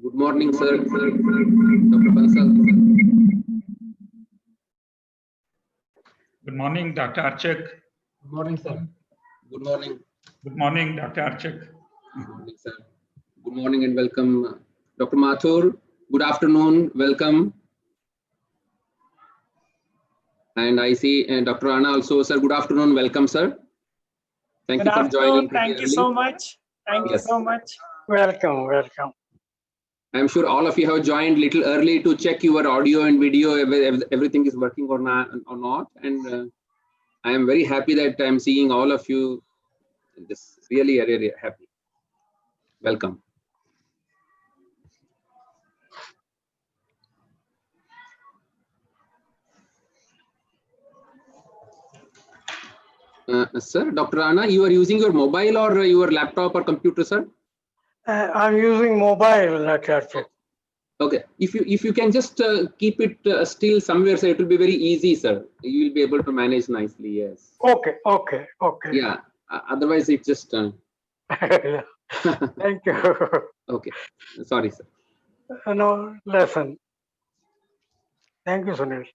Good morning, sir. Dr. Bansal. Good morning, Dr. Archak. Good morning, sir. Good morning. Good morning, Dr. Archak. Good morning, sir. Good morning and welcome, Dr. Mathur. Good afternoon. Welcome. And I see Dr. Anna also, sir. Good afternoon. Welcome, sir. Thank you for joining. Thank you so much. Thank you so much. Welcome, welcome. I'm sure all of you have joined little early to check your audio and video, everything is working or not. And I am very happy that I'm seeing all of you. This really, really happy. Welcome. Sir, Dr. Anna, you are using your mobile or your laptop or computer, sir? I'm using mobile, Dr. Okay, if you can just keep it still somewhere, sir, it will be very easy, sir. You will be able to manage nicely. Yes. Okay. Yeah. Otherwise, it just. Thank you. Okay. Sorry, sir. No lesson. Thank you, Sunil.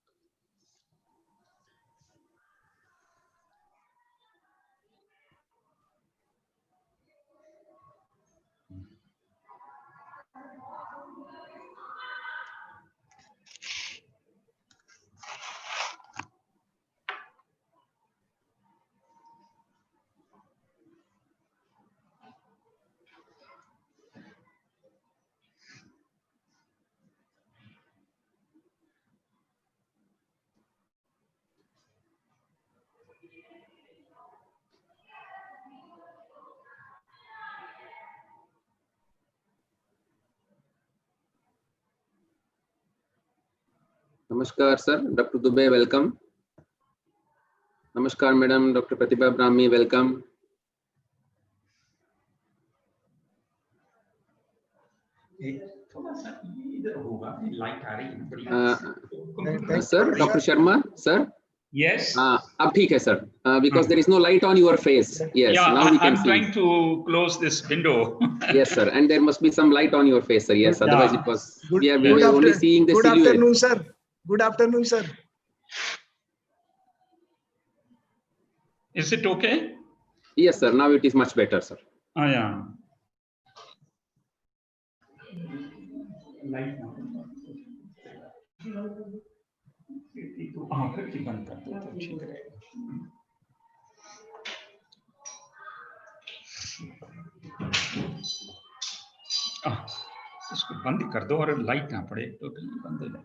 Namaskar, sir. Dr. Dubey, welcome. Namaskar, madam. Dr. Pratibha Brahmi, welcome. Sir, Dr. Sharma, sir. Yes. Ab theek hai, sir. Because there is no light on your face. Yes. Yeah, now we can I'm see. trying to close this window. Yes, sir. And there must be some light on your face, sir. Yes. Otherwise, it was. We were only seeing the silhouette. Good afternoon, sir. Good afternoon, sir. Is it okay? Yes, sir. Now it is much better, sir. Oh, yeah. इसको बंद कर दो और light ना पड़े तो बंद हो जाए.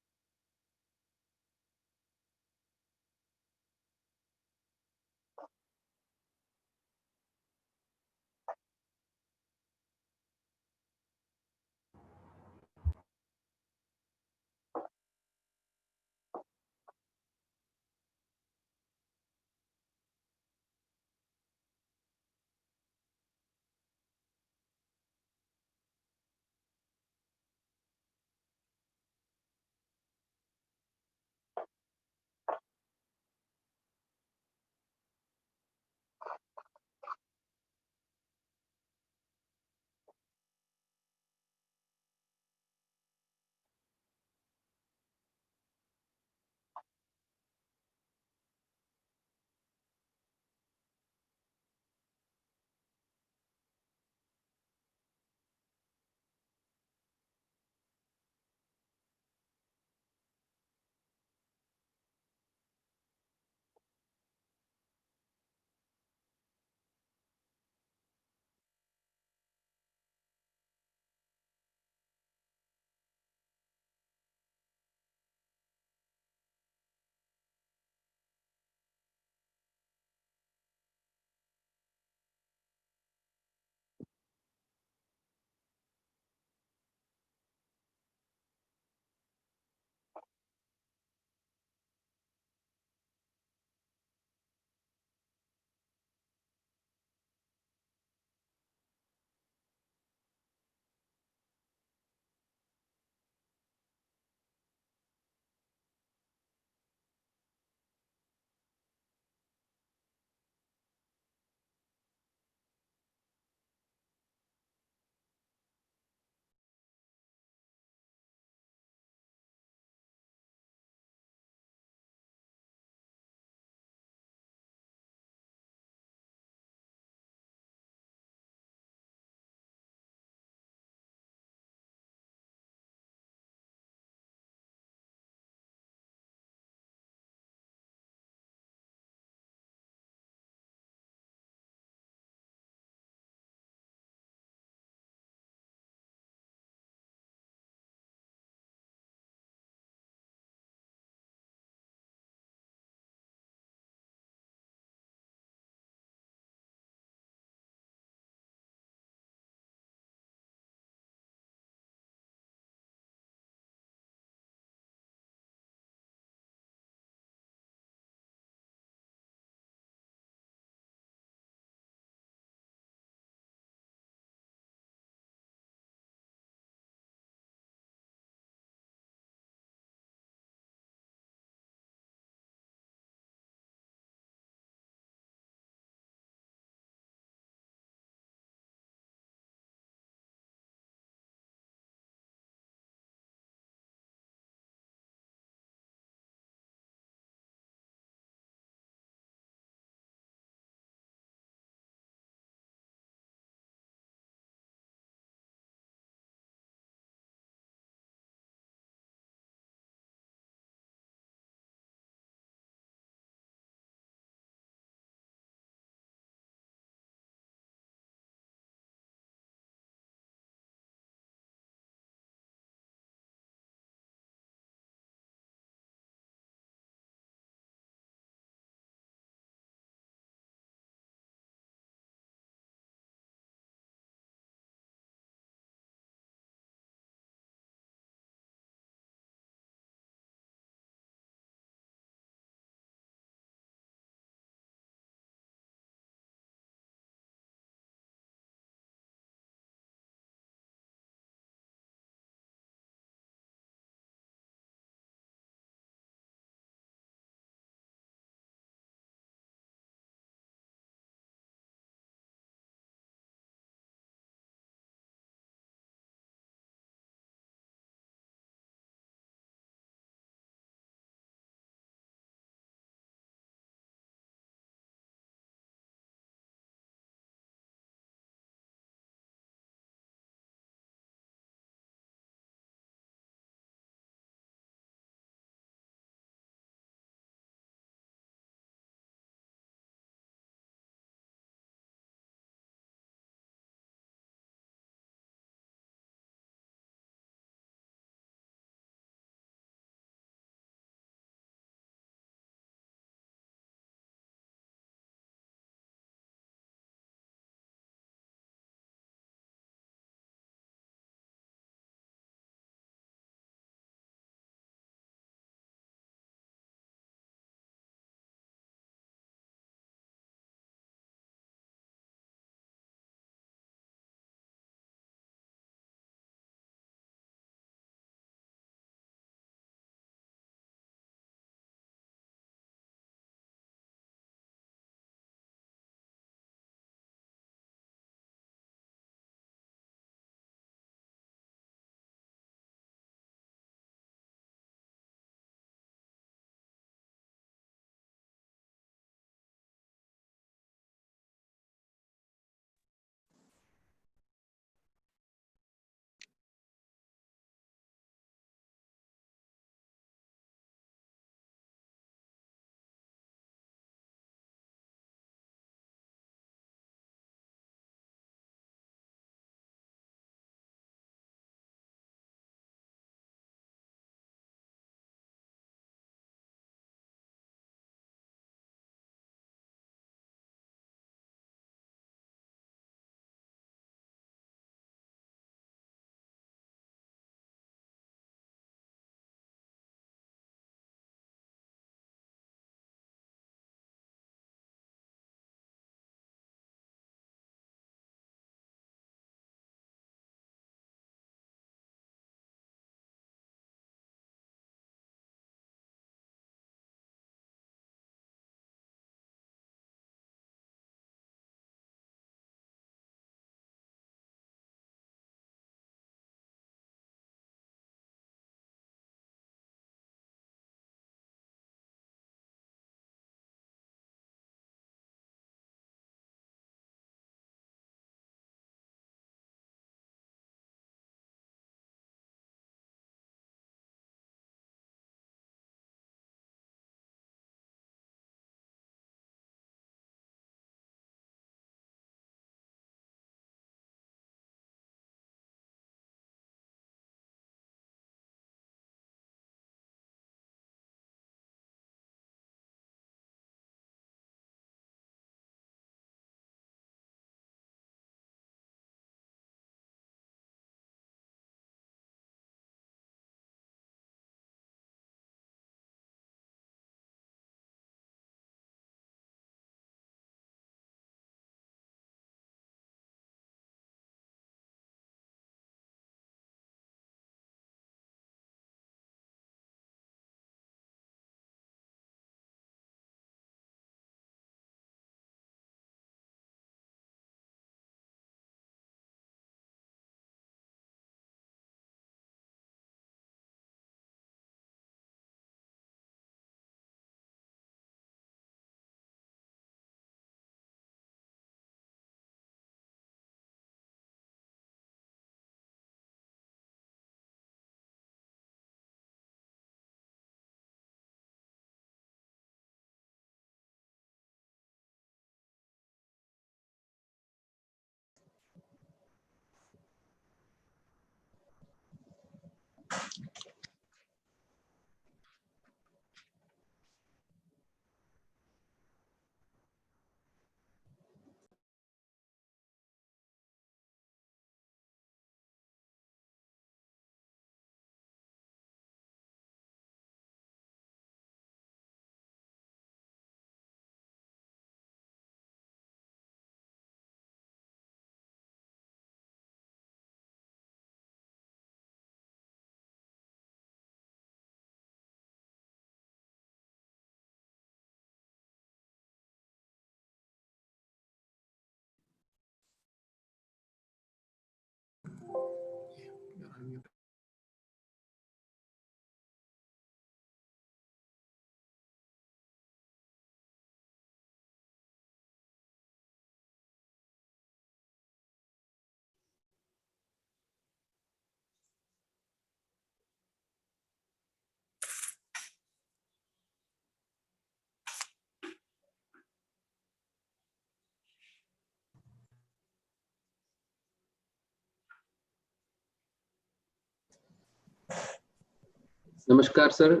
Namaskar, sir.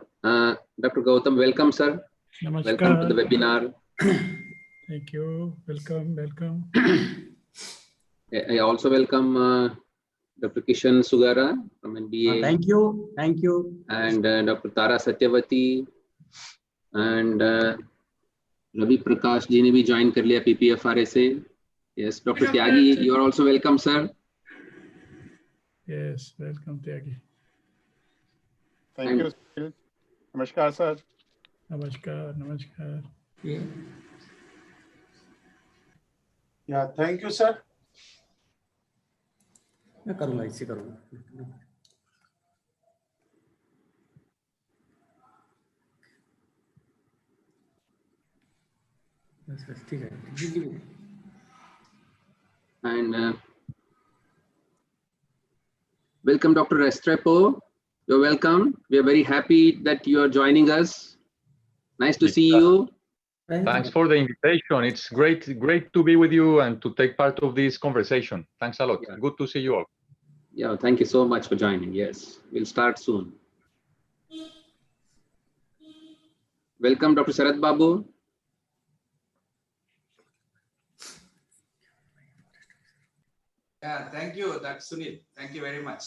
Dr. Gautam, welcome, sir. Namaskar. Welcome to the webinar. Thank you. Welcome. I also welcome Dr. Kishan Sugara from NBA. Thank you. And Dr. Tara Satyavati and Ravi Prakash ji ne bhi join kar liya PPFRA se. Yes, Dr. Tyagi, you are also welcome, sir. Yes, welcome, Tyagi. Thank you, Sunil. Namaskar, sir. Namaskar. Yeah, thank you, sir. मैं करूँगा इसी करूँगा बस ठीक है And welcome, Dr. Restrepo. You're welcome. We are very happy that you are joining us. Nice to see you. Thanks for the invitation. It's great to be with you and to take part of this conversation. Thanks a lot. Yeah. Good to see you all. Yeah, thank you so much for joining. Yes, we'll start soon. Welcome, Dr. Sarath Babu. Yeah, thank you, Dr. Sunil. Thank you very much.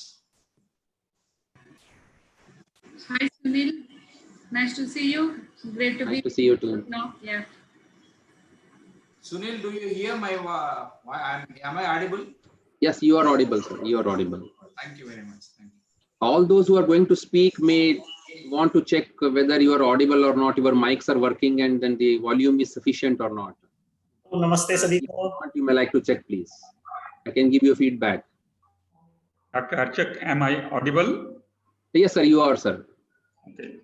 Hi, Sunil. Nice to see you. Great to Nice be to see you too. now. Yeah. Sunil, do you hear my am I audible? Yes, you are audible, sir. You are audible. Thank you very much. Thank you. All those who are going to speak may want to check whether you are audible or not. Your mics are working and then the volume is sufficient or not. Namaste, If not, you may like to check, please. I can give you feedback. Dr. Archak, am I audible? Yes, sir, you are, sir. Okay.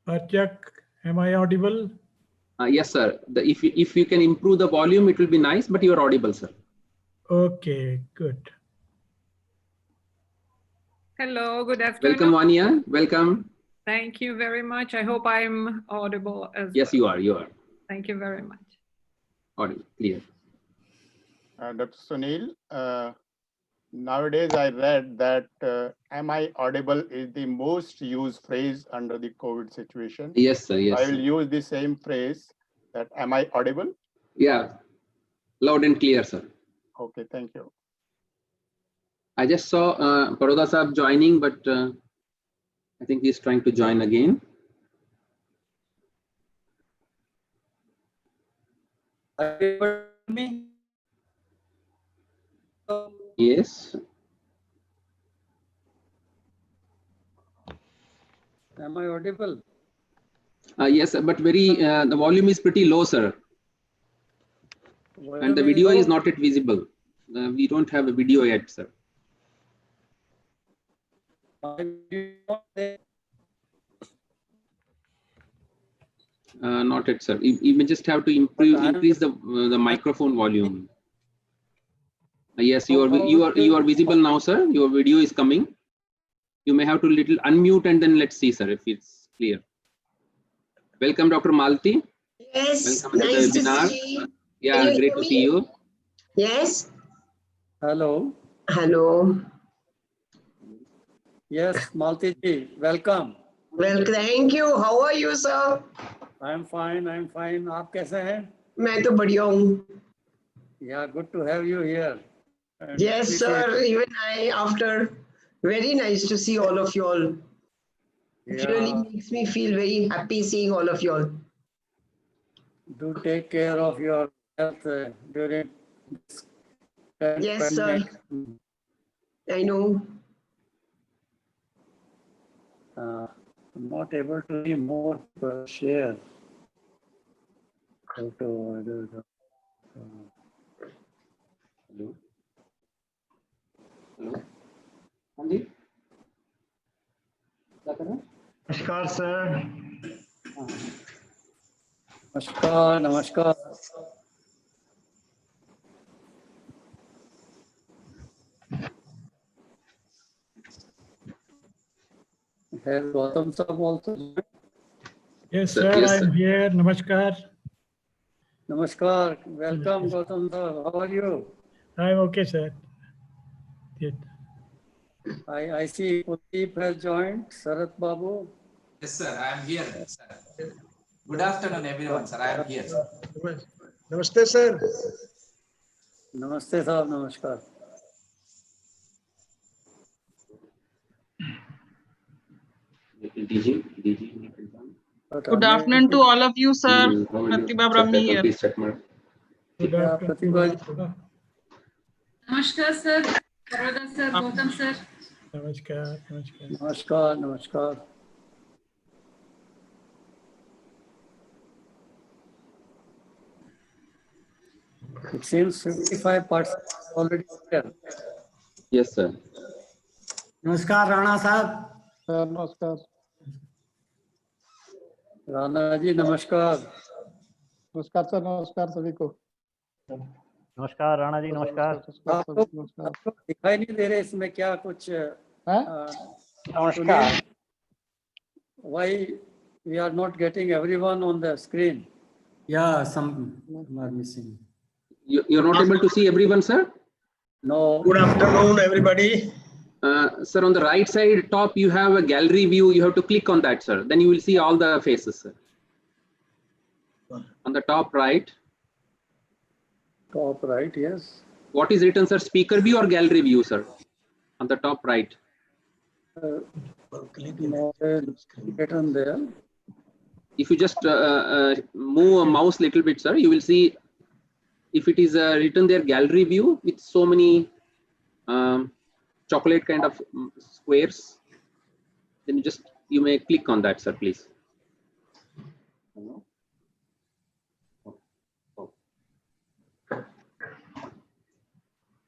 Archak, am I audible? Yes, sir. If you can improve the volume, it will be nice, but you are audible, sir. Okay, good. Hello, good afternoon. Welcome, Vania. Welcome. Thank you very much. I hope I'm audible as Yes, well. you are. You are. Thank you very much. Audible, clear. Dr. Sunil, nowadays I read that am I audible is the most used phrase under the COVID situation. Yes, sir. Yes. I will Sir. use the same phrase that am I audible? Yeah. Loud and clear, sir. Okay, thank you. I just saw Paroda Saab joining, but I think he's trying to join again. Yes. Am I audible? Yes, but very the volume is pretty low, sir. And the video is not yet visible. We don't have a video yet, sir. Not yet, sir. You may just have to increase the microphone volume. Yes, you are visible now, sir. Your video is coming. You may have to little unmute and then let's see, sir, if it's clear. Welcome, Dr. Malti. Yes, Welcome nice to the webinar. to see you. Yeah, Can you great hear to me? see you. Yes. Hello. Hello. Yes, Malti ji, welcome. Well, thank you. How are you, sir? I'm fine. आप कैसे हैं? मैं तो बढ़िया हूँ. Yeah, good to have you here. And Yes, sir. Even I, after very nice to see all of you all. It Yeah. really makes me feel very happy seeing all of you all. Do take care of your health during this Yes, sir. pandemic. I know. I'm not able to see more share. Hello. Hello. Andy? Namaskar, sir. Namaskar. Has Gautam sir also? Yes, Sir, sir. yes, I'm sir. here. Namaskar. Namaskar. Welcome, Gautam sir. How are you? I'm okay, sir. Yes. I see Kuldeep has joined. Sarat Babu. Yes, sir. I am here, sir. Good afternoon, everyone, sir. I am here. Namaste, sir. Namaste, sahab. Namaskar. Good afternoon to all of you, sir. Pratibha Brahmi here. Please check my. Yeah, Pratibha. Namaskar, sir. Anuradha, sir. Gautam, sir. Namaskar. Namaskar. Namaskar. It seems 55 participants already there. Yes, sir. Namaskar, Rana sahab. Namaskar. Rana ji, namaskar. नमस्कार sir, नमस्कार सभी को। नमस्कार राणा जी, नमस्कार। आप लोग दिखाई नहीं दे रहे इसमें क्या कुछ? Namaskar. Why we are not getting everyone on the screen? Yeah, some are missing. You're not able to see everyone, sir? No. Good afternoon, everybody. Sir, on the right side top, you have a gallery view. You have to click on that, sir. Then you will see all the faces, sir. On the top right. Top right, yes. What is written, sir? Speaker view or gallery view, sir? On the top right. Written there. If you just move a mouse little bit, sir, you will see if it is written there gallery view with so many chocolate kind of squares, then you may click on that, sir, please.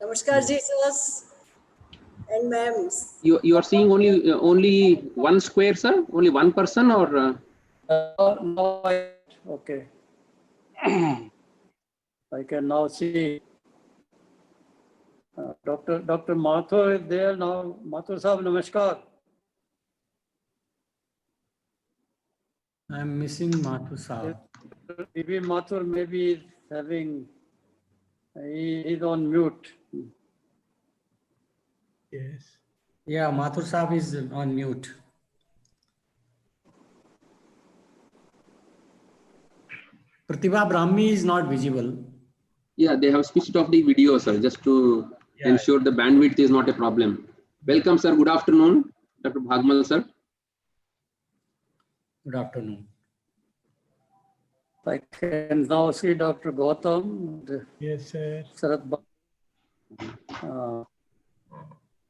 Namaskar, Jesus and ma'ams. You are seeing only one square, sir? Only one person, or? No, okay. I can now see Dr. Mathur is there now. Mathur sahab, namaskar. I'm missing Mathur sahab. Maybe Mathur may be having, he is on mute. Yes. Yeah, Mathur sahab is on mute. Pratibha Brahmi is not visible. Yeah, they have switched off the video, sir, just to ensure the bandwidth is not a problem. Welcome, sir. Good afternoon, Dr. Bhagmal, sir. Good afternoon. I can now see Dr. Gautam. Yes, sir. Sarat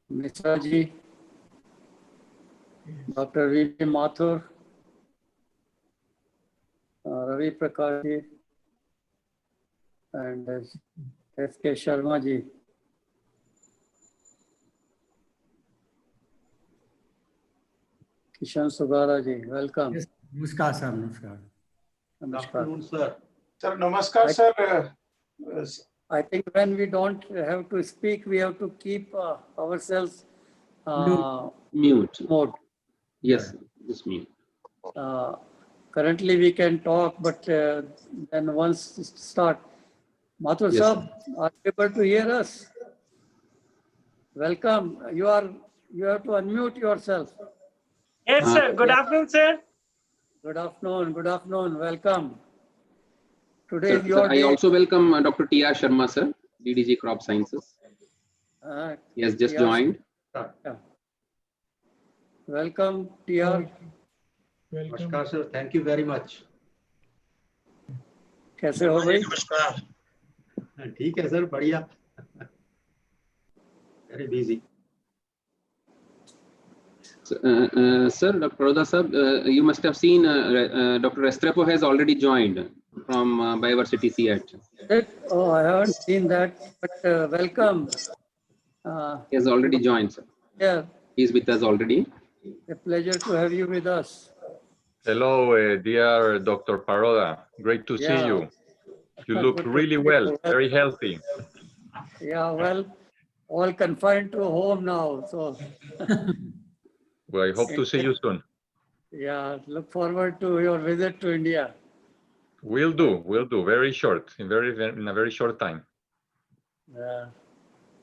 Mishra ji, Dr. V. Mathur, Ravi Prakash ji, and S.K. Sharma ji. Kishan Sugara ji, welcome. Yes. Namaskar, sir. Namaskar. Good afternoon, sir. Sir, namaskar, sir. I think when we don't have to speak, we have to keep ourselves mute mode. Yes, just mute. Currently, we can talk, but then once start. Mathur Yes, sahab, are you able to hear us? Welcome. You have to unmute yourself. Yes, sir. Good afternoon, sir. Good afternoon. Good afternoon. Welcome. Today Sir, is your I day. also welcome Dr. T.R. Sharma, sir, DDG Crop Sciences. He has just joined. Yeah. Welcome, TR. Namaskar, sir. Thank you very much. कैसे हो भाई? नमस्कार. ठीक है sir, बढ़िया. Very busy. Sir, Dr. Anuradha sir, you must have seen Dr. Restrepo has already joined from Biodiversity CET. Oh, I haven't seen that, but welcome. He has already joined, sir. Yeah. He is with us already. A pleasure to have you with us. Hello, dear Dr. Paroda. Great to see you. You look really well, very healthy. Yeah, well, all confined to home now, so. Well, I hope to see you soon. Yeah, look forward to your visit to India. We'll do. Very short, in a very short time. Yeah.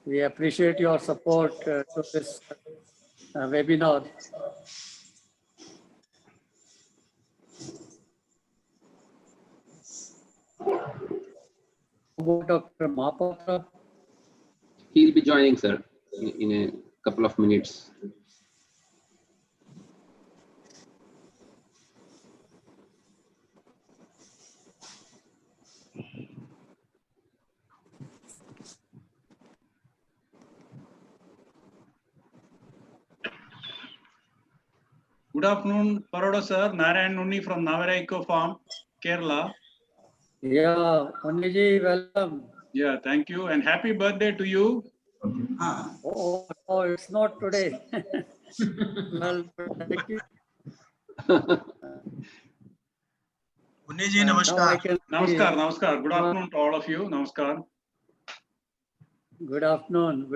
We appreciate your support to this webinar. Dr. Mahapatra. He'll be joining, sir, in a couple of minutes. Good afternoon, Paroda sir. Narayan Nunni from Navara Eco Farm, Kerala. Yeah, Unni, welcome. Yeah, thank you. And happy birthday to you. Oh, no, it's not today. Well, thank you. Unni Namaskar. Namaskar. Good afternoon to all of you. Namaskar. Good afternoon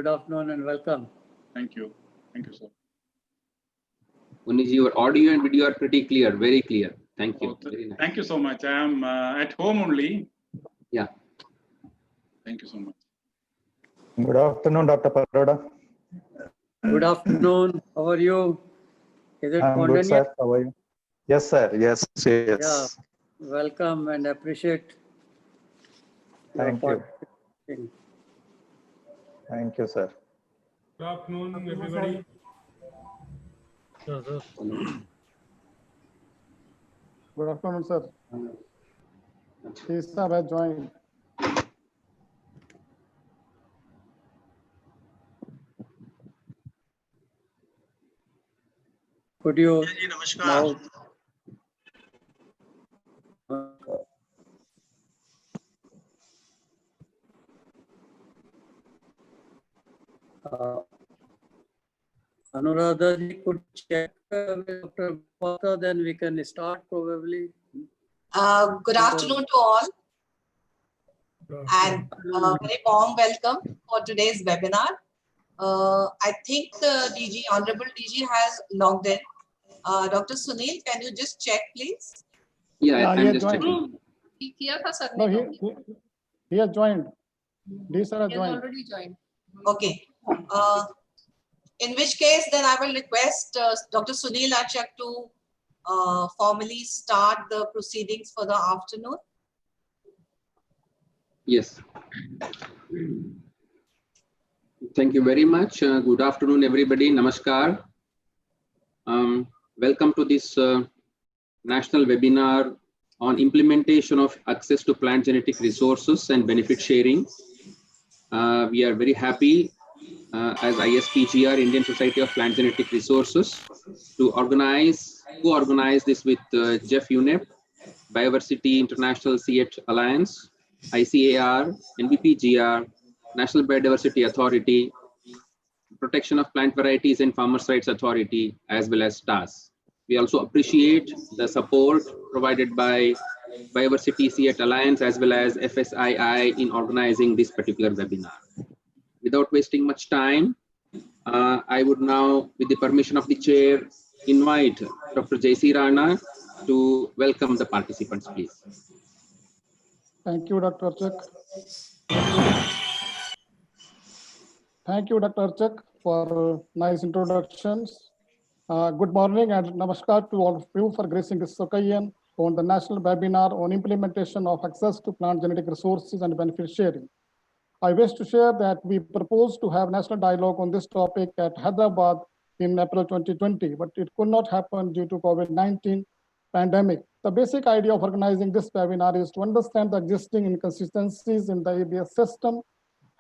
and welcome. Thank you. Thank you, sir. Unni, your audio and video are pretty clear, very clear. Thank you. Very nice. Thank you so much. I am at home only. Yeah. Thank you so much. Good afternoon, Dr. Paroda. Good afternoon. How are you? Is it I'm good, Kondanya? sir. How are you? Yes, sir. Yes. Yeah. Welcome and appreciate your Thank you. participation. Thank you, sir. Good afternoon, everybody. Good afternoon, sir. Please, sir, have joined. Could you now Anuradha ji could check with Dr. Mahapatra, then we can start probably. Good afternoon to all, and very warm welcome for today's webinar. I think the DG, Honorable DG has logged in. Dr. Sunil, can you just check, please? Yeah, he I'm has just joined. checking. No, he has joined. These are He has joined. already joined. Okay. In which case, then I will request Dr. Sunil Achak to formally start the proceedings for the afternoon. Yes. Thank you very much. Good afternoon, everybody. Namaskar. Welcome to this national webinar on implementation of access to plant genetic resources and benefit sharing. We are very happy as ISPGR, Indian Society of Plant Genetic Resources, to co-organize this with Jeff UNEP, Biodiversity International CH Alliance, ICAR, NBPGR, National Biodiversity Authority, Protection of Plant Varieties and Farmers' Rights Authority, as well as TAS. We also appreciate the support provided by Biodiversity CH Alliance as well as FSII in organizing this particular webinar. Without wasting much time, I would now, with the permission of the chair, invite Dr. J.C. Rana to welcome the participants, please. Thank you, Dr. Achak. Thank you, Dr. Achak, for nice introductions. Good morning and namaskar to all of you for gracing this occasion on the national webinar on implementation of access to plant genetic resources and benefit sharing. I wish to share that we propose to have national dialogue on this topic at Hyderabad in April 2020, but it could not happen due to COVID-19 pandemic. The basic idea of organizing this webinar is to understand the existing inconsistencies in the ABS system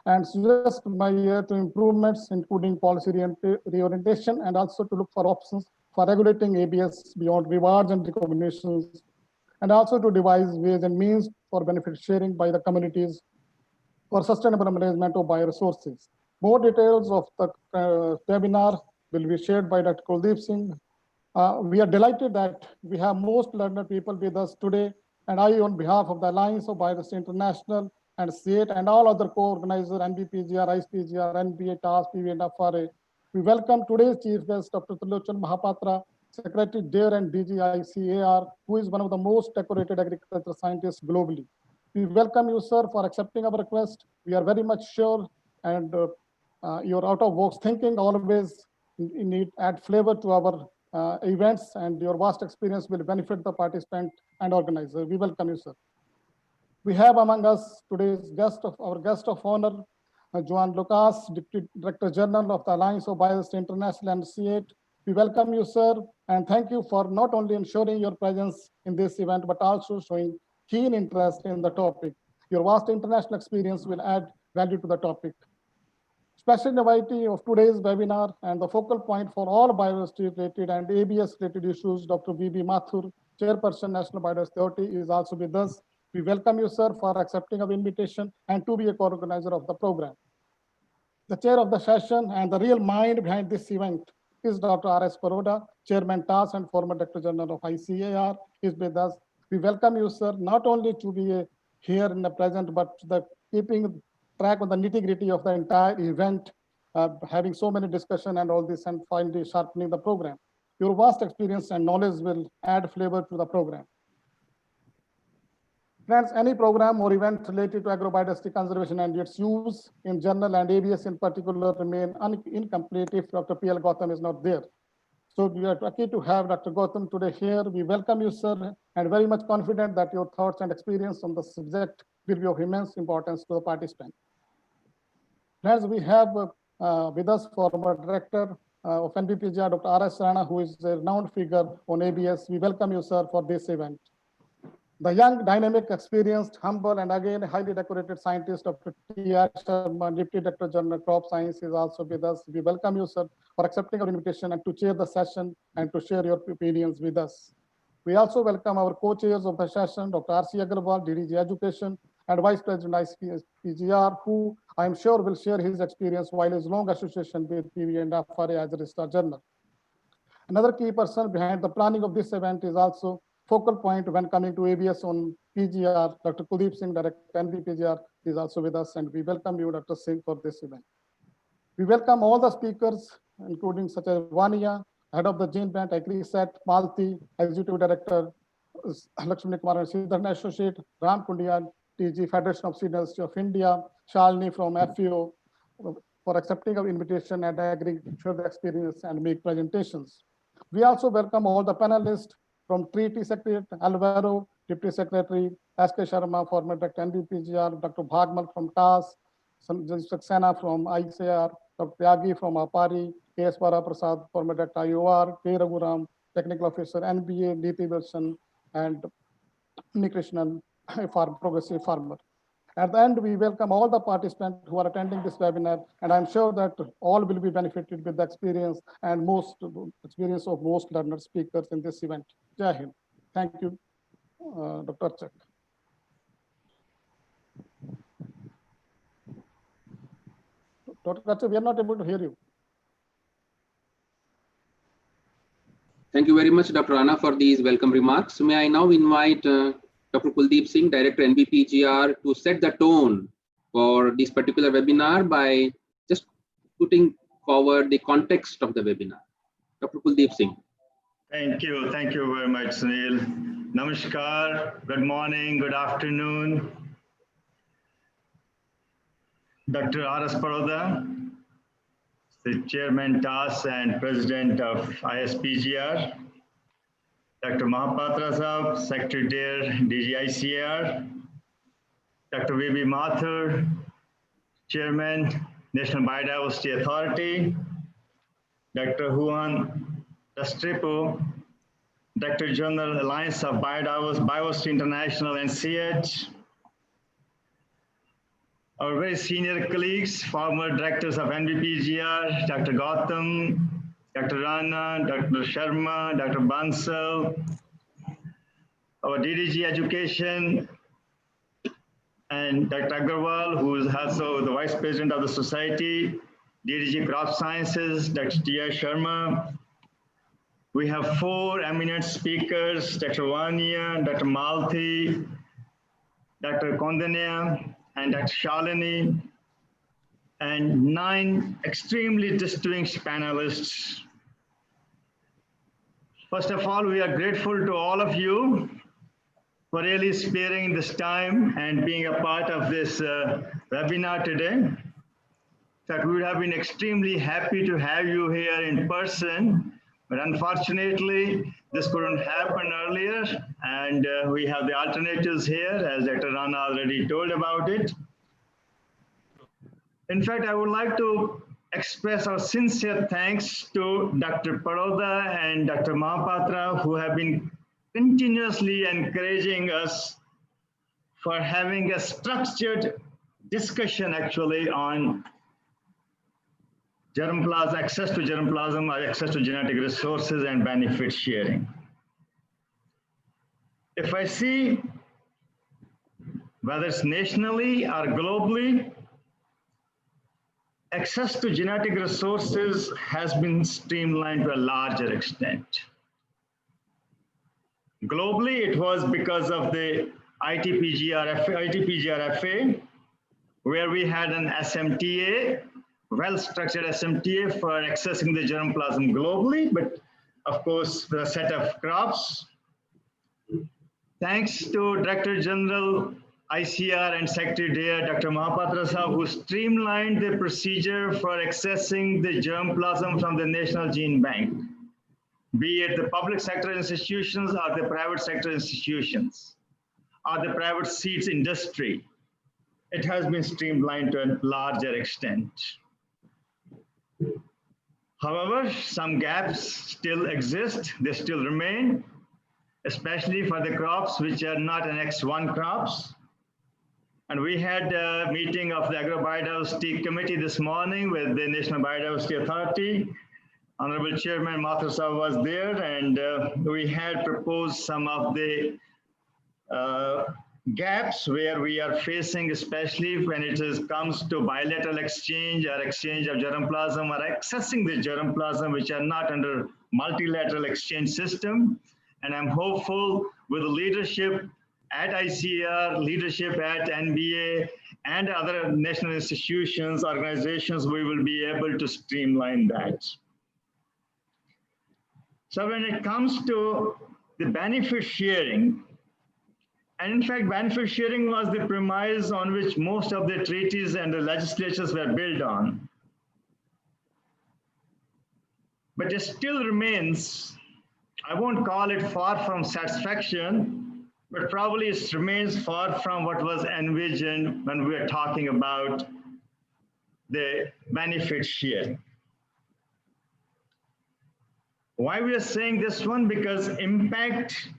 and suggest measures to improvements, including policy reorientation, and also to look for options for regulating ABS beyond rewards and recognitions, and also to devise ways and means for benefit sharing by the communities for sustainable management of bioresources. More details of the webinar will be shared by Dr. Kuldeep Singh. We are delighted that we have most learned people with us today, and I, on behalf of the Alliance of Biodiversity International and SATE and all other co-organizers, NBPGR, ISPGR, NBA, TAS, PV, and FRA, we welcome today's chief guest, Dr. Trilochan Mahapatra, Secretary DARE and DG ICAR, who is one of the most decorated agriculture scientists globally. We welcome you, sir, for accepting our request. We are very much sure and your out-of-box thinking always need add flavor to our events, and your vast experience will benefit the participant and organizer. We welcome you, sir. We have among us today's our guest of honor, Joan Lucas, Deputy Director General of the Alliance of Biodiversity International and C8. We welcome you, sir, and thank you for not only ensuring your presence in this event, but also showing keen interest in the topic. Your vast international experience will add value to the topic. Special novelty of today's webinar and the focal point for all biodiversity related and ABS related issues, Dr. V.B. Mathur, Chairperson, National Biodiversity Authority, is also with us. We welcome you, sir, for accepting our invitation and to be a co-organizer of the program. The chair of the session and the real mind behind this event is Dr. R.S. Paroda, Chairman TAS and former Director General of ICAR, is with us. We welcome you, sir, not only to be here in the present, but keeping track of the nitty-gritty of the entire event, having so many discussion and all this, and finally sharpening the program. Your vast experience and knowledge will add flavor to the program. Friends, any program or event related to agrobiodiversity conservation and its use in general and ABS in particular remain incomplete if Dr. P.L. Gautam is not there. So we are lucky to have Dr. Gautam today here. We welcome you, sir, and very much confident that your thoughts and experience on the subject will be of immense importance to the participant. Friends, we have with us former Director of NBPGR, Dr. R.S. Rana, who is a renowned figure on ABS. We welcome you, sir, for this event. The young, dynamic, experienced, humble, and again highly decorated scientist, Dr. T.R. Sharma, Deputy Director General Crop Science, is also with us. We welcome you, sir, for accepting our invitation and to chair the session and to share your opinions with us. We also welcome our co-chairs of the session, Dr. R.C. Agrawal, DDG Education, and Vice President ISPGR, who I am sure will share his experience while his long association with PV and FRA as a Registrar General. Another key person behind the planning of this event is also focal point when coming to ABS on PGR. Dr. Kuldeep Singh, Director NBPGR, is also with us, and we welcome you, Dr. Singh, for this event. We welcome all the speakers, including such as Vania, Head of the Gene Bank, AgriSet, Malti, Executive Director, Lakshmi Kumar and Siddharth Associate, Ram Kundian, TG, Federation of Seed Industry of India, Shalini from FAO, for accepting our invitation and agreeing to share the experience and make presentations. We also welcome all the panelists from Treaty Secretary Alvaro, Deputy Secretary S.K. Sharma, former Director NBPGR, Dr. Bhagmal from TAS, Saxena from ICAR, Dr. Tyagi from APARI, K.S. Prasad, former Director IOR, K. Raghuram, Technical Officer NBA, DP Wilson, and Nikrishnan, a progressive farmer. At the end, we welcome all the participants who are attending this webinar, and I'm sure that all will be benefited with the experience and experience of most learned speakers in this event. Jai Hind. Thank you, Dr. Chak. Dr. Chak, we are not able to hear you. Thank you very much, Dr. Rana, for these welcome remarks. May I now invite Dr. Kuldeep Singh, Director NBPGR, to set the tone for this particular webinar by just putting forward the context of the webinar. Dr. Kuldeep Singh. Thank you very much, Sunil. Namaskar, good morning, good afternoon. Dr. R.S. Paroda, the Chairman TAS and President of ISPGR. Dr. Mahapatra Sahab, Secretary DARE, DG ICAR. Dr. V.B. Mathur, Chairman, National Biodiversity Authority. Dr. Juan Restrepo, Director General, Alliance of Biodiversity International and C8. Our very senior colleagues, former directors of NBPGR, Dr. Gautam, Dr. Rana, Dr. Sharma, Dr. Bansal, our DDG Education, and Dr. Agrawal, who is also the Vice President of the Society, DDG Crop Sciences, Dr. T.R. Sharma. We have 4 eminent speakers, Dr. Vania, Dr. Malti, Dr. Kondania, and Dr. Shalini, and 9 extremely distinguished panelists. First of all, we are grateful to all of you for really sparing this time and being a part of this webinar today. that we would have been extremely happy to have you here in person, but unfortunately, this couldn't happen earlier, and we have the alternatives here, as Dr. Rana already told about it. In fact, I would like to express our sincere thanks to Dr. Paroda and Dr. Mahapatra, who have been continuously encouraging us for having a structured discussion actually on germplasm, access to germplasm, or access to genetic resources and benefit sharing. If I see whether it's nationally or globally, access to genetic resources has been streamlined to a larger extent. Globally, it was because of the ISPGR FA, where we had an SMTA, well-structured SMTA for accessing the germplasm globally, but of course, the set of crops. Thanks to Director General ICR and Secretary DARE, Dr. Mahapatra Sahab, who streamlined the procedure for accessing the germplasm from the National Gene Bank, be it the public sector institutions or the private sector institutions, or the private seeds industry. It has been streamlined to a larger extent. However, some gaps still exist, they still remain, especially for the crops which are not Annex 1 crops. And we had a meeting of the Agrobiodiversity Committee this morning with the National Biodiversity Authority. Honorable Chairman Mathur Sahab was there, and we had proposed some of the gaps where we are facing, especially when it comes to bilateral exchange or exchange of germplasm or accessing the germplasm which are not under multilateral exchange system. And I'm hopeful with the leadership at ICR, leadership at NBA, and other national institutions, organizations, we will be able to streamline that. So when it comes to the benefit sharing, and in fact, benefit sharing was the premise on which most of the treaties and the legislatures were built on. But it still remains, I won't call it far from satisfaction, but probably it remains far from what was envisioned when we were talking about the benefit sharing. Why we are saying this one? Because impact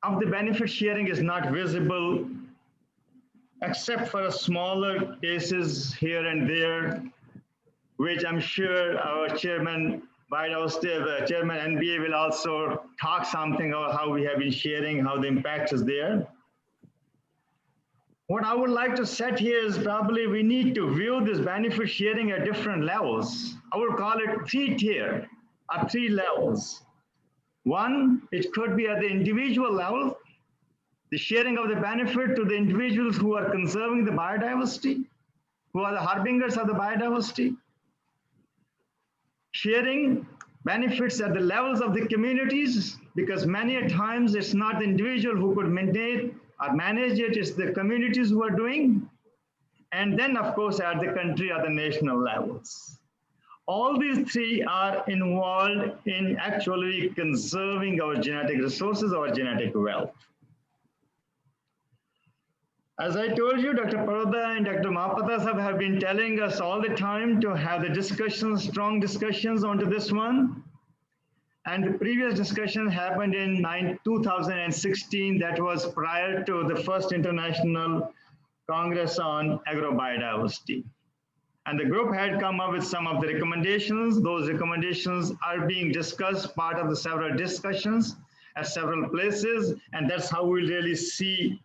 of the benefit sharing is not visible except for smaller cases here and there, which I'm sure our chairman, Chairman NBA will also talk something about how we have been sharing, how the impact is there. What I would like to set here is probably we need to view this benefit sharing at different levels. I would call it 3 tier or 3 levels. One, it could be at the individual level, the sharing of the benefit to the individuals who are conserving the biodiversity, who are the harbingers of the biodiversity. Sharing benefits at the levels of the communities, because many a times it's not the individual who could maintain or manage it, it's the communities who are doing. And then of course at the country or the national levels. All these 3 are involved in actually conserving our genetic resources, our genetic wealth. As I told you, Dr. Paroda and Dr. Mahapatra Sahab have been telling us all the time to have the discussions, strong discussions onto this one. And the previous discussion happened in 2016, that was prior to the first International Congress on Agrobiodiversity. And the group had come up with some of the recommendations. Those recommendations are being discussed, part of the several discussions at several places, and that's how we really see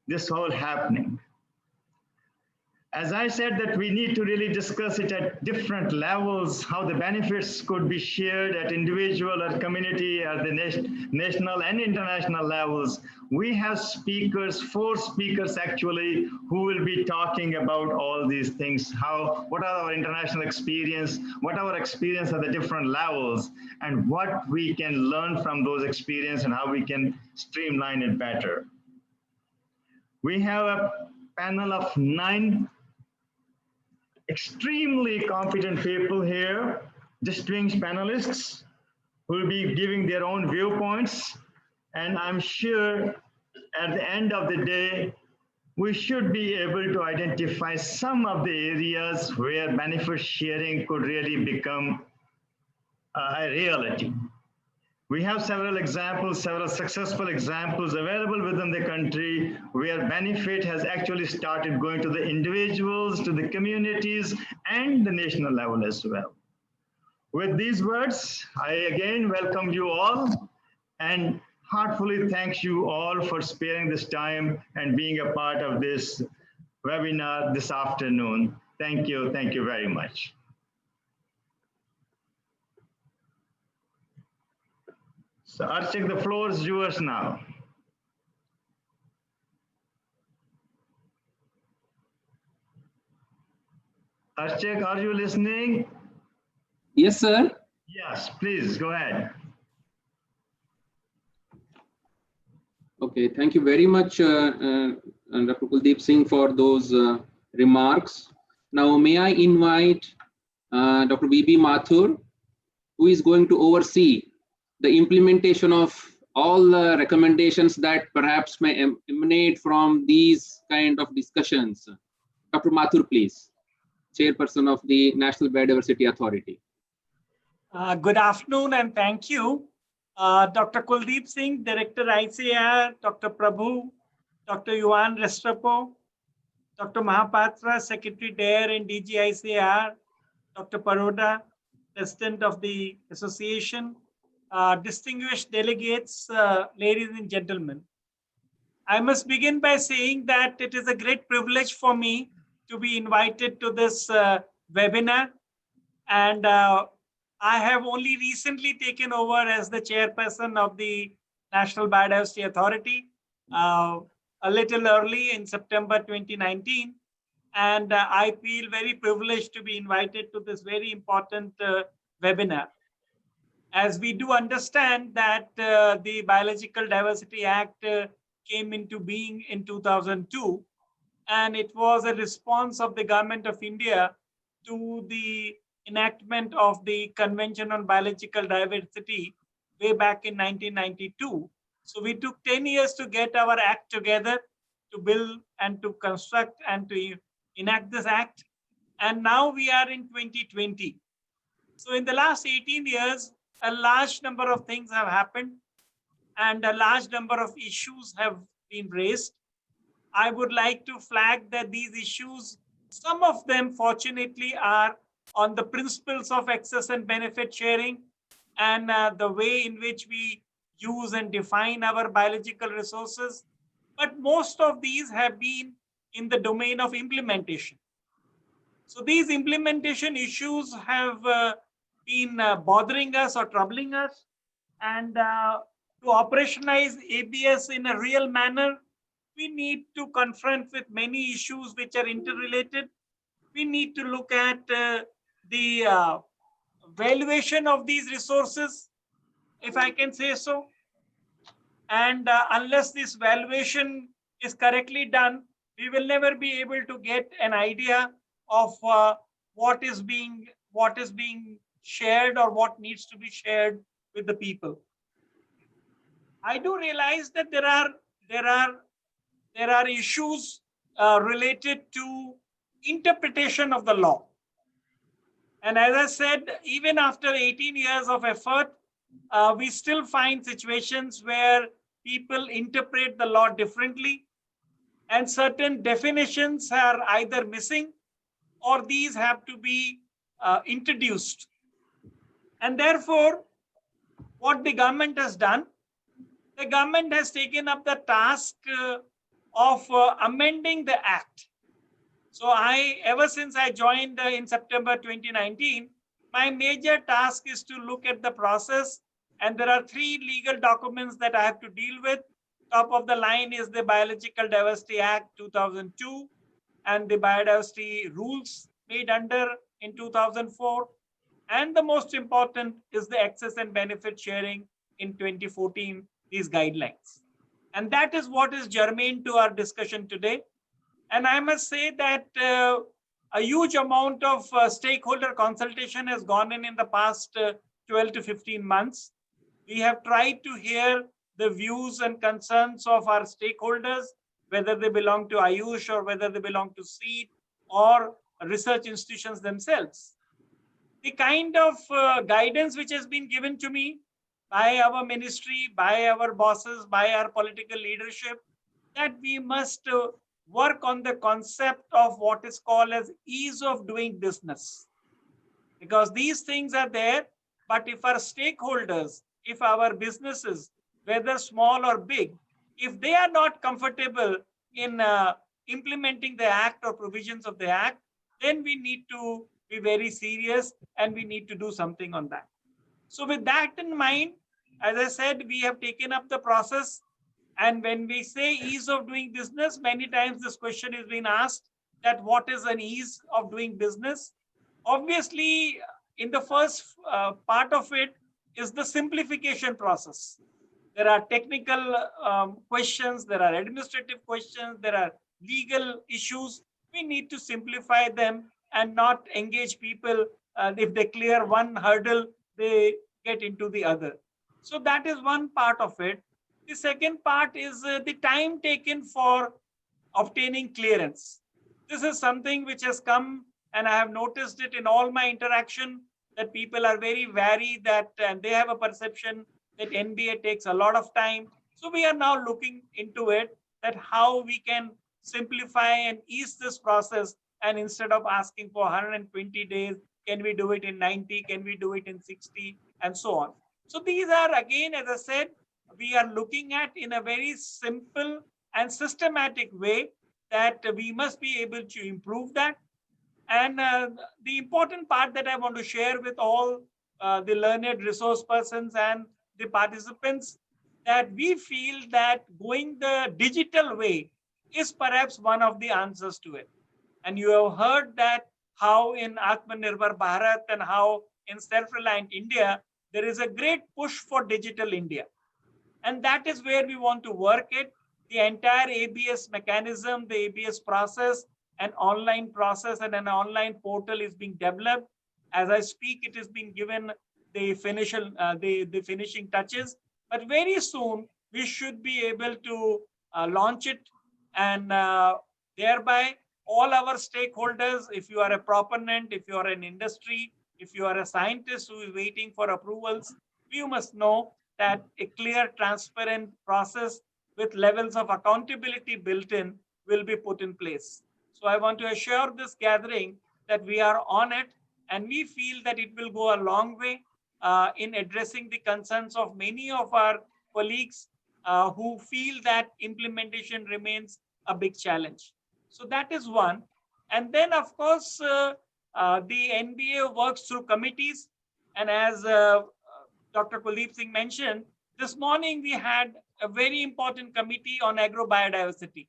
this whole happening. As I said, that we need to really discuss it at different levels, how the benefits could be shared at individual or community or the national and international levels. We have speakers, 4 speakers actually, who will be talking about all these things. What are our international experience, what our experience at the different levels, and what we can learn from those experiences and how we can streamline it better. We have a panel of 9 extremely competent people here, distinguished panelists who will be giving their own viewpoints. And I'm sure at the end of the day, we should be able to identify some of the areas where benefit sharing could really become a reality. We have several examples, several successful examples available within the country where benefit has actually started going to the individuals, to the communities, and the national level as well. With these words, I again welcome you all and heartfully thank you all for sparing this time and being a part of this webinar this afternoon. Thank you very much. So Archik, the floor is yours now. Archik, are you listening? Yes, sir. Yes, please go ahead. Okay, thank you very much, Dr. Kuldeep Singh, for those remarks. Now, may I invite Dr. B.B. Mathur, who is going to oversee the implementation of all the recommendations that perhaps may emanate from these kind of discussions. Dr. Mathur, please, Chairperson of the National Biodiversity Authority. Good afternoon and thank you. Dr. Kuldeep Singh, Director ICAR, Dr. Prabhu, Dr. Yuan Restrepo, Dr. Mahapatra, Secretary DARE and DG ICAR, Dr. Paroda, President of the Association, distinguished delegates, ladies and gentlemen. I must begin by saying that it is a great privilege for me to be invited to this webinar, and I have only recently taken over as the chairperson of the National Biodiversity Authority, a little early in September 2019, and I feel very privileged to be invited to this very important webinar. As we do understand that the Biological Diversity Act came into being in 2002, and it was a response of the Government of India to the enactment of the Convention on Biological Diversity way back in 1992. So we took 10 years to get our act together, to build and to construct and to enact this act. And now we are in 2020. So in the last 18 years, a large number of things have happened and a large number of issues have been raised. I would like to flag that these issues, some of them fortunately are on the principles of access and benefit sharing and the way in which we use and define our biological resources. But most of these have been in the domain of implementation. So these implementation issues have been bothering us or troubling us. And to operationalize ABS in a real manner, we need to confront with many issues which are interrelated. We need to look at the valuation of these resources, if I can say so. And unless this valuation is correctly done, we will never be able to get an idea of what is being shared or what needs to be shared with the people. I do realize that there are issues related to interpretation of the law. And as I said, even after 18 years of effort, we still find situations where people interpret the law differently and certain definitions are either missing or these have to be introduced. And therefore, what the government has done, the government has taken up the task of amending the act. So ever since I joined in September 2019, my major task is to look at the process, and there are 3 legal documents that I have to deal with. Top of the line is the Biological Diversity Act 2002 and the biodiversity rules made under in 2004. And the most important is the access and benefit sharing in 2014, these guidelines. And that is what is germane to our discussion today. And I must say that A huge amount of stakeholder consultation has gone in the past 12 to 15 months. We have tried to hear the views and concerns of our stakeholders, whether they belong to Ayush or whether they belong to SEED or research institutions themselves. The kind of guidance which has been given to me by our ministry, by our bosses, by our political leadership, that we must work on the concept of what is called as ease of doing business. Because these things are there, but if our stakeholders, if our businesses, whether small or big, if they are not comfortable in implementing the act or provisions of the act, then we need to be very serious and we need to do something on that. So with that in mind, as I said, we have taken up the process. And when we say ease of doing business, many times this question is being asked that what is an ease of doing business? Obviously, in the first part of it is the simplification process. There are technical questions, there are administrative questions, there are legal issues. We need to simplify them and not engage people. If they clear one hurdle, they get into the other. So that is one part of it. The second part is the time taken for obtaining clearance. This is something which has come, and I have noticed it in all my interaction, that people are very wary that and they have a perception that NBA takes a lot of time. So we are now looking into it, that how we can simplify and ease this process. And instead of asking for 120 days, can we do it in 90? Can we do it in 60? And so on. So these are, again, as I said, we are looking at in a very simple and systematic way that we must be able to improve that. And the important part that I want to share with all the learned resource persons and the participants, that we feel that going the digital way is perhaps one of the answers to it. And you have heard that how in Atmanirbhar Bharat and how in Self-Reliant India, there is a great push for digital India. And that is where we want to work it. The entire ABS mechanism, the ABS process, an online process and an online portal is being developed. As I speak, it is being given the finishing touches. But very soon, we should be able to launch it. And thereby, all our stakeholders, if you are a proponent, if you are an industry, if you are a scientist who is waiting for approvals, you must know that a clear, transparent process with levels of accountability built in will be put in place. So I want to assure this gathering that we are on it, and we feel that it will go a long way in addressing the concerns of many of our colleagues who feel that implementation remains a big challenge. So that is one. And then, of course, the NBA works through committees. And as Dr. Kuldeep Singh mentioned, this morning we had a very important committee on agrobiodiversity,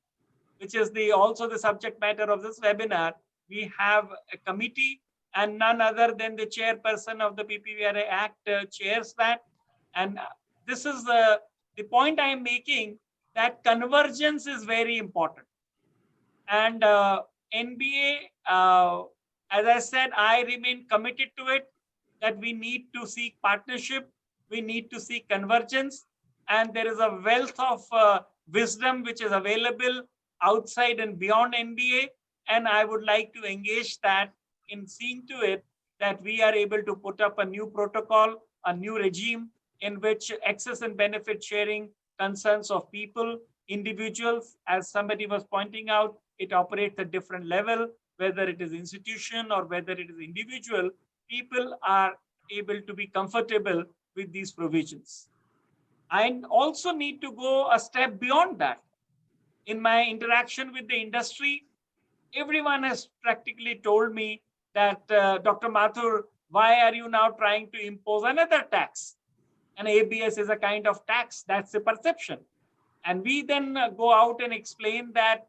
which is also the subject matter of this webinar. We have a committee, and none other than the chairperson of the PPVRA Act chairs that. And this is the point I am making, that convergence is very important. And NBA, as I said, I remain committed to it, that we need to seek partnership, we need to seek convergence, and there is a wealth of wisdom which is available outside and beyond NBA, and I would like to engage that in seeing to it that we are able to put up a new protocol, a new regime in which access and benefit sharing concerns of people, individuals, as somebody was pointing out, it operates at different level, whether it is institution or whether it is individual, people are able to be comfortable with these provisions. I also need to go a step beyond that. In my interaction with the industry, everyone has practically told me that, Dr. Mathur, why are you now trying to impose another tax? And ABS is a kind of tax, that's the perception. And we then go out and explain that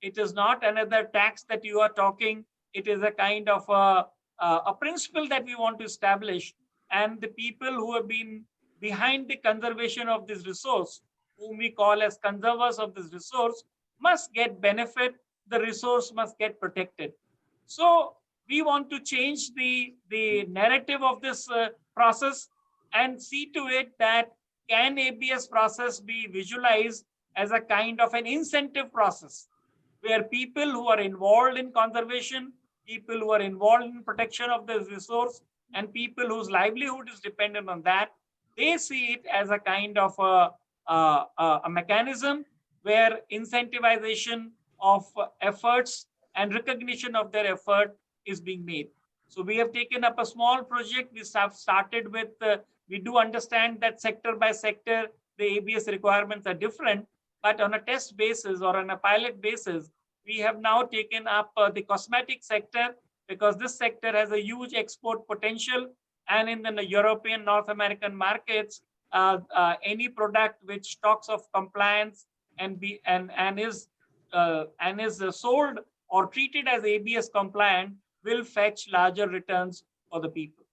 it is not another tax that you are talking. It is a kind of a principle that we want to establish. And the people who have been behind the conservation of this resource, whom we call as conservers of this resource, must get benefit. The resource must get protected. So we want to change the narrative of this process and see to it that can ABS process be visualized as a kind of an incentive process where people who are involved in conservation, people who are involved in protection of this resource, and people whose livelihood is dependent on that, they see it as a kind of a mechanism where incentivization of efforts and recognition of their effort is being made. So we have taken up a small project. We have started with, we do understand that sector by sector, the ABS requirements are different, but on a test basis or on a pilot basis, we have now taken up the cosmetic sector because this sector has a huge export potential. And in the European, North American markets, any product which talks of compliance and is sold or treated as ABS compliant will fetch larger returns for the people.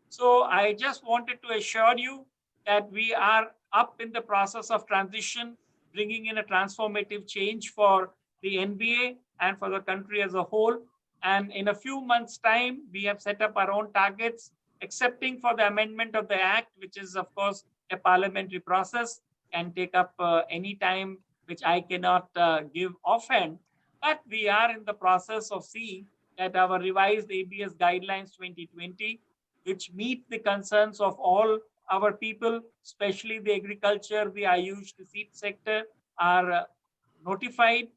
So I just wanted to assure you that we are up in the process of transition, bringing in a transformative change for the NBA and for the country as a whole. And in a few months' time, we have set up our own targets, excepting for the amendment of the Act, which is, of course, a parliamentary process and take up any time, which I cannot give offhand. But we are in the process of seeing that our revised ABS guidelines 2020, which meet the concerns of all our people, especially the agriculture, the Ayush, the seed sector, are notified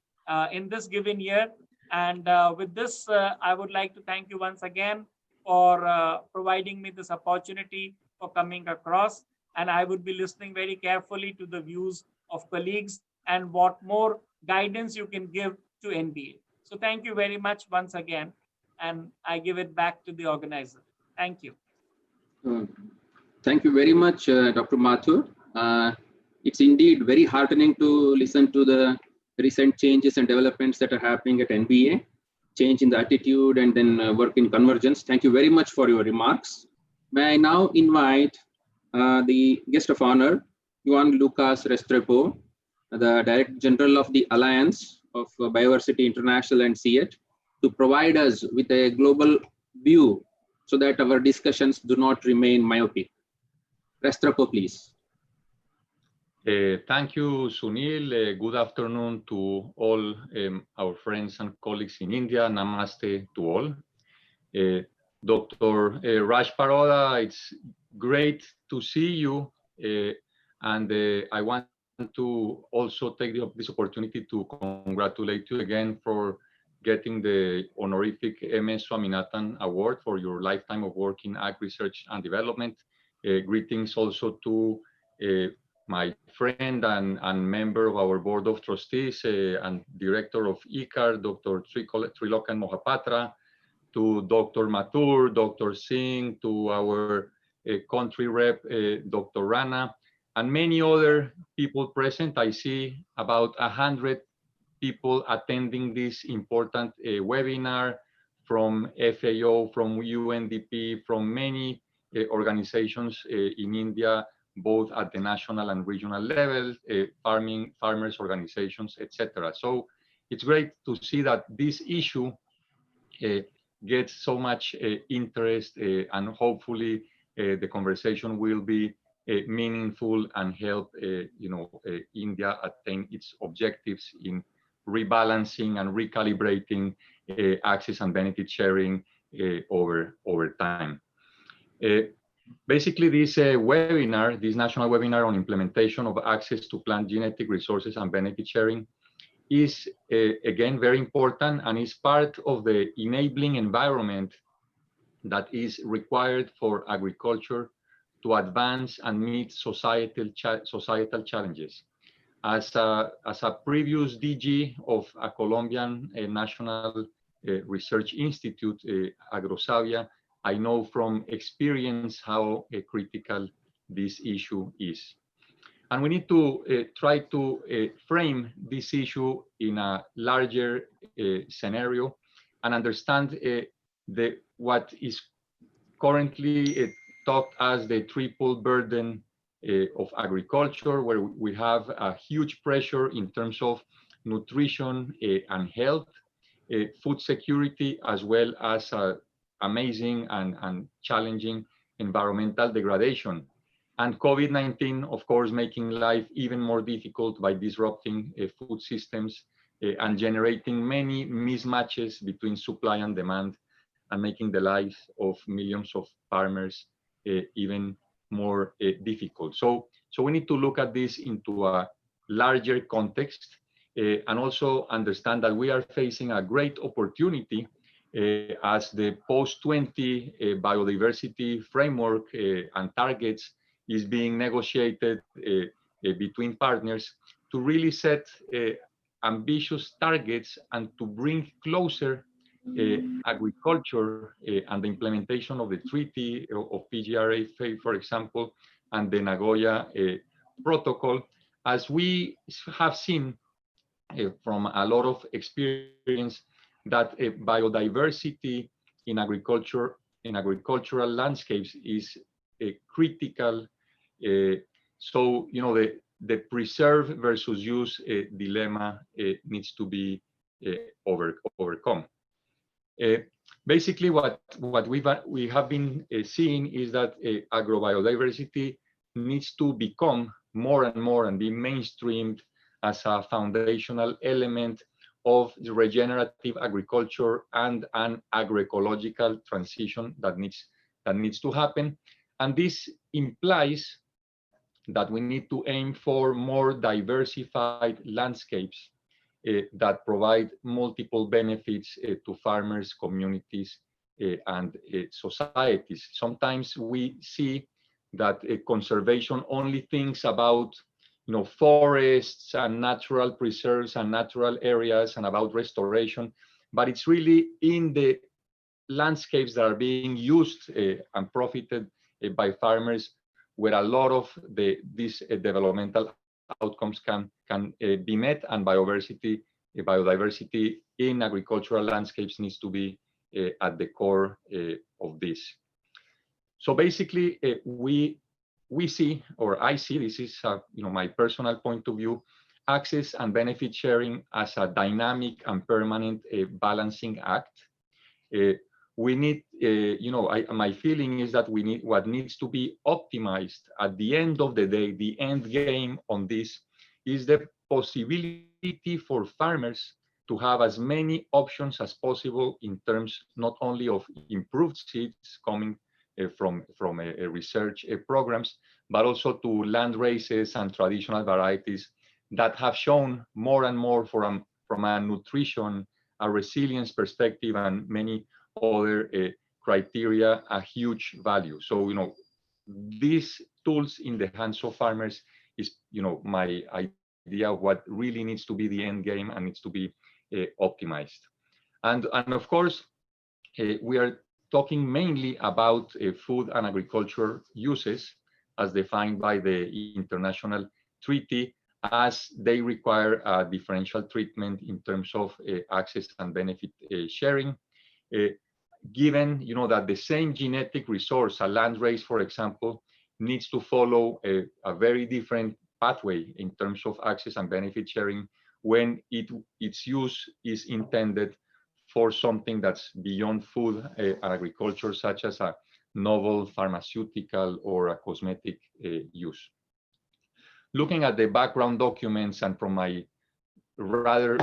in this given year. And with this, I would like to thank you once again for providing me this opportunity for coming across. And I would be listening very carefully to the views of colleagues and what more guidance you can give to NBA. So thank you very much once again. And I give it back to the organizer. Thank you. Thank you very much, Dr. Mathur. It's indeed very heartening to listen to the recent changes and developments that are happening at NBA, change in the attitude and then work in convergence. Thank you very much for your remarks. May I now invite the guest of honor, Juan Lucas Restrepo, the Director General of the Alliance of Biodiversity International and CIET, to provide us with a global view so that our discussions do not remain myopic. Restrepo, please. Thank you, Sunil. Good afternoon to all our friends and colleagues in India. Namaste to all. Dr. Raj Paroda, it's great to see you. And I want to also take this opportunity to congratulate you again for getting the honorific M.S. Swaminathan Award for your lifetime of work in ag research and development. Greetings also to my friend and member of our board of trustees and director of ICAR, Dr. Trilokan Mohapatra, to Dr. Mathur, Dr. Singh, to our country rep, Dr. Rana, and many other people present. I see about 100 people attending this important webinar from FAO, from UNDP, from many organizations in India, both at the national and regional level, farmers organizations, etc. So it's great to see that this issue gets so much interest, and hopefully the conversation will be meaningful and help India attain its objectives in rebalancing and recalibrating access and benefit sharing over time. Basically, this webinar, this national webinar on implementation of access to plant genetic resources and benefit sharing is, again, very important and is part of the enabling environment that is required for agriculture to advance and meet societal challenges. As a previous DG of a Colombian National Research Institute, Agrosavia, I know from experience how critical this issue is. And we need to try to frame this issue in a larger scenario and understand what is currently taught as the triple burden of agriculture, where we have a huge pressure in terms of nutrition and health, food security, as well as amazing and challenging environmental degradation. And COVID-19, of course, making life even more difficult by disrupting food systems and generating many mismatches between supply and demand, and making the lives of millions of farmers even more difficult. So we need to look at this into a larger context and also understand that we are facing a great opportunity as the post-20 biodiversity framework and targets is being negotiated between partners to really set ambitious targets and to bring closer agriculture and the implementation of the treaty of PGRA, for example, and the Nagoya Protocol, as we have seen from a lot of experience that biodiversity in agricultural landscapes is critical. So the preserve versus use dilemma needs to be overcome. Basically, what we have been seeing is that agrobiodiversity needs to become more and more and be mainstreamed as a foundational element of the regenerative agriculture and an agroecological transition that needs to happen. And this implies that we need to aim for more diversified landscapes that provide multiple benefits to farmers, communities, and societies. Sometimes we see that conservation only thinks about forests and natural preserves and natural areas and about restoration, but it's really in the landscapes that are being used and profited by farmers where a lot of these developmental outcomes can be met, and biodiversity in agricultural landscapes needs to be at the core of this. So basically, we see, or I see, this is my personal point of view, access and benefit sharing as a dynamic and permanent balancing act. We need, my feeling is that we need, what needs to be optimized at the end of the day, the end game on this is the possibility for farmers to have as many options as possible in terms not only of improved seeds coming from research programs, but also to land races and traditional varieties that have shown more and more from a nutrition, a resilience perspective, and many other criteria a huge value. So these tools in the hands of farmers is my idea of what really needs to be the end game and needs to be optimized. And of course, we are talking mainly about food and agriculture uses as defined by the international treaty, as they require a differential treatment in terms of access and benefit sharing. Given that the same genetic resource, a land race, for example, needs to follow a very different pathway in terms of access and benefit sharing when its use is intended for something that's beyond food and agriculture, such as a novel pharmaceutical or a cosmetic use. Looking at the background documents and from my rather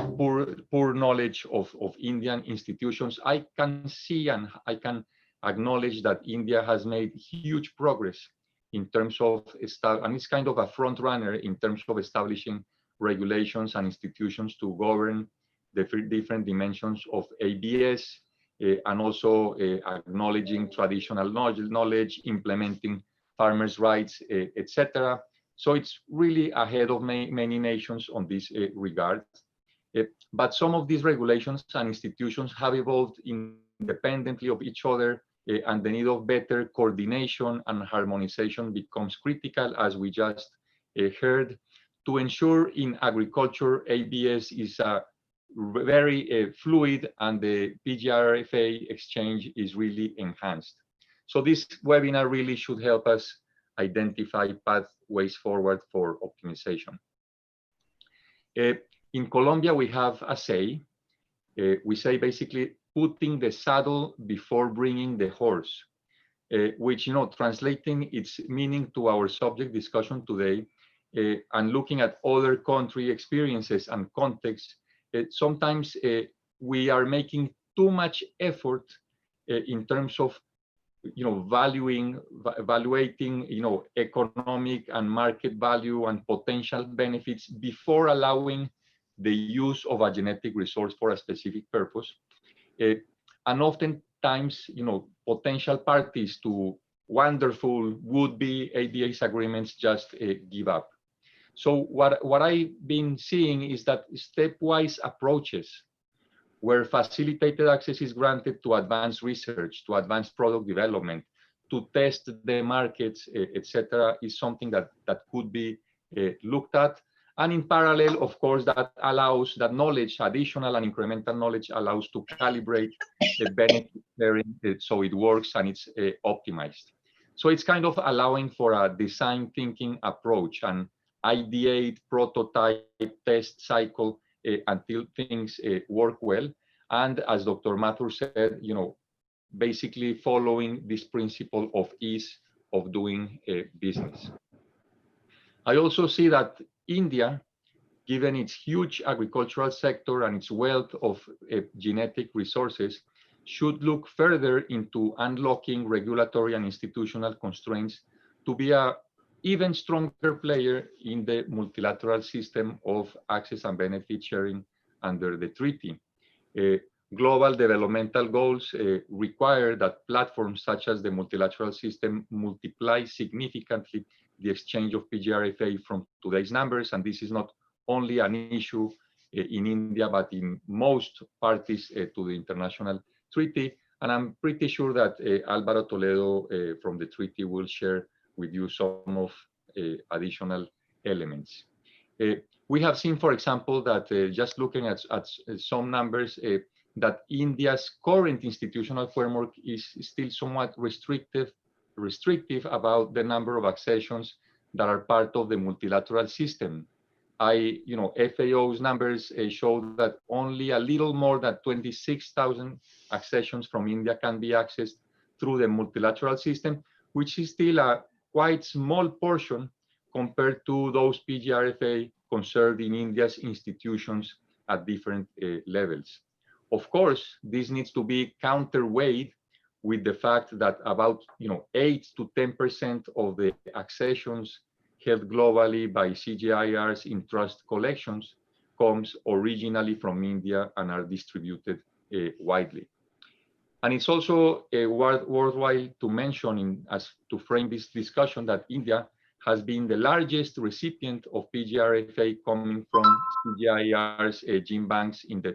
poor knowledge of Indian institutions, I can see and I can acknowledge that India has made huge progress in terms of, and it's kind of a front runner in terms of establishing regulations and institutions to govern the different dimensions of ABS, and also acknowledging traditional knowledge, implementing farmers' rights, etc. So it's really ahead of many nations on this regard. But some of these regulations and institutions have evolved independently of each other, and the need of better coordination and harmonization becomes critical, as we just heard. To ensure in agriculture, ABS is very fluid and the PGRFA exchange is really enhanced. So this webinar really should help us identify pathways forward for optimization. In Colombia, we have a say. We say basically putting the saddle before bringing the horse, which, translating its meaning to our subject discussion today, and looking at other country experiences and contexts, sometimes we are making too much effort in terms of evaluating, economic and market value and potential benefits before allowing the use of a genetic resource for a specific purpose. And oftentimes, potential parties to wonderful would-be ABS agreements just give up. So what I've been seeing is that stepwise approaches where facilitated access is granted to advanced research, to advanced product development, to test the markets, etc., is something that could be looked at. And in parallel, of course, that allows that knowledge, additional and incremental knowledge, allows to calibrate the benefit sharing so it works and it's optimized. So it's kind of allowing for a design thinking approach and ideate, prototype, test cycle until things work well. And as Dr. Mathur said, basically following this principle of ease of doing business. I also see that India, given its huge agricultural sector and its wealth of genetic resources, should look further into unlocking regulatory and institutional constraints to be an even stronger player in the multilateral system of access and benefit sharing under the treaty. Global developmental goals require that platforms such as the multilateral system multiply significantly the exchange of PGRFA from today's numbers, and this is not only an issue in India, but in most parties to the international treaty. And I'm pretty sure that Álvaro Toledo from the treaty will share with you some of additional elements. We have seen, for example, that just looking at some numbers, that India's current institutional framework is still somewhat restrictive about the number of accessions that are part of the multilateral system. FAO's numbers show that only a little more than 26,000 accessions from India can be accessed through the multilateral system, which is still a quite small portion compared to those PGRFA conserved in India's institutions at different levels. Of course, this needs to be counterweight with the fact that about 8 to 10% of the accessions held globally by CGIARs in trust collections comes originally from India and are distributed widely. And it's also worthwhile to mention, to frame this discussion, that India has been the largest recipient of PGRFA coming from CGIAR's gene banks in the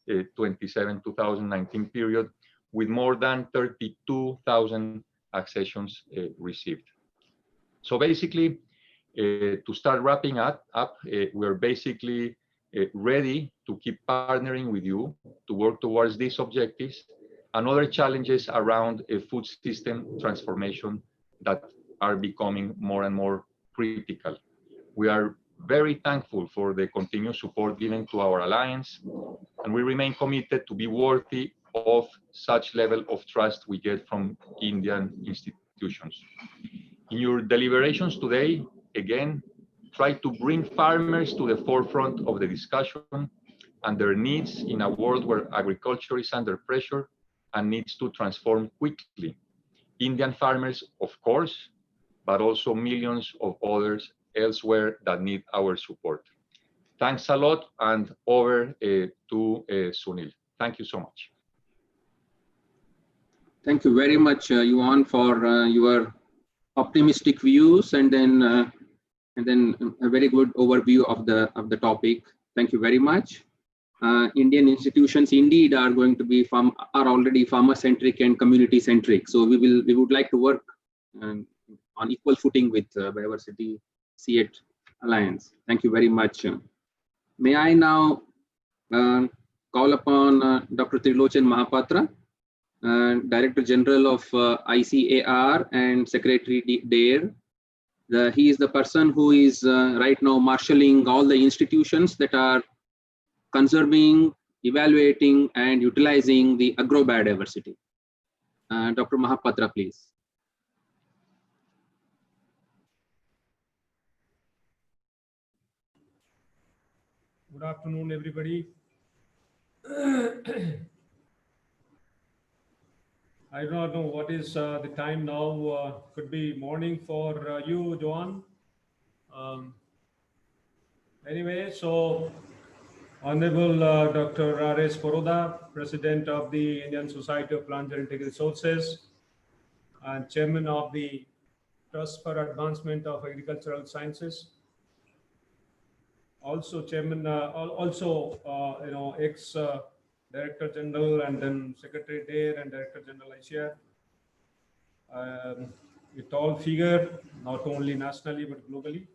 2027-2019 period, with more than 32,000 accessions received. So basically, to start wrapping up, we're basically ready to keep partnering with you to work towards these objectives and other challenges around a food system transformation that are becoming more and more critical. We are very thankful for the continued support given to our alliance, and we remain committed to be worthy of such level of trust we get from Indian institutions. In your deliberations today, again, try to bring farmers to the forefront of the discussion and their needs in a world where agriculture is under pressure and needs to transform quickly. Indian farmers, of course, but also millions of others elsewhere that need our support. Thanks a lot, and over to Sunil. Thank you so much. Thank you very much, Yuan, for your optimistic views and then a very good overview of the topic. Thank you very much. Indian institutions indeed are going to be already farmer-centric and community-centric. So we would like to work on equal footing with Biodiversity C8 Alliance. Thank you very much. May I now call upon Dr. Trilochan Mahapatra, Director General of ICAR and Secretary DARE. He is the person who is right now marshalling all the institutions that are conserving evaluating and utilizing the agrobiodiversity. Dr. Mahapatra, please. Good afternoon, everybody. I do not know what is the time now. Could be morning for you, Joan. Anyway, so Honorable Dr. R.S. Poroda, President of the Indian Society of Plant Genetic Resources and Chairman of the Trust for Advancement of Agricultural Sciences. Also Chairman, ex Director General and then Secretary there and Director General ISPGR. A tall figure, not only nationally but globally.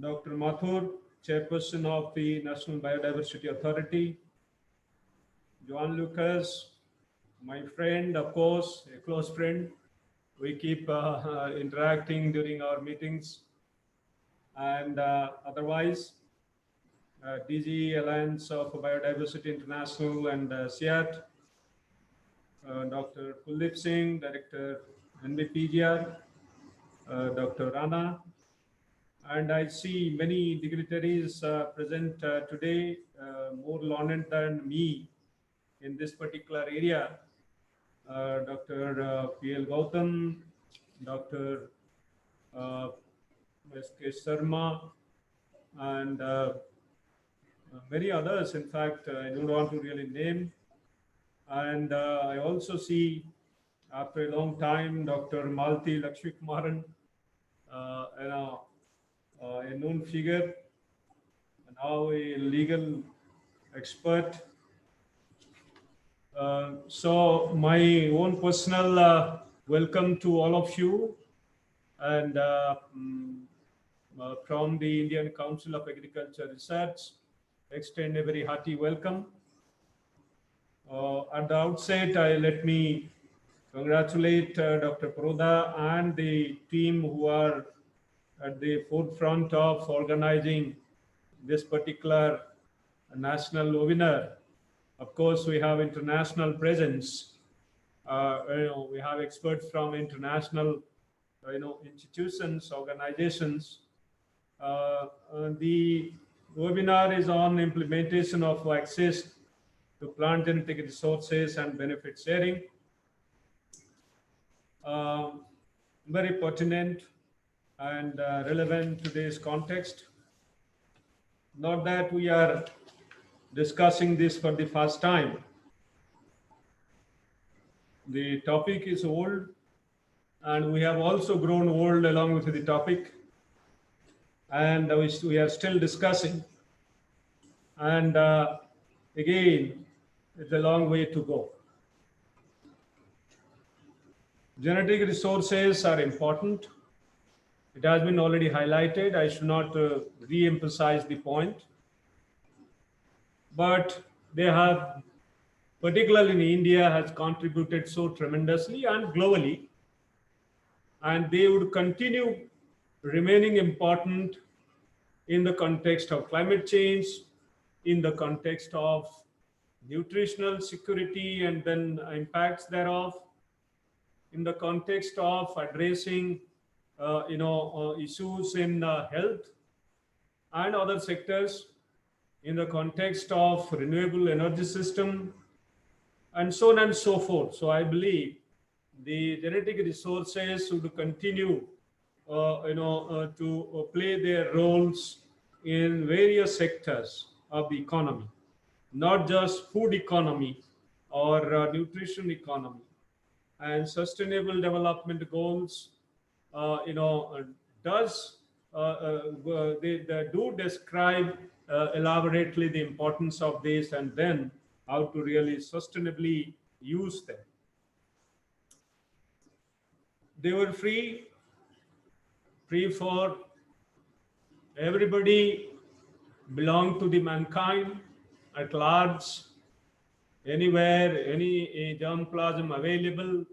Dr. Mathur, Chairperson of the National Biodiversity Authority. Joan Lucas, my friend, of course, a close friend. We keep interacting during our meetings. And otherwise, DG Alliance of Biodiversity International and SIAT, Dr. Kuldeep Singh, Director ISPGR, Dr. Rana, and I see many dignitaries present today, more learned than me in this particular area. Dr. P.L. Gautam, Dr. S.K. Sharma, and many others. In fact, I don't want to really name. And I also see, after a long time, Dr. Malti Lakshmikumaran, a known figure, now a legal expert. So my own personal welcome to all of you, and from the Indian Council of Agriculture Research, extend a very hearty welcome. At the outset, let me congratulate Dr. Poroda and the team who are at the forefront of organizing this particular national webinar. Of course, we have international presence. We have experts from international, institutions, organizations. The webinar is on implementation of access to plant genetic resources and benefit sharing. Very pertinent and relevant to today's context. Not that we are discussing this for the first time. The topic is old, and we have also grown old along with the topic, and we are still discussing. And again, it's a long way to go. Genetic resources are important. It has been already highlighted. I should not re-emphasize the point. But they have, particularly in India, has contributed so tremendously and globally. And they would continue remaining important in the context of climate change, in the context of nutritional security and then impacts thereof, in the context of addressing issues in health and other sectors, in the context of renewable energy system, and so on and so forth. So I believe the genetic resources should continue to play their roles in various sectors of the economy, not just food economy or nutrition economy. And sustainable development goals, they do describe elaborately the importance of this and then how to really sustainably use them. They were free for everybody, belong to the mankind at large, anywhere, any germplasm available,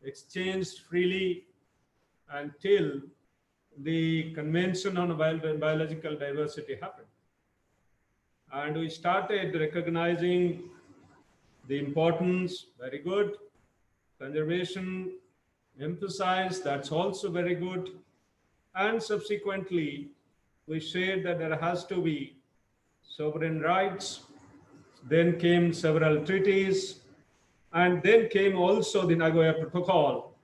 exchanged freely until the Convention on Biological Diversity happened. And we started recognizing the importance, very good. Conservation, emphasized, that's also very good. And subsequently, we said that there has to be sovereign rights. Then came several treaties, and then came also the Nagoya Protocol,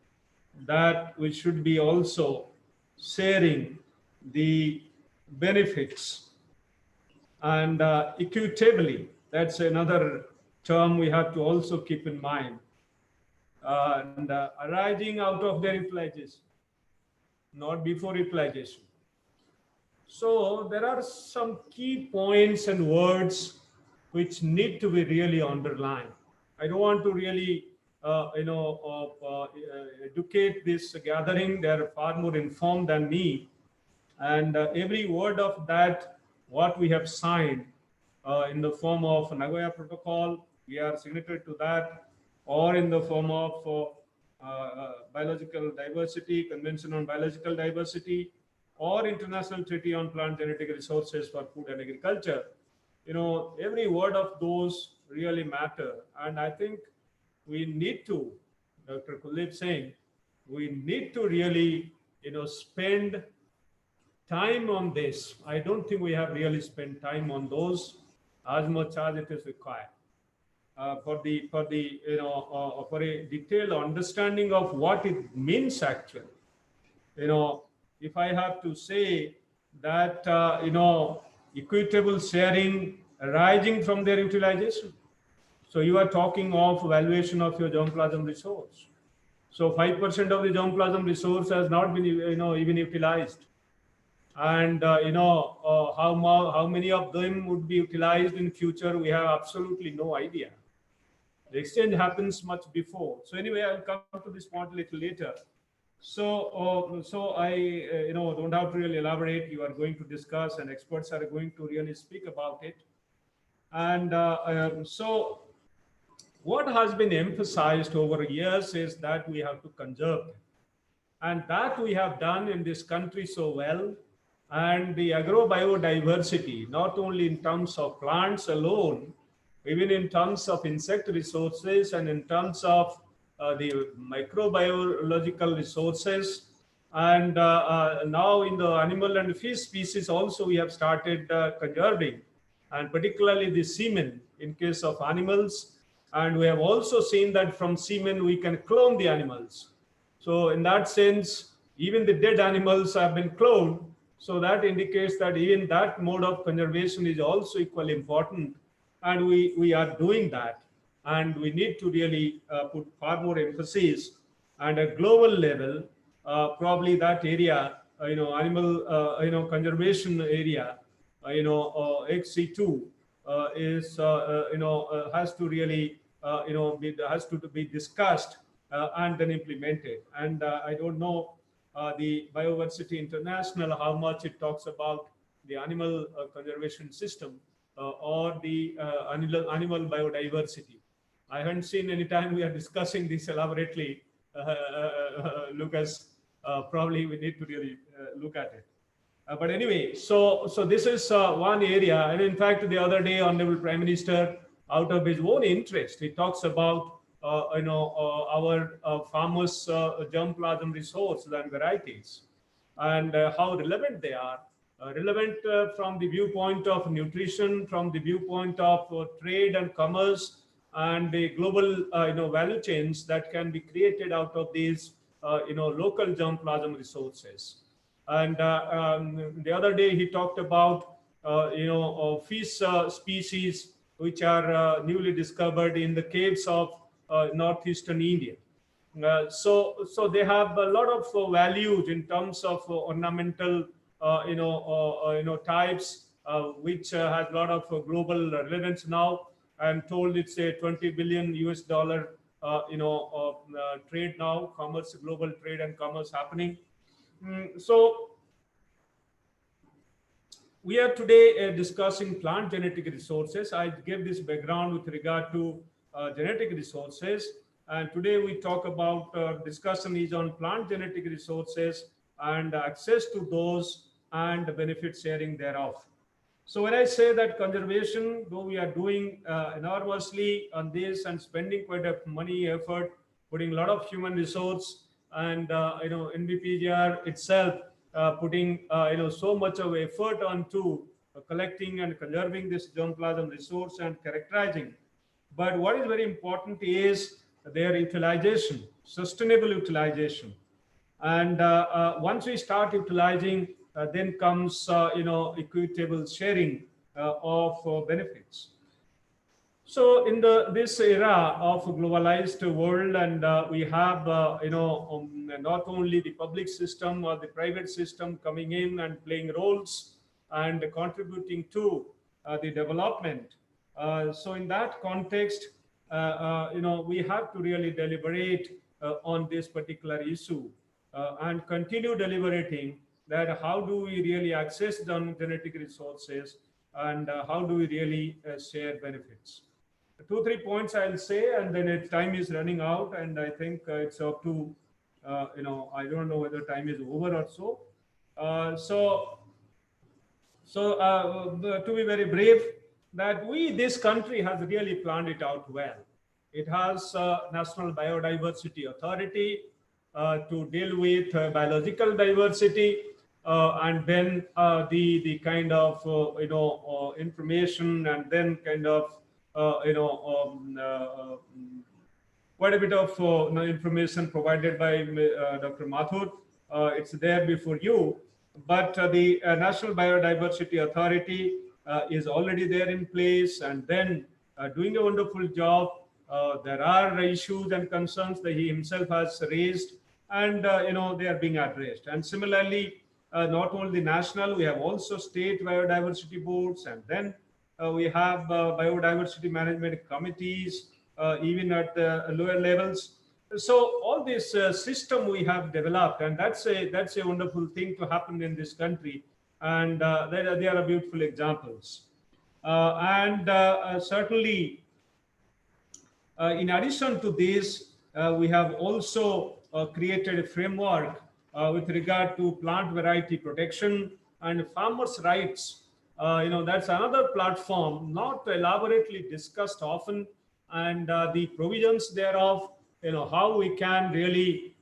that we should be also sharing the benefits and equitably. That's another term we have to also keep in mind. And arising out of their utilization, not before utilization. So there are some key points and words which need to be really underlined. I don't want to really, educate this gathering. They are far more informed than me. And every word of that, what we have signed in the form of Nagoya Protocol, we are signatory to that, or in the form of biological diversity, Convention on Biological Diversity, or International Treaty on Plant Genetic Resources for Food and Agriculture. Every word of those really matter. And I think we need to, Dr. Kuldeep saying, we need to really, spend time on this. I don't think we have really spent time on those as much as it is required. For a detailed understanding of what it means actually. If I have to say that, equitable sharing arising from their utilization. So you are talking of valuation of your germplasm resource. So 5% of the germplasm resource has not been, even utilized. And, how many of them would be utilized in future, we have absolutely no idea. The exchange happens much before. So anyway, I'll come to this point a little later. So I, don't have to really elaborate. You are going to discuss, and experts are going to really speak about it. And so what has been emphasized over years is that we have to conserve them. And that we have done in this country so well. And the agrobiodiversity, not only in terms of plants alone, even in terms of insect resources and in terms of the microbiological resources. And now in the animal and fish species also we have started conserving, and particularly the semen in case of animals. And we have also seen that from semen we can clone the animals. So in that sense, even the dead animals have been cloned. So that indicates that even that mode of conservation is also equally important. And we are doing that. And we need to really put far more emphasis. And at global level, probably that area, animal, conservation area, XC2 is, has to really, has to be discussed and then implemented. And I don't know the Biodiversity International, how much it talks about the animal conservation system or the animal biodiversity. I haven't seen any time we are discussing this elaborately, Lucas. Probably we need to really look at it. But anyway, so this is one area. And in fact, the other day, Honorable Prime Minister, out of his own interest, he talks about our farmers' germplasm resources and varieties, and how relevant they are. Relevant from the viewpoint of nutrition, from the viewpoint of trade and commerce, and the global value chains that can be created out of these local germplasm resources. And the other day he talked about fish species which are newly discovered in the caves of northeastern India. So they have a lot of values in terms of ornamental types, which has a lot of global relevance now. I'm told it's a $20 billion US trade now, commerce, global trade and commerce happening. So we are today discussing plant genetic resources. I gave this background with regard to genetic resources. And today we talk about discussion is on plant genetic resources and access to those and the benefit sharing thereof. So when I say that conservation, though we are doing enormously on this and spending quite a money effort, putting a lot of human resource, and NBPGR itself putting so much of effort onto collecting and conserving this germplasm resource and characterizing. But what is very important is their utilization, sustainable utilization. And once we start utilizing, then comes equitable sharing of benefits. So in this era of a globalized world, and we have not only the public system or the private system coming in and playing roles and contributing to the development. So in that context, we have to really deliberate on this particular issue and continue deliberating that how do we really access the genetic resources, and how do we really share benefits. 2-3 points I'll say, and then time is running out, and I think it's up to I don't know whether time is over or so. To be very brief, that this country has really planned it out well. It has National Biodiversity Authority to deal with biological diversity, and then the kind of information, and then kind of quite a bit of information provided by Dr. Mathur. It's there before you. But the National Biodiversity Authority is already there in place, and then doing a wonderful job. There are issues and concerns that he himself has raised, and they are being addressed. And similarly, not only national, we have also state biodiversity boards, and then we have biodiversity management committees, even at the lower levels. So all this system we have developed, and that's a wonderful thing to happen in this country, and there are beautiful examples. Certainly, in addition to this, we have also created a framework with regard to plant variety protection and farmers' rights. That's another platform not elaborately discussed often, and the provisions thereof, how we can really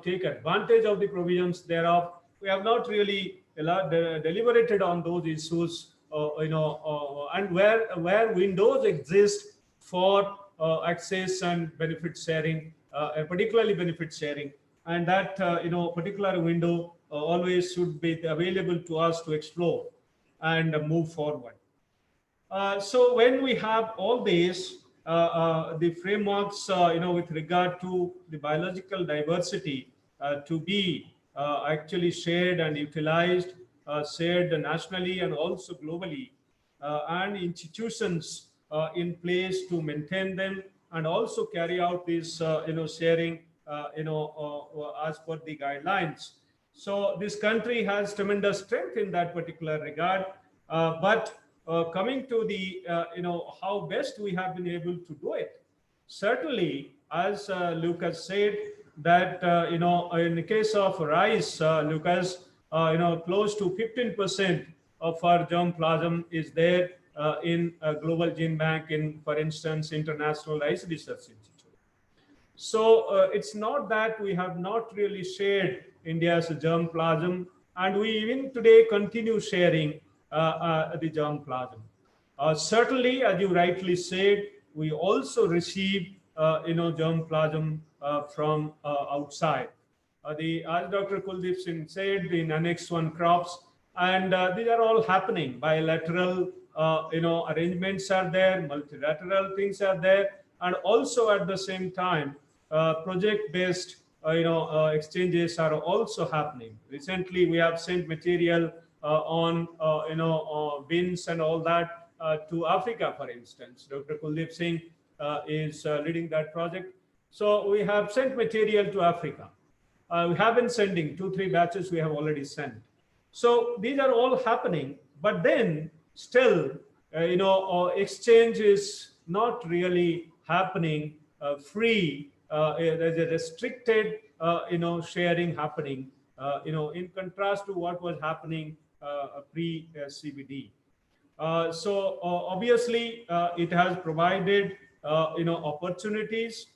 take advantage of the provisions thereof. We have not really deliberated on those issues, and where windows exist for access and benefit sharing, particularly benefit sharing, and that particular window always should be available to us to explore and move forward. So when we have all these, the frameworks, with regard to the biological diversity to be actually shared and utilized, shared nationally and also globally, and institutions in place to maintain them and also carry out this, sharing, as per the guidelines. So this country has tremendous strength in that particular regard, but coming to the, how best we have been able to do it. Certainly, as Lucas said, that, in the case of rice, Lucas, close to 15% of our germplasm is there in Global Gene Bank in, for instance, International Rice Research Institute. So it's not that we have not really shared India's germplasm, and we even today continue sharing the germplasm. Certainly, as you rightly said, we also receive germplasm from outside. As Dr. Kuldeep Singh said, in Annex 1 crops, and these are all happening. Bilateral arrangements are there, multilateral things are there, and also at the same time, project-based exchanges are also happening. Recently, we have sent material on beans and all that to Africa, for instance. Dr. Kuldeep Singh is leading that project. So we have sent material to Africa. We have been sending 2-3 batches we have already sent. So these are all happening, but then still, exchange is not really happening free. There's a restricted, sharing happening, in contrast to what was happening pre-CBD. Obviously, it has provided opportunities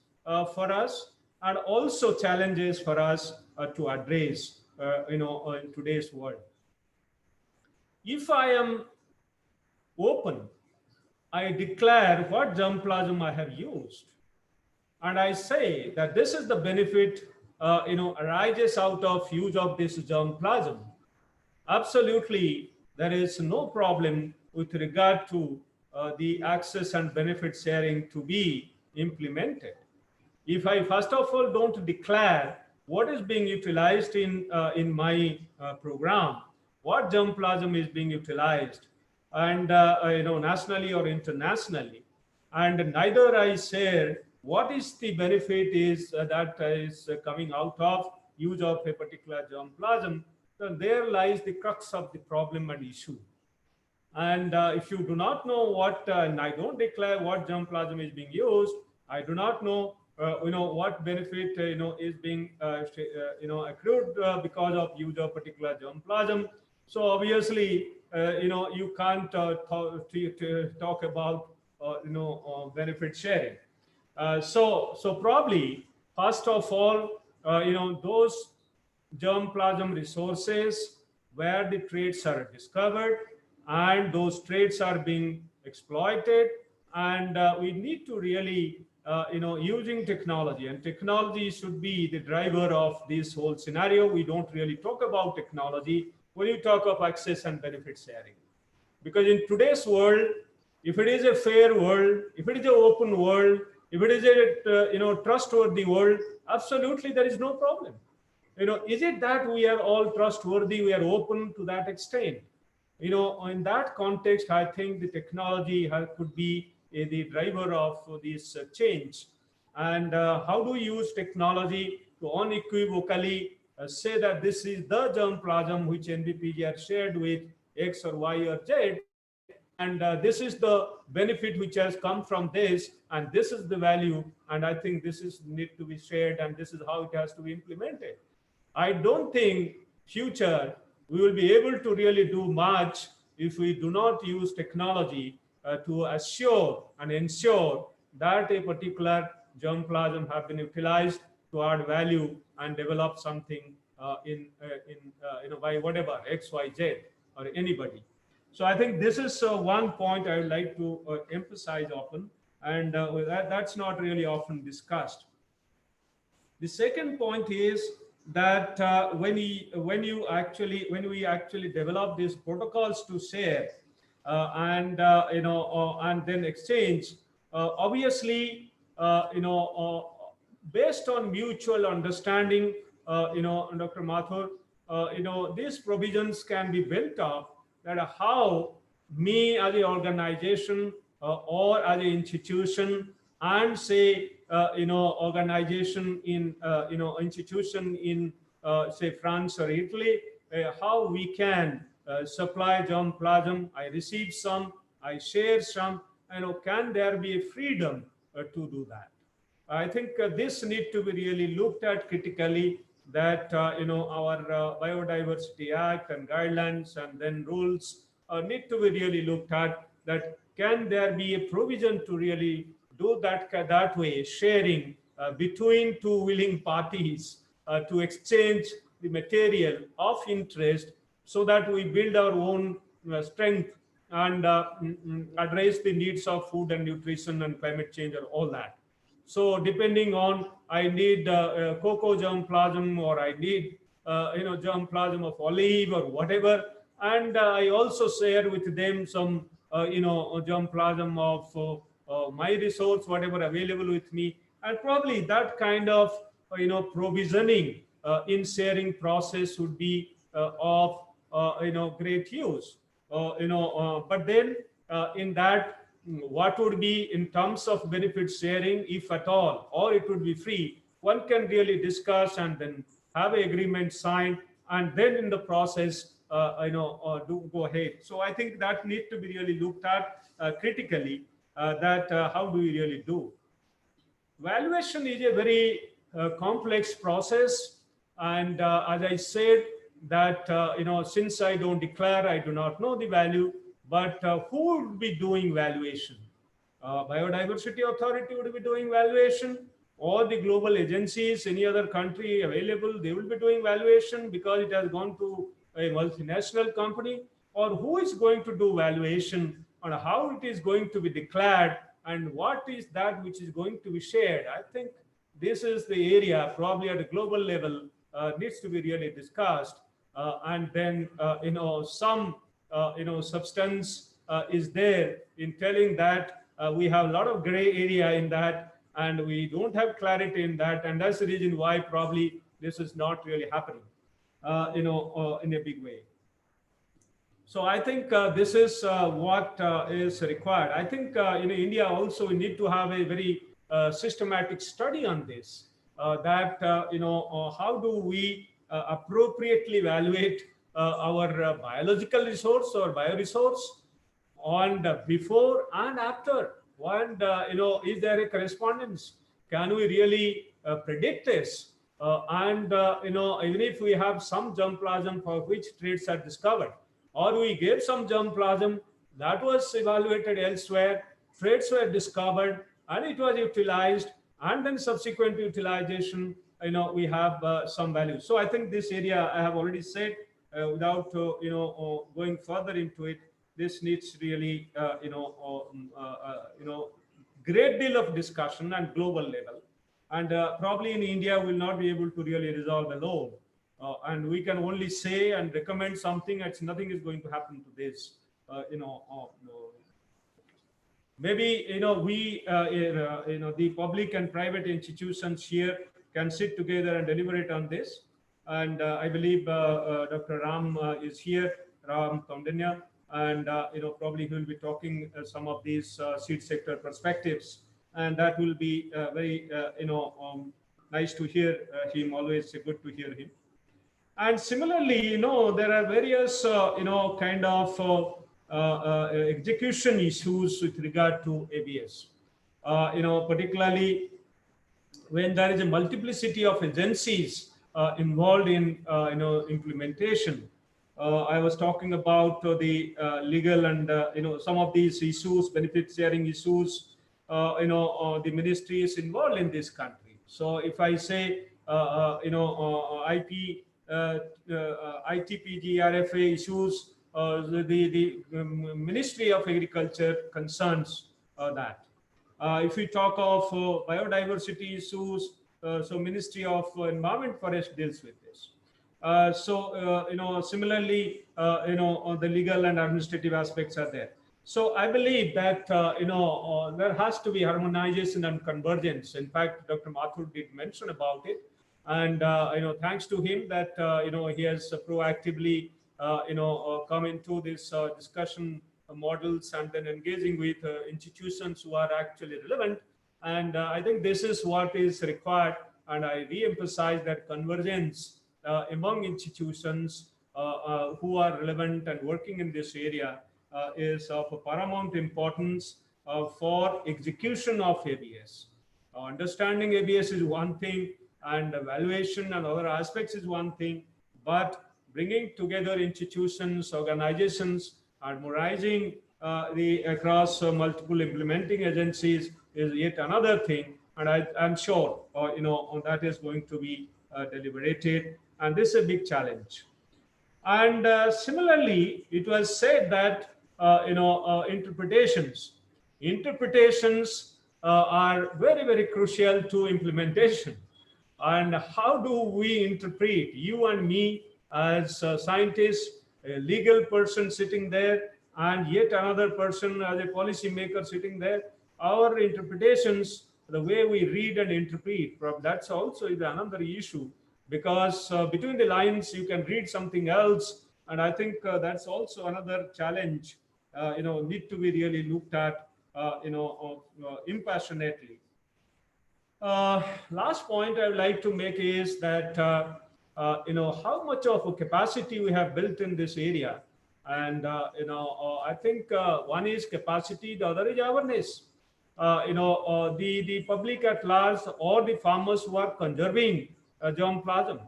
for us and also challenges for us to address in today's world. If I am open, I declare what germplasm I have used, and I say that this is the benefit arises out of use of this germplasm. Absolutely, there is no problem with regard to the access and benefit sharing to be implemented. If I first of all don't declare what is being utilized in my program, what germplasm is being utilized, and nationally or internationally, and neither I share what is the benefit is that is coming out of use of a particular germplasm, then there lies the crux of the problem and issue. And if you do not know what, and I don't declare what germplasm is being used, I do not know, what benefit, is being, accrued because of use of particular germplasm. So obviously, you can't talk about, benefit sharing. So probably, first of all, those germplasm resources where the traits are discovered and those traits are being exploited, and we need to really using technology, and technology should be the driver of this whole scenario. We don't really talk about technology when you talk of access and benefit sharing, because in today's world, if it is a fair world, if it is an open world, if it is a trustworthy world, absolutely there is no problem. Is it that we are all trustworthy, we are open to that extent? In that context, I think the technology could be the driver of this change. And how do you use technology to unequivocally say that this is the germplasm which NBPGR shared with X or Y or Z, and this is the benefit which has come from this, and this is the value, and I think this is need to be shared, and this is how it has to be implemented. I don't think future we will be able to really do much if we do not use technology to assure and ensure that a particular germplasm have been utilized to add value and develop something by whatever X, Y, Z or anybody. So I think this is one point I would like to emphasize often, and that's not really often discussed. The second point is that when we actually develop these protocols to share and then exchange, obviously based on mutual understanding, Dr. Mathur, these provisions can be built up, that how me as an organization or as an institution, and say organization in institution in say France or Italy, how we can supply germplasm. I receive some, I share some, can there be a freedom to do that? I think this need to be really looked at critically, that our Biodiversity Act and guidelines and then rules need to be really looked at, that can there be a provision to really do that way, sharing between two willing parties to exchange the material of interest, so that we build our own strength and address the needs of food and nutrition and climate change and all that. So depending on, I need cocoa germplasm, or I need germplasm of olive or whatever, and I also share with them some germplasm of my resource, whatever available with me, and probably that kind of provisioning in sharing process would be of great use. But then in that, what would be in terms of benefit sharing, if at all, or it would be free, one can really discuss and then have an agreement signed, and then in the process do go ahead. So I think that need to be really looked at critically, that how do we really do. Valuation is a very complex process, and as I said, that since I don't declare, I do not know the value, but who would be doing valuation? Biodiversity Authority would be doing valuation, or the global agencies, any other country available, they will be doing valuation because it has gone to a multinational company, or who is going to do valuation on how it is going to be declared and what is that which is going to be shared. I think this is the area probably at a global level needs to be really discussed, and then some substance is there in telling that we have a lot of gray area in that, and we don't have clarity in that, and that's the reason why probably this is not really happening, in a big way. So I think this is what is required. I think in India also we need to have a very systematic study on this. That how do we appropriately evaluate our biological resource or bioresource, and before and after, and is there a correspondence? Can we really predict this? And even if we have some germplasm for which traits are discovered, or we gave some germplasm that was evaluated elsewhere, traits were discovered and it was utilized, and then subsequent utilization, we have some value. So I think this area I have already said, without going further into it, this needs really great deal of discussion at global level, and probably in India will not be able to really resolve alone. And we can only say and recommend something. It's nothing is going to happen to this. Maybe we the public and private institutions here can sit together and deliberate on this. And I believe Dr. Ram is here, Ram Kaundinya, and probably he will be talking some of these seed sector perspectives, and that will be very nice to hear him. Always good to hear him. And similarly, there are various, kind of execution issues with regard to ABS. Particularly when there is a multiplicity of agencies involved in, implementation. I was talking about the legal and, some of these issues, benefit sharing issues, the ministry is involved in this country. So if I say, ITPGRFA issues, the Ministry of Agriculture concerns that. If we talk of biodiversity issues, so Ministry of Environment Forest deals with this. Similarly, the legal and administrative aspects are there. So I believe that there has to be harmonization and convergence. In fact, Dr. Mathur did mention about it. And thanks to him that he has proactively come into this discussion models and then engaging with institutions who are actually relevant. And I think this is what is required. And I re-emphasize that convergence among institutions who are relevant and working in this area is of paramount importance for execution of ABS. Understanding ABS is one thing, and evaluation and other aspects is one thing, but bringing together institutions, organizations, harmonizing across multiple implementing agencies is yet another thing. And I'm sure, that is going to be deliberated, and this is a big challenge. And similarly, it was said that, interpretations are very, very crucial to implementation. And how do we interpret, you and me as scientists, a legal person sitting there, and yet another person as a policy maker sitting there, our interpretations, the way we read and interpret, that's also is another issue, because between the lines you can read something else, and I think that's also another challenge, need to be really looked at, impassionately. Last point I would like to make is that, how much of a capacity we have built in this area. And, I think one is capacity, the other is awareness. The public at large or the farmers who are conserving germplasm.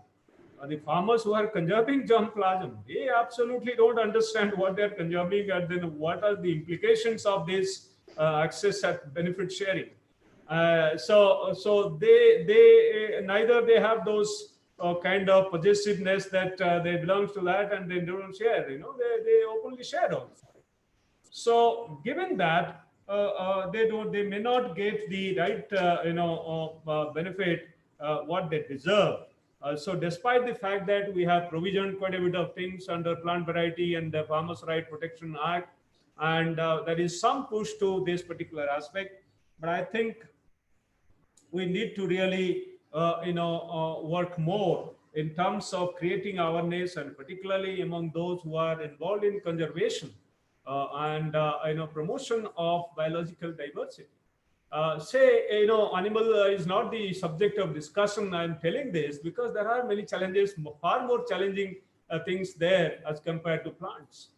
The farmers who are conserving germplasm, they absolutely don't understand what they're conserving and then what are the implications of this access and benefit sharing. So they neither they have those kind of possessiveness that they belong to that and they don't share. They openly share also. So given that they may not get the right benefit what they deserve. So despite the fact that we have provisioned quite a bit of things under Plant Variety and the Farmers' Right Protection Act, and there is some push to this particular aspect, but I think we need to really work more in terms of creating awareness, and particularly among those who are involved in conservation and promotion of biological diversity. Animal is not the subject of discussion. I'm telling this because there are many challenges, far more challenging things there as compared to plants.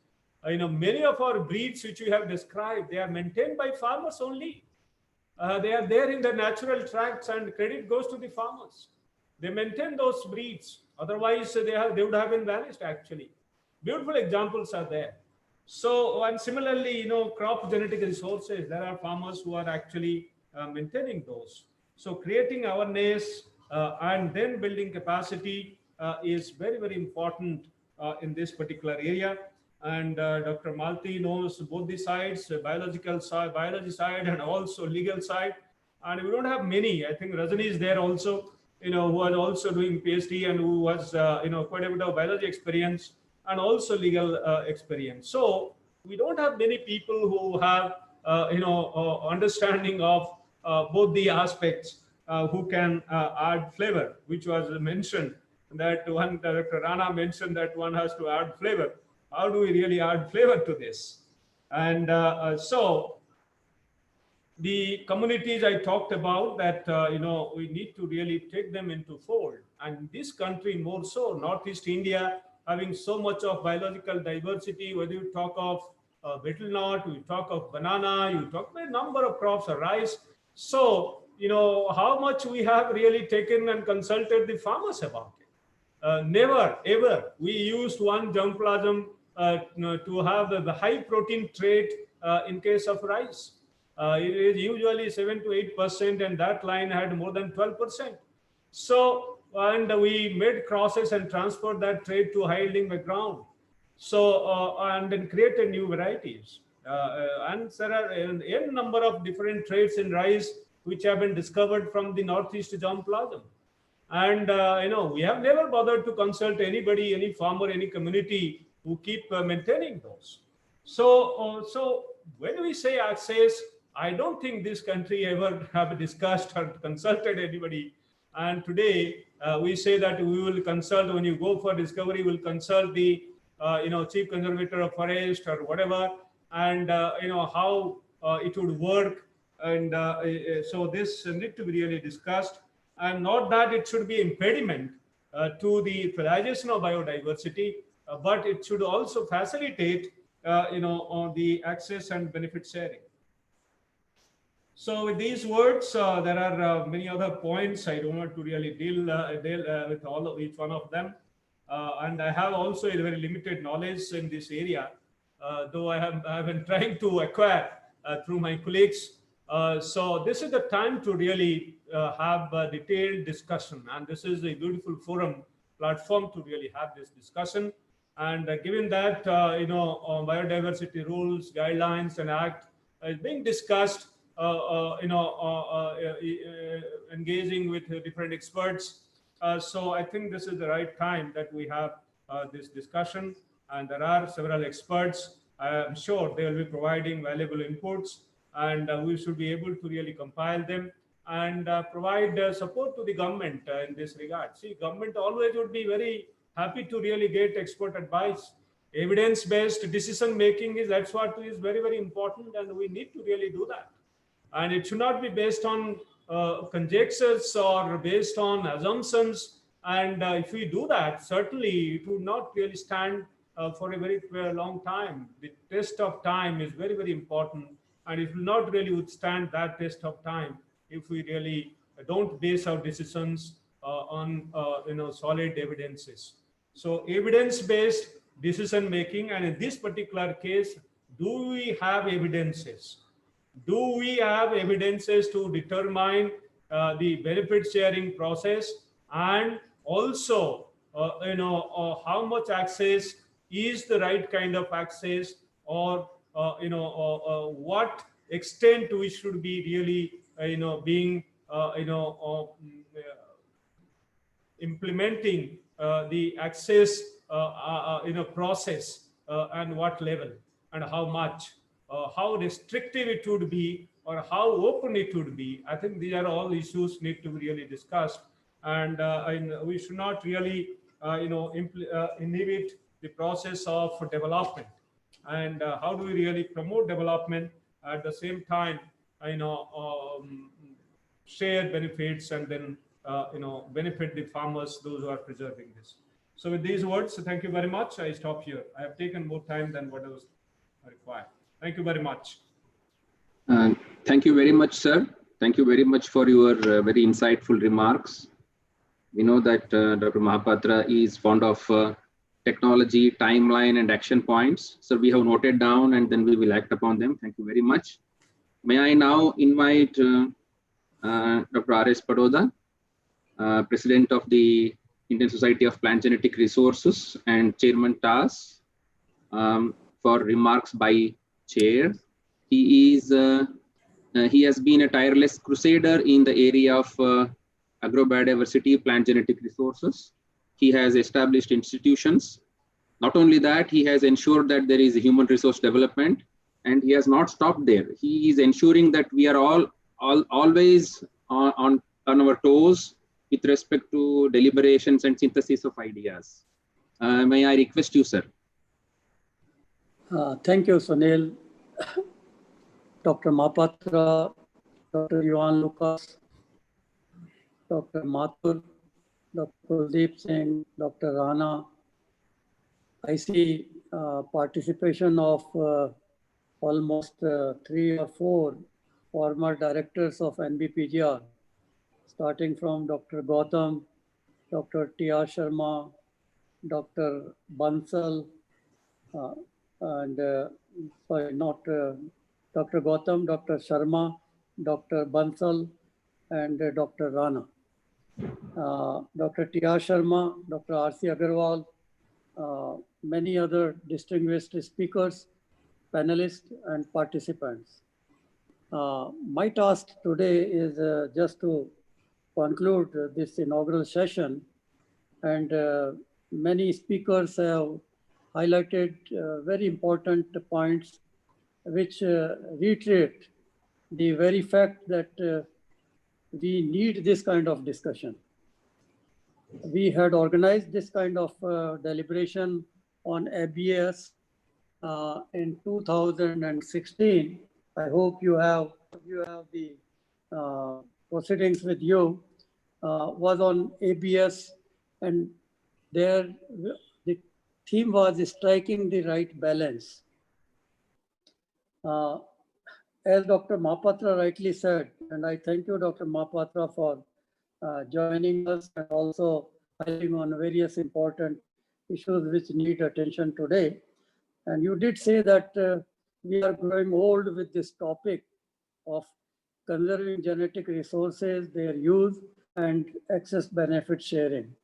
Many of our breeds which we have described, they are maintained by farmers only. They are there in the natural tracts, and credit goes to the farmers. They maintain those breeds. Otherwise, they would have been vanished actually. Beautiful examples are there. So, and similarly, crop genetic resources, there are farmers who are actually maintaining those. So creating awareness and then building capacity is very, very important in this particular area. And Dr. Malti knows both the sides, biological side, biology side, and also legal side. And we don't have many. I think Rajani is there also, who are also doing PhD and who has, quite a bit of biology experience and also legal experience. So we don't have many people who have, understanding of both the aspects who can add flavor, which was mentioned that one, Dr. Rana mentioned that one has to add flavor. How do we really add flavor to this? And so the communities I talked about that, we need to really take them into fold. And this country more so, Northeast India, having so much of biological diversity, whether you talk of betel nut, you talk of banana, you talk about a number of crops, rice. So, how much we have really taken and consulted the farmers about it. Never, ever. We used one germplasm to have the high protein trait in case of rice. It is usually 7 to 8%, and that line had more than 12%. So, and we made crosses and transferred that trait to high yielding background. So, and then created new varieties. And there are a number of different traits in rice which have been discovered from the Northeast germplasm. And, we have never bothered to consult anybody, any farmer, any community who keep maintaining those. So when we say access, I don't think this country ever have discussed or consulted anybody. And today we say that we will consult, when you go for discovery, we'll consult the chief conservator of forest or whatever, and how it would work. And so this needs to be really discussed, and not that it should be impediment to the realization of biodiversity, but it should also facilitate on the access and benefit sharing. So with these words, there are many other points. I don't want to really deal with all of each one of them. And I have also a very limited knowledge in this area, though I have been trying to acquire through my colleagues. So this is the time to really have a detailed discussion, and this is a beautiful forum platform to really have this discussion. And given that biodiversity rules, guidelines, and act is being discussed, engaging with different experts. So I think this is the right time that we have this discussion, and there are several experts. I'm sure they will be providing valuable inputs, and we should be able to really compile them and provide support to the government in this regard. See, government always would be very happy to really get expert advice. Evidence-based decision making is, that's what is very, very important, and we need to really do that. And it should not be based on conjectures or based on assumptions. And if we do that, certainly it would not really stand for a very long time. The test of time is very, very important, and it will not really withstand that test of time if we really don't base our decisions on solid evidences. So evidence-based decision making, and in this particular case, do we have evidences? Do we have evidences to determine the benefit sharing process, and also how much access is the right kind of access, or what extent we should be really being implementing the access process, and what level and how much, how restrictive it would be or how open it would be. I think these are all issues need to be really discussed, and we should not really inhibit the process of development, and how do we really promote development at the same time share benefits, and then benefit the farmers, those who are preserving this. So with these words, thank you very much. I stop here. I have taken more time than what was required. Thank you very much. Thank you very much, sir. Thank you very much for your very insightful remarks. We know that Dr. Mahapatra is fond of technology, timeline, and action points. So we have noted down, and then we will act upon them. Thank you very much. May I now invite Dr. R.S. Padoda, President of the Indian Society of Plant Genetic Resources and Chairman TAS, for remarks by Chair. He has been a tireless crusader in the area of agrobiodiversity, plant genetic resources. He has established institutions. Not only that, he has ensured that there is human resource development, and he has not stopped there. He is ensuring that we are always on our toes with respect to deliberations and synthesis of ideas. May I request you, sir? Thank you, Sunil. Dr. Mahapatra, Dr. Yuan Lucas, Dr. Mathur, Dr. Kuldeep Singh, Dr. Rana. I see participation of almost 3 or 4 former directors of NBPGR, starting from Dr. Gautam, Dr. T.R. Sharma, Dr. Bansal, and sorry, not Dr. Gautam, Dr. Sharma, Dr. Bansal, and Dr. Rana. Dr. T.R. Sharma, Dr. R.C. Agrawal, many other distinguished speakers, panelists, and participants. My task today is just to conclude this inaugural session, and many speakers have highlighted very important points which reiterate the very fact that we need this kind of discussion. We had organized this kind of deliberation on ABS in 2016. I hope you have the proceedings with you. Was on ABS, and there the theme was striking the right balance. As Dr. Mahapatra rightly said, and I thank you, Dr. Mahapatra, for joining us and also highlighting on various important issues which need attention today. And you did say that we are growing old with this topic of conserving genetic resources, their use, and access benefit sharing.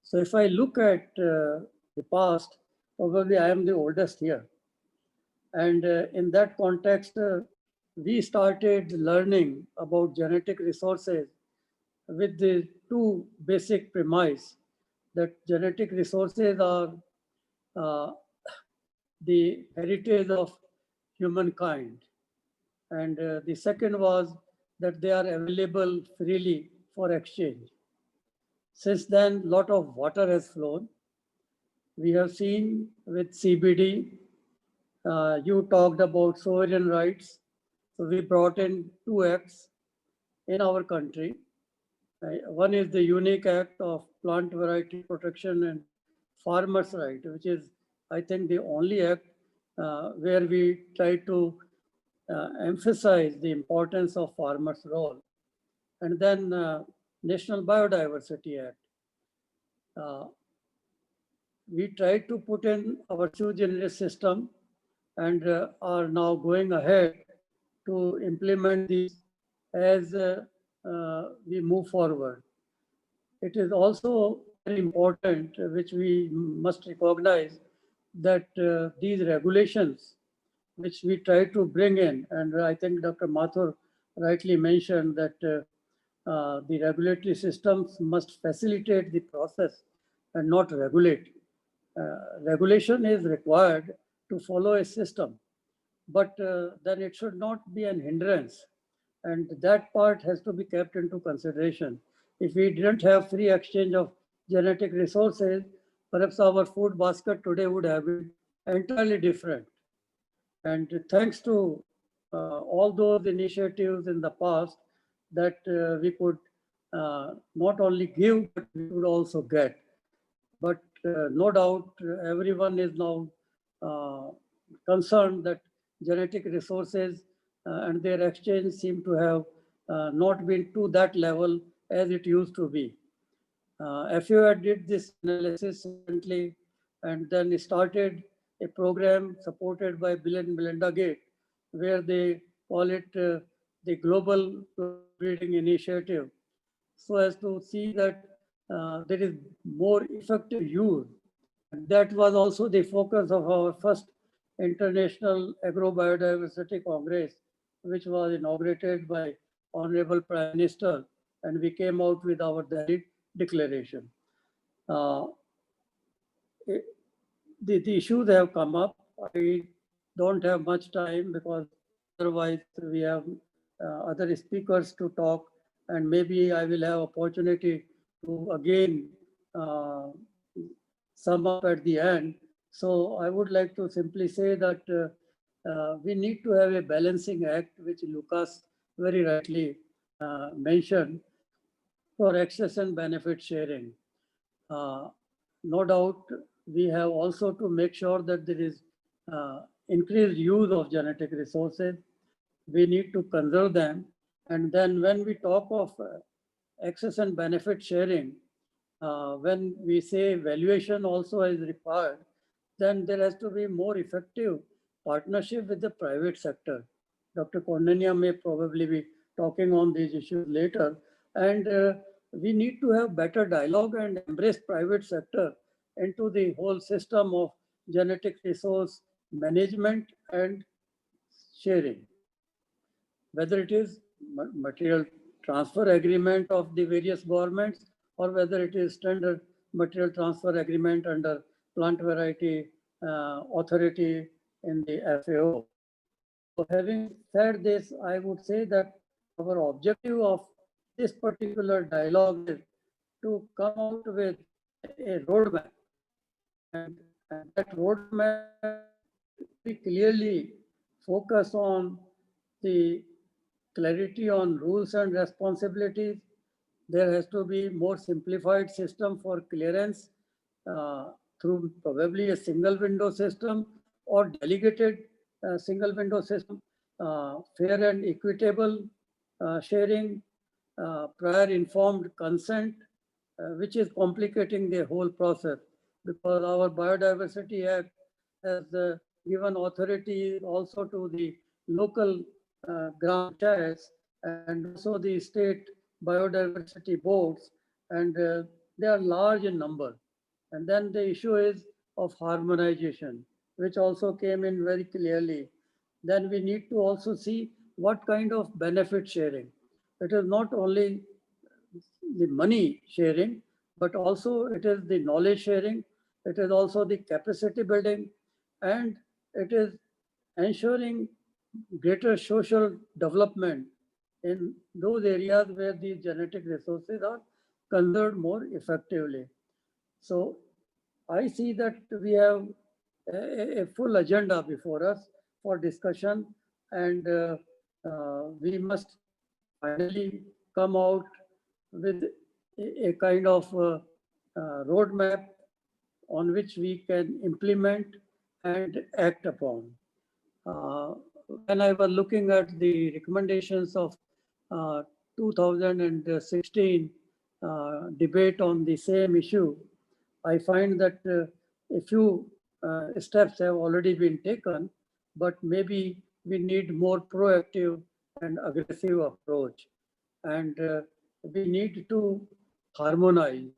So if I look at the past, probably I am the oldest here. And in that context, we started learning about genetic resources with the 2 basic premise that genetic resources are the heritage of humankind. And the second was that they are available freely for exchange. Since then, a lot of water has flown. We have seen with CBD, you talked about sovereign rights. So we brought in 2 acts in our country. One is the Unique Act of Plant Variety Protection and Farmers' Right, which is, I think, the only act where we try to emphasize the importance of farmers' role. And then National Biodiversity Act. We tried to put in our sui generis system and are now going ahead to implement these as we move forward. It is also very important, which we must recognize, that these regulations which we try to bring in, and I think Dr. Mathur rightly mentioned that the regulatory systems must facilitate the process and not regulate. Regulation is required to follow a system, but then it should not be an hindrance. And that part has to be kept into consideration. If we didn't have free exchange of genetic resources, perhaps our food basket today would have been entirely different. And thanks to all those initiatives in the past, that we could not only give, but we could also get. But no doubt everyone is now concerned that genetic resources and their exchange seem to have not been to that level as it used to be. FAO did this analysis recently and then started a program supported by Bill and Melinda Gates, where they call it the Global Breeding Initiative, so as to see that there is more effective use. And that was also the focus of our first International Agrobiodiversity Congress, which was inaugurated by Honorable Prime Minister, and we came out with our Delhi declaration. The issues have come up. I don't have much time because otherwise we have other speakers to talk, and maybe I will have opportunity to again sum up at the end. So I would like to simply say that we need to have a balancing act, which Lucas very rightly mentioned, for access and benefit sharing. No doubt, we have also to make sure that there is increased use of genetic resources. We need to conserve them. And then when we talk of access and benefit sharing, when we say valuation also is required, then there has to be more effective partnership with the private sector. Dr. Kondania may probably be talking on these issues later. And we need to have better dialogue and embrace private sector into the whole system of genetic resource management and sharing. Whether it is material transfer agreement of the various governments, or whether it is standard material transfer agreement under plant variety authority in the FAO. So having said this, I would say that our objective of this particular dialogue is to come out with a roadmap, and that roadmap we clearly focus on the clarity on rules and responsibilities. There has to be more simplified system for clearance through probably a single window system or delegated single window system, fair and equitable sharing, prior informed consent, which is complicating the whole process, because our Biodiversity Act has given authority also to the local gram panchayats and also the state biodiversity boards, and they are large in number. And then the issue is of harmonization, which also came in very clearly. Then we need to also see what kind of benefit sharing. It is not only the money sharing, but also it is the knowledge sharing, it is also the capacity building, and it is ensuring greater social development in those areas where these genetic resources are conserved more effectively. So I see that we have a full agenda before us for discussion, and we must finally come out with a kind of roadmap on which we can implement and act upon. When I was looking at the recommendations of 2016 debate on the same issue, I find that a few steps have already been taken, but maybe we need more proactive and aggressive approach. And we need to harmonize.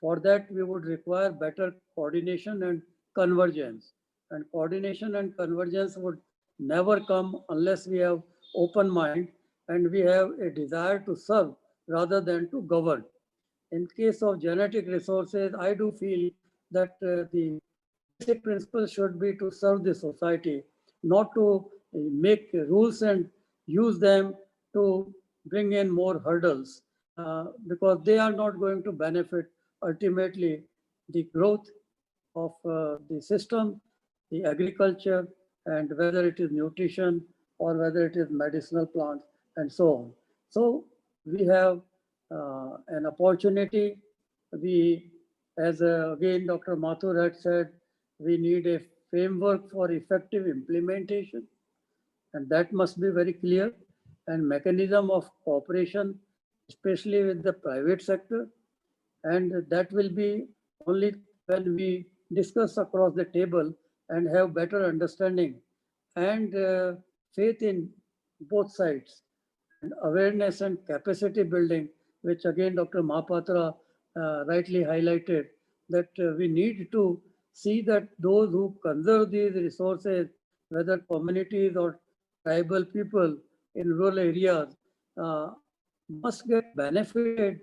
For that, we would require better coordination and convergence. And coordination and convergence would never come unless we have open mind and we have a desire to serve rather than to govern. In case of genetic resources, I do feel that the basic principle should be to serve the society, not to make rules and use them to bring in more hurdles, because they are not going to benefit ultimately the growth of the system, the agriculture, and whether it is nutrition or whether it is medicinal plants and so on. So we have an opportunity. We, as again Dr. Mathur had said, we need a framework for effective implementation, and that must be very clear, and mechanism of cooperation, especially with the private sector. And that will be only when we discuss across the table and have better understanding and faith in both sides, and awareness and capacity building, which again Dr. Mahapatra rightly highlighted, that we need to see that those who conserve these resources, whether communities or tribal people in rural areas, must get benefited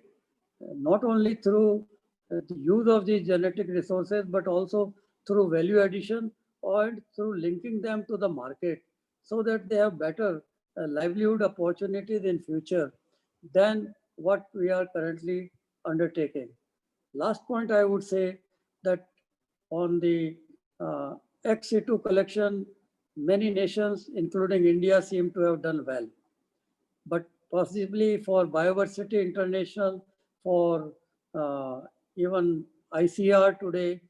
not only through the use of these genetic resources, but also through value addition or through linking them to the market so that they have better livelihood opportunities in future than what we are currently undertaking. Last point I would say that on the ex situ collection, many nations, including India, seem to have done well. But possibly for Biodiversity International, for even ICR today,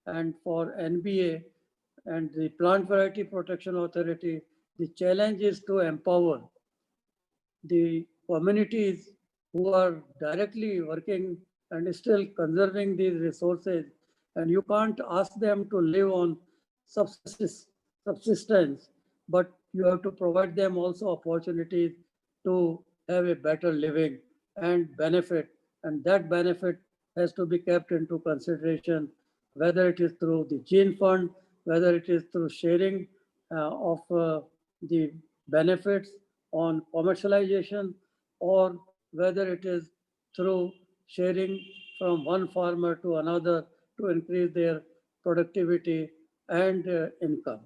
and for NBA and the Plant Variety Protection Authority, the challenge is to empower the communities who are directly working and still conserving these resources. And you can't ask them to live on subsistence, but you have to provide them also opportunities to have a better living and benefit. And that benefit has to be kept into consideration, whether it is through the gene fund, whether it is through sharing of the benefits on commercialization, or whether it is through sharing from one farmer to another to increase their productivity and income.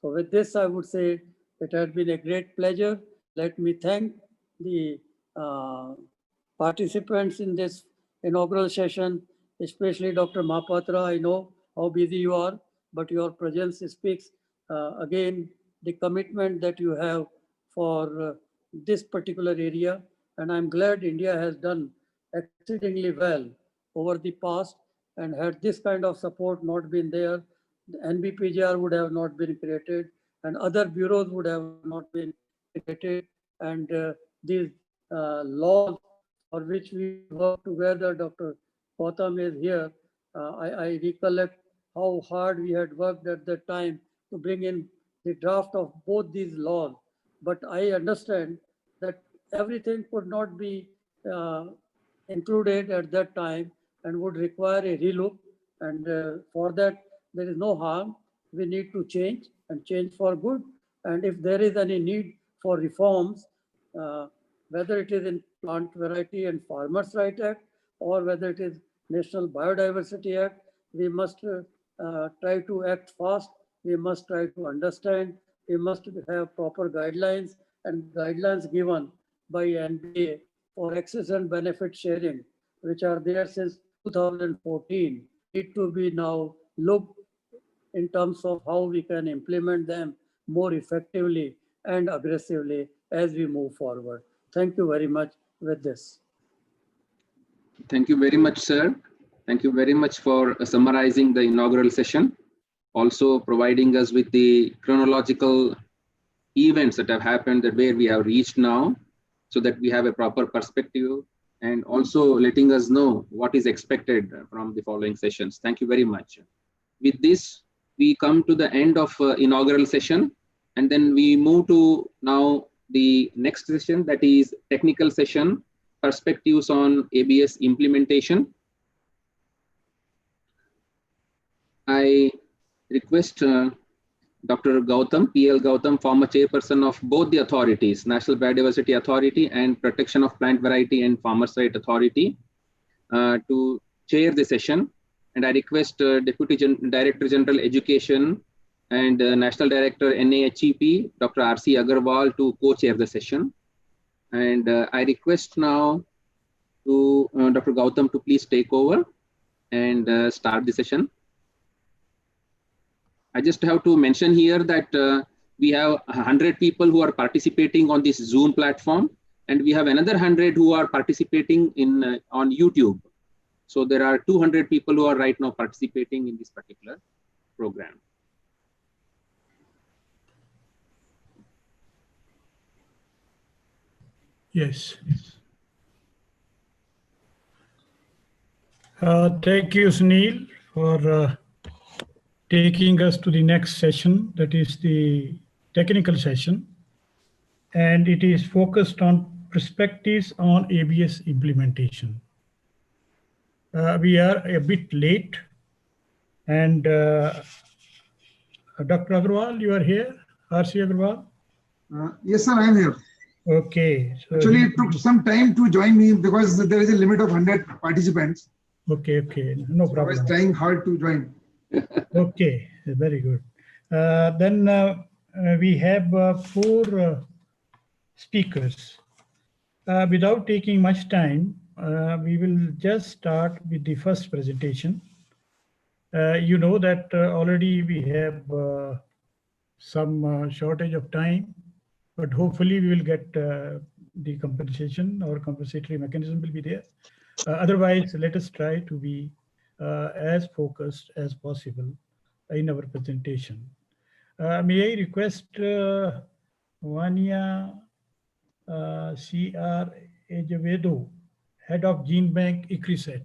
So with this, I would say it has been a great pleasure. Let me thank the participants in this inaugural session, especially Dr. Mahapatra. I know how busy you are, but your presence speaks again the commitment that you have for this particular area. And I'm glad India has done exceedingly well over the past, and had this kind of support not been there, the NBPGR would have not been created and other bureaus would have not been created. And these laws for which we work together, Dr. Gautam is here. I recollect how hard we had worked at that time to bring in the draft of both these laws. But I understand that everything could not be included at that time and would require a relook. And for that, there is no harm. We need to change and change for good. And if there is any need for reforms, whether it is in Plant Variety and Farmers' Right Act or whether it is National Biodiversity Act, we must try to act fast. We must try to understand. We must have proper guidelines, and guidelines given by NBA for access and benefit sharing, which are there since 2014, need to be now looked in terms of how we can implement them more effectively and aggressively as we move forward. Thank you very much with this. Thank you very much, sir. Thank you very much for summarizing the inaugural session, also providing us with the chronological events that have happened, that where we have reached now, so that we have a proper perspective and also letting us know what is expected from the following sessions. Thank you very much. With this, we come to the end of inaugural session, and then we move to now the next session, that is technical session, perspectives on ABS implementation. I request Dr. Gautam, PL Gautam, former chairperson of both the authorities, National Biodiversity Authority and Protection of Plant Variety and Farmers' Right Authority, to chair the session. And I request Deputy Director General Education and National Director NAHEP, Dr. R.C. Agrawal, to co-chair the session. And I request now to Dr. Gautam to please take over and start the session. I just have to mention here that we have 100 people who are participating on this Zoom platform, and we have another 100 who are participating in on YouTube. So there are 200 people who are right now participating in this particular program. Yes. Thank you, Sunil, for taking us to the next session, that is the technical session. And it is focused on perspectives on ABS implementation. We are a bit late, and Dr. Agrawal, you are here? R.C. Agrawal? Yes, sir, I am here. Okay. So actually, it took some time to join me because there is a limit of 100 participants. Okay, okay, no problem. So I was trying hard to join. Okay, very good. Then we have 4 speakers. Without taking much time, we will just start with the first presentation. You know that already we have some shortage of time, but hopefully we will get the compensation or compensatory mechanism will be there. Otherwise, let us try to be as focused as possible in our presentation. May I request Vania C.R. Ejevedo, Head of Gene Bank, ICRISAT.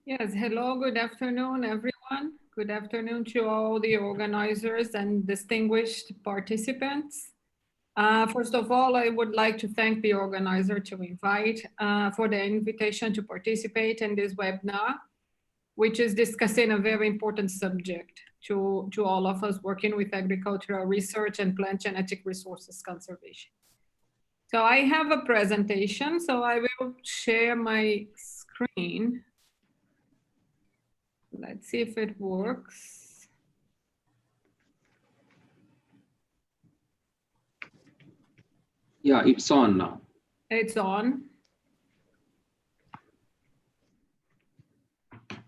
Yes, hello, good afternoon, everyone. Good afternoon to all the organizers and distinguished participants. First of all, I would like to thank the organizer to invite for the invitation to participate in this webinar, which is discussing a very important subject to all of us working with agricultural research and plant genetic resources conservation. So I have a presentation, so I will share my screen. Let's see if it works. Yeah, it's on now. It's on.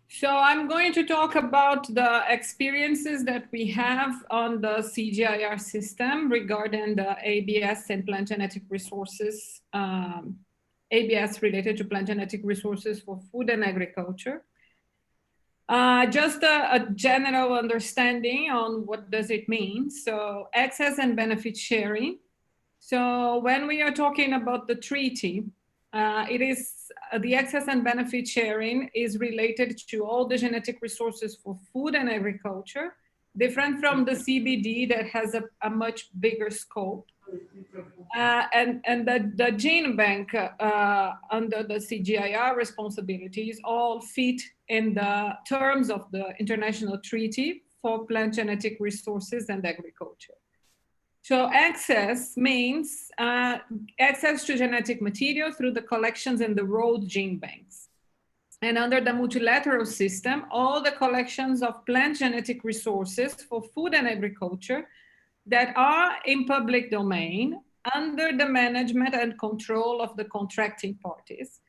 So I'm going to talk about the experiences that we have on the CGIR system regarding the ABS and plant genetic resources, ABS related to plant genetic resources for food and agriculture. Just a general understanding on what does it mean. So access and benefit sharing. So when we are talking about the treaty, it is the access and benefit sharing is related to all the genetic resources for food and agriculture, different from the CBD that has a much bigger scope. And the gene bank under the CGIR responsibilities all fit in the terms of the International Treaty for Plant Genetic Resources and Agriculture. So access means access to genetic material through the collections in the road gene banks. And under the multilateral system, all the collections of plant genetic resources for food and agriculture that are in public domain under the management and control of the contracting parties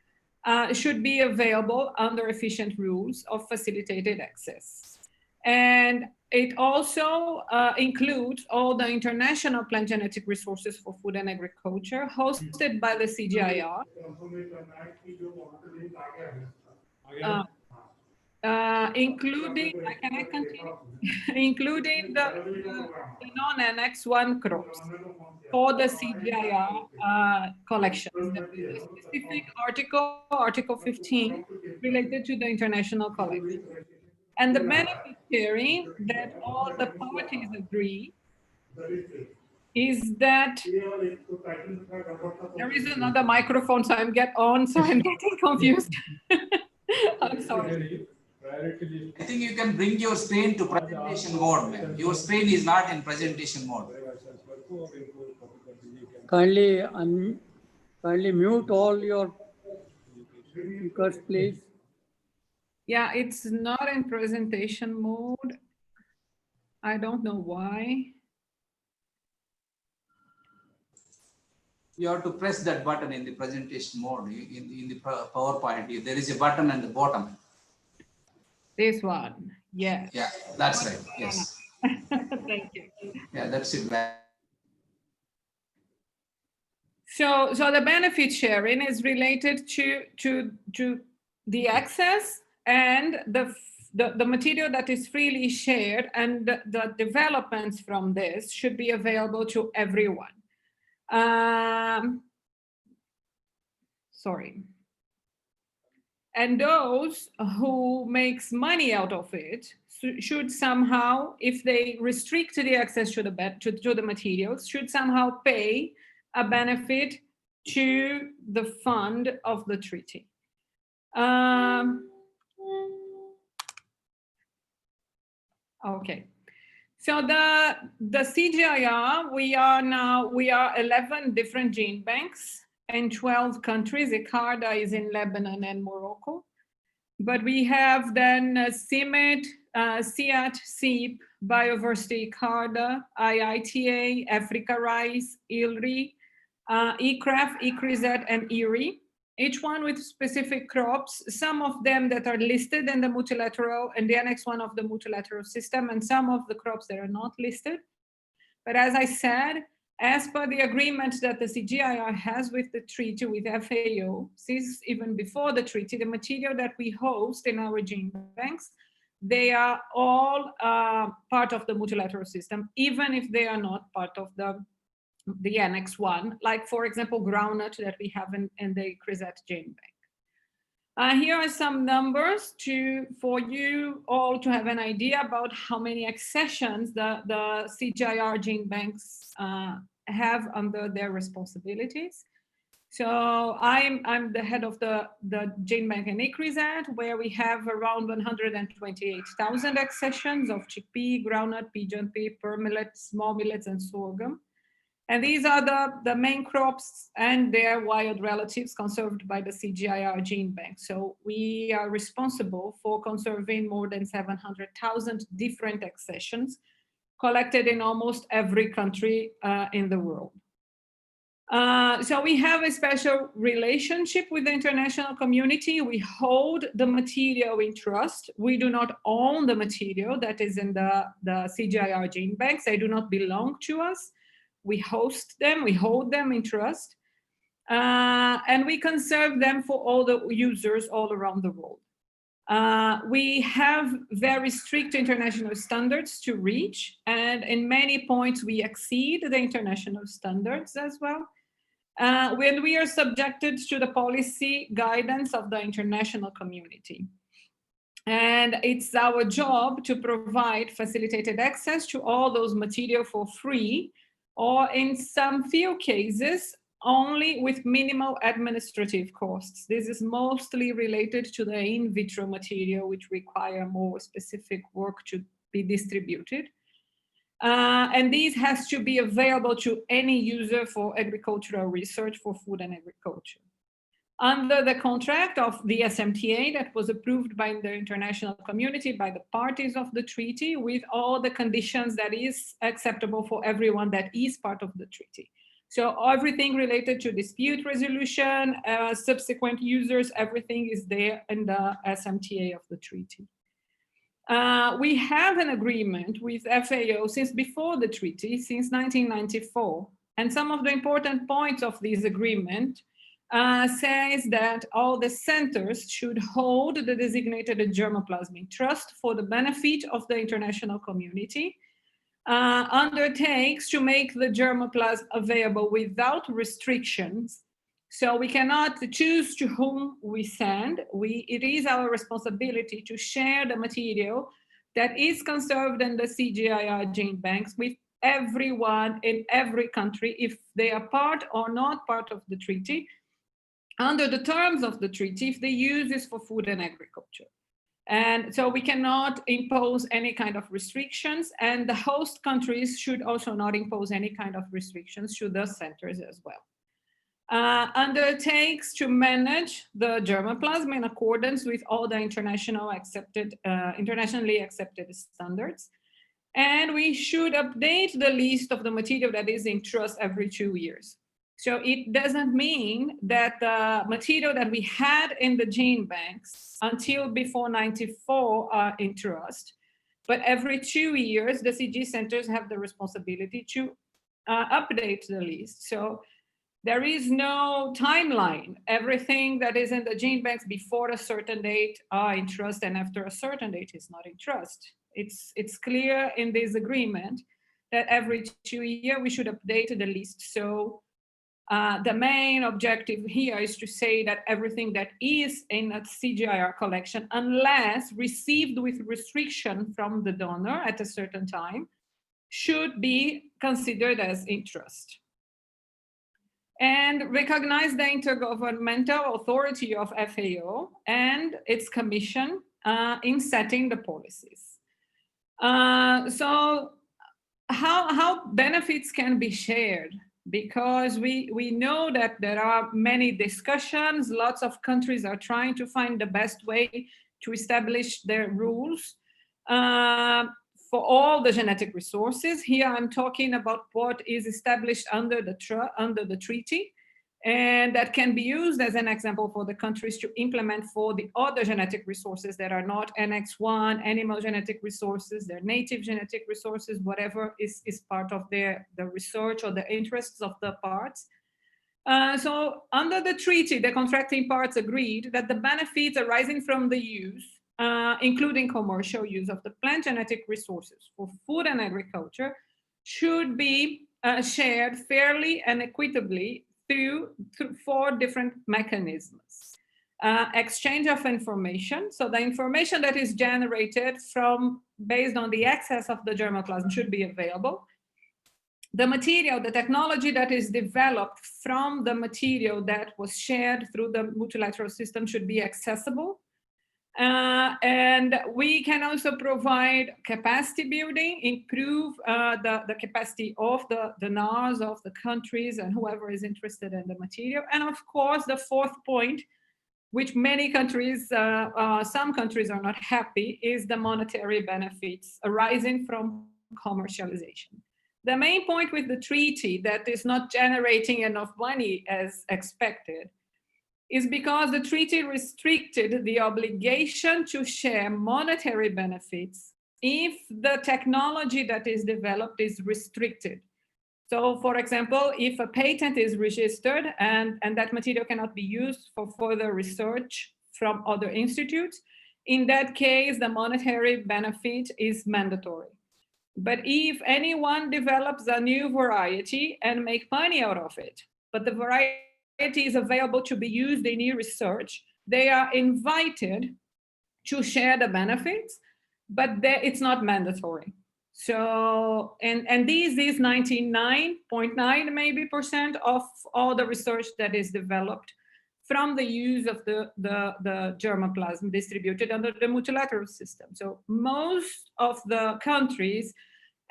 should be available under efficient rules of facilitated access. And it also includes all the international plant genetic resources for food and agriculture hosted by the CGIR. including, can I continue? Including the non-Annex 1 crops for the CGIR collections. There is a specific article, Article 15, related to the international collection. And the benefit sharing that all the parties agree is that there is another microphone, so I'm getting confused. I'm sorry. I think you can bring your screen to presentation mode, ma'am. Your screen is not in presentation mode. Kindly mute all your speakers, please. Yeah, it's not in presentation mode. I don't know why. You have to press that button in the presentation mode. In the PowerPoint, there is a button at the bottom. This one, yes. Yeah, that's right. Yes. Thank you. Yeah, that's it. So the benefit sharing is related to the access and the material that is freely shared, and the developments from this should be available to everyone. Sorry. And those who makes money out of it should somehow, if they restrict the access to the materials, should somehow pay a benefit to the fund of the treaty. Okay. So the CGIR, we are 11 different gene banks in 12 countries. ICARDA is in Lebanon and Morocco. But we have then CIMIT, CIAT, CEEP, Bioversity, ICARDA, IITA, Africa Rice, ILRI, ECRAF, ECRIZET, and IRI. Each one with specific crops, some of them that are listed in the multilateral, in the Annex 1 of the multilateral system, and some of the crops that are not listed. But as I said, as per the agreement that the CGIR has with the treaty, with FAO, since even before the treaty, the material that we host in our gene banks, they are all part of the multilateral system, even if they are not part of the Annex 1, like, for example, groundnut that we have in the CRIZET gene bank. Here are some numbers for you all to have an idea about how many accessions the CGIR gene banks have under their responsibilities. So I'm the head of the gene bank in ICRIZET, where we have around 128,000 accessions of chickpea, groundnut, pigeon pea, pearl millet, small millets, and sorghum. And these are the main crops and their wild relatives conserved by the CGIR gene bank. So we are responsible for conserving more than 700,000 different accessions collected in almost every country in the world. So we have a special relationship with the international community. We hold the material in trust. We do not own the material that is in the CGIR gene banks. They do not belong to us. We host them, we hold them in trust, and we conserve them for all the users all around the world. We have very strict international standards to reach, and in many points we exceed the international standards as well. When we are subjected to the policy guidance of the international community. And it's our job to provide facilitated access to all those material for free, or in some few cases, only with minimal administrative costs. This is mostly related to the in vitro material, which require more specific work to be distributed. And these has to be available to any user for agricultural research, for food and agriculture. Under the contract of the SMTA that was approved by the international community, by the parties of the treaty, with all the conditions that is acceptable for everyone that is part of the treaty. So everything related to dispute resolution, subsequent users, everything is there in the SMTA of the treaty. We have an agreement with FAO since before the treaty, since 1994. And some of the important points of this agreement says that all the centers should hold the designated germplasmic trust for the benefit of the international community, undertakes to make the germplasm available without restrictions. So we cannot choose to whom we send. It is our responsibility to share the material that is conserved in the CGIAR gene banks with everyone in every country, if they are part or not part of the treaty, under the terms of the treaty, if the use is for food and agriculture. And so we cannot impose any kind of restrictions, and the host countries should also not impose any kind of restrictions to the centers as well. Undertakes to manage the germplasm in accordance with all the internationally accepted standards. And we should update the list of the material that is in trust every 2 years. So it doesn't mean that the material that we had in the gene banks until before 94 are in trust, but every 2 years, the CG centers have the responsibility to update the list. So there is no timeline. Everything that is in the gene banks before a certain date are in trust, and after a certain date is not in trust. It's clear in this agreement that every 2 years we should update the list. So the main objective here is to say that everything that is in a CGIAR collection, unless received with restriction from the donor at a certain time, should be considered as in trust. And recognize the intergovernmental authority of FAO and its commission in setting the policies. So how benefits can be shared? Because we know that there are many discussions, lots of countries are trying to find the best way to establish their rules for all the genetic resources. Here I'm talking about what is established under the treaty, and that can be used as an example for the countries to implement for the other genetic resources that are not Annex 1, animal genetic resources, their native genetic resources, whatever is part of the research or the interests of the parts. So under the treaty, the contracting parts agreed that the benefits arising from the use, including commercial use of the plant genetic resources for food and agriculture, should be shared fairly and equitably through 4 different mechanisms. Exchange of information. So the information that is generated based on the access of the germplasm should be available. The material, the technology that is developed from the material that was shared through the multilateral system should be accessible. And we can also provide capacity building, improve the capacity of the NARs of the countries and whoever is interested in the material. And of course, the 4th point, which many countries, some countries are not happy, is the monetary benefits arising from commercialization. The main point with the treaty that is not generating enough money as expected is because the treaty restricted the obligation to share monetary benefits if the technology that is developed is restricted. So for example, if a patent is registered and that material cannot be used for further research from other institutes, in that case, the monetary benefit is mandatory. But if anyone develops a new variety and make money out of it, but the variety is available to be used in new research, they are invited to share the benefits, but it's not mandatory. So, and this is 99.9 maybe % of all the research that is developed from the use of the germplasm distributed under the multilateral system. So most of the countries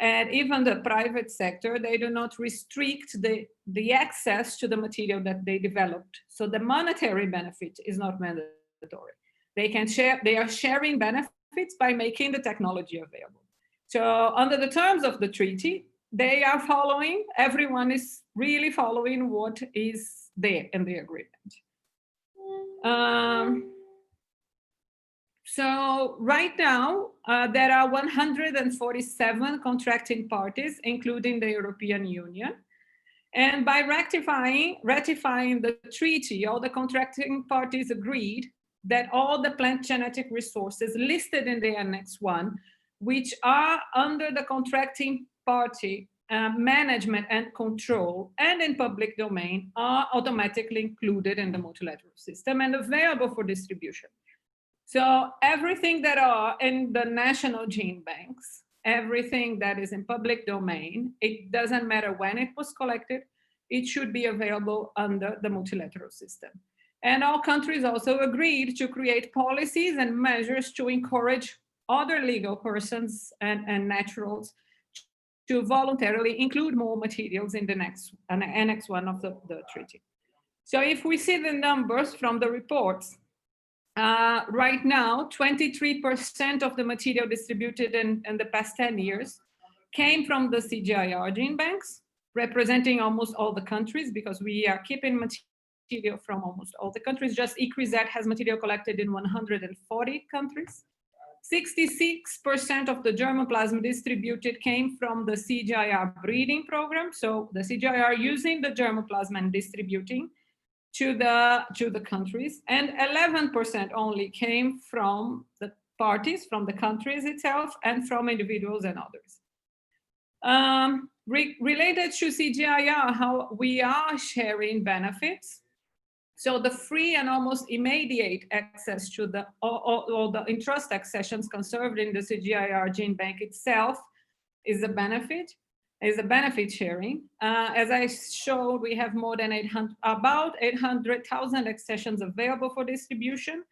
and even the private sector, they do not restrict the access to the material that they developed. So the monetary benefit is not mandatory. They can share, they are sharing benefits by making the technology available. So under the terms of the treaty, they are following, everyone is really following what is there in the agreement. So right now, there are 147 contracting parties, including the European Union. And by ratifying the treaty, all the contracting parties agreed that all the plant genetic resources listed in the Annex 1, which are under the contracting party management and control and in public domain, are automatically included in the multilateral system and available for distribution. So everything that are in the national gene banks, everything that is in public domain, it doesn't matter when it was collected, it should be available under the multilateral system. And all countries also agreed to create policies and measures to encourage other legal persons and naturals to voluntarily include more materials in the Annex 1 of the treaty. So if we see the numbers from the reports, right now, 23% of the material distributed in the past 10 years came from the CGIAR gene banks, representing almost all the countries, because we are keeping material from almost all the countries. Just ICRIZET has material collected in 140 countries. 66% of the germplasm distributed came from the CGIAR breeding program. So the CGIAR using the germplasm and distributing to the countries, and 11% only came from the parties, from the countries itself, and from individuals and others. Related to CGIAR, how we are sharing benefits. So the free and almost immediate access to all the entrust accessions conserved in the CGIAR gene bank itself is a benefit sharing. As I showed, we have more than about 800,000 accessions available for distribution.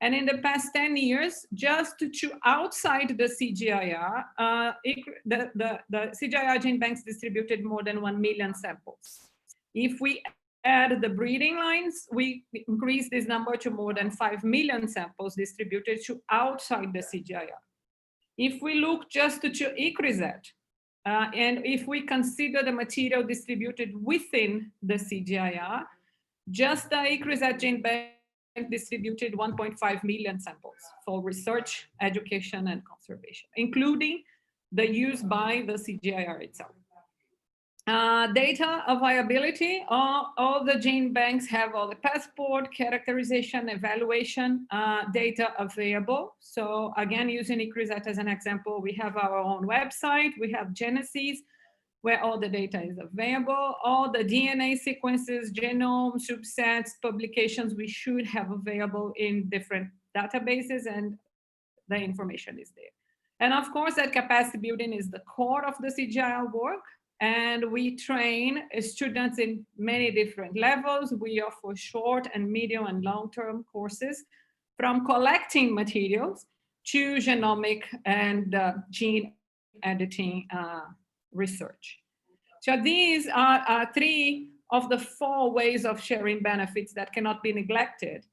And in the past 10 years, just to outside the CGIAR, the CGIAR gene banks distributed more than 1 million samples. If we add the breeding lines, we increase this number to more than 5 million samples distributed to outside the CGIAR. If we look just to ICRIZET, and if we consider the material distributed within the CGIAR, just the ICRIZET gene bank distributed 1.5 million samples for research, education, and conservation, including the use by the CGIAR itself. Data availability, all the gene banks have all the passport, characterization, evaluation data available. So again, using ICRIZET as an example, we have our own website, we have Genesis, where all the data is available. All the DNA sequences, genome, subsets, publications, we should have available in different databases, and the information is there. And of course, that capacity building is the core of the CGIAR work. And we train students in many different levels. We offer short and medium and long-term courses, from collecting materials to genomic and gene editing research. So these are 3 of the 4 ways of sharing benefits that cannot be neglected,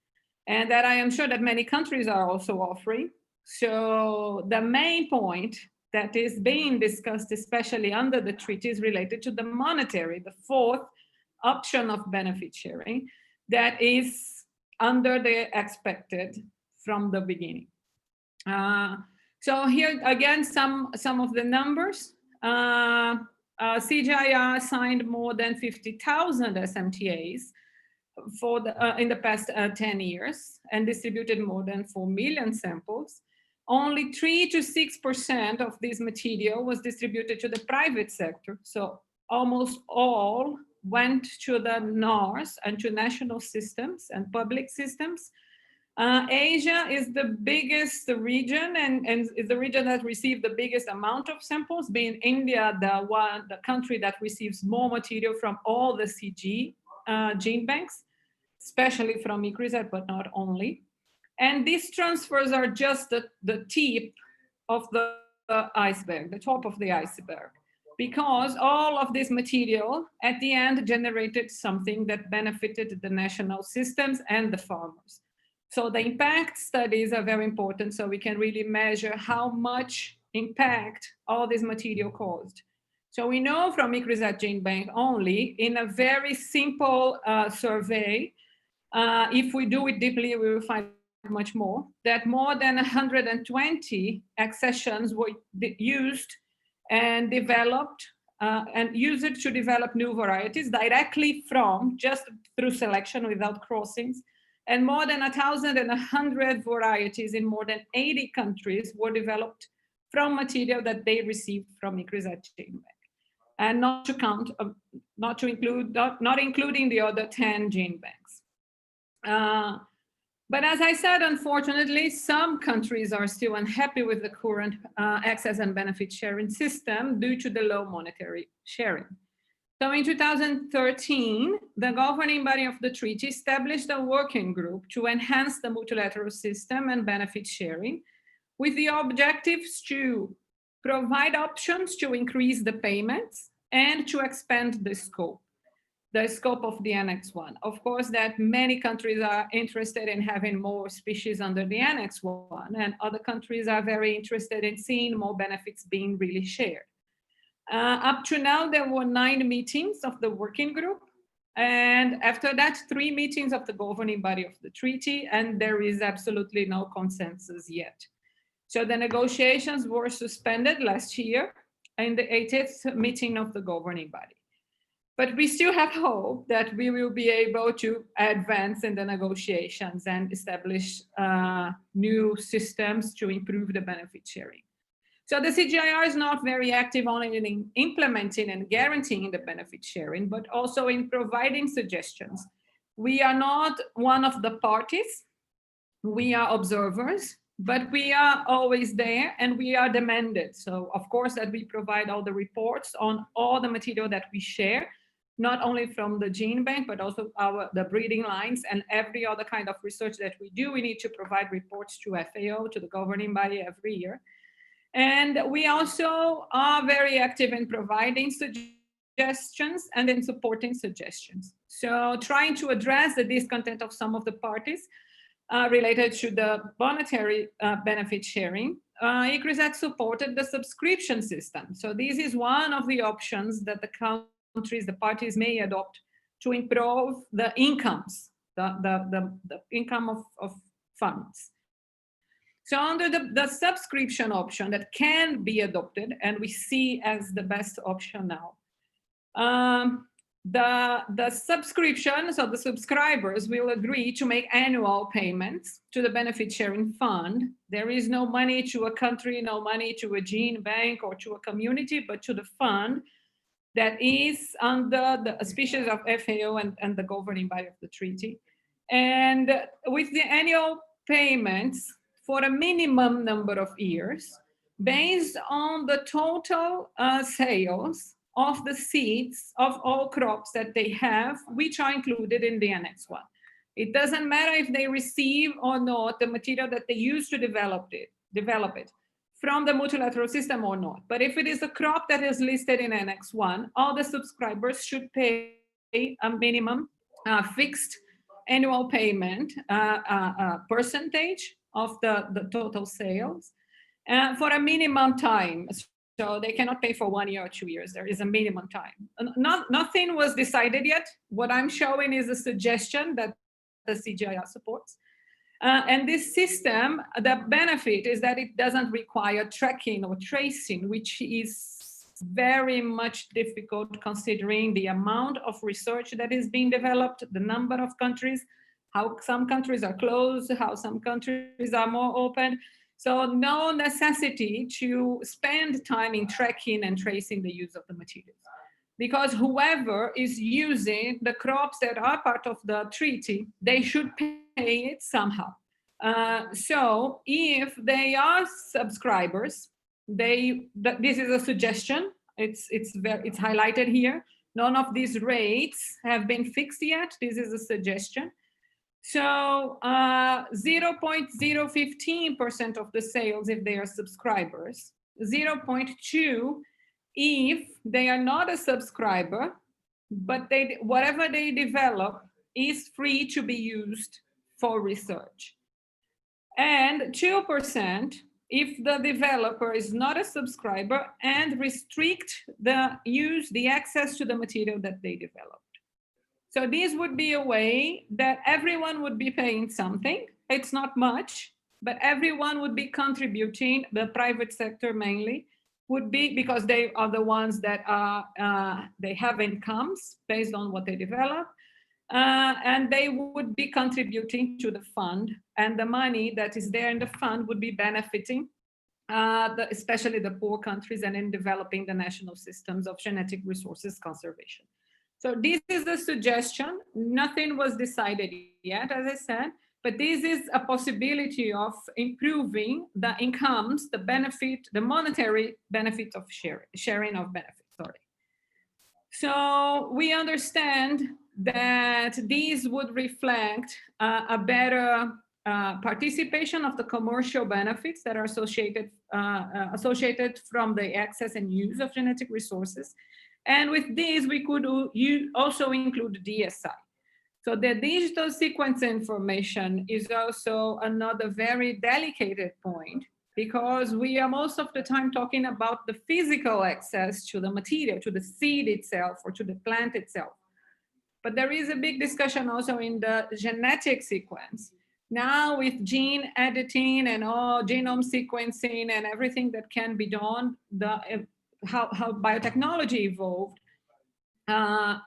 and that I am sure that many countries are also offering. So the main point that is being discussed, especially under the treaty, is related to the monetary, the 4th option of benefit sharing, that is under the expected from the beginning. So here again, some of the numbers. CGIAR signed more than 50,000 SMTAs for in the past 10 years and distributed more than 4 million samples. Only 3 to 6% of this material was distributed to the private sector. So almost all went to the NARS and to national systems and public systems. Asia is the biggest region and is the region that received the biggest amount of samples, being India the country that receives more material from all the CG gene banks, especially from ICRIZET, but not only. And these transfers are just the tip of the iceberg, the top of the iceberg, because all of this material at the end generated something that benefited the national systems and the farmers. So the impact studies are very important, so we can really measure how much impact all this material caused. So we know from ICRIZET Gene Bank only, in a very simple survey, if we do it deeply, we will find much more, that more than 120 accessions were used and developed and use it to develop new varieties directly from, just through selection without crossings. And more than 1,100 varieties in more than 80 countries were developed from material that they received from ICRISAT Gene Bank. And not including the other 10 gene banks. But as I said, unfortunately, some countries are still unhappy with the current access and benefit sharing system due to the low monetary sharing. So in 2013, the governing body of the treaty established a working group to enhance the multilateral system and benefit sharing, with the objectives to provide options to increase the payments and to expand the scope of the Annex 1. Of course, that many countries are interested in having more species under the Annex 1, and other countries are very interested in seeing more benefits being really shared. Up to now, there were 9 meetings of the working group, and after that, 3 meetings of the governing body of the treaty, and there is absolutely no consensus yet. So the negotiations were suspended last year in the 80th meeting of the governing body. But we still have hope that we will be able to advance in the negotiations and establish new systems to improve the benefit sharing. So the CGIAR is not very active only in implementing and guaranteeing the benefit sharing, but also in providing suggestions. We are not one of the parties, we are observers, but we are always there and we are demanded. So of course that we provide all the reports on all the material that we share, not only from the gene bank, but also the breeding lines and every other kind of research that we do. We need to provide reports to FAO, to the governing body every year. And we also are very active in providing suggestions and in supporting suggestions. So trying to address the discontent of some of the parties related to the monetary benefit sharing, ICRISAT supported the subscription system. So this is one of the options that the countries, the parties may adopt to improve the incomes, the income of funds. So under the subscription option that can be adopted, and we see as the best option now, the subscription, so the subscribers will agree to make annual payments to the benefit sharing fund. There is no money to a country, no money to a gene bank or to a community, but to the fund that is under the auspices of FAO and the governing body of the treaty. And with the annual payments for a minimum number of years, based on the total sales of the seeds of all crops that they have, which are included in the Annex 1. It doesn't matter if they receive or not the material that they use to develop it from the multilateral system or not. But if it is a crop that is listed in Annex 1, all the subscribers should pay a minimum fixed annual payment percentage of the total sales for a minimum time. So they cannot pay for 1 year or 2 years. There is a minimum time. Nothing was decided yet. What I'm showing is a suggestion that the CGIAR supports. And this system, the benefit is that it doesn't require tracking or tracing, which is very much difficult considering the amount of research that is being developed, the number of countries, how some countries are closed, how some countries are more open. So no necessity to spend time in tracking and tracing the use of the materials, because whoever is using the crops that are part of the treaty, they should pay it somehow. So if they are subscribers, this is a suggestion, it's highlighted here. None of these rates have been fixed yet. This is a suggestion. So 0.015% of the sales if they are subscribers, 0.2 if they are not a subscriber, but whatever they develop is free to be used for research. And 2% if the developer is not a subscriber and restrict the access to the material that they developed. So this would be a way that everyone would be paying something. It's not much, but everyone would be contributing, the private sector mainly, would be, because they are the ones that are, they have incomes based on what they develop, and they would be contributing to the fund, and the money that is there in the fund would be benefiting especially the poor countries and in developing the national systems of genetic resources conservation. So this is a suggestion. Nothing was decided yet, as I said, but this is a possibility of improving the incomes, the benefit, the monetary benefit of sharing of benefits, sorry. So we understand that these would reflect a better participation of the commercial benefits that are associated from the access and use of genetic resources. And with this, we could also include DSI. So the digital sequence information is also another very delicate point, because we are most of the time talking about the physical access to the material, to the seed itself, or to the plant itself. But there is a big discussion also in the genetic sequence. Now with gene editing and all genome sequencing and everything that can be done, how biotechnology evolved,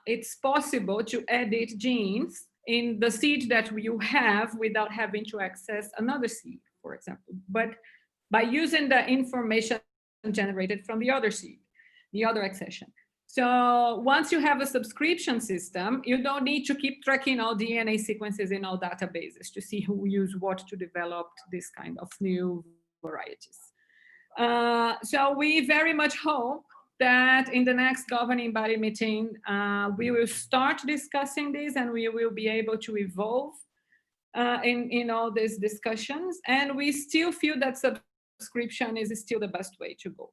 it's possible to edit genes in the seed that you have without having to access another seed, for example, but by using the information generated from the other seed, the other accession. So once you have a subscription system, you don't need to keep tracking all DNA sequences in all databases to see who used what to develop this kind of new varieties. So we very much hope that in the next governing body meeting, we will start discussing this, and we will be able to evolve in all these discussions. And we still feel that subscription is still the best way to go.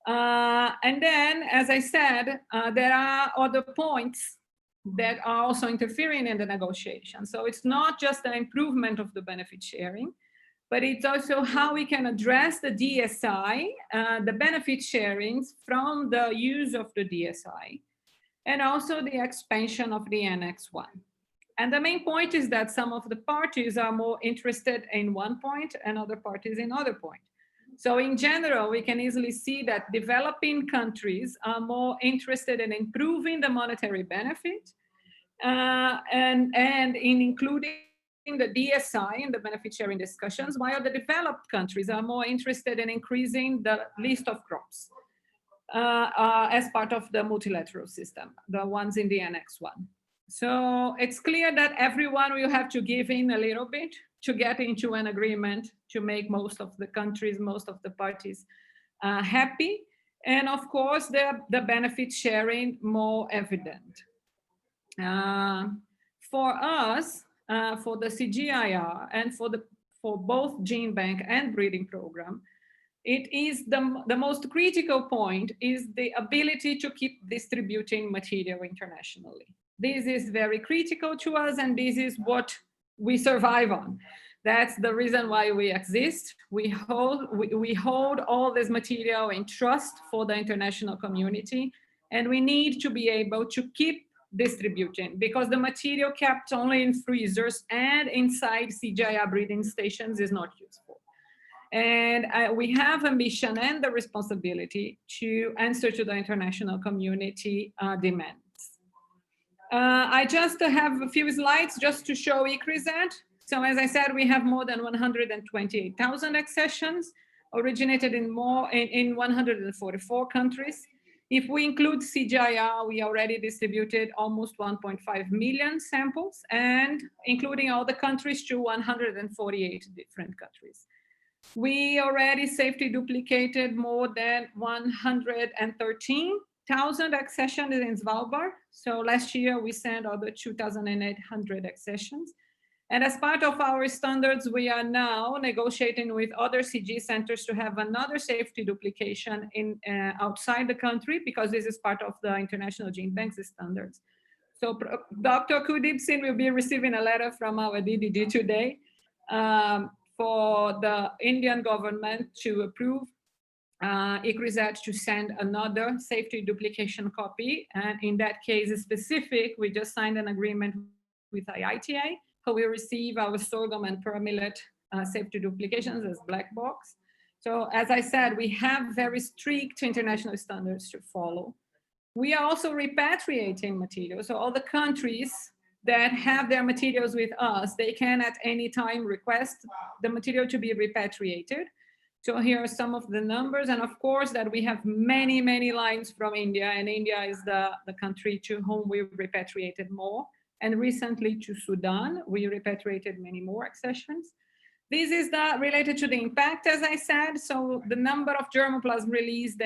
And then, as I said, there are other points that are also interfering in the negotiation. So it's not just the improvement of the benefit sharing, but it's also how we can address the DSI, the benefit sharings from the use of the DSI, and also the expansion of the Annex 1. And the main point is that some of the parties are more interested in one point and other parties in other point. So in general, we can easily see that developing countries are more interested in improving the monetary benefit and in including the DSI in the benefit sharing discussions, while the developed countries are more interested in increasing the list of crops as part of the multilateral system, the ones in the Annex 1. So it's clear that everyone will have to give in a little bit to get into an agreement to make most of the countries, most of the parties happy. And of course, the benefit sharing more evident. For us, for the CGIAR and for both gene bank and breeding program, it is the most critical point is the ability to keep distributing material internationally. This is very critical to us, and this is what we survive on. That's the reason why we exist. We hold all this material in trust for the international community, and we need to be able to keep distributing, because the material kept only in freezers and inside CGIAR breeding stations is not useful. And we have a mission and the responsibility to answer to the international community demands. I just have a few slides just to show ICRISAT. So as I said, we have more than 128,000 accessions originated in 144 countries. If we include CGIAR, we already distributed almost 1.5 million samples, and including all the countries to 148 different countries. We already safety duplicated more than 113,000 accessions in Svalbard. So last year we sent over 2,800 accessions. And as part of our standards, we are now negotiating with other CG centers to have another safety duplication in outside the country, because this is part of the International Gene Bank's standards. So Dr. Kuldeep Singh will be receiving a letter from our DDG today for the Indian government to approve ICRISAT to send another safety duplication copy. And in that case specific, we just signed an agreement with IITA, who will receive our sorghum and pearl millet safety duplications as black box. So as I said, we have very strict international standards to follow. We are also repatriating materials. So all the countries that have their materials with us, they can at any time request the material to be repatriated. So here are some of the numbers. And of course that we have many, many lines from India, and India is the country to whom we repatriated more. And recently to Sudan, we repatriated many more accessions. This is related to the impact, as I said. So the number of germplasm released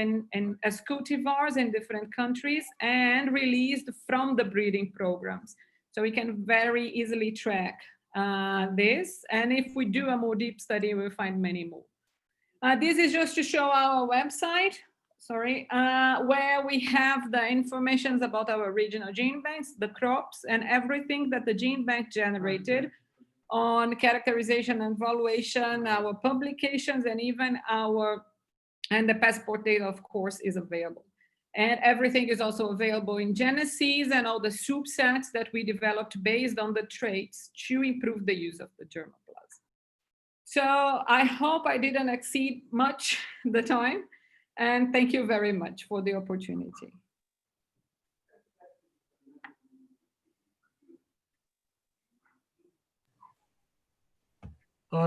as cultivars in different countries and released from the breeding programs. So we can very easily track this. And if we do a more deep study, we'll find many more. This is just to show our website, where we have the information about our regional gene banks, the crops, and everything that the gene bank generated on characterization and valuation, our publications, and even the passport data, of course, is available. And everything is also available in Genesis and all the subsets that we developed based on the traits to improve the use of the germplasm. So I hope I didn't exceed much the time, and thank you very much for the opportunity.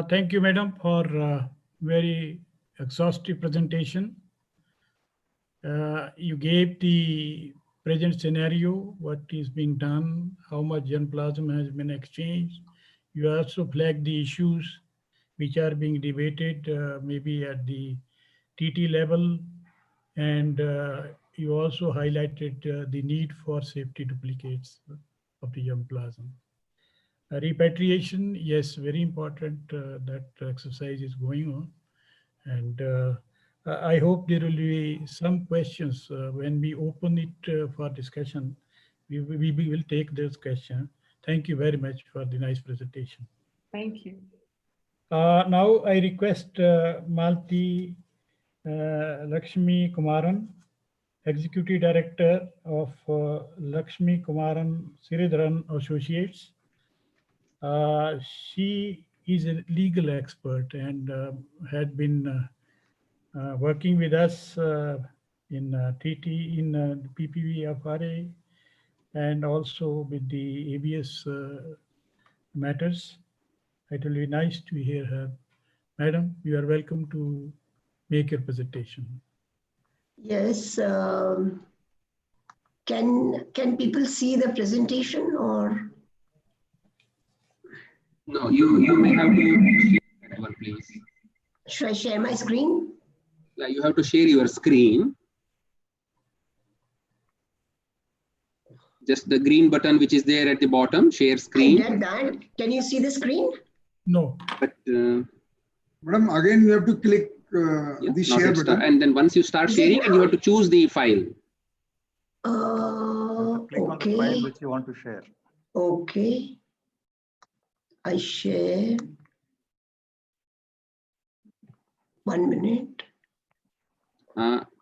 Thank you, madam, for a very exhaustive presentation. You gave the present scenario, what is being done, how much germplasm has been exchanged. You also flagged the issues which are being debated, maybe at the TT level, and you also highlighted the need for safety duplicates of the germplasm. Repatriation, yes, very important. That exercise is going on, and I hope there will be some questions when we open it for discussion. We will take those questions. Thank you very much for the nice presentation. Thank you. Now I request Malti Lakshmi Kumaran, Executive Director of Lakshmi Kumaran Siridharan Associates. She is a legal expert and had been working with us in TT, in PPV-FRA, and also with the ABS matters. It will be nice to hear her. Madam, you are welcome to make your presentation. Yes. Can people see the presentation or? No, you may have to share that one, please. Should I share my screen? Yeah, you have to share your screen. Just the green button which is there at the bottom, share screen. I did that. Can you see the screen? No. But Madam, again you have to click the share button. And then once you start sharing, and you have to choose the file. Click on the file which you want to share. Okay. I share. 1 minute.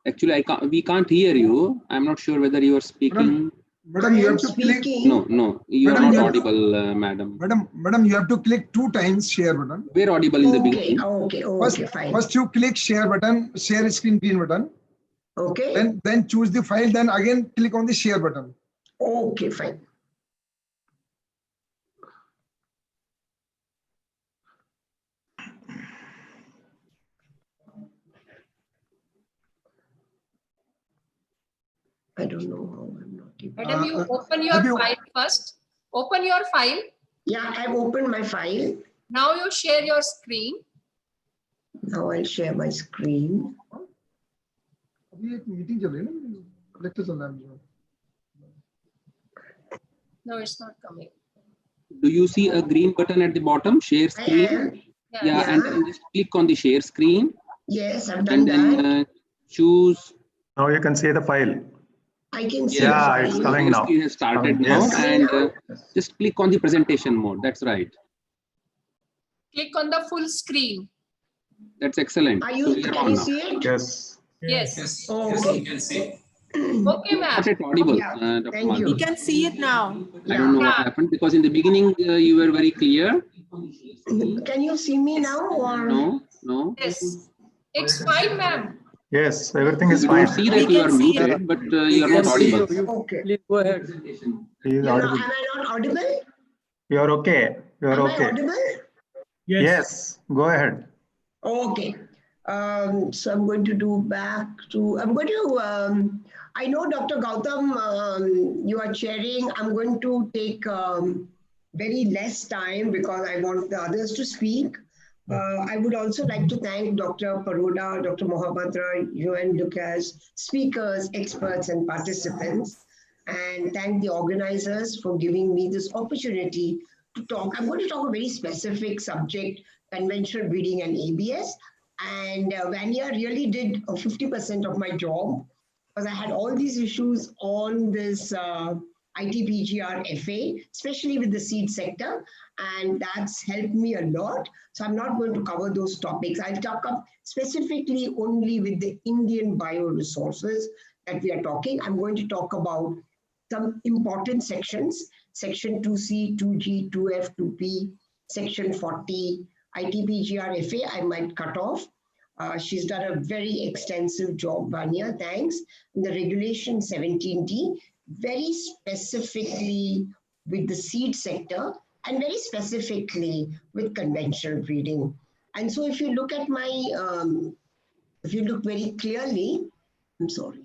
Actually, we can't hear you. I'm not sure whether you are speaking. Madam, you have to click. No, you are not audible, madam. Madam, you have to click 2 times share button. We're audible in the beginning. Okay, fine. First you click share button, share screen green button. Okay. Then choose the file, then again click on the share button. Okay, fine. I don't know how I'm not able. Madam, you open your file first. Open your file. Yeah, I've opened my file. Now you share your screen. Now I'll share my screen. No, it's not coming. Do you see a green button at the bottom, share screen? Yeah, and then just click on the share screen. Yes, I've done and then, choose. Now you can see the file. I can see. Yeah, it's coming now. It has started now, and just click on the presentation mode. That's right. Click on the full screen. That's excellent. Are you? Can you see it? Yes. Yes. Oh, yes, you can see. Okay, ma'am. Not it audible. Dr. Thank you. Malti. We can see it now. I don't know what happened, because in the beginning you were very clear. Can you see me now or? No. Yes. It's fine, ma'am. Yes, everything is We fine. don't see that you are muted, but you are not audible. Okay. Please go ahead. He is audible. Am I not audible? You are okay. You are Am I okay. audible? Yes, go ahead. Okay. So I'm going to I know Dr. Gautam, you are chairing. I'm going to take very less time because I want the others to speak. I would also like to thank Dr. Paroda, Dr. Mohapatra, UN Lucas, speakers, experts, and participants, and thank the organizers for giving me this opportunity to talk. I'm going to talk a very specific subject, conventional breeding and ABS. And Vanya really did 50% of my job because I had all these issues on this ITPGR FA, especially with the seed sector, and that's helped me a lot. So I'm not going to cover those topics. I'll talk up specifically only with the Indian bioresources that we are talking. I'm going to talk about some important sections, section 2C, 2G, 2F, 2P, section 40, ITPGR FA, I might cut off. She's done a very extensive job, Vanya, thanks. And the regulation 17D, very specifically with the seed sector and very specifically with conventional breeding. And so if you look at my, if you look very clearly, I'm sorry.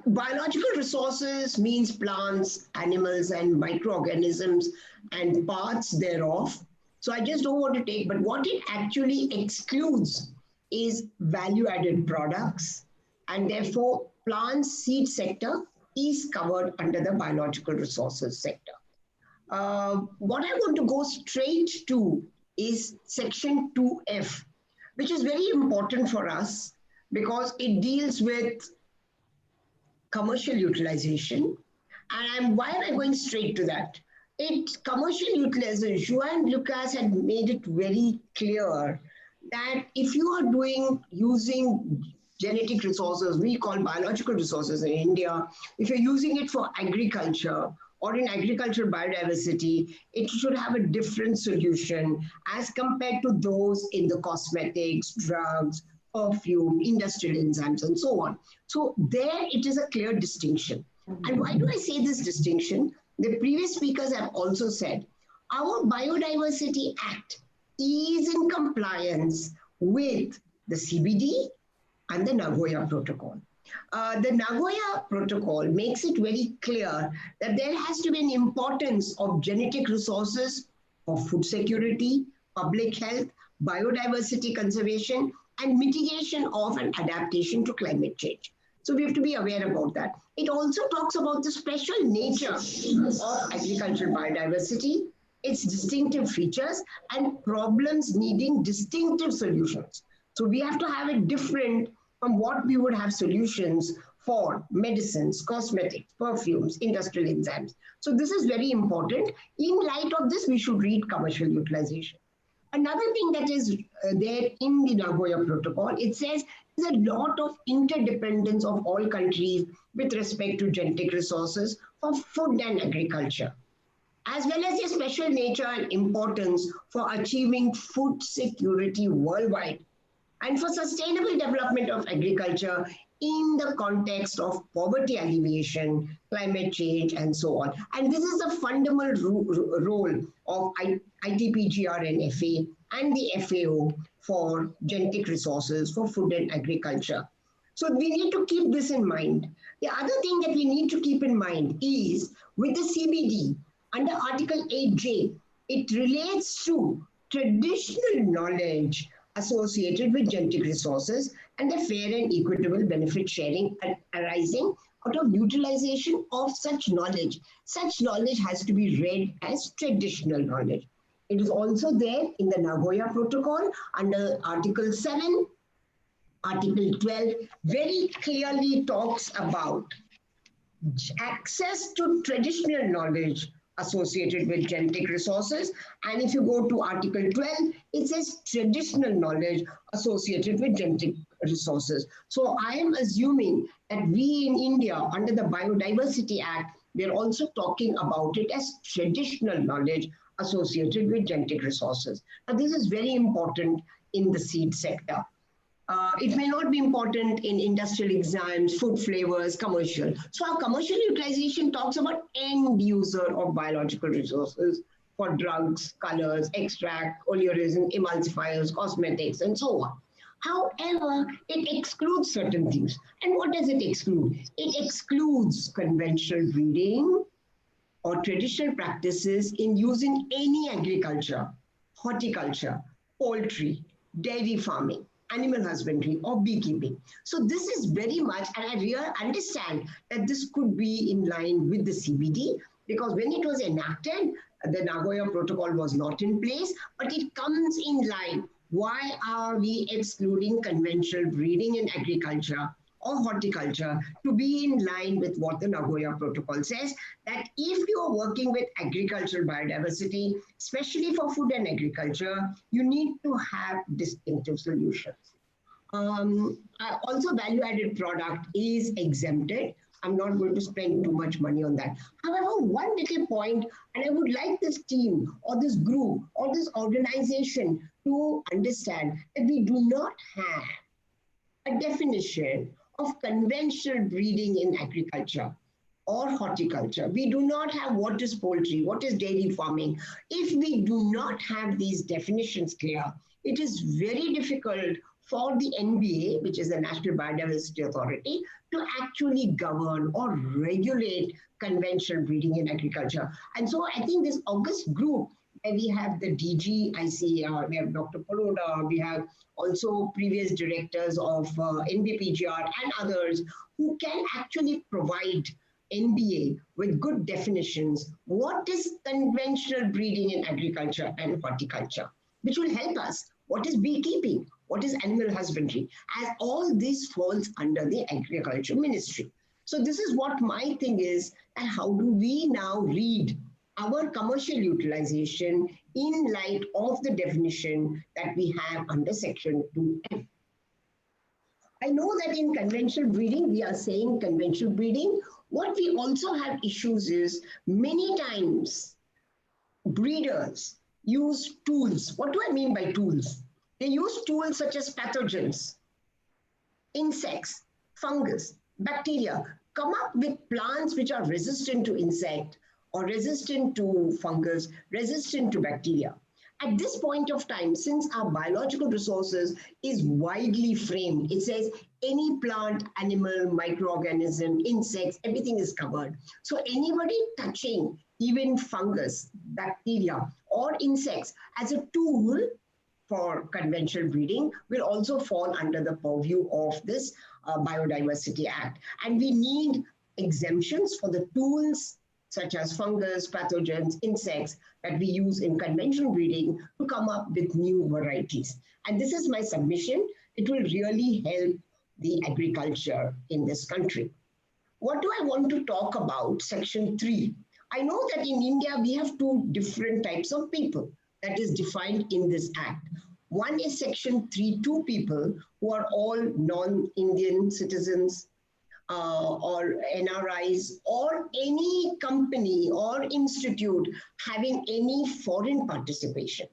Biological resources means plants, animals, and microorganisms and parts thereof. So I just don't want to take, but what it actually excludes is value-added products, and therefore plant seed sector is covered under the biological resources sector. What I want to go straight to is section 2F, which is very important for us because it deals with commercial utilization. And why am I going straight to that? Commercial utilization, Juan Lucas had made it very clear that if you are using genetic resources, we call biological resources in India, if you're using it for agriculture or in agricultural biodiversity, it should have a different solution as compared to those in the cosmetics, drugs, perfume, industrial enzymes, and so on. So there it is a clear distinction. And why do I say this distinction? The previous speakers have also said, our Biodiversity Act is in compliance with the CBD and the Nagoya Protocol. The Nagoya Protocol makes it very clear that there has to be an importance of genetic resources for food security, public health, biodiversity conservation, and mitigation of and adaptation to climate change. So we have to be aware about that. It also talks about the special nature of agricultural biodiversity, its distinctive features, and problems needing distinctive solutions. So we have to have it different from what we would have solutions for medicines, cosmetics, perfumes, industrial enzymes. So this is very important. In light of this, we should read commercial utilization. Another thing that is there in the Nagoya Protocol, it says there's a lot of interdependence of all countries with respect to genetic resources for food and agriculture, as well as their special nature and importance for achieving food security worldwide and for sustainable development of agriculture in the context of poverty alleviation, climate change, and so on. And this is the fundamental role of ITPGR and FA and the FAO for genetic resources for food and agriculture. So we need to keep this in mind. The other thing that we need to keep in mind is with the CBD under Article 8J, it relates to traditional knowledge associated with genetic resources and the fair and equitable benefit sharing arising out of utilization of such knowledge. Such knowledge has to be read as traditional knowledge. It is also there in the Nagoya Protocol under Article 7, Article 12, very clearly talks about access to traditional knowledge associated with genetic resources. And if you go to Article 12, it says traditional knowledge associated with genetic resources. So I am assuming that we in India, under the Biodiversity Act, we are also talking about it as traditional knowledge associated with genetic resources. Now, this is very important in the seed sector. It may not be important in industrial exams, food flavors, commercial. So our commercial utilization talks about end user of biological resources for drugs, colors, extract, oleoresin, emulsifiers, cosmetics, and so on. However, it excludes certain things. And what does it exclude? It excludes conventional breeding or traditional practices in using any agriculture, horticulture, poultry, dairy farming, animal husbandry, or beekeeping. So this is very much, and I really understand that this could be in line with the CBD, because when it was enacted, the Nagoya Protocol was not in place, but it comes in line. Why are we excluding conventional breeding in agriculture or horticulture to be in line with what the Nagoya Protocol says, that if you are working with agricultural biodiversity, especially for food and agriculture, you need to have distinctive solutions. Also, value-added product is exempted. I'm not going to spend too much money on that. However, one little point, and I would like this team or this group or this organization to understand that we do not have a definition of conventional breeding in agriculture or horticulture. We do not have what is poultry, what is dairy farming. If we do not have these definitions clear, it is very difficult for the NBA, which is the National Biodiversity Authority, to actually govern or regulate conventional breeding in agriculture. And so I think this August group, where we have the DG, ICAR, we have Dr. Poloda, we have also previous directors of NBPGR and others who can actually provide NBA with good definitions. What is conventional breeding in agriculture and horticulture, which will help us? What is beekeeping? What is animal husbandry? As all this falls under the Agriculture Ministry. So this is what my thing is, and how do we now read our commercial utilization in light of the definition that we have under Section 2F. I know that in conventional breeding, we are saying conventional breeding. What we also have issues is many times breeders use tools. What do I mean by tools? They use tools such as pathogens, insects, fungus, bacteria, come up with plants which are resistant to insect or resistant to fungus, resistant to bacteria. At this point of time, since our biological resources is widely framed, it says any plant, animal, microorganism, insects, everything is covered. So anybody touching even fungus, bacteria, or insects as a tool for conventional breeding will also fall under the purview of this Biodiversity Act. And we need exemptions for the tools such as fungus, pathogens, insects that we use in conventional breeding to come up with new varieties. And this is my submission. It will really help the agriculture in this country. What do I want to talk about? Section 3. I know that in India, we have two different types of people that is defined in this act. One is Section 3(2) people who are all non-Indian citizens, or NRIs, or any company or institute having any foreign participation.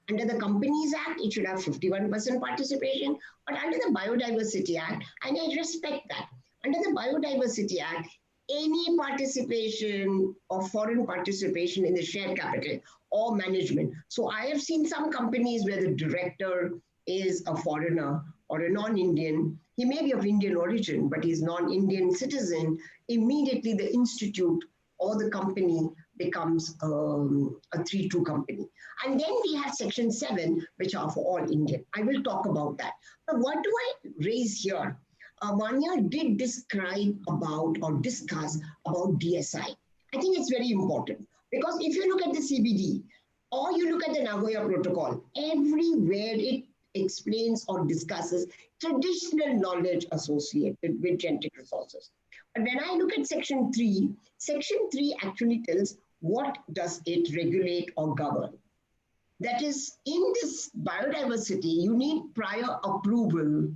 Under the Companies Act, it should have 51% participation, but under the Biodiversity Act, and I respect that, under the Biodiversity Act, any participation or foreign participation in the share capital or management. So I have seen some companies where the director is a foreigner or a non-Indian. He may be of Indian origin, but he's non-Indian citizen. Immediately the institute or the company becomes a 3(2) company. And then we have Section 7, which are for all Indian. I will talk about that. But what do I raise here? Vanya did describe about or discuss about DSI. I think it's very important because if you look at the CBD or you look at the Nagoya Protocol, everywhere it explains or discusses traditional knowledge associated with genetic resources. But when I look at Section 3, Section 3 actually tells what does it regulate or govern. That is, in this biodiversity, you need prior approval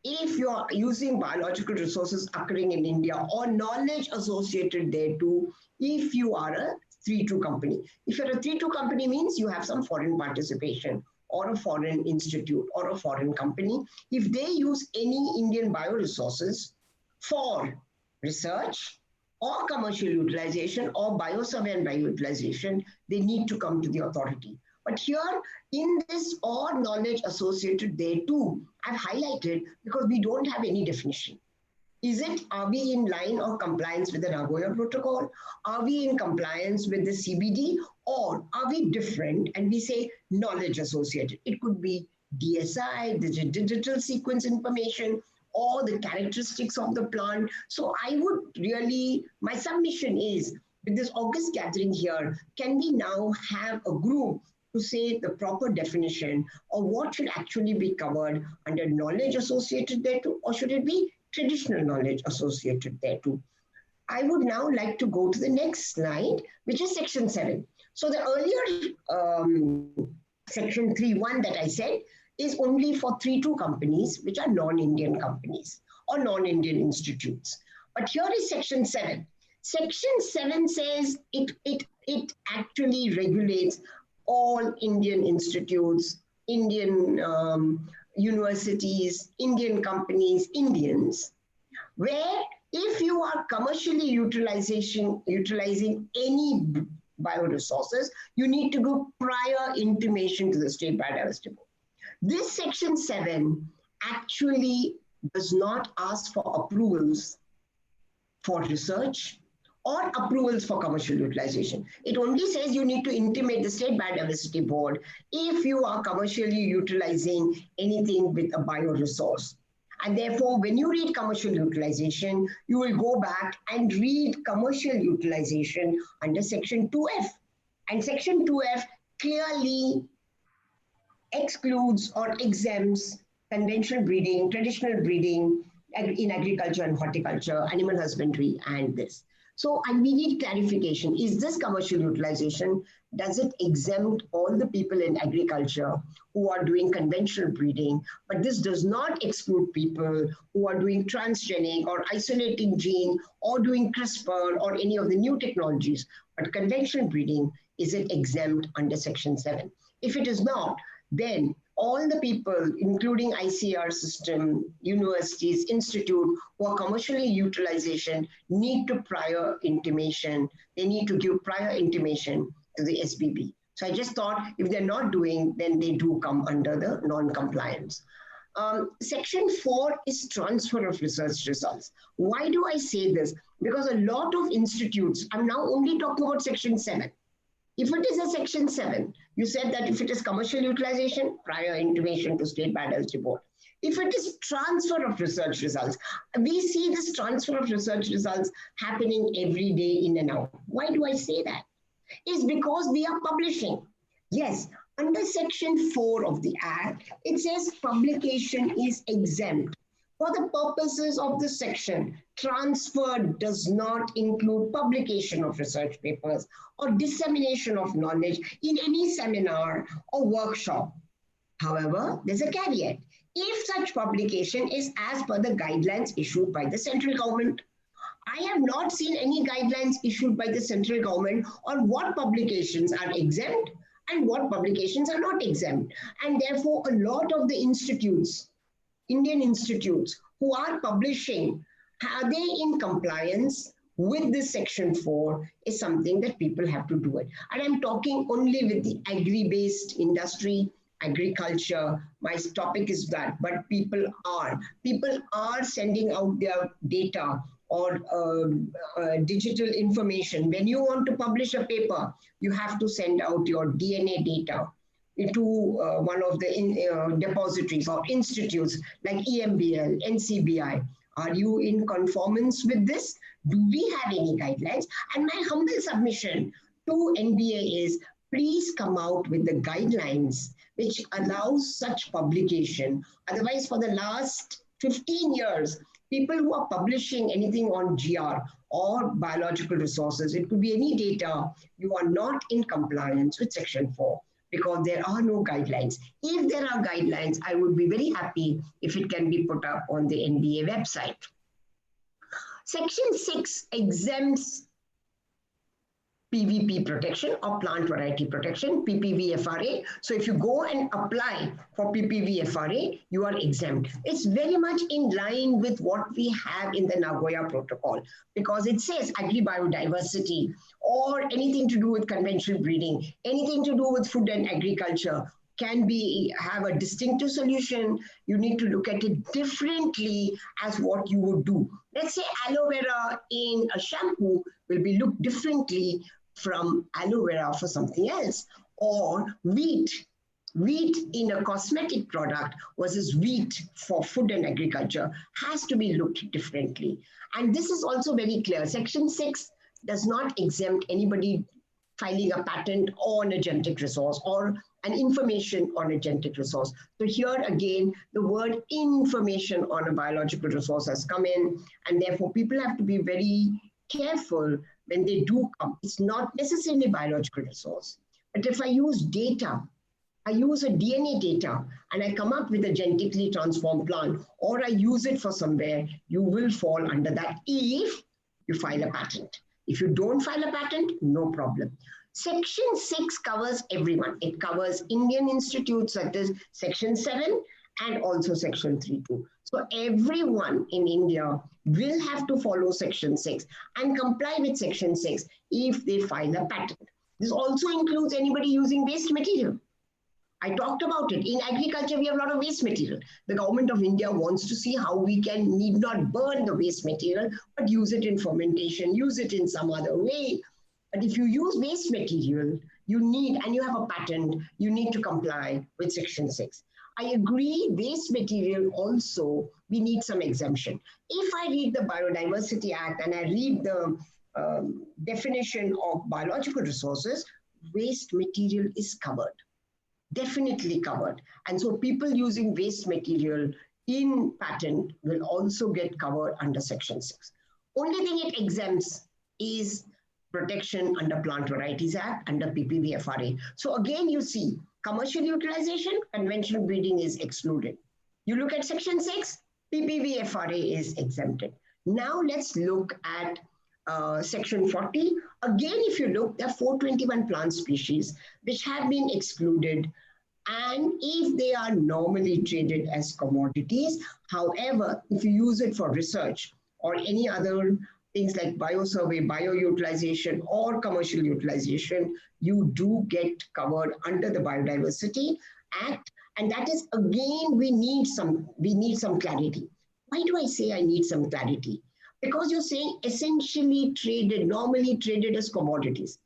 if you are using biological resources occurring in India or knowledge associated thereto, if you are a 3-2 company. If you're a 3-2 company means you have some foreign participation or a foreign institute or a foreign company. If they use any Indian bioresources for research or commercial utilization or biosurvey and bioutilization, they need to come to the authority. But here in this or knowledge associated thereto, I've highlighted because we don't have any definition. Are we in line or compliance with the Nagoya Protocol? Are we in compliance with the CBD, or are we different and we say knowledge associated? It could be DSI, digital sequence information, or the characteristics of the plant. So I would really, my submission is, with this August gathering here, can we now have a group to say the proper definition of what should actually be covered under knowledge associated thereto, or should it be traditional knowledge associated thereto? I would now like to go to the next slide, which is section 7. So the earlier section 3.1 that I said is only for 3-2 companies, which are non-Indian companies or non-Indian institutes. But here is section 7. Section 7 says it actually regulates all Indian institutes, Indian universities, Indian companies, Indians, where if you are commercially utilizing any bioresources, you need to give prior intimation to the State Biodiversity Board. This section 7 actually does not ask for approvals for research or approvals for commercial utilization. It only says you need to intimate the State Biodiversity Board if you are commercially utilizing anything with a bioresource. And therefore, when you read commercial utilization, you will go back and read commercial utilization under section 2F. And section 2F clearly excludes or exempts conventional breeding, traditional breeding in agriculture and horticulture, animal husbandry, and this. So we need clarification. Is this commercial utilization? Does it exempt all the people in agriculture who are doing conventional breeding? But this does not exclude people who are doing transgenic or isolating gene or doing CRISPR or any of the new technologies. But conventional breeding, is it exempt under section 7? If it is not, then all the people, including ICR system, universities, institute, who are commercially utilization, need to prior intimation. They need to give prior intimation to the SBB. So I just thought if they're not doing, then they do come under the non-compliance. Section 4 is transfer of research results. Why do I say this? Because a lot of institutes, I'm now only talking about section 7. If it is a section 7, you said that if it is commercial utilization, prior intimation to State Biodiversity Board. If it is transfer of research results, we see this transfer of research results happening every day in and out. Why do I say that? It's because we are publishing. Yes, under section 4 of the Act, it says publication is exempt. For the purposes of this section, transfer does not include publication of research papers or dissemination of knowledge in any seminar or workshop. However, there's a caveat. If such publication is as per the guidelines issued by the central government, I have not seen any guidelines issued by the central government on what publications are exempt and what publications are not exempt. And therefore, a lot of the institutes, Indian institutes who are publishing, are they in compliance with this section 4 is something that people have to do it. And I'm talking only with the agri-based industry, agriculture. My topic is that, but people are sending out their data or digital information. When you want to publish a paper, you have to send out your DNA data into one of the depositories or institutes like EMBL, NCBI. Are you in conformance with this? Do we have any guidelines? And my humble submission to NBA is, please come out with the guidelines which allows such publication. Otherwise, for the last 15 years, people who are publishing anything on GR or biological resources, it could be any data, you are not in compliance with section 4. because there are no guidelines. If there are guidelines, I would be very happy if it can be put up on the NBA website. Section 6 exempts PVP protection or plant variety protection, PPVFRA. So if you go and apply for PPVFRA, you are exempt. It's very much in line with what we have in the Nagoya Protocol, because it says agri-biodiversity or anything to do with conventional breeding, anything to do with food and agriculture can have a distinctive solution. You need to look at it differently as what you would do. Let's say aloe vera in a shampoo will be looked differently from aloe vera for something else, or wheat in a cosmetic product versus wheat for food and agriculture has to be looked differently. And this is also very clear. Section 6 does not exempt anybody filing a patent on a genetic resource or an information on a genetic resource. So here again, the word information on a biological resource has come in, and therefore people have to be very careful when they do come. It's not necessarily biological resource, but if I use data, I use a DNA data and I come up with a genetically transformed plant, or I use it for somewhere, you will fall under that if you file a patent. If you don't file a patent, no problem. Section 6 covers everyone. It covers Indian institutes such as Section 7 and also Section 3.2. So everyone in India will have to follow Section 6 and comply with Section 6 if they file a patent. This also includes anybody using waste material. I talked about it. In agriculture, we have a lot of waste material. The government of India wants to see how we need not burn the waste material, but use it in fermentation, use it in some other way. But if you use waste material, and you have a patent, you need to comply with Section 6. I agree, waste material also, we need some exemption. If I read the Biodiversity Act and I read the definition of biological resources, waste material is covered, definitely covered. And so people using waste material in patent will also get covered under Section 6. Only thing it exempts is protection under Plant Varieties Act, under PPVFRA. So again, you see, commercial utilization, conventional breeding is excluded. You look at Section 6, PPVFRA is exempted. Now let's look at Section 40. Again, if you look, there are 421 plant species which have been excluded, and if they are normally traded as commodities. However, if you use it for research or any other things like biosurvey, bioutilization, or commercial utilization, you do get covered under the Biodiversity Act. And that is, again, we need some clarity. Why do I say I need some clarity? Because you're saying essentially traded, normally traded as commodities.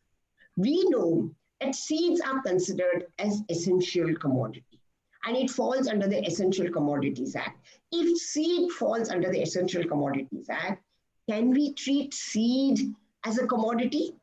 We know that seeds are considered as essential commodity, and it falls under the Essential Commodities Act. If seed falls under the Essential Commodities Act, can we treat seed as a commodity?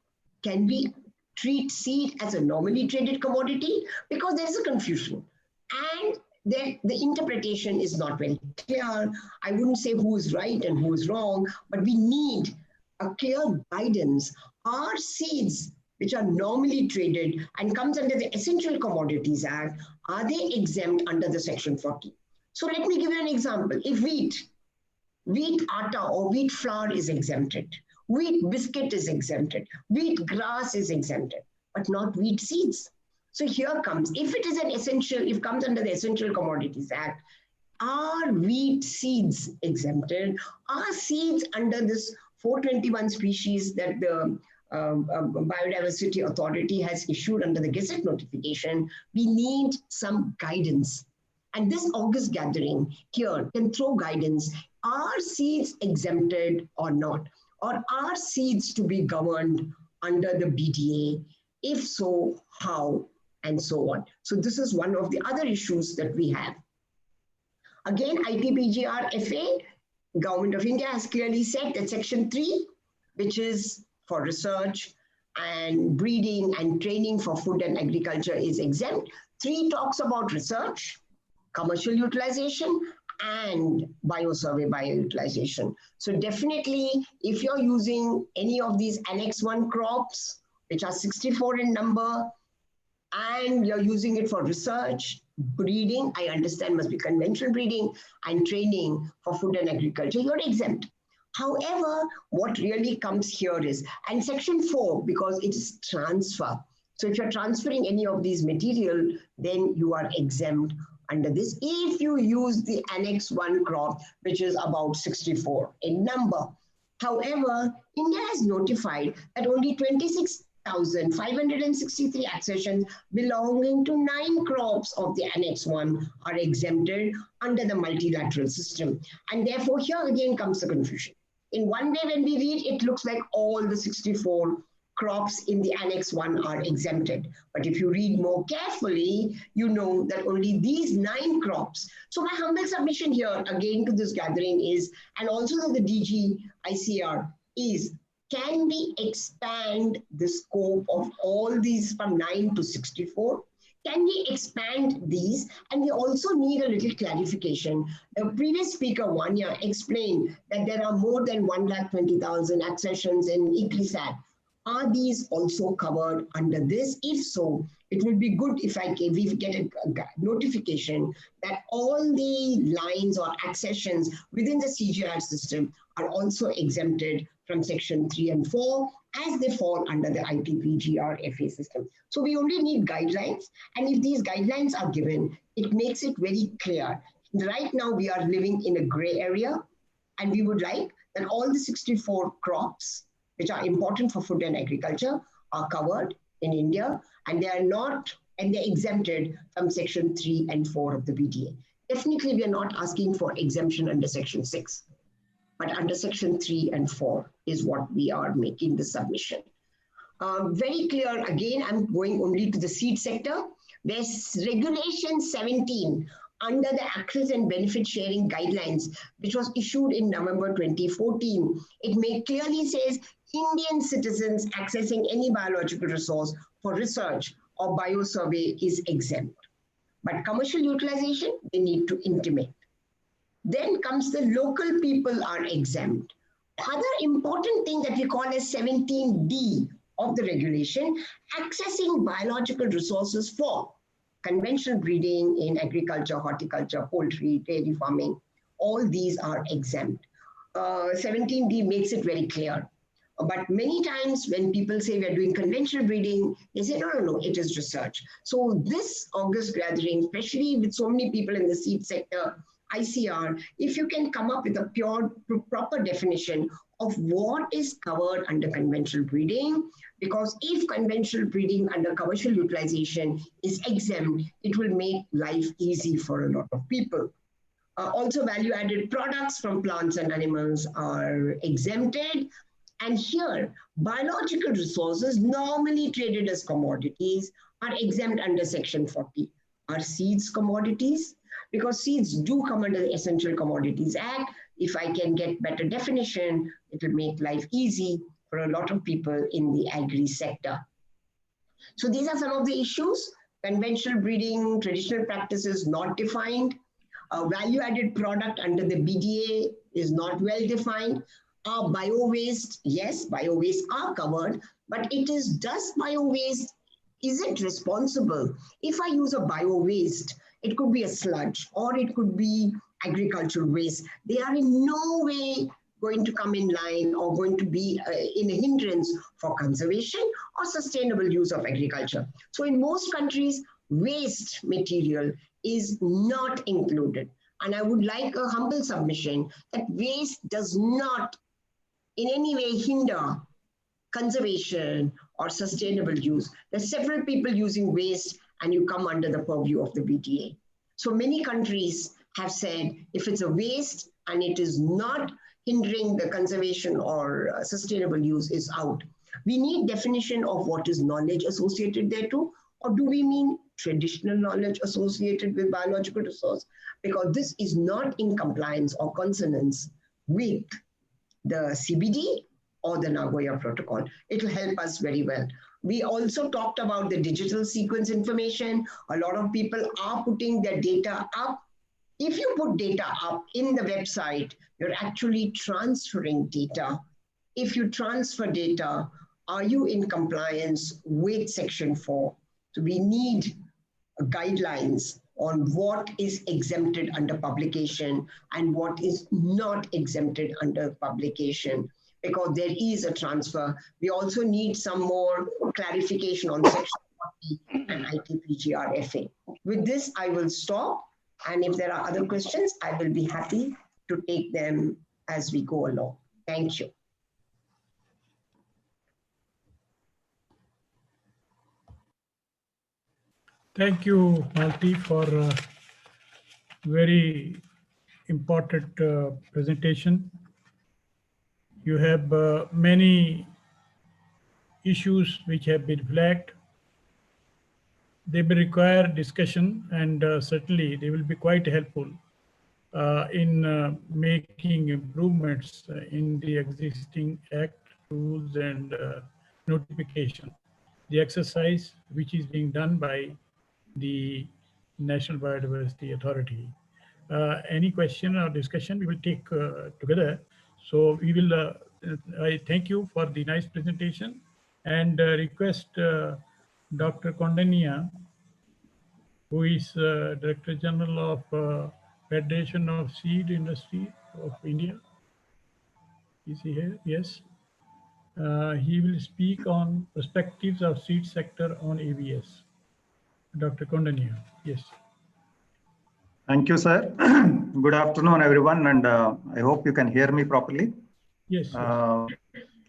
Can we treat seed as a normally traded commodity? Because there's a confusion, and the interpretation is not very clear. I wouldn't say who is right and who is wrong, but we need a clear guidance. Are seeds which are normally traded and comes under the Essential Commodities Act, are they exempt under the Section 40? So let me give you an example. If wheat atta or wheat flour is exempted, wheat biscuit is exempted, wheat grass is exempted, but not wheat seeds. So here comes, if it is an essential, if it comes under the Essential Commodities Act, are wheat seeds exempted? Are seeds under this 421 species that the Biodiversity Authority has issued under the Gazette notification? We need some guidance. And this August gathering here can throw guidance. Are seeds exempted or not? Or are seeds to be governed under the BDA? If so, how? And so on. So this is one of the other issues that we have. Again, ISPGR FA, Government of India has clearly said that Section 3, which is for research and breeding and training for food and agriculture, is exempt. 3 talks about research, commercial utilization, and biosurvey, bioutilization. So definitely, if you're using any of these Annex 1 crops, which are 64 in number, and you're using it for research, breeding, I understand must be conventional breeding, and training for food and agriculture, you're exempt. However, what really comes here is, and section 4, because it is transfer. So if you're transferring any of these material, then you are exempt under this if you use the Annex 1 crop, which is about 64 in number. However, India has notified that only 26,563 accessions belonging to 9 crops of the Annex 1 are exempted under the multilateral system. And therefore, here again comes the confusion. In one way, when we read, it looks like all the 64 crops in the Annex 1 are exempted. But if you read more carefully, you know that only these 9 crops. So my humble submission here again to this gathering is, and also to the DG ICR is, can we expand the scope of all these from 9 to 64? Can we expand these? And we also need a little clarification. The previous speaker, Vanya, explained that there are more than 120,000 accessions in ICRISAT. Are these also covered under this? If so, it will be good if we get a notification that all the lines or accessions within the CGR system are also exempted from section 3 and 4 as they fall under the ISPGR FA system. So we only need guidelines, and if these guidelines are given, it makes it very clear. Right now we are living in a gray area, and we would like that all the 64 crops which are important for food and agriculture are covered in India, and they are not, and they're exempted from section 3 and 4 of the BDA. Definitely we are not asking for exemption under section 6, but under section 3 and 4 is what we are making the submission. Very clear, again, I'm going only to the seed sector. There's regulation 17 under the access and benefit sharing guidelines, which was issued in November 2014. It clearly says Indian citizens accessing any biological resource for research or biosurvey is exempt. But commercial utilization, they need to intimate. Then comes the local people are exempt. Other important thing that we call as 17D of the regulation, accessing biological resources for conventional breeding in agriculture, horticulture, poultry, dairy farming, all these are exempt. 17D makes it very clear. But many times when people say we're doing conventional breeding, they say, no, it is research. So this August gathering, especially with so many people in the seed sector, ICR, if you can come up with a pure, proper definition of what is covered under conventional breeding, because if conventional breeding under commercial utilization is exempt, it will make life easy for a lot of people. Also, value-added products from plants and animals are exempted. And here, biological resources normally traded as commodities are exempt under section 40. Are seeds commodities? Because seeds do come under the Essential Commodities Act. If I can get better definition, it will make life easy for a lot of people in the agri sector. So these are some of the issues. Conventional breeding, traditional practices not defined. Value-added product under the BDA is not well defined. Bio-waste, yes, bio-waste are covered, but does bio-waste, is it responsible? If I use a bio-waste, it could be a sludge or it could be agricultural waste. They are in no way going to come in line or going to be in a hindrance for conservation or sustainable use of agriculture. So in most countries, waste material is not included. And I would like a humble submission that waste does not in any way hinder conservation or sustainable use. There's several people using waste and you come under the purview of the BDA. So many countries have said if it's a waste and it is not hindering the conservation or sustainable use is out. We need definition of what is knowledge associated thereto, or do we mean traditional knowledge associated with biological resource? Because this is not in compliance or consonance with the CBD or the Nagoya Protocol. It will help us very well. We also talked about the digital sequence information. A lot of people are putting their data up. If you put data up in the website, you're actually transferring data. If you transfer data, are you in compliance with section 4? So we need guidelines on what is exempted under publication and what is not exempted under publication, because there is a transfer. We also need some more clarification on Section 40 and ISPGR FA. With this, I will stop. And if there are other questions, I will be happy to take them as we go along. Thank you. Thank you, Malti, for a very important presentation. You have many issues which have been flagged. They will require discussion, and certainly they will be quite helpful in making improvements in the existing Act, rules, and notification. The exercise which is being done by the National Biodiversity Authority. Any question or discussion we will take together. So we will, I thank you for the nice presentation and request Dr. Kondania, who is Director General of Federation of Seed Industry of India. Is he here? Yes. He will speak on perspectives of seed sector on ABS. Dr. Kondania, yes. Thank you, sir. Good afternoon, everyone, and I hope you can hear me properly. Yes.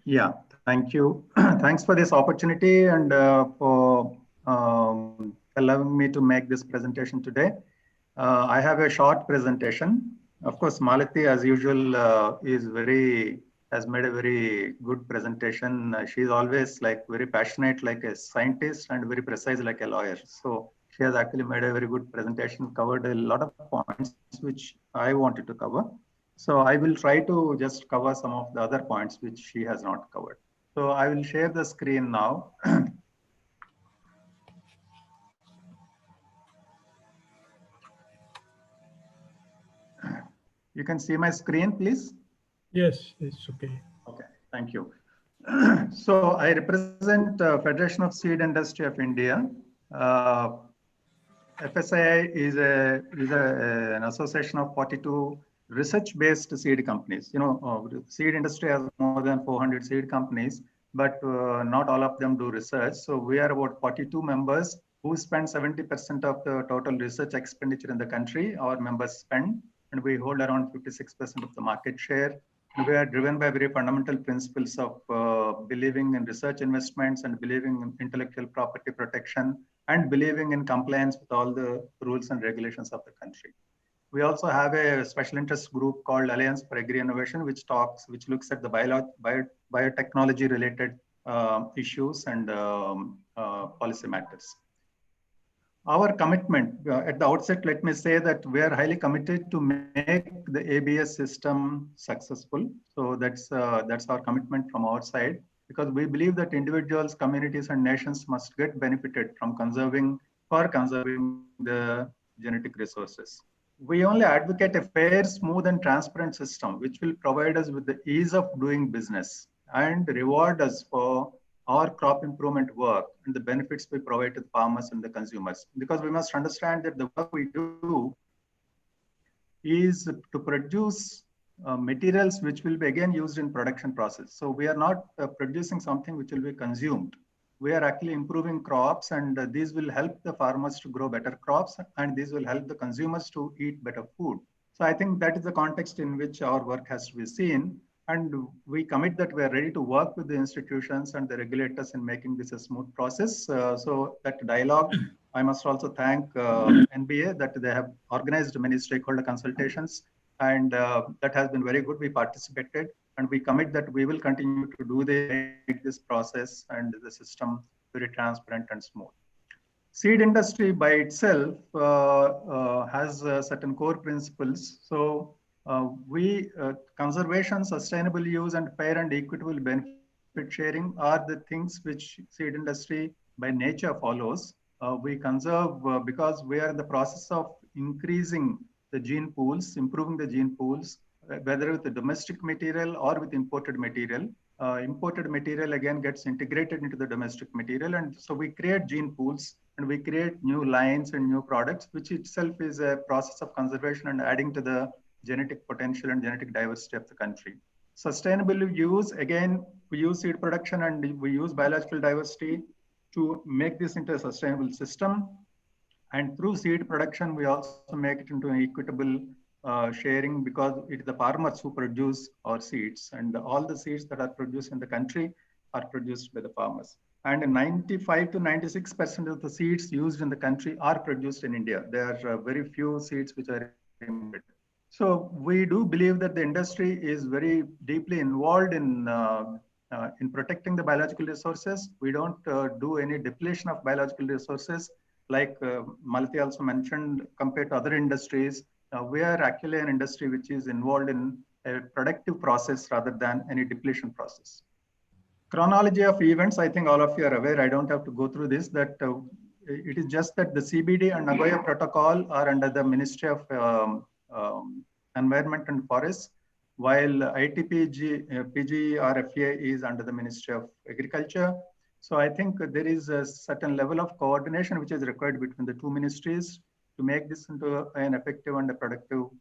Yeah, thank you. Thanks for this opportunity and for allowing me to make this presentation today. I have a short presentation. Of course, Malati, as usual, has made a very good presentation. She's always like very passionate, like a scientist, and very precise, like a lawyer. So she has actually made a very good presentation, covered a lot of points which I wanted to cover. So I will try to just cover some of the other points which she has not covered. So I will share the screen now. You can see my screen, please? Yes, it's okay. Okay, thank you. So I represent Federation of Seed Industry of India. FSII is an association of 42 research-based seed companies. You know, the seed industry has more than 400 seed companies, but not all of them do research. So we are about 42 members who spend 70% of the total research expenditure in the country. Our members spend, and we hold around 56% of the market share. And we are driven by very fundamental principles of believing in research investments and believing in intellectual property protection and believing in compliance with all the rules and regulations of the country. We also have a special interest group called Alliance for Agri Innovation, which looks at the biotechnology related issues and policy matters. Our commitment at the outset, let me say that we are highly committed to make the ABS system successful. So that's our commitment from our side, because we believe that individuals, communities, and nations must get benefited from conserving the genetic resources. We only advocate a fair, smooth, and transparent system, which will provide us with the ease of doing business and reward us for our crop improvement work and the benefits we provide to the farmers and the consumers. Because we must understand that the work we do is to produce materials which will be again used in production process. So we are not producing something which will be consumed. We are actually improving crops, and these will help the farmers to grow better crops, and these will help the consumers to eat better food. So I think that is the context in which our work has to be seen. And we commit that we are ready to work with the institutions and the regulators in making this a smooth process. So that dialogue, I must also thank NBA that they have organized many stakeholder consultations, and that has been very good. We participated, and we commit that we will continue to do make this process and the system very transparent and smooth. Seed industry by itself has certain core principles. So conservation, sustainable use, and fair and equitable benefit sharing are the things which seed industry by nature follows. We conserve because we are in the process of increasing the gene pools, improving the gene pools, whether with the domestic material or with imported material. Imported material again gets integrated into the domestic material, and so we create gene pools, and we create new lines and new products, which itself is a process of conservation and adding to the genetic potential and genetic diversity of the country. Sustainable use, again, we use seed production and we use biological diversity to make this into a sustainable system. And through seed production, we also make it into an equitable sharing, because it's the farmers who produce our seeds, and all the seeds that are produced in the country are produced by the farmers. And 95 to 96% of the seeds used in the country are produced in India. There are very few seeds which are imported. So we do believe that the industry is very deeply involved in protecting the biological resources. We don't do any depletion of biological resources, like Malati also mentioned. Compared to other industries, we are actually an industry which is involved in a productive process rather than any depletion process. Chronology of events, I think all of you are aware. I don't have to go through this, that it is just that the CBD and Nagoya Protocol are under the Ministry of Environment and Forests, while ISPGR is under the Ministry of Agriculture. So I think there is a certain level of coordination which is required between the two ministries to make this into an effective and a productive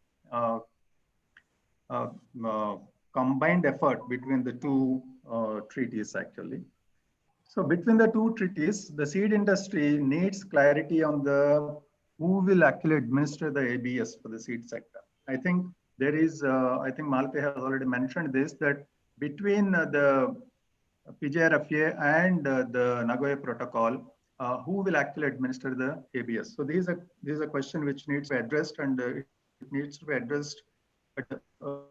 combined effort between the two treaties actually. So between the two treaties, the seed industry needs clarity on who will actually administer the ABS for the seed sector. I think there is, I think Malati has already mentioned this, that between the PGRFA and the Nagoya Protocol, who will actually administer the ABS? So this is a question which needs to be addressed, and it needs to be addressed at the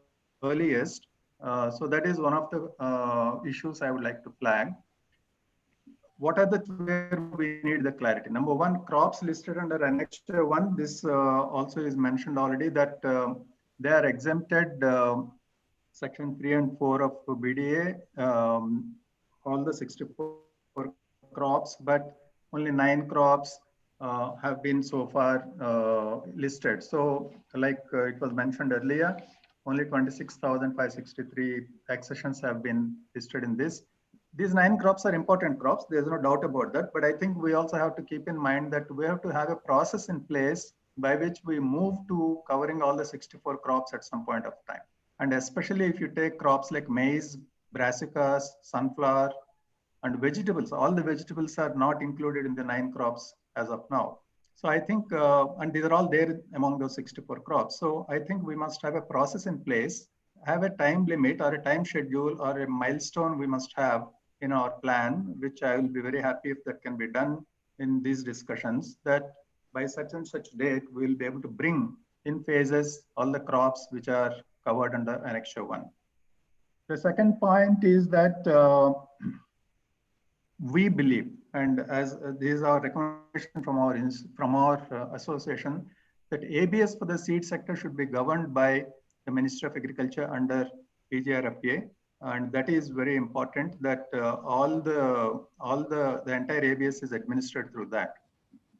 earliest. So that is one of the issues I would like to flag. What are the where we need the clarity? Number one, crops listed under Annex 1. This also is mentioned already, that they are exempted Section 3 and 4 of BDA, all the 64 crops, but only 9 crops have been so far listed. So like it was mentioned earlier, only 26,563 accessions have been listed in this. These 9 crops are important crops. There's no doubt about that. But I think we also have to keep in mind that we have to have a process in place by which we move to covering all the 64 crops at some point of time. And especially if you take crops like maize, brassicas, sunflower, and vegetables, all the vegetables are not included in the 9 crops as of now. So I think, and these are all there among those 64 crops. So I think we must have a process in place, have a time limit or a time schedule or a milestone we must have in our plan, which I will be very happy if that can be done in these discussions, that by such and such date, we will be able to bring in phases all the crops which are covered under Annex 1. The second point is that we believe, and as these are recommendations from our association, that ABS for the seed sector should be governed by the Ministry of Agriculture under PGRFA, and that is very important, that all the entire ABS is administered through that.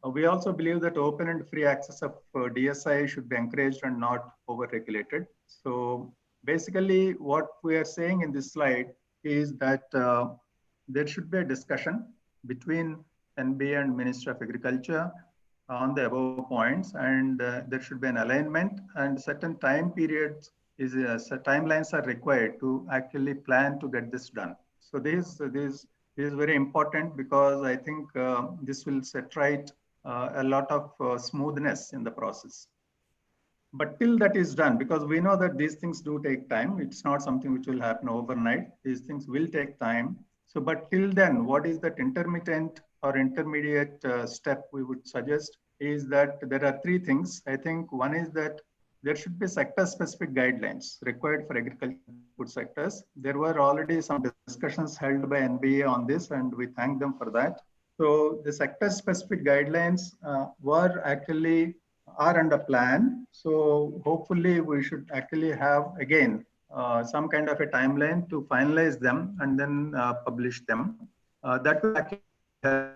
We also believe that open and free access of DSI should be encouraged and not over-regulated. So basically what we are saying in this slide is that there should be a discussion between NBA and Ministry of Agriculture on the above points, and there should be an alignment, and certain time periods timelines are required to actually plan to get this done. So this is very important, because I think this will set right a lot of smoothness in the process. But till that is done, because we know that these things do take time, it's not something which will happen overnight. These things will take time. So, but till then, what is that intermittent or intermediate step we would suggest is that there are 3 things. I think one is that there should be sector-specific guidelines required for agricultural food sectors. There were already some discussions held by NBA on this, and we thank them for that. So the sector-specific guidelines are under plan. So hopefully we should actually have, again, some kind of a timeline to finalize them and then publish them. That will actually help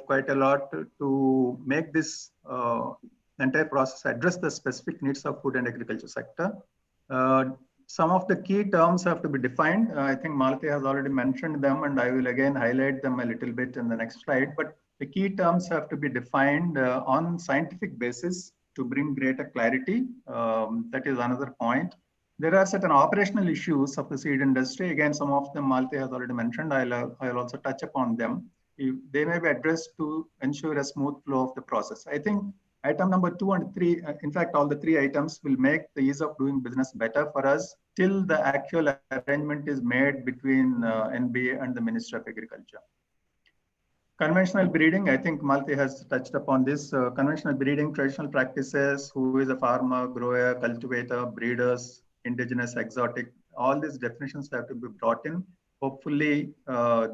quite a lot to make this entire process address the specific needs of food and agriculture sector. Some of the key terms have to be defined. I think Malati has already mentioned them, and I will again highlight them a little bit in the next slide. But the key terms have to be defined on scientific basis to bring greater clarity. That is another point. There are certain operational issues of the seed industry. Again, some of them Malti has already mentioned. I'll also touch upon them. They may be addressed to ensure a smooth flow of the process. I think item number 2 and 3, in fact, all the 3 items will make the ease of doing business better for us till the actual arrangement is made between NBA and the Ministry of Agriculture. Conventional breeding, I think Malti has touched upon this. Conventional breeding, traditional practices, who is a farmer, grower, cultivator, breeders, indigenous, exotic, all these definitions have to be brought in. Hopefully,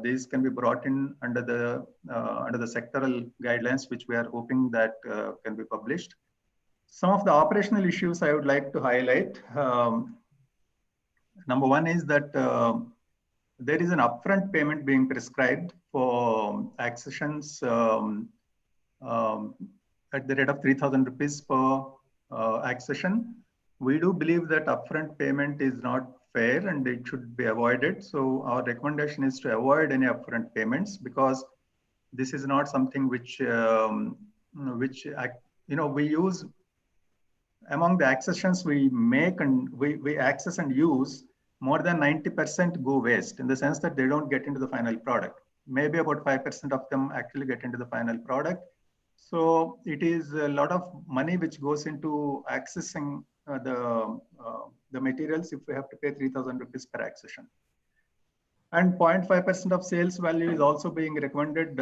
these can be brought in under the sectoral guidelines, which we are hoping that can be published. Some of the operational issues I would like to highlight. Number 1 is that there is an upfront payment being prescribed for accessions at the rate of 3,000 rupees per accession. We do believe that upfront payment is not fair and it should be avoided. So our recommendation is to avoid any upfront payments, because this is not something which we use among the accessions we make and we access and use. More than 90% go waste, in the sense that they don't get into the final product. Maybe about 5% of them actually get into the final product. So it is a lot of money which goes into accessing the materials if we have to pay 3,000 rupees per accession. And 0.5% of sales value is also being recommended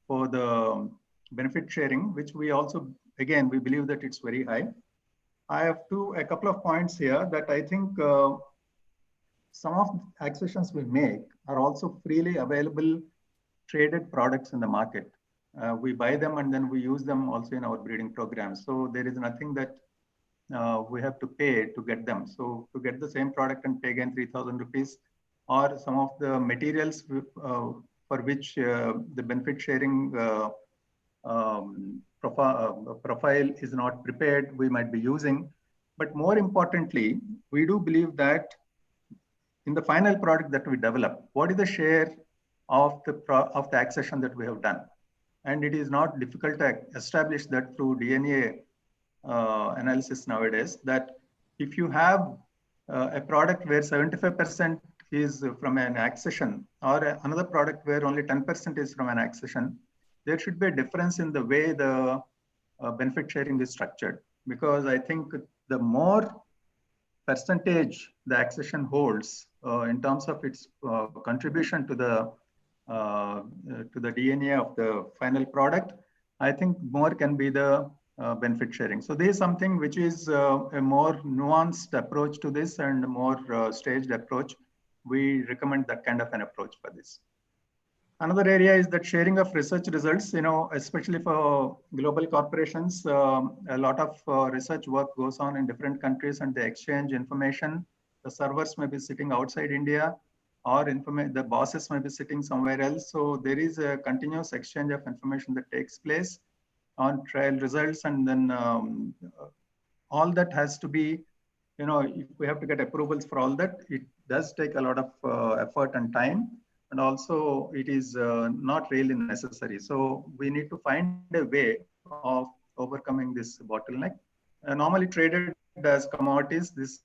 for the benefit sharing, which we also, again, we believe that it's very high. I have a couple of points here that I think some of the accessions we make are also freely available traded products in the market. We buy them and then we use them also in our breeding programs. So there is nothing that we have to pay to get them. So to get the same product and pay again 3,000 rupees, or some of the materials for which the benefit sharing profile is not prepared, we might be using. But more importantly, we do believe that in the final product that we develop, what is the share of the accession that we have done? And it is not difficult to establish that through DNA analysis nowadays, that if you have a product where 75% is from an accession, or another product where only 10% is from an accession, there should be a difference in the way the benefit sharing is structured. Because I think the more percentage the accession holds in terms of its contribution to the DNA of the final product, I think more can be the benefit sharing. So this is something which is a more nuanced approach to this and a more staged approach. We recommend that kind of an approach for this. Another area is that sharing of research results, especially for global corporations, a lot of research work goes on in different countries and they exchange information. The servers may be sitting outside India, or the bosses may be sitting somewhere else. So there is a continuous exchange of information that takes place on trial results. And then all that has to be, if we have to get approvals for all that, it does take a lot of effort and time. And also it is not really necessary. So we need to find a way of overcoming this bottleneck. Normally traded as commodities, this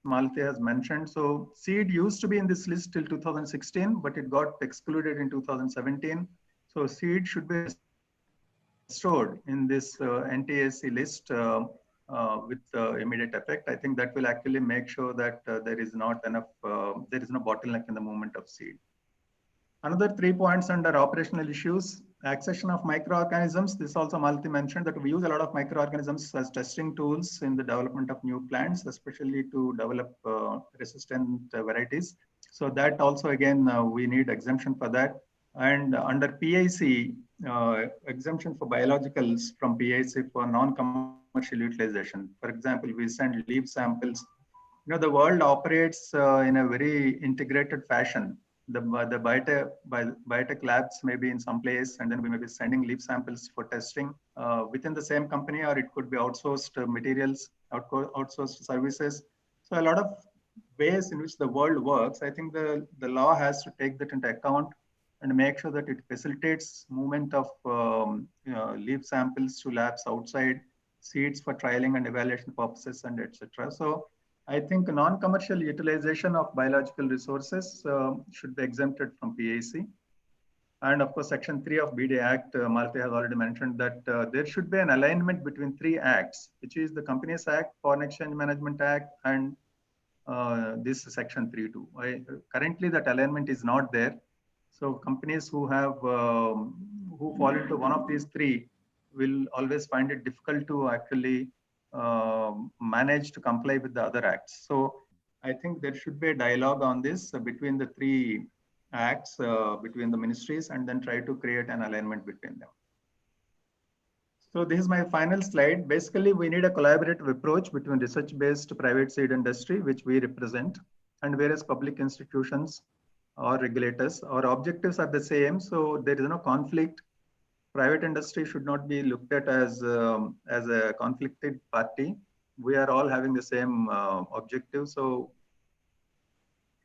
Malti has mentioned. So seed used to be in this list till 2016, but it got excluded in 2017. So seed should be stored in this NTAC list with immediate effect. I think that will actually make sure that there is not enough, there is no bottleneck in the movement of seed. Another 3 points under operational issues, accession of microorganisms. This also Malti mentioned that we use a lot of microorganisms as testing tools in the development of new plants, especially to develop resistant varieties. So that also, again, we need exemption for that. And under PIC, exemption for biologicals from PIC for non-commercial utilization. For example, we send leaf samples. The world operates in a very integrated fashion. The biotech labs may be in some place, and then we may be sending leaf samples for testing within the same company, or it could be outsourced materials, outsourced services. So a lot of ways in which the world works, I think the law has to take that into account and make sure that it facilitates movement of leaf samples to labs outside, seeds for trialing and evaluation purposes, and etc. So I think non-commercial utilization of biological resources should be exempted from PAC. And of course, Section 3 of BD Act, Malti has already mentioned that there should be an alignment between 3 acts, which is the Companies Act, Foreign Exchange Management Act, and this Section 3.2. Currently, that alignment is not there. So companies who have who fall into one of these 3 will always find it difficult to actually manage to comply with the other acts. So I think there should be a dialogue on this between the 3 acts, between the ministries, and then try to create an alignment between them. So this is my final slide. Basically, we need a collaborative approach between research-based private seed industry, which we represent, and various public institutions or regulators. Our objectives are the same, so there is no conflict. Private industry should not be looked at as a conflicted party. We are all having the same objective. So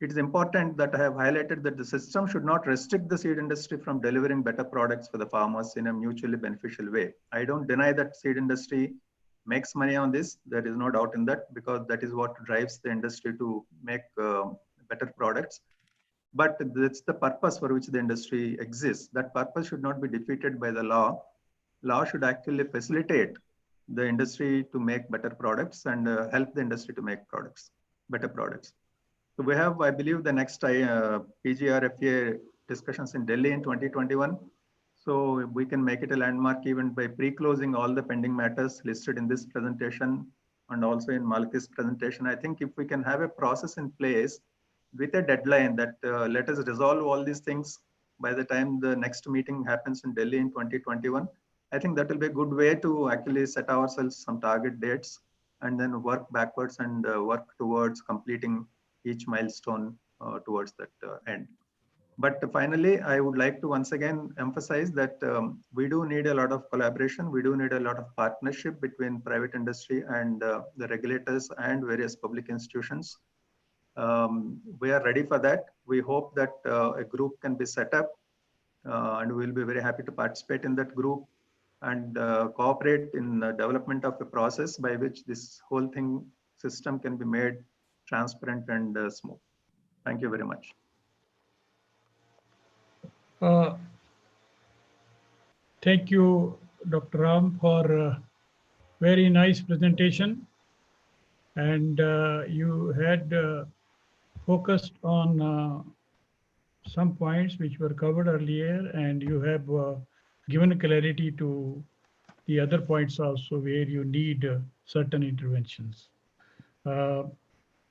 it is important that I have highlighted that the system should not restrict the seed industry from delivering better products for the farmers in a mutually beneficial way. I don't deny that seed industry makes money on this. There is no doubt in that, because that is what drives the industry to make better products. But that's the purpose for which the industry exists. That purpose should not be defeated by the law. Law should actually facilitate the industry to make better products and help the industry to make better products. So we have, I believe, the next PGR-FA discussions in Delhi in 2021. So we can make it a landmark event by pre-closing all the pending matters listed in this presentation and also in Malti's presentation. I think if we can have a process in place with a deadline that let us resolve all these things by the time the next meeting happens in Delhi in 2021, I think that will be a good way to actually set ourselves some target dates and then work backwards and work towards completing each milestone towards that end. But finally, I would like to once again emphasize that we do need a lot of collaboration. We do need a lot of partnership between private industry and the regulators and various public institutions. We are ready for that. We hope that a group can be set up and we'll be very happy to participate in that group and cooperate in the development of a process by which this whole system can be made transparent and smooth. Thank you very much. Thank you, Dr. Ram, for a very nice presentation. And you had focused on some points which were covered earlier, and you have given clarity to the other points also where you need certain interventions.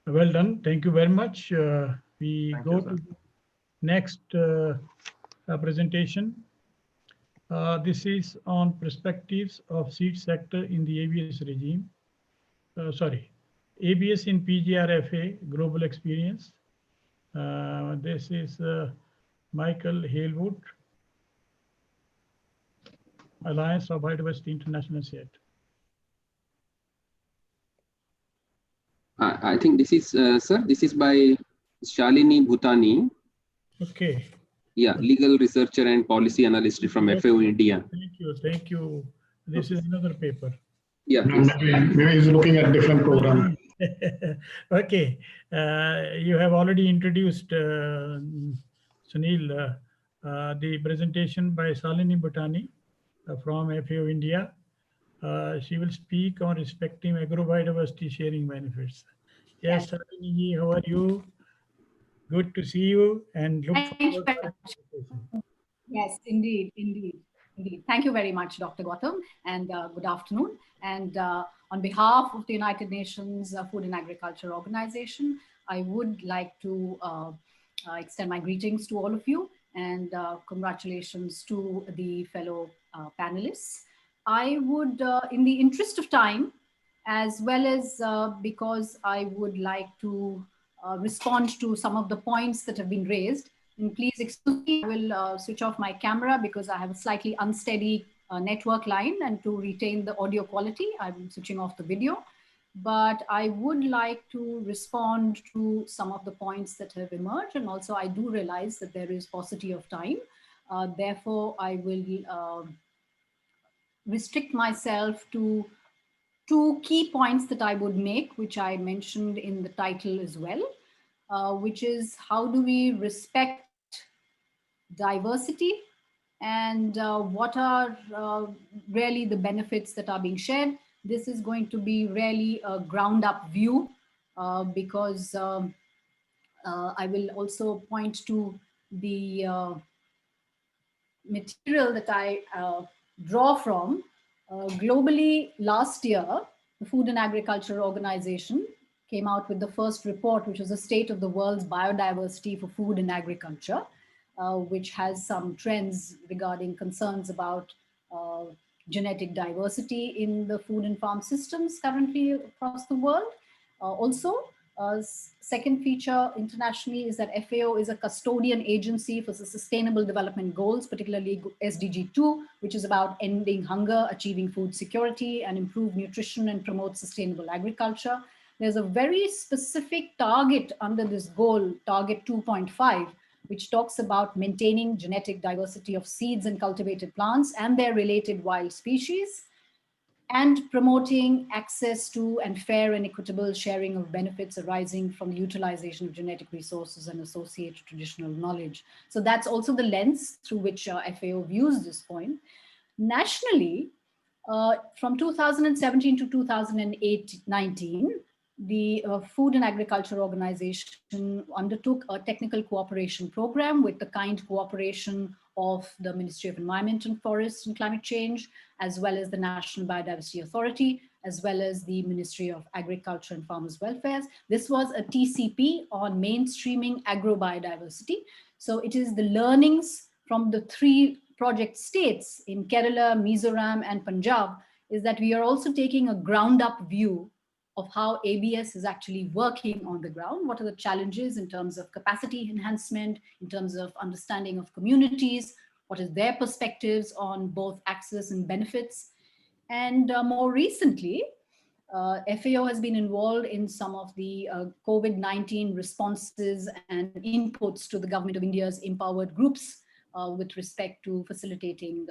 Well done. Thank you very much. We go to the next presentation. This is on perspectives of seed sector in the ABS regime. ABS in PGR-FA, global experience. This is Michael Halewood, Alliance of Biodiversity International Set. I think this is, sir, this is by Shalini Bhutani. Okay. Yeah, legal researcher and policy analyst from FAO India. Thank you. Thank you. This is another paper. Yeah. Maybe he's looking at different program. Okay. You have already introduced Sunil, the presentation by Shalini Bhutani from FAO India. She will speak on respecting agrobiodiversity sharing benefits. Yes, Shalini, how are you? Good to see you and look forward to it. Yes, indeed. Thank you very much, Dr. Gautam, and good afternoon. And on behalf of the United Nations Food and Agriculture Organization, I would like to extend my greetings to all of you and congratulations to the fellow panelists. I would, in the interest of time, as well as because I would like to respond to some of the points that have been raised. And please excuse me, I will switch off my camera because I have a slightly unsteady network line, and to retain the audio quality, I'm switching off the video. But I would like to respond to some of the points that have emerged. And also I do realize that there is paucity of time. Therefore, I will restrict myself to two key points that I would make, which I mentioned in the title as well, which is how do we respect diversity and what are really the benefits that are being shared. This is going to be really a ground up view because I will also point to the material that I draw from. Globally, last year, the Food and Agriculture Organization came out with the first report, which was a state of the world's biodiversity for food and agriculture, which has some trends regarding concerns about genetic diversity in the food and farm systems currently across the world. Also, second feature internationally is that FAO is a custodian agency for the Sustainable Development Goals, particularly SDG 2, which is about ending hunger, achieving food security, and improve nutrition and promote sustainable agriculture. There's a very specific target under this goal, target 2.5, which talks about maintaining genetic diversity of seeds and cultivated plants and their related wild species, and promoting access to and fair and equitable sharing of benefits arising from the utilization of genetic resources and associated traditional knowledge. So that's also the lens through which FAO views this point. Nationally, from 2017 to 2019, the Food and Agriculture Organization undertook a technical cooperation program with the kind cooperation of the Ministry of Environment and Forests and Climate Change, as well as the National Biodiversity Authority, as well as the Ministry of Agriculture and Farmers Welfare. This was a TCP on mainstreaming agrobiodiversity. So it is the learnings from the three project states in Kerala, Mizoram, and Punjab is that we are also taking a ground up view of how ABS is actually working on the ground. What are the challenges in terms of capacity enhancement, in terms of understanding of communities, what is their perspectives on both access and benefits. And more recently, FAO has been involved in some of the COVID-19 responses and inputs to the Government of India's empowered groups with respect to facilitating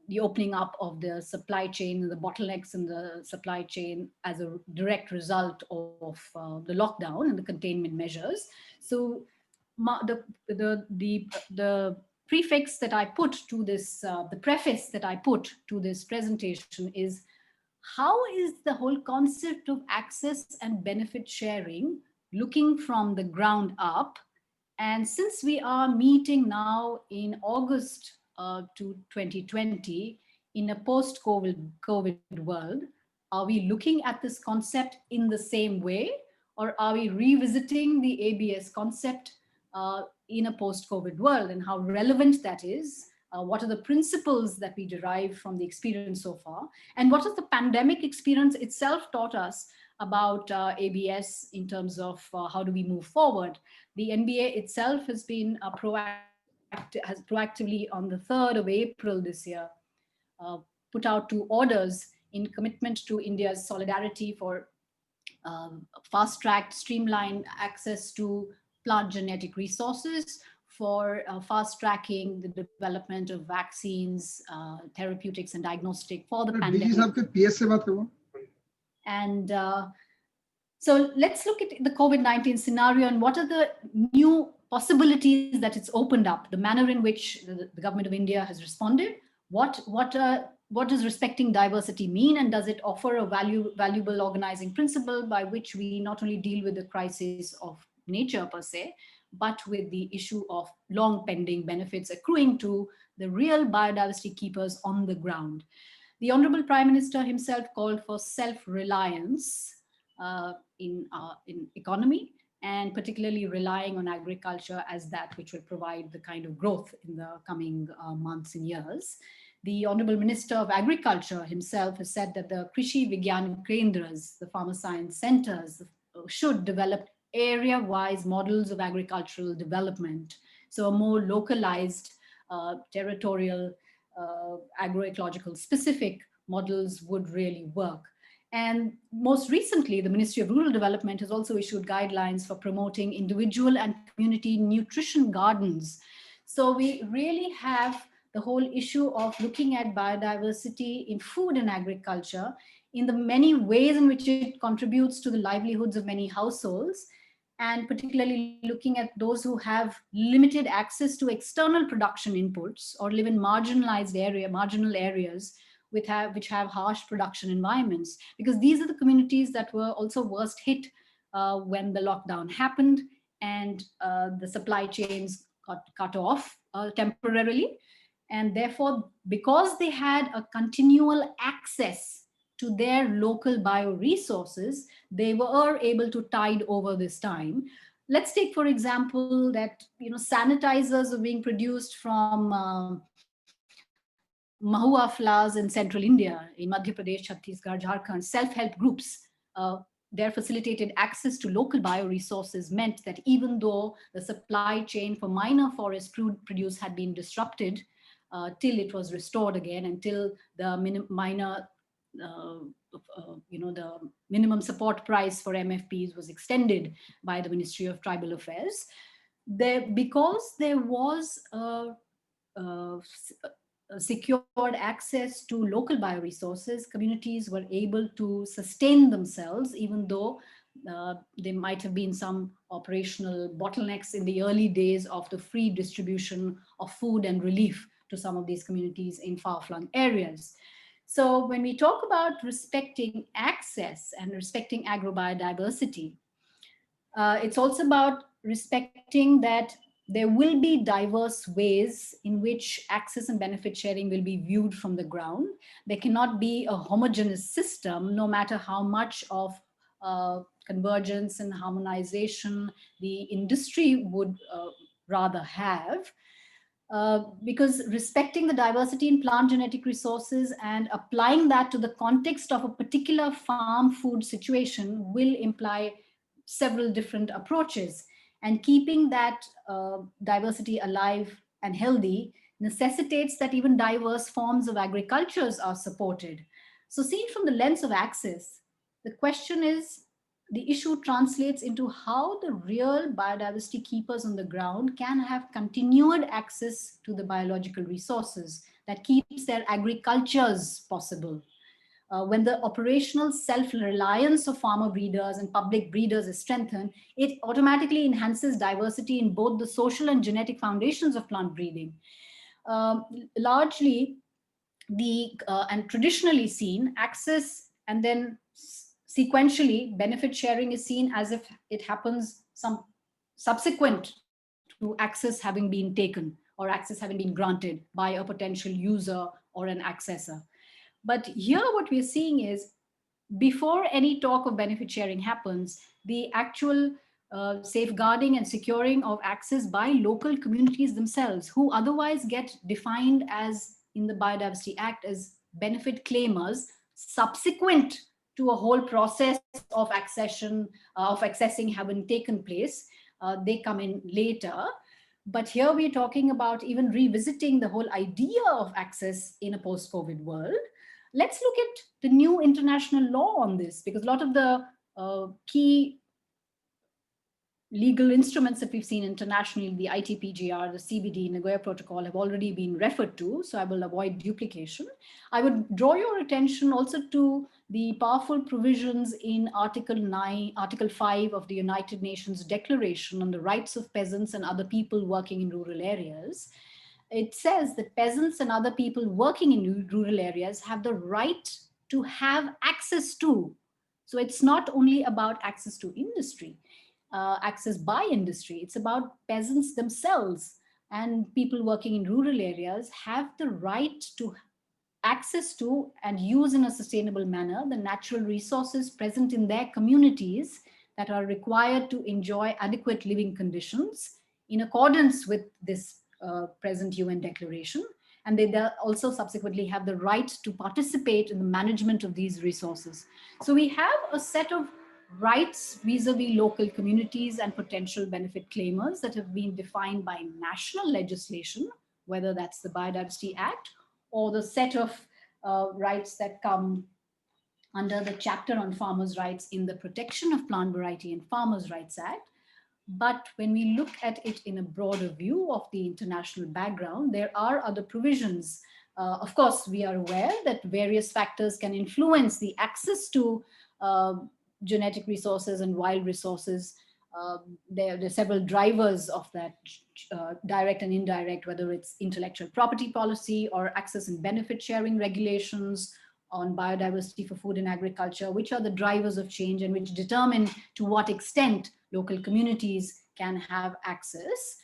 the opening up of the supply chain, the bottlenecks in the supply chain as a direct result of the lockdown and the containment measures. So the prefix that I put to this, the preface that I put to this presentation is, how is the whole concept of access and benefit sharing looking from the ground up? And since we are meeting now in August to 2020 in a post-COVID world, are we looking at this concept in the same way, or are we revisiting the ABS concept in a post-COVID world, and how relevant that is? What are the principles that we derive from the experience so far? And what has the pandemic experience itself taught us about ABS in terms of how do we move forward? The NBA itself has been proactively on the 3rd of April this year, put out 2 orders in commitment to India's solidarity for fast-tracked, streamlined access to plant genetic resources, for fast-tracking the development of vaccines, therapeutics, and diagnostic for the pandemic. And so let's look at the COVID-19 scenario and what are the new possibilities that it's opened up, the manner in which the Government of India has responded. What does respecting diversity mean, and does it offer a valuable organizing principle by which we not only deal with the crisis of nature per se, but with the issue of long pending benefits accruing to the real biodiversity keepers on the ground? The Honorable Prime Minister himself called for self-reliance in economy, and particularly relying on agriculture as that which will provide the kind of growth in the coming months and years. The Honorable Minister of Agriculture himself has said that the Krishi Vigyan Kendras, the farmer science centers, should develop area-wise models of agricultural development. So a more localized, territorial, agroecological specific models would really work. And most recently, the Ministry of Rural Development has also issued guidelines for promoting individual and community nutrition gardens. So we really have the whole issue of looking at biodiversity in food and agriculture in the many ways in which it contributes to the livelihoods of many households, and particularly looking at those who have limited access to external production inputs or live in marginal areas which have harsh production environments, because these are the communities that were also worst hit when the lockdown happened and the supply chains got cut off temporarily. And therefore, because they had a continual access to their local bioresources, they were able to tide over this time. Let's take, for example, that sanitizers are being produced from mahua flowers in central India, in Madhya Pradesh, Chhattisgarh, Jharkhand. Self-help groups, their facilitated access to local bioresources meant that even though the supply chain for minor forest produce had been disrupted, till it was restored again, until the the minimum support price for MFPs was extended by the Ministry of Tribal Affairs. Because there was secured access to local bioresources, communities were able to sustain themselves, even though there might have been some operational bottlenecks in the early days of the free distribution of food and relief to some of these communities in far-flung areas. So when we talk about respecting access and respecting agrobiodiversity, it's also about respecting that there will be diverse ways in which access and benefit sharing will be viewed from the ground. There cannot be a homogeneous system, no matter how much of convergence and harmonization the industry would rather have. Because respecting the diversity in plant genetic resources and applying that to the context of a particular farm food situation will imply several different approaches. And keeping that diversity alive and healthy necessitates that even diverse forms of agricultures are supported. So seen from the lens of access, the question is, the issue translates into how the real biodiversity keepers on the ground can have continued access to the biological resources that keeps their agricultures possible. When the operational self-reliance of farmer breeders and public breeders is strengthened, it automatically enhances diversity in both the social and genetic foundations of plant breeding. Largely, and traditionally seen, access and then sequentially benefit sharing is seen as if it happens subsequent to access having been taken or access having been granted by a potential user or an accessor. But here what we're seeing is, before any talk of benefit sharing happens, the actual safeguarding and securing of access by local communities themselves, who otherwise get defined as, in the Biodiversity Act, as benefit claimers subsequent to a whole process of accessing having taken place. They come in later. But here we're talking about even revisiting the whole idea of access in a post-COVID world. Let's look at the new international law on this, because a lot of the key legal instruments that we've seen internationally, the ITPGR, the CBD, Nagoya Protocol, have already been referred to, so I will avoid duplication. I would draw your attention also to the powerful provisions in Article 5 of the United Nations Declaration on the Rights of Peasants and Other People Working in Rural Areas. It says that peasants and other people working in rural areas have the right to have access to. So it's not only about access to industry, access by industry. It's about peasants themselves, and people working in rural areas have the right to access to and use in a sustainable manner the natural resources present in their communities that are required to enjoy adequate living conditions in accordance with this present UN declaration. And they also subsequently have the right to participate in the management of these resources. So we have a set of rights vis-a-vis local communities and potential benefit claimers that have been defined by national legislation, whether that's the Biodiversity Act or the set of rights that come under the chapter on farmers' rights in the Protection of Plant Variety and Farmers' Rights Act. But when we look at it in a broader view of the international background, there are other provisions. Of course, we are aware that various factors can influence the access to genetic resources and wild resources. There are several drivers of that, direct and indirect, whether it's intellectual property policy or access and benefit sharing regulations on biodiversity for food and agriculture, which are the drivers of change and which determine to what extent local communities can have access.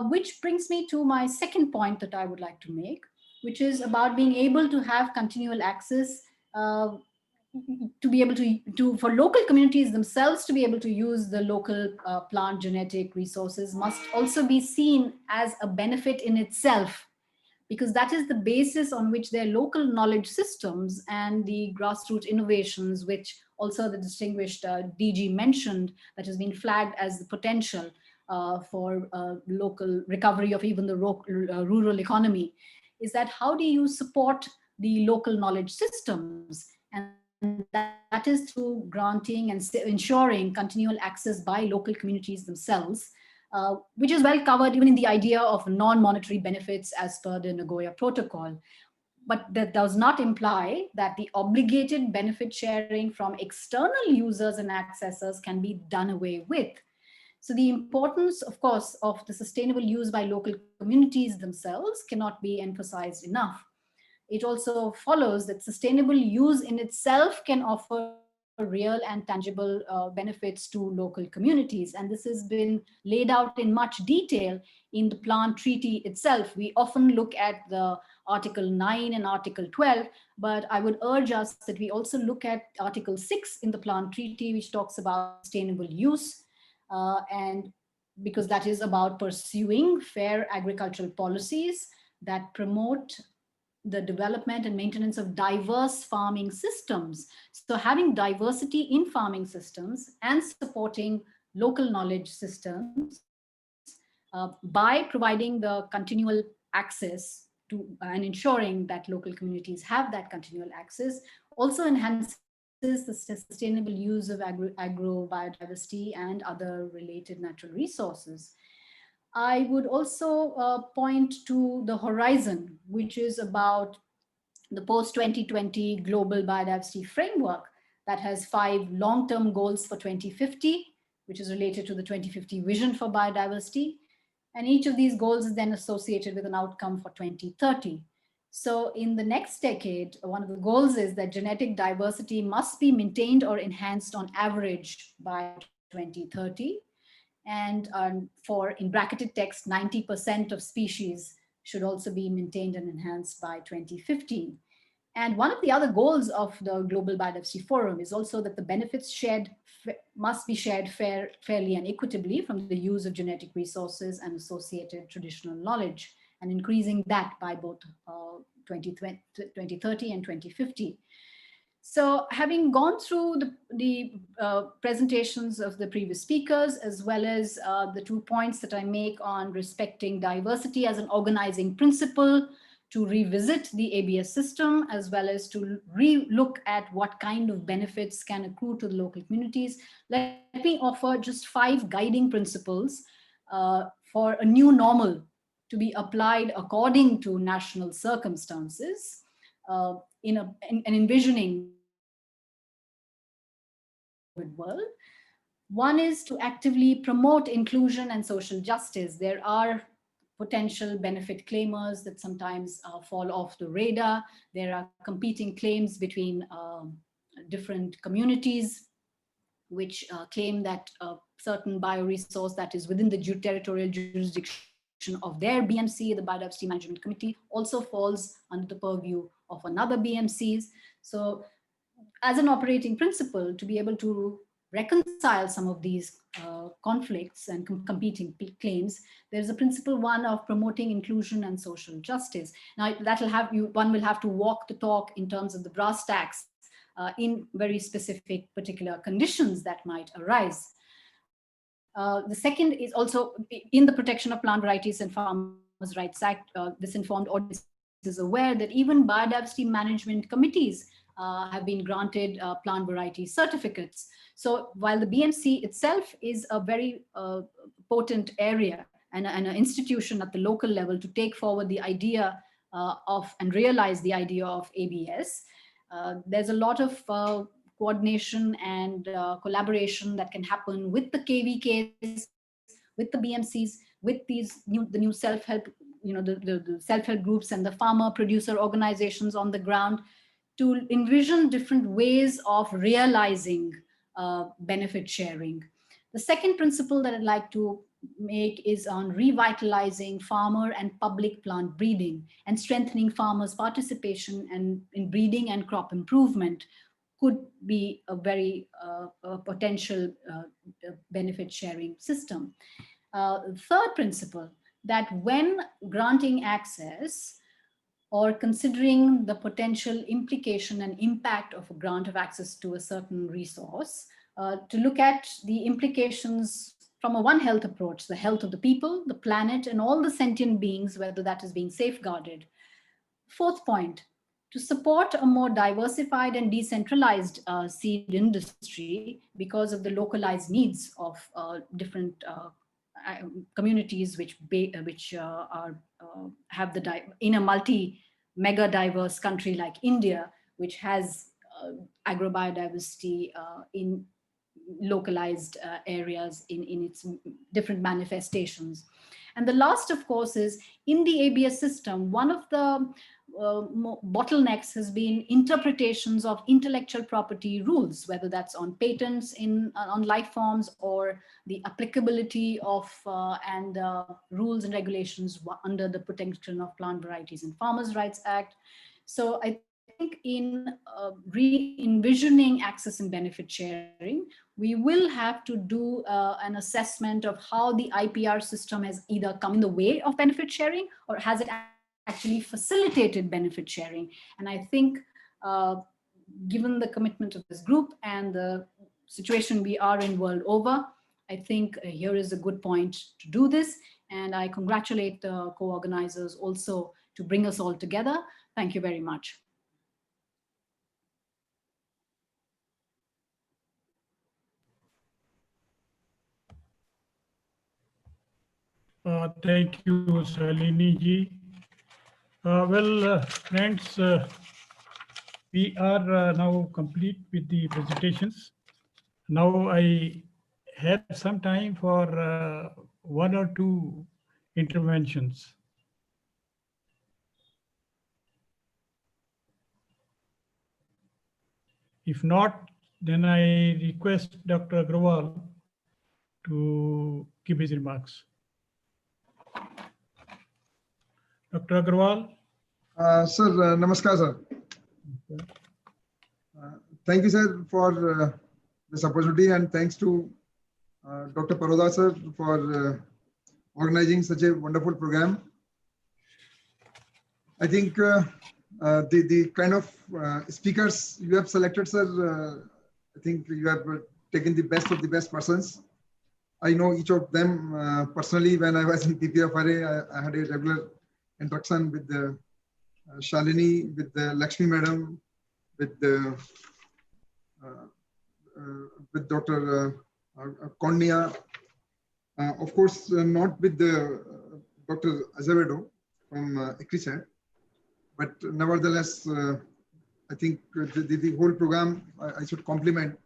Which brings me to my second point that I would like to make, which is about being able to have continual access to be able to for local communities themselves to be able to use the local plant genetic resources must also be seen as a benefit in itself, because that is the basis on which their local knowledge systems and the grassroots innovations, which also the distinguished DG mentioned, that has been flagged as the potential for local recovery of even the rural economy, is that how do you support the local knowledge systems? And that is through granting and ensuring continual access by local communities themselves, which is well covered even in the idea of non-monetary benefits as per the Nagoya Protocol. But that does not imply that the obligated benefit sharing from external users and accessors can be done away with. So the importance, of course, of the sustainable use by local communities themselves cannot be emphasized enough. It also follows that sustainable use in itself can offer real and tangible benefits to local communities. And this has been laid out in much detail in the plant treaty itself. We often look at the Article 9 and Article 12, but I would urge us that we also look at Article 6 in the plant treaty, which talks about sustainable use. And because that is about pursuing fair agricultural policies that promote the development and maintenance of diverse farming systems. So having diversity in farming systems and supporting local knowledge systems by providing the continual access to and ensuring that local communities have that continual access also enhances the sustainable use of agro biodiversity and other related natural resources. I would also point to the horizon, which is about the post-2020 global biodiversity framework that has 5 long-term goals for 2050, which is related to the 2050 vision for biodiversity. And each of these goals is then associated with an outcome for 2030. So in the next decade, one of the goals is that genetic diversity must be maintained or enhanced on average by 2030. And for, in bracketed text, 90% of species should also be maintained and enhanced by 2015. And one of the other goals of the Global Biodiversity Forum is also that the benefits shared must be shared fairly and equitably from the use of genetic resources and associated traditional knowledge, and increasing that by both 2030 and 2050. So having gone through the presentations of the previous speakers, as well as the 2 points that I make on respecting diversity as an organizing principle, to revisit the ABS system, as well as to re-look at what kind of benefits can accrue to the local communities, let me offer just 5 guiding principles for a new normal to be applied according to national circumstances in envisioning world. One is to actively promote inclusion and social justice. There are potential benefit claimers that sometimes fall off the radar. There are competing claims between different communities which claim that a certain bioresource that is within the territorial jurisdiction of their BMC, the Biodiversity Management Committee, also falls under the purview of another BMCs. So as an operating principle, to be able to reconcile some of these conflicts and competing claims, there's a principle one of promoting inclusion and social justice. Now that'll have one will have to walk the talk in terms of the brass tacks in very specific particular conditions that might arise. The second is also in the Protection of Plant Varieties and Farmers' Rights Act, this informed audience is aware that even biodiversity management committees have been granted plant variety certificates. So while the BMC itself is a very potent area and an institution at the local level to take forward the idea of and realize the idea of ABS, there's a lot of coordination and collaboration that can happen with the KVKs, with the BMCs, with the new self-help, the self-help groups and the farmer producer organizations on the ground to envision different ways of realizing benefit sharing. The second principle that I'd like to make is on revitalizing farmer and public plant breeding and strengthening farmers' participation and in breeding and crop improvement could be a very potential benefit sharing system. Third principle, that when granting access or considering the potential implication and impact of a grant of access to a certain resource, to look at the implications from a One Health approach, the health of the people, the planet, and all the sentient beings, whether that is being safeguarded. Fourth point, to support a more diversified and decentralized seed industry because of the localized needs of different communities which have the in a mega diverse country like India, which has agrobiodiversity in localized areas in its different manifestations. And the last, of course, is in the ABS system, one of the bottlenecks has been interpretations of intellectual property rules, whether that's on patents on life forms or the applicability of rules and regulations under the Protection of Plant Varieties and Farmers' Rights Act. So I think in re-envisioning access and benefit sharing, we will have to do an assessment of how the IPR system has either come in the way of benefit sharing or has it actually facilitated benefit sharing. And I think given the commitment of this group and the situation we are in world over, I think here is a good point to do this. And I congratulate the co-organizers also to bring us all together. Thank you very much. Thank you, Shalini ji. Friends, we are now complete with the presentations. Now I have some time for one or two interventions. If not, then I request Dr. Agrawal to give his remarks. Dr. Agrawal. Sir, namaskar, sir. Thank you, sir, for this opportunity, and thanks to Dr. Anuradha, sir, for organizing such a wonderful program. I think the kind of speakers you have selected, sir, I think you have taken the best of the best persons. I know each of them personally. When I was in PPFRA, I had a regular interaction with the Shalini, with the Lakshmi madam, with the with Dr. Konya, of course, not with the Dr. Azevedo from ICRISAT, but nevertheless, I think the whole program I should compliment,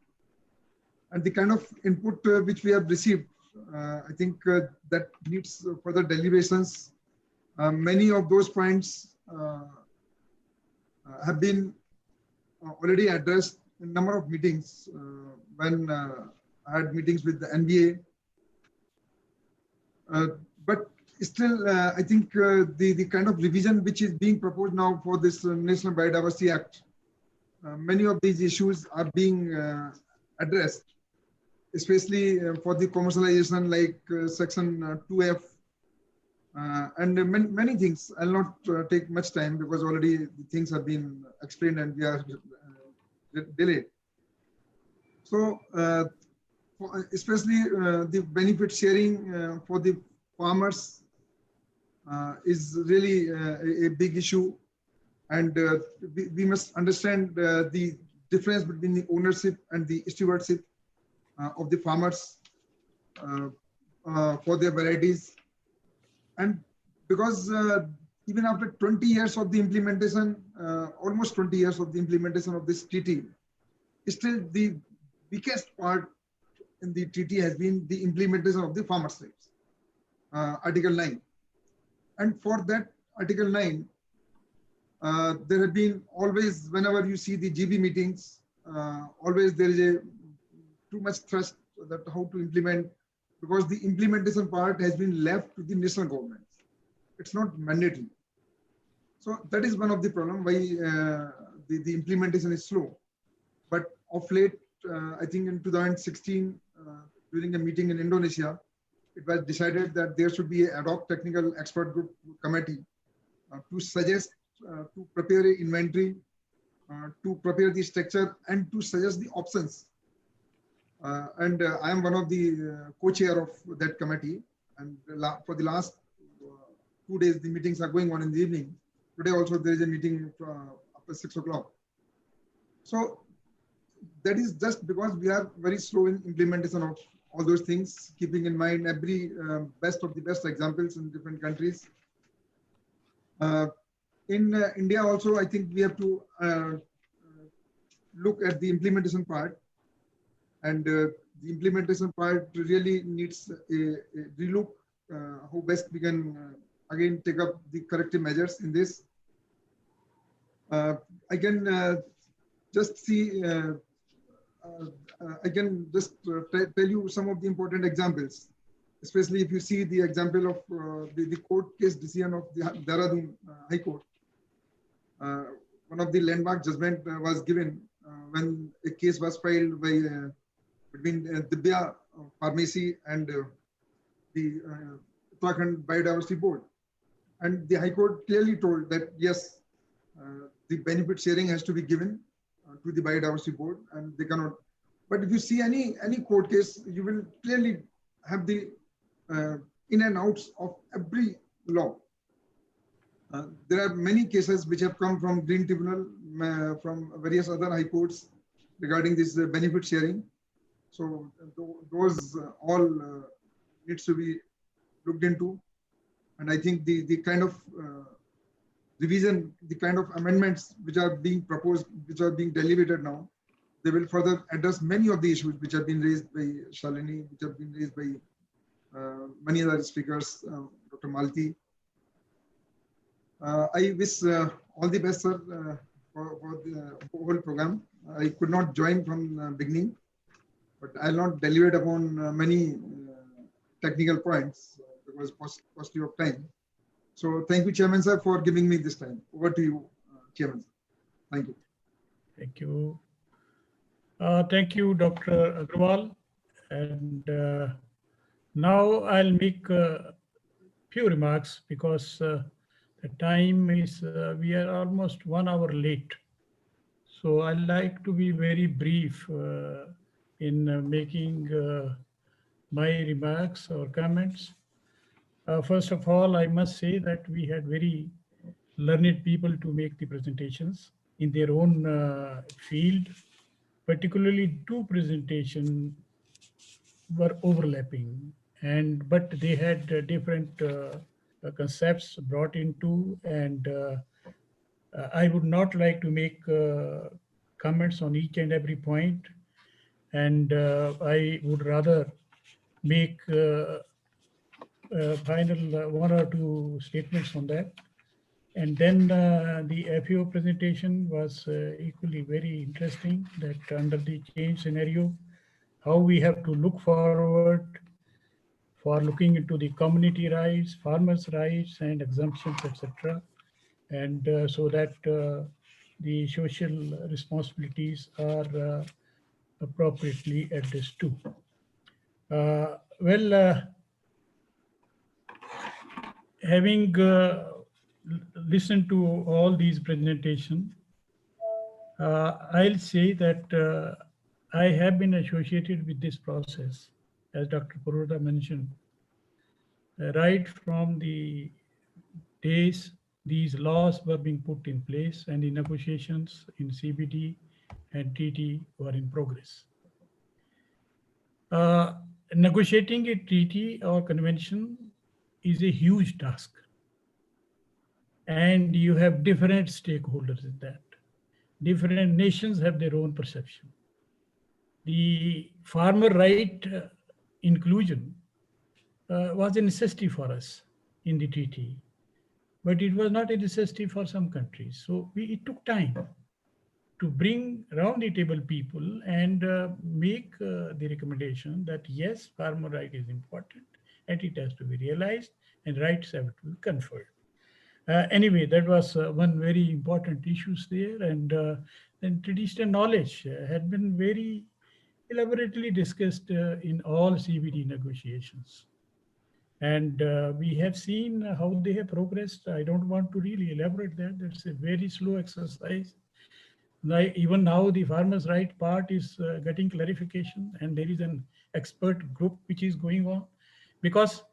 and the kind of input which we have received. I think that needs further deliberations. Many of those points have been already addressed in a number of meetings when I had meetings with the NBA. But still, I think the kind of revision which is being proposed now for this National Biodiversity Act, many of these issues are being addressed, especially for the commercialization, like section 2F, and many things. I'll not take much time because already the things have been explained and we are delayed. So, especially the benefit sharing for the farmers is really a big issue. And we must understand the difference between the ownership and the stewardship of the farmers for their varieties. And because even after 20 years of the implementation, almost 20 years of the implementation of this treaty, still the weakest part in the treaty has been the implementation of the farmers' rights, Article 9. And for that Article 9, there have been always, whenever you see the GB meetings, always there is a too much thrust that how to implement, because the implementation part has been left to the national governments. It's not mandatory. So that is one of the problem why the implementation is slow. But of late, I think in 2016, during a meeting in Indonesia, it was decided that there should be an ad hoc technical expert group committee to suggest, to prepare an inventory, to prepare the structure, and to suggest the options. And I am one of the co-chair of that committee. And for the last 2 days, the meetings are going on in the evening. Today also there is a meeting after 6 o'clock. So that is just because we are very slow in implementation of all those things, keeping in mind every best of the best examples in different countries. In India also, I think we have to look at the implementation part. And the implementation part really needs a relook, how best we can again take up the corrective measures in this. I can just see, I can just tell you some of the important examples, especially if you see the example of the court case decision of the Dehradun High Court. One of the landmark judgment was given when a case was filed by between Dibya Pharmacy and the Uttarakhand Biodiversity Board. And the High Court clearly told that, yes, the benefit sharing has to be given to the Biodiversity Board, and they cannot. But if you see any court case, you will clearly have the in and outs of every law. There are many cases which have come from Green Tribunal, from various other high courts regarding this benefit sharing. So those all needs to be looked into. And I think the kind of revision, the kind of amendments which are being proposed, which are being deliberated now, they will further address many of the issues which have been raised by Shalini, which have been raised by many other speakers, Dr. Malti. I wish all the best, sir, for the whole program. I could not join from the beginning, but I'll not deliberate upon many technical points because paucity of time. So thank you, Chairman, sir, for giving me this time. Over to you, Chairman, sir. Thank you. Thank you. Thank you, Dr. Agrawal. And now I'll make a few remarks because the time is, we are almost 1 hour late. So I'd like to be very brief in making my remarks or comments. First of all, I must say that we had very learned people to make the presentations in their own field. Particularly 2 presentations were overlapping, but they had different concepts brought into, and I would not like to make comments on each and every point, and I would rather make final 1 or 2 statements on that. And then the FAO presentation was equally very interesting, that under the change scenario, how we have to look forward for looking into the community rights, farmers' rights, and exemptions, etc. And so that the social responsibilities are appropriately addressed too. Having listened to all these presentations, I'll say that I have been associated with this process, as Dr. Anuradha mentioned, right from the days these laws were being put in place and the negotiations in CBD and TT were in progress. Negotiating a treaty or convention is a huge task. And you have different stakeholders in that. Different nations have their own perception. The farmer right inclusion was a necessity for us in the treaty, but it was not a necessity for some countries. So it took time to bring around the table people and make the recommendation that yes, farmer right is important and it has to be realized and rights have to be conferred. Anyway, that was one very important issues there, and then traditional knowledge had been very elaborately discussed in all CBD negotiations. And we have seen how they have progressed. I don't want to really elaborate that. That's a very slow exercise. Like even now, the farmers' right part is getting clarification, and there is an expert group which is going on, because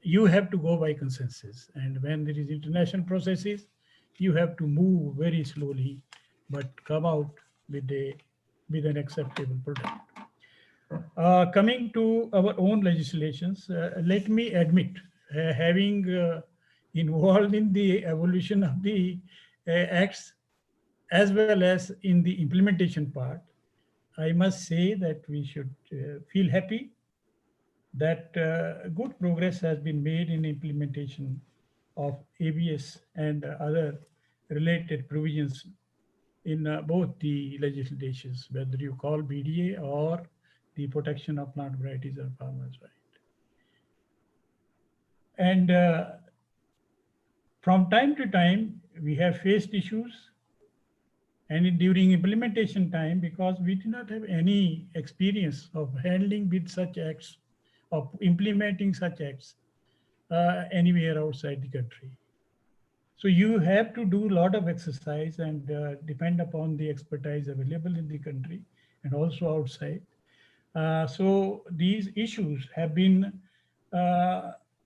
you have to go by consensus. And when there is international processes, you have to move very slowly, but come out with an acceptable product. Coming to our own legislations, let me admit, having involved in the evolution of the acts, as well as in the implementation part, I must say that we should feel happy that good progress has been made in implementation of ABS and other related provisions in both the legislations, whether you call BDA or the protection of plant varieties and farmers' right. And from time to time, we have faced issues, and during implementation time, because we did not have any experience of handling with such acts, of implementing such acts anywhere outside the country. So you have to do a lot of exercise and depend upon the expertise available in the country and also outside. So these issues have been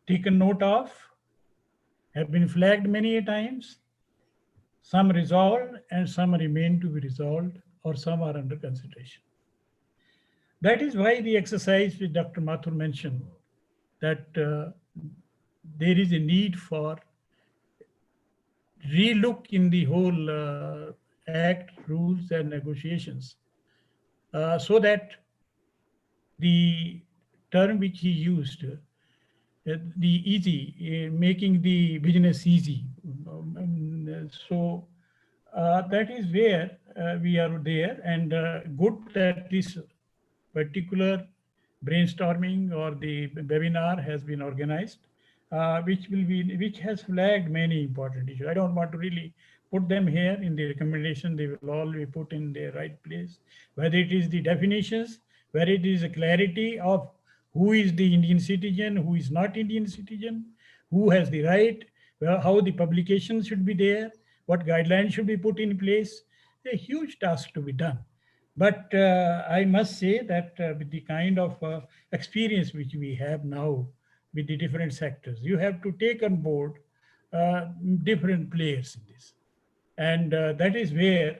taken note of, have been flagged many times, some resolved and some remain to be resolved, or some are under consideration. That is why the exercise which Dr. Mathur mentioned, that there is a need for relook in the whole act, rules and negotiations, so that the term which he used, the easy, making the business easy. So that is where we are there, and good that this particular brainstorming or the webinar has been organized, which has flagged many important issues. I don't want to really put them here in the recommendation. They will all be put in their right place, whether it is the definitions, whether it is a clarity of who is the Indian citizen, who is not Indian citizen, who has the right, how the publications should be there, what guidelines should be put in place. A huge task to be done. But I must say that with the kind of experience which we have now with the different sectors, you have to take on board different players in this. And that is where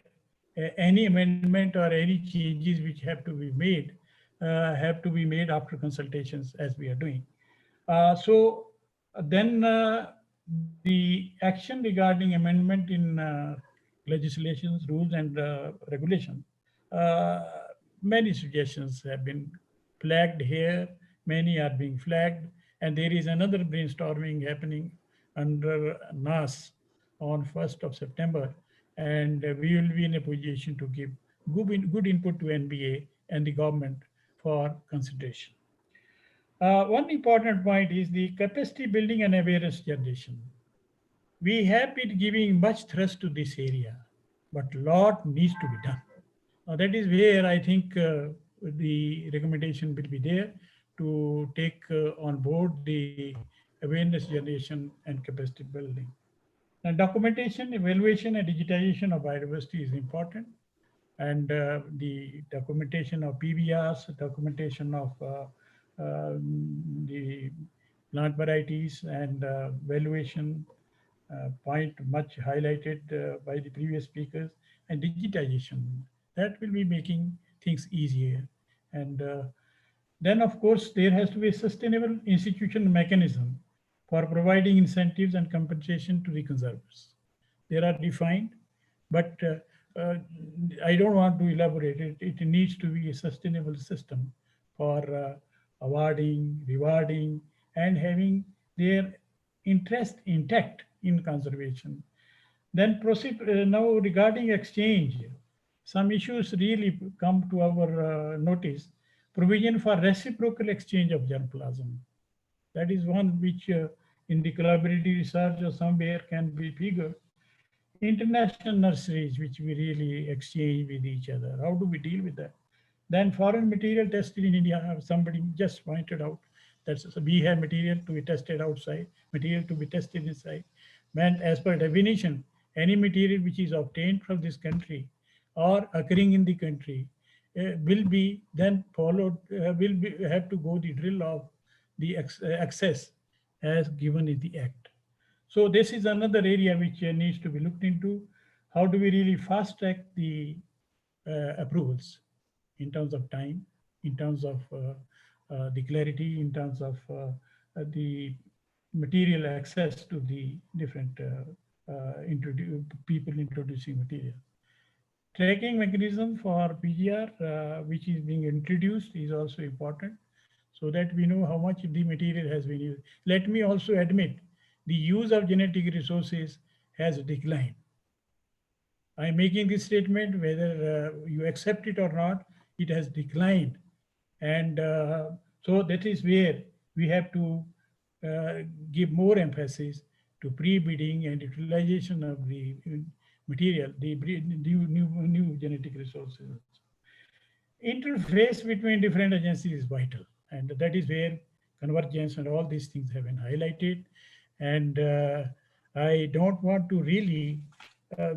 any amendment or any changes which have to be made after consultations, as we are doing. So then the action regarding amendment in legislations, rules and regulations, many suggestions have been flagged here, many are being flagged, and there is another brainstorming happening under NAS on 1st of September, and we will be in a position to give good input to NBA and the government for consideration. One important point is the capacity building and awareness generation. We have been giving much thrust to this area, but a lot needs to be done. That is where I think the recommendation will be there to take on board the awareness generation and capacity building. Now, documentation, evaluation, and digitization of biodiversity is important. And the documentation of PBRs, documentation of the plant varieties and valuation, point much highlighted by the previous speakers, and digitization. That will be making things easier. And then, of course, there has to be a sustainable institutional mechanism for providing incentives and compensation to the conservers. They are defined, but I don't want to elaborate it. It needs to be a sustainable system for awarding, rewarding, and having their interest intact in conservation. Then proceed now regarding exchange. Some issues really come to our notice. Provision for reciprocal exchange of germplasm. That is one which in the collaborative research or somewhere can be figured. International nurseries which we really exchange with each other. How do we deal with that? Then foreign material tested in India, somebody just pointed out that we have material to be tested outside, material to be tested inside. And as per definition, any material which is obtained from this country or occurring in the country will be then followed, have to go the drill of the access as given in the Act. So this is another area which needs to be looked into. How do we really fast track the approvals in terms of time, in terms of the clarity, in terms of the material access to the different people introducing material. Tracking mechanism for PGR, which is being introduced, is also important so that we know how much the material has been used. Let me also admit, the use of genetic resources has declined. I'm making this statement, whether you accept it or not, it has declined. And so that is where we have to give more emphasis to pre-bidding and utilization of the material, the new genetic resources. Interface between different agencies is vital, and that is where convergence and all these things have been highlighted. And I don't want to really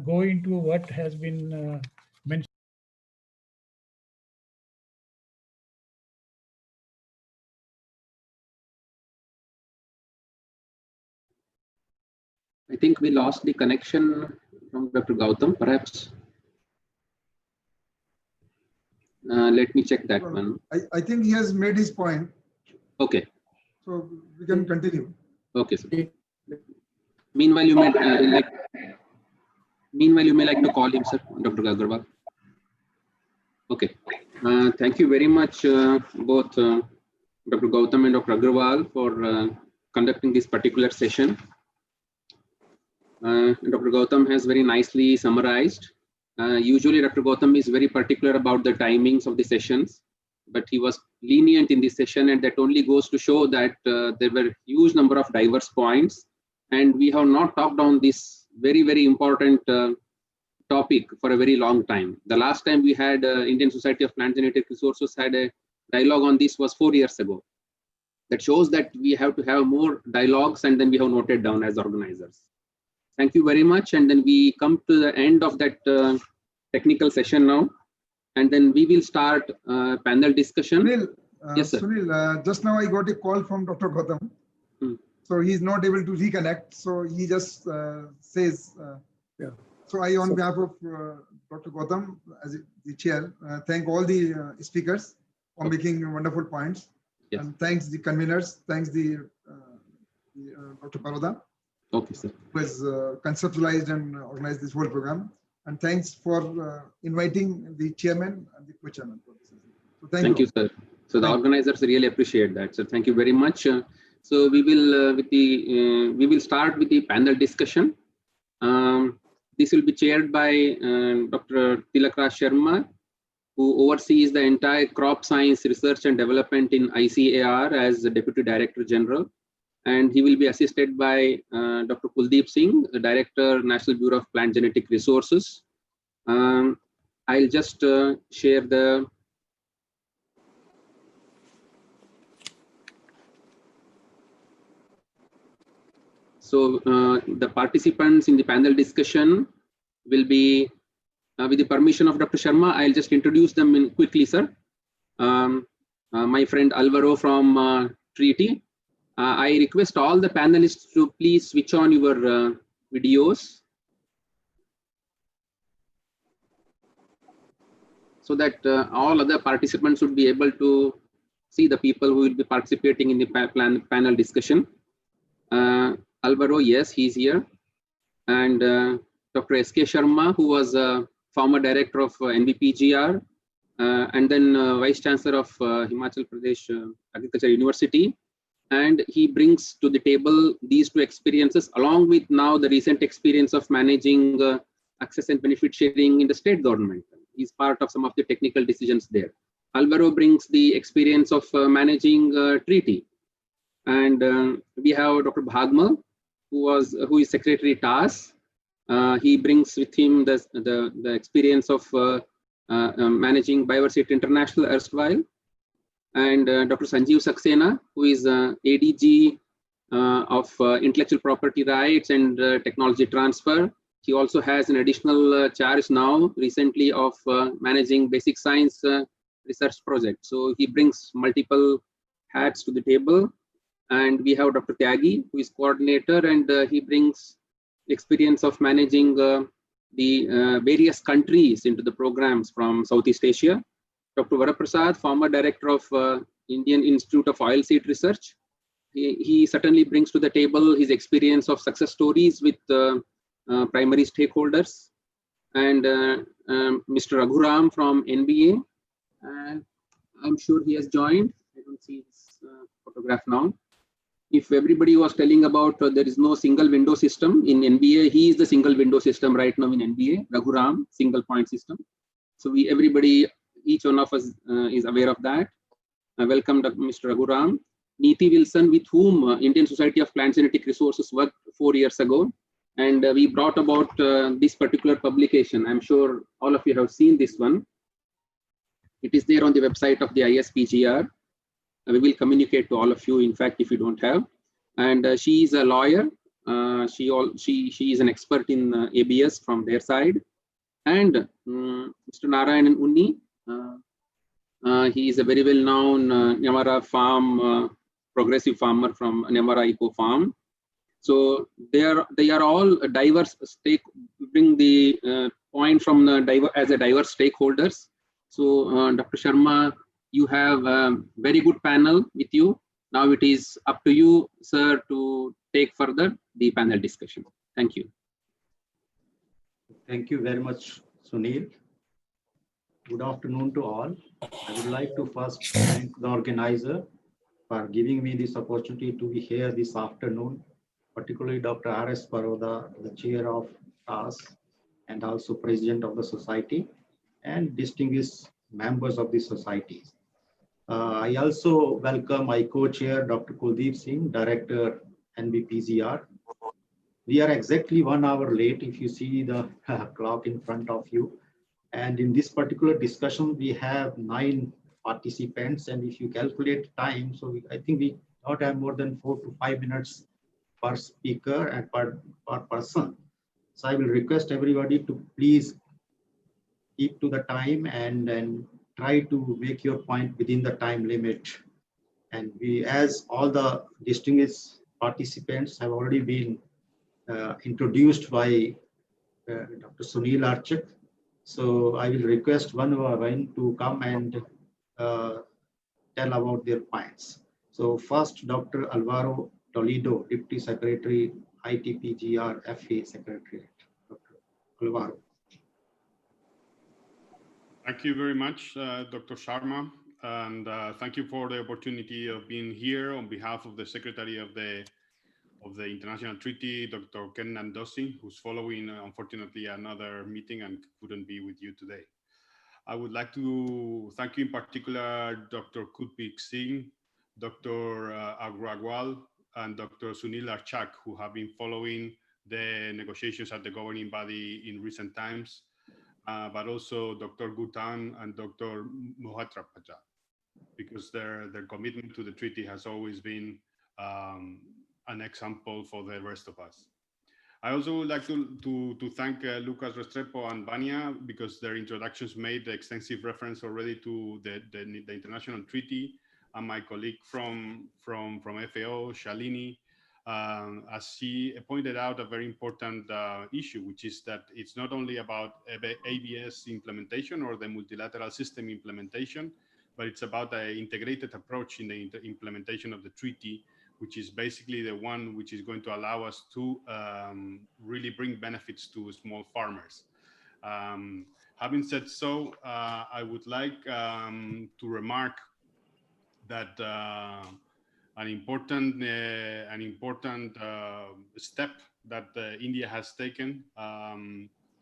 go into what has been mentioned. I think we lost the connection from Dr. Gautam, perhaps. Let me check that one. I think he has made his point. Okay. So we can continue. Okay, sir. Meanwhile, you may like to call him, sir, Dr. Agrawal. Okay. Thank you very much, both Dr. Gautam and Dr. Agrawal, for conducting this particular session. Dr. Gautam has very nicely summarized. Usually, Dr. Gautam is very particular about the timings of the sessions, but he was lenient in this session, and that only goes to show that there were a huge number of diverse points, and we have not talked on this very, very important topic for a very long time. The last time we had Indian Society of Plant Genetic Resources had a dialogue on this was 4 years ago. That shows that we have to have more dialogues, and then we have noted down as organizers. Thank you very much. And then we come to the end of that technical session now. And then we will start panel discussion. Sunil, yes, sir. Sunil, just now I got a call from Dr. Gautam. So he's not able to reconnect. So he just says, so I, on behalf of Dr. Gautam, as the chair, thank all the speakers for making wonderful points. Yes. And thanks the conveners, thanks the Dr. Paroda. Okay, sir. Who has conceptualized and organized this whole program. And thanks for inviting the chairman and the co-chairman. So thank you, sir. So the organizers really appreciate that. So thank you very much. So we will start with the panel discussion. This will be chaired by Dr. Tilakraj Sharma, who oversees the entire crop science research and development in ICAR as the Deputy Director General. And he will be assisted by Dr. Kuldeep Singh, the Director, National Bureau of Plant Genetic Resources. I'll just share the the participants in the panel discussion will be, with the permission of Dr. Sharma, I'll just introduce them quickly, sir. My friend Alvaro from Treaty. I request all the panelists to please switch on your videos so that all other participants would be able to see the people who will be participating in the panel discussion. Alvaro, yes, he's here. And Dr. S.K. Sharma, who was former director of NBPGR, and then Vice Chancellor of Himachal Pradesh Agriculture University. And he brings to the table these two experiences, along with now the recent experience of managing access and benefit sharing in the state government. He's part of some of the technical decisions there. Alvaro brings the experience of managing treaty. And we have Dr. Bhagmal, who is Secretary TAS. He brings with him the experience of managing Biodiversity International erstwhile. And Dr. Sanjeev Saxena, who is ADG of Intellectual Property Rights and Technology Transfer. He also has an additional charge now recently of managing basic science research project. So he brings multiple hats to the table. And we have Dr. Tyagi, who is coordinator, and he brings experience of managing the various countries into the programs from Southeast Asia. Dr. Varaprasad, former director of Indian Institute of Oilseed Research. He certainly brings to the table his experience of success stories with primary stakeholders. And Mr. Raghuram from NBA. I'm sure he has joined. I don't see his photograph now. If everybody was telling about there is no single window system in NBA, he is the single window system right now in NBA, Raghuram, single point system. So everybody, each one of us is aware of that. Welcome Mr. Raghuram. Neeti Wilson, with whom Indian Society of Plant Genetic Resources worked 4 years ago. And we brought about this particular publication. I'm sure all of you have seen this one. It is there on the website of the ISPGR. We will communicate to all of you, in fact, if you don't have. And she is a lawyer. She is an expert in ABS from their side. And Mr. Narayanan Unni, he is a very well-known Nyamara farm, progressive farmer from Nyamara Eco Farm. So they are all diverse bring the point from the as a diverse stakeholders. So Dr. Sharma, you have a very good panel with you. Now it is up to you, sir, to take further the panel discussion. Thank you. Thank you very much, Sunil. Good afternoon to all. I would like to first thank the organizer for giving me this opportunity to be here this afternoon, particularly Dr. R.S. Paroda, the chair of TAS and also president of the society, and distinguished members of the society. I also welcome my co-chair, Dr. Kuldeep Singh, director, NBPGR. We are exactly 1 hour late if you see the clock in front of you. And in this particular discussion, we have 9 participants. And if you calculate time, so I think we don't have more than 4 to 5 minutes per speaker and per person. So I will request everybody to please keep to the time and try to make your point within the time limit. And we, as all the distinguished participants have already been introduced by Dr. Sunil Archak. So I will request one by one to come and tell about their points. So first, Dr. Alvaro Toledo, Deputy Secretary, ITPGR FA Secretariat. Dr. Alvaro. Thank you very much, Dr. Sharma, and thank you for the opportunity of being here on behalf of the Secretary of the International Treaty, Dr. Ken Nandosi, who's following, unfortunately, another meeting and couldn't be with you today. I would like to thank you in particular, Dr. Kuldeep Singh, Dr. Agrawal, and Dr. Sunil Archak, who have been following the negotiations at the governing body in recent times. But also Dr. Gutan and Dr. Mohatra Paja, because their commitment to the treaty has always been an example for the rest of us. I also would like to thank Lucas Restrepo and Vania, because their introductions made extensive reference already to the international treaty, and my colleague from FAO, Shalini, as she pointed out, a very important issue, which is that it's not only about ABS implementation or the multilateral system implementation, but it's about an integrated approach in the implementation of the treaty, which is basically the one which is going to allow us to really bring benefits to small farmers. Having said so, I would like to remark that an important step that India has taken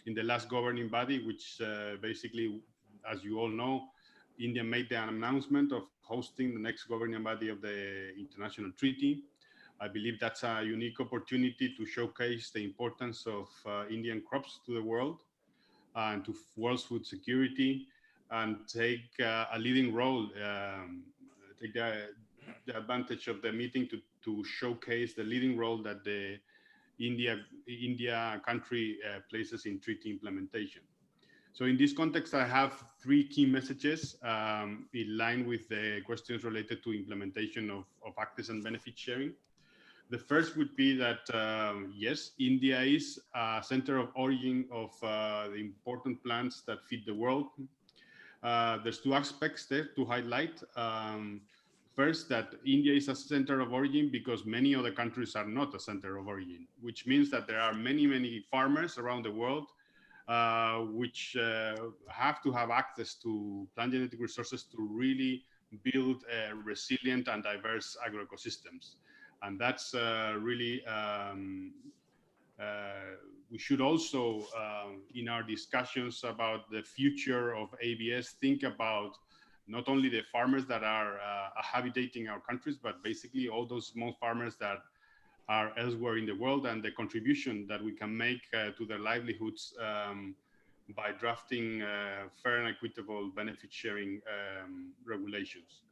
in the last governing body, which basically, as you all know, India made the announcement of hosting the next governing body of the international treaty. I believe that's a unique opportunity to showcase the importance of Indian crops to the world and to world's food security, and take a leading role, take the advantage of the meeting to showcase the leading role that the India country places in treaty implementation. So in this context, I have three key messages in line with the questions related to implementation of access and benefit sharing. The first would be that, yes, India is a center of origin of the important plants that feed the world. There's two aspects there to highlight. First, that India is a center of origin because many other countries are not a center of origin, which means that there are many, many farmers around the world which have to have access to plant genetic resources to really build resilient and diverse agroecosystems. And that's really, we should also, in our discussions about the future of ABS, think about not only the farmers that are habitating our countries, but basically all those small farmers that are elsewhere in the world, and the contribution that we can make to their livelihoods by drafting fair and equitable benefit sharing regulations.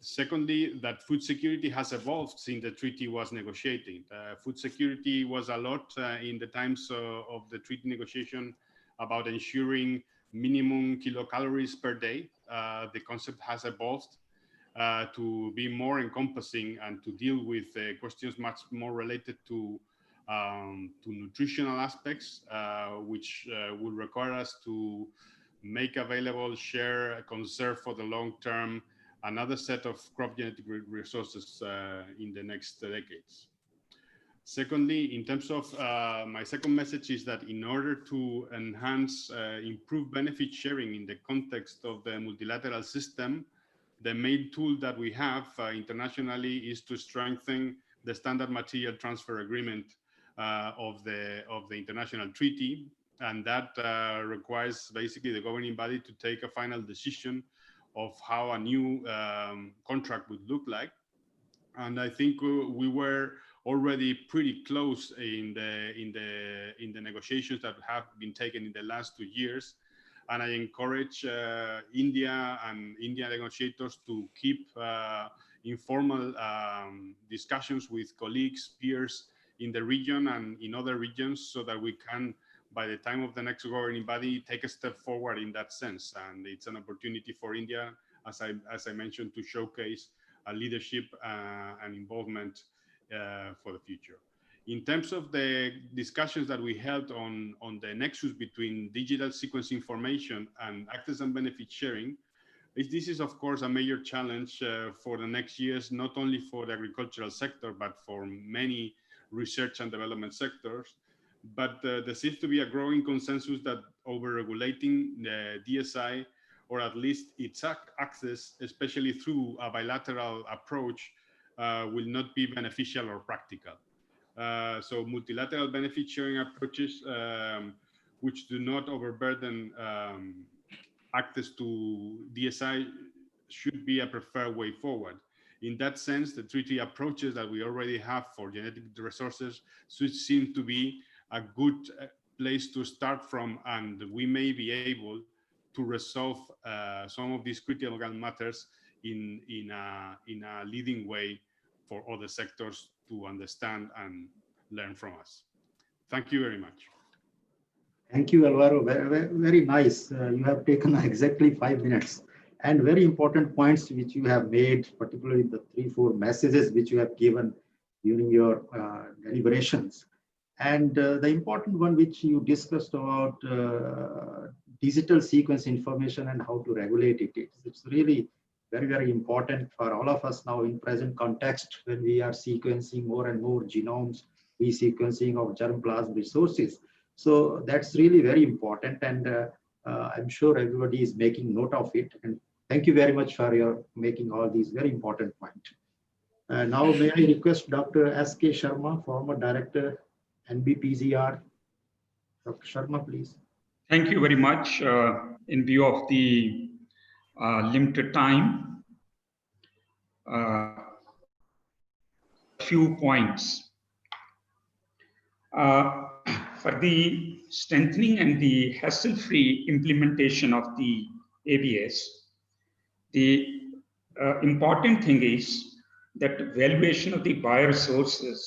Secondly, that food security has evolved since the treaty was negotiated. Food security was a lot in the times of the treaty negotiation about ensuring minimum kilocalories per day. The concept has evolved to be more encompassing and to deal with questions much more related to nutritional aspects, which will require us to make available, share, conserve for the long term another set of crop genetic resources in the next decades. Secondly, in terms of my second message is that in order to enhance, improve benefit sharing in the context of the multilateral system, the main tool that we have internationally is to strengthen the standard material transfer agreement of the international treaty. And that requires basically the governing body to take a final decision of how a new contract would look like. And I think we were already pretty close in the negotiations that have been taken in the last 2 years. And I encourage India and Indian negotiators to keep informal discussions with colleagues, peers in the region and in other regions, so that we can, by the time of the next governing body, take a step forward in that sense. And it's an opportunity for India, as I mentioned, to showcase leadership and involvement for the future. In terms of the discussions that we held on the nexus between digital sequence information and access and benefit sharing, this is of course a major challenge for the next years, not only for the agricultural sector, but for many research and development sectors. But there seems to be a growing consensus that over-regulating the DSI, or at least its access, especially through a bilateral approach, will not be beneficial or practical. So multilateral benefit sharing approaches, which do not overburden access to DSI, should be a preferred way forward. In that sense, the treaty approaches that we already have for genetic resources should seem to be a good place to start from, and we may be able to resolve some of these critical matters in a leading way for other sectors to understand and learn from us. Thank you very much. Thank you, Alvaro. Very, very nice. You have taken exactly 5 minutes, and very important points which you have made, particularly the 3-4 messages which you have given during your deliberations. And the important one which you discussed about digital sequence information and how to regulate it, it's really very, very important for all of us now in present context when we are sequencing more and more genomes, resequencing of germplasm resources. So that's really very important, and I'm sure everybody is making note of it. And thank you very much for your making all these very important points. Now may I request Dr. S.K. Sharma, former Director, NBPGR. Dr. Sharma, please. Thank you very much. In view of the limited time, few points. For the strengthening and the hassle-free implementation of the ABS, the important thing is that valuation of the bioresources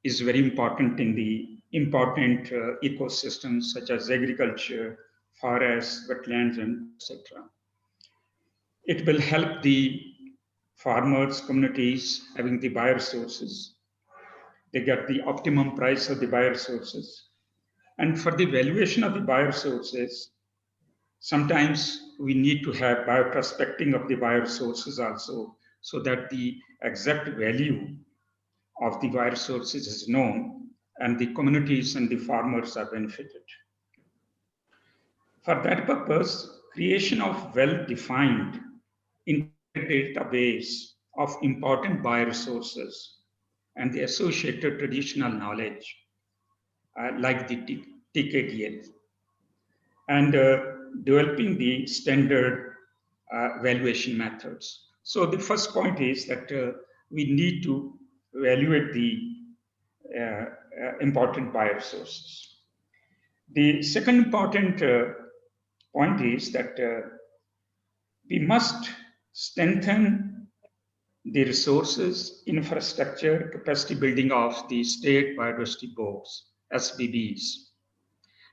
is very important in the important ecosystems such as agriculture, forests, wetlands, and etc. It will help the farmers, communities having the bioresources. They get the optimum price of the bioresources. And for the valuation of the bioresources, sometimes we need to have bioprospecting of the bioresources also, so that the exact value of the bioresources is known and the communities and the farmers are benefited. For that purpose, creation of well-defined integrated database of important bioresources and the associated traditional knowledge, like the TKDL, and developing the standard valuation methods. So the first point is that we need to evaluate the important bioresources. The second important point is that we must strengthen the resources, infrastructure, capacity building of the state biodiversity boards, SBBs,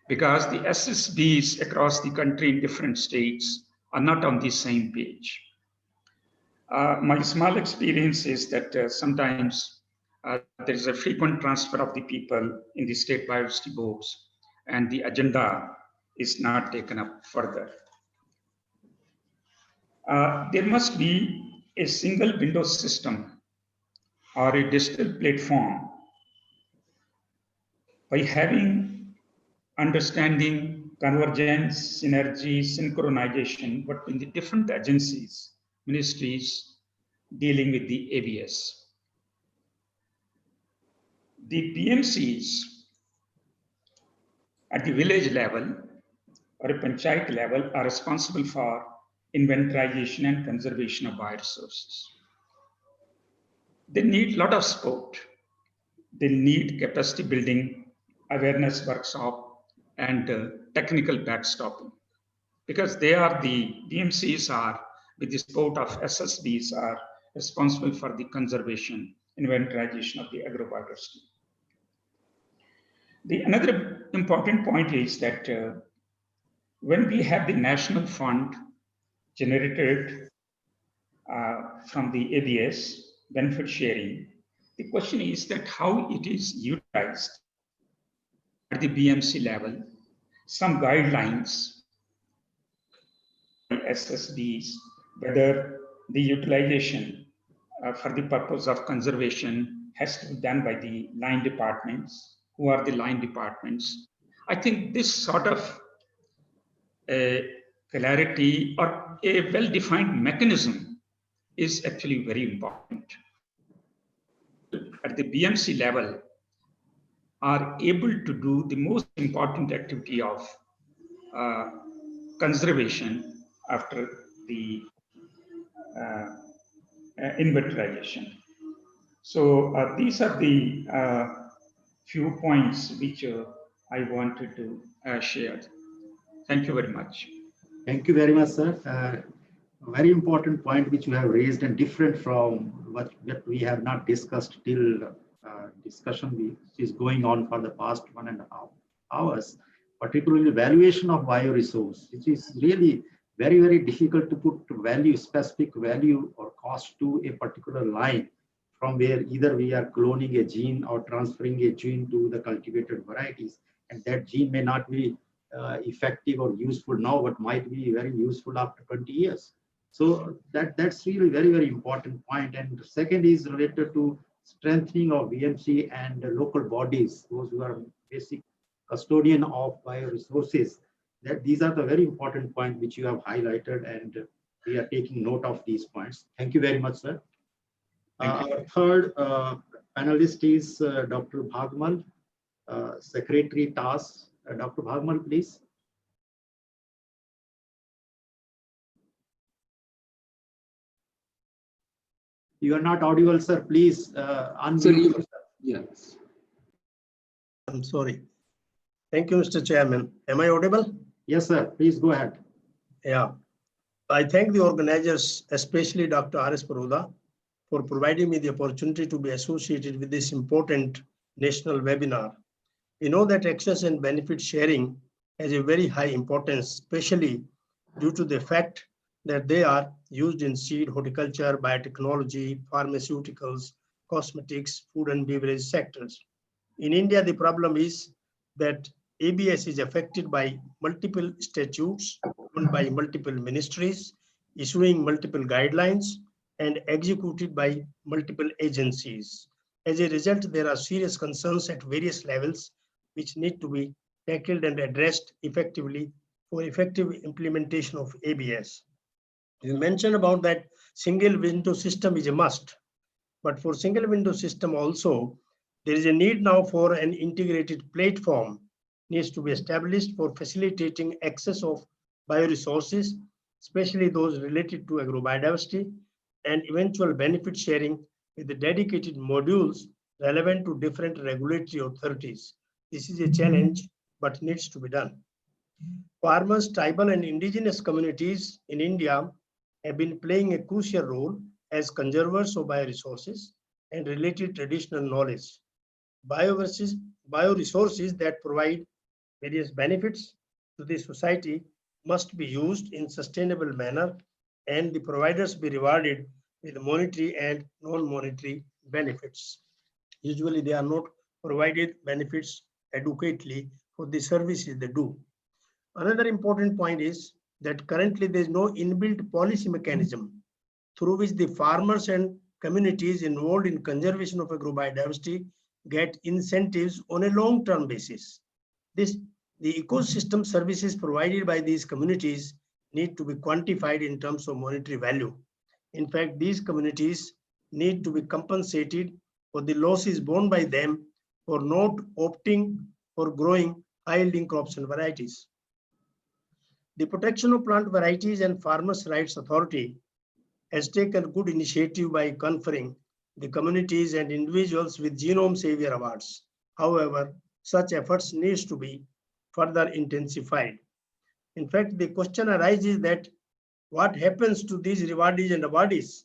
because the SSBs across the country in different states are not on the same page. My small experience is that sometimes there is a frequent transfer of the people in the state biodiversity boards, and the agenda is not taken up further. There must be a single window system or a digital platform by having understanding, convergence, synergy, synchronization, but in the different agencies, ministries dealing with the ABS. The PMCs at the village level or a panchayat level are responsible for inventarization and conservation of bioresources. They need a lot of support. They need capacity building, awareness workshop, and technical backstopping, because they are the BMCs are, with the support of SSBs, are responsible for the conservation, inventarization of the agrobiodiversity. Another important point is that when we have the national fund generated from the ABS benefit sharing, the question is that how it is utilized at the BMC level. Some guidelines by SSBs, whether the utilization for the purpose of conservation has to be done by the line departments. Who are the line departments? I think this sort of clarity or a well-defined mechanism is actually very important. At the BMC level, are able to do the most important activity of conservation after the inventarization. So these are the few points which I wanted to share. Thank you very much. Thank you very much, sir. A very important point which you have raised and different from what we have not discussed till discussion which is going on for the past 1.5 hours, particularly valuation of bioresource, which is really very, very difficult to put value, specific value or cost to a particular line from where either we are cloning a gene or transferring a gene to the cultivated varieties, and that gene may not be effective or useful now, but might be very useful after 20 years. So that's really very, very important point. And the second is related to strengthening of VMC and local bodies, those who are basic custodian of bioresources. That these are the very important points which you have highlighted, and we are taking note of these points. Thank you very much, sir. Our third panelist is Dr. Bhagmal, Secretary TAS. Dr. Bhagmal, please. You are not audible, sir. Please unmute yourself. Yes. I'm sorry. Thank you, Mr. Chairman. Am I audible? Yes, sir. Please go ahead. Yeah. I thank the organizers, especially Dr. R.S. Paroda, for providing me the opportunity to be associated with this important national webinar. We know that access and benefit sharing has a very high importance, especially due to the fact that they are used in seed, horticulture, biotechnology, pharmaceuticals, cosmetics, food and beverage sectors. In India, the problem is that ABS is affected by multiple statutes owned by multiple ministries, issuing multiple guidelines, and executed by multiple agencies. As a result, there are serious concerns at various levels which need to be tackled and addressed effectively for effective implementation of ABS. You mentioned about that single window system is a must, but for single window system also, there is a need now for an integrated platform needs to be established for facilitating access of bioresources, especially those related to agrobiodiversity, and eventual benefit sharing with the dedicated modules relevant to different regulatory authorities. This is a challenge, but needs to be done. Farmers, tribal and indigenous communities in India have been playing a crucial role as conservers of bioresources and related traditional knowledge. Bioresources that provide various benefits to the society must be used in sustainable manner, and the providers be rewarded with monetary and non-monetary benefits. Usually they are not provided benefits adequately for the services they do. Another important point is that currently there is no inbuilt policy mechanism through which the farmers and communities involved in conservation of agrobiodiversity get incentives on a long-term basis. The ecosystem services provided by these communities need to be quantified in terms of monetary value. In fact, these communities need to be compensated for the losses borne by them for not opting for growing high-yielding crops and varieties. The Protection of Plant Varieties and Farmers' Rights Authority has taken good initiative by conferring the communities and individuals with Genome Savior Awards. However, such efforts needs to be further intensified. In fact, the question arises that what happens to these rewardees and awardees?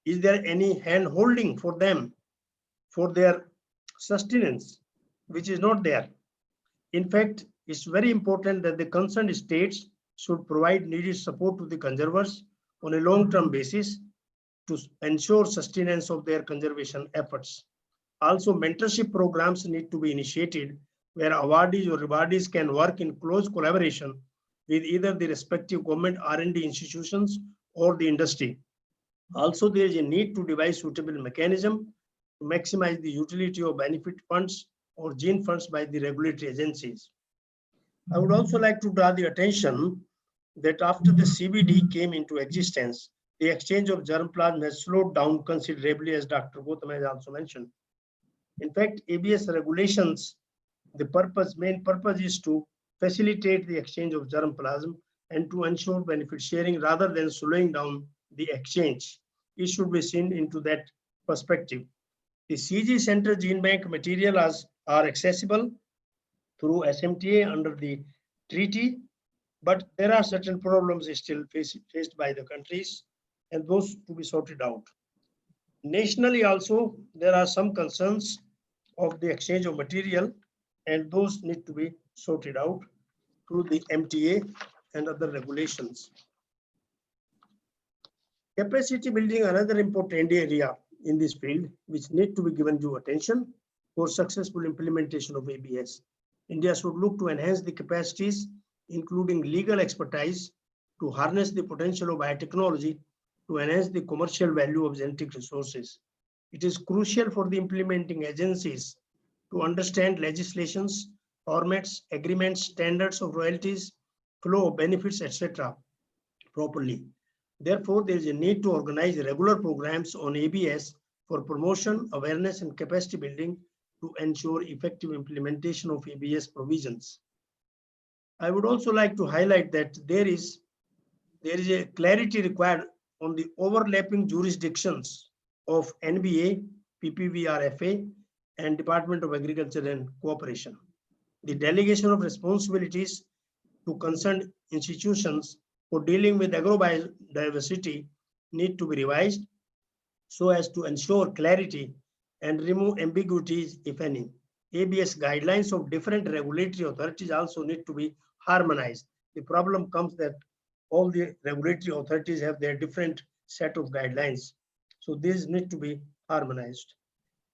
Is there any hand holding for them for their sustenance, which is not there? In fact, it's very important that the concerned states should provide needed support to the conservers on a long-term basis to ensure sustenance of their conservation efforts. Also, mentorship programs need to be initiated where awardees or rewardees can work in close collaboration with either the respective government R&D institutions or the industry. Also, there is a need to devise suitable mechanism to maximize the utility of benefit funds or gene funds by the regulatory agencies. I would also like to draw the attention that after the CBD came into existence, the exchange of germplasm has slowed down considerably, as Dr. Gautam has also mentioned. In fact, ABS regulations, the main purpose is to facilitate the exchange of germplasm and to ensure benefit sharing rather than slowing down the exchange. It should be seen into that perspective. The CG Center Gene Bank materials are accessible through SMTA under the treaty, but there are certain problems still faced by the countries, and those to be sorted out. Nationally also, there are some concerns of the exchange of material, and those need to be sorted out through the MTA and other regulations. Capacity building, another important area in this field which need to be given due attention for successful implementation of ABS. India should look to enhance the capacities, including legal expertise, to harness the potential of biotechnology to enhance the commercial value of genetic resources. It is crucial for the implementing agencies to understand legislations, formats, agreements, standards of royalties, flow of benefits, etc. properly. Therefore, there is a need to organize regular programs on ABS for promotion, awareness, and capacity building to ensure effective implementation of ABS provisions. I would also like to highlight that there is a clarity required on the overlapping jurisdictions of NBA, PPVRFA, and Department of Agriculture and Cooperation. The delegation of responsibilities to concerned institutions for dealing with agrobiodiversity need to be revised so as to ensure clarity and remove ambiguities, if any. ABS guidelines of different regulatory authorities also need to be harmonized. The problem comes that all the regulatory authorities have their different set of guidelines. So these need to be harmonized.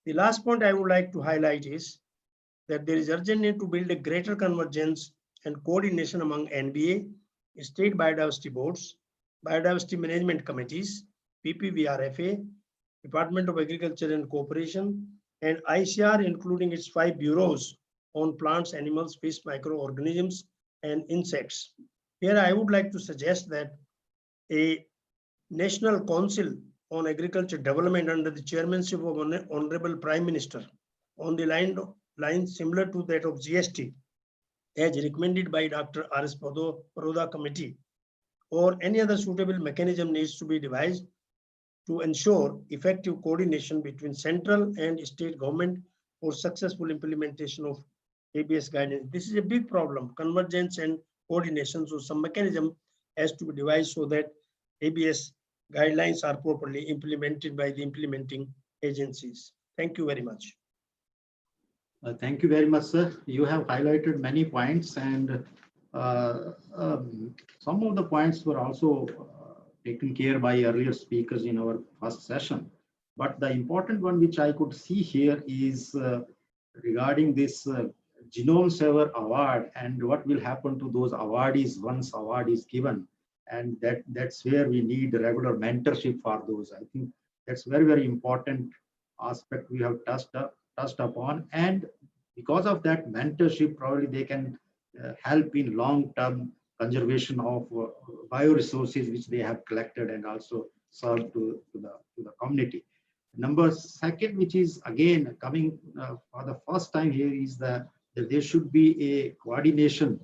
The last point I would like to highlight is that there is urgent need to build a greater convergence and coordination among NBA, state biodiversity boards, biodiversity management committees, PPVRFA, Department of Agriculture and Cooperation, and ICR, including its 5 bureaus on plants, animals, fish, microorganisms, and insects. Here I would like to suggest that a National Council on Agriculture Development under the chairmanship of Honorable Prime Minister on the line similar to that of GST, as recommended by Dr. R.S. Paroda Committee, or any other suitable mechanism needs to be devised to ensure effective coordination between central and state government for successful implementation of ABS guidance. This is a big problem, convergence and coordination. So some mechanism has to be devised so that ABS guidelines are properly implemented by the implementing agencies. Thank you very much. Thank you very much, sir. You have highlighted many points, and some of the points were also taken care by earlier speakers in our first session. But the important one which I could see here is regarding this Genome Saver Award and what will happen to those awardees once award is given. And that's where we need regular mentorship for those. I think that's very, very important aspect we have touched upon. And because of that mentorship, probably they can help in long-term conservation of bioresources which they have collected and also serve to the community. Number second, which is again coming for the first time here, is that there should be a coordination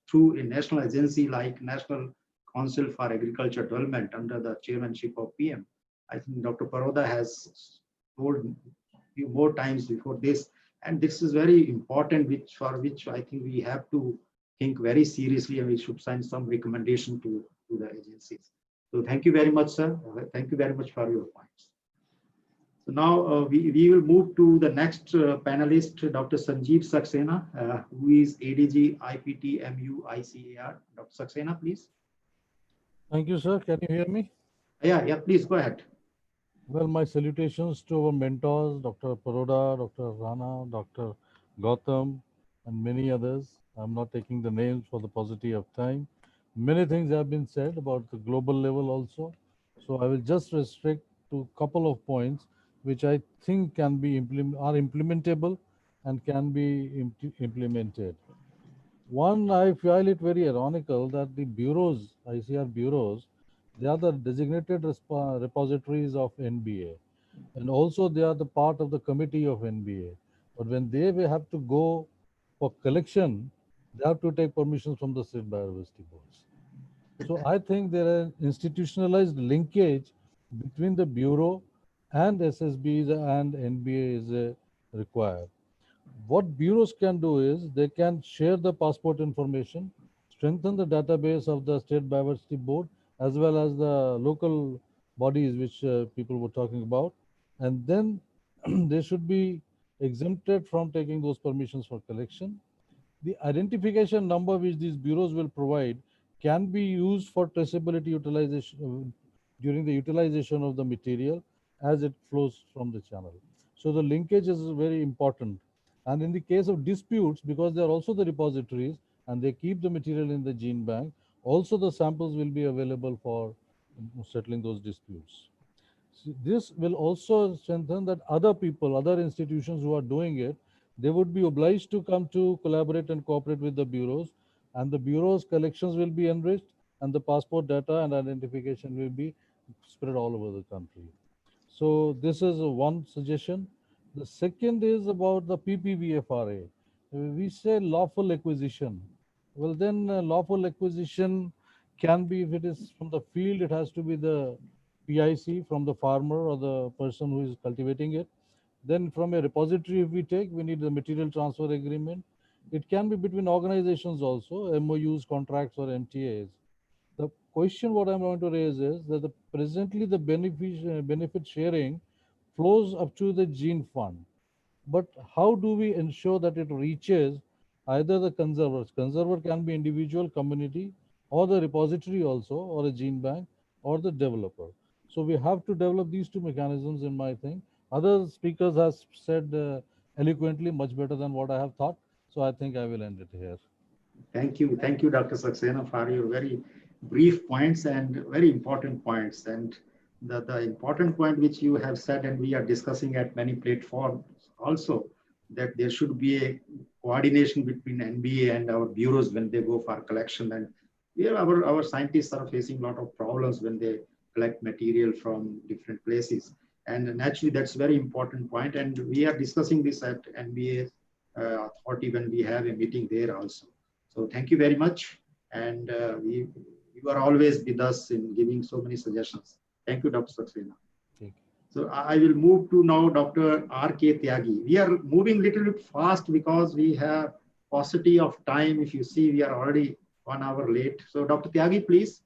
through a national agency like National Council for Agriculture Development under the chairmanship of PM. I think Dr. Paroda has told a few more times before this, and this is very important, for which I think we have to think very seriously, and we should send some recommendation to the agencies. So thank you very much, sir. Thank you very much for your points. So now we will move to the next panelist, Dr. Sanjeev Saxena, who is ADG IPT MU ICAR. Dr. Saxena, please. Thank you, sir. Can you hear me? Yeah, please go ahead. Well, my salutations to our mentors, Dr. Paroda, Dr. Rana, Dr. Gautam, and many others. I'm not taking the names for the paucity of time. Many things have been said about the global level also. So I will just restrict to a couple of points which I think can be implementable and can be implemented. One, I find it very ironical that the bureaus, ICR bureaus, they are the designated repositories of NBA. And also they are the part of the committee of NBA. But when they will have to go for collection, they have to take permissions from the state biodiversity boards. So I think there is institutionalized linkage between the bureau and SSBs and NBA is required. What bureaus can do is they can share the passport information, strengthen the database of the state biodiversity board as well as the local bodies which people were talking about, and then they should be exempted from taking those permissions for collection. The identification number which these bureaus will provide can be used for traceability utilization during the utilization of the material, as it flows from the channel. So the linkage is very important. And in the case of disputes, because they are also the repositories and they keep the material in the gene bank, also the samples will be available for settling those disputes. So this will also strengthen that other people, other institutions who are doing it, they would be obliged to come to collaborate and cooperate with the bureaus, and the bureau's collections will be enriched, and the passport data and identification will be spread all over the country. So this is one suggestion. The second is about the PPVFRA. We say lawful acquisition. Well, then lawful acquisition can be, if it is from the field, it has to be the PIC from the farmer or the person who is cultivating it. Then from a repository, if we take, we need the material transfer agreement. It can be between organizations also, MOUs, contracts, or MTAs. The question what I'm going to raise is that presently the benefit sharing flows up to the gene fund. But how do we ensure that it reaches either the conservers? Conserver can be individual, community, or the repository also, or a gene bank, or the developer. So we have to develop these two mechanisms in my thing. Other speakers have said eloquently much better than what I have thought. So I think I will end it here. Thank you, Dr. Saxena, for your very brief points and very important points. And the important point which you have said, and we are discussing at many platforms also, that there should be a coordination between NBA and our bureaus when they go for collection. And here our scientists are facing a lot of problems when they collect material from different places. And naturally, that's a very important point. And we are discussing this at NBA authority when we have a meeting there also. So thank you very much. And you are always with us in giving so many suggestions. Thank you, Dr. Saxena. So I will move to now Dr. R.K. Tyagi. We are moving a little bit fast because we have paucity of time. If you see, we are already 1 hour late. So Dr. Tyagi, please.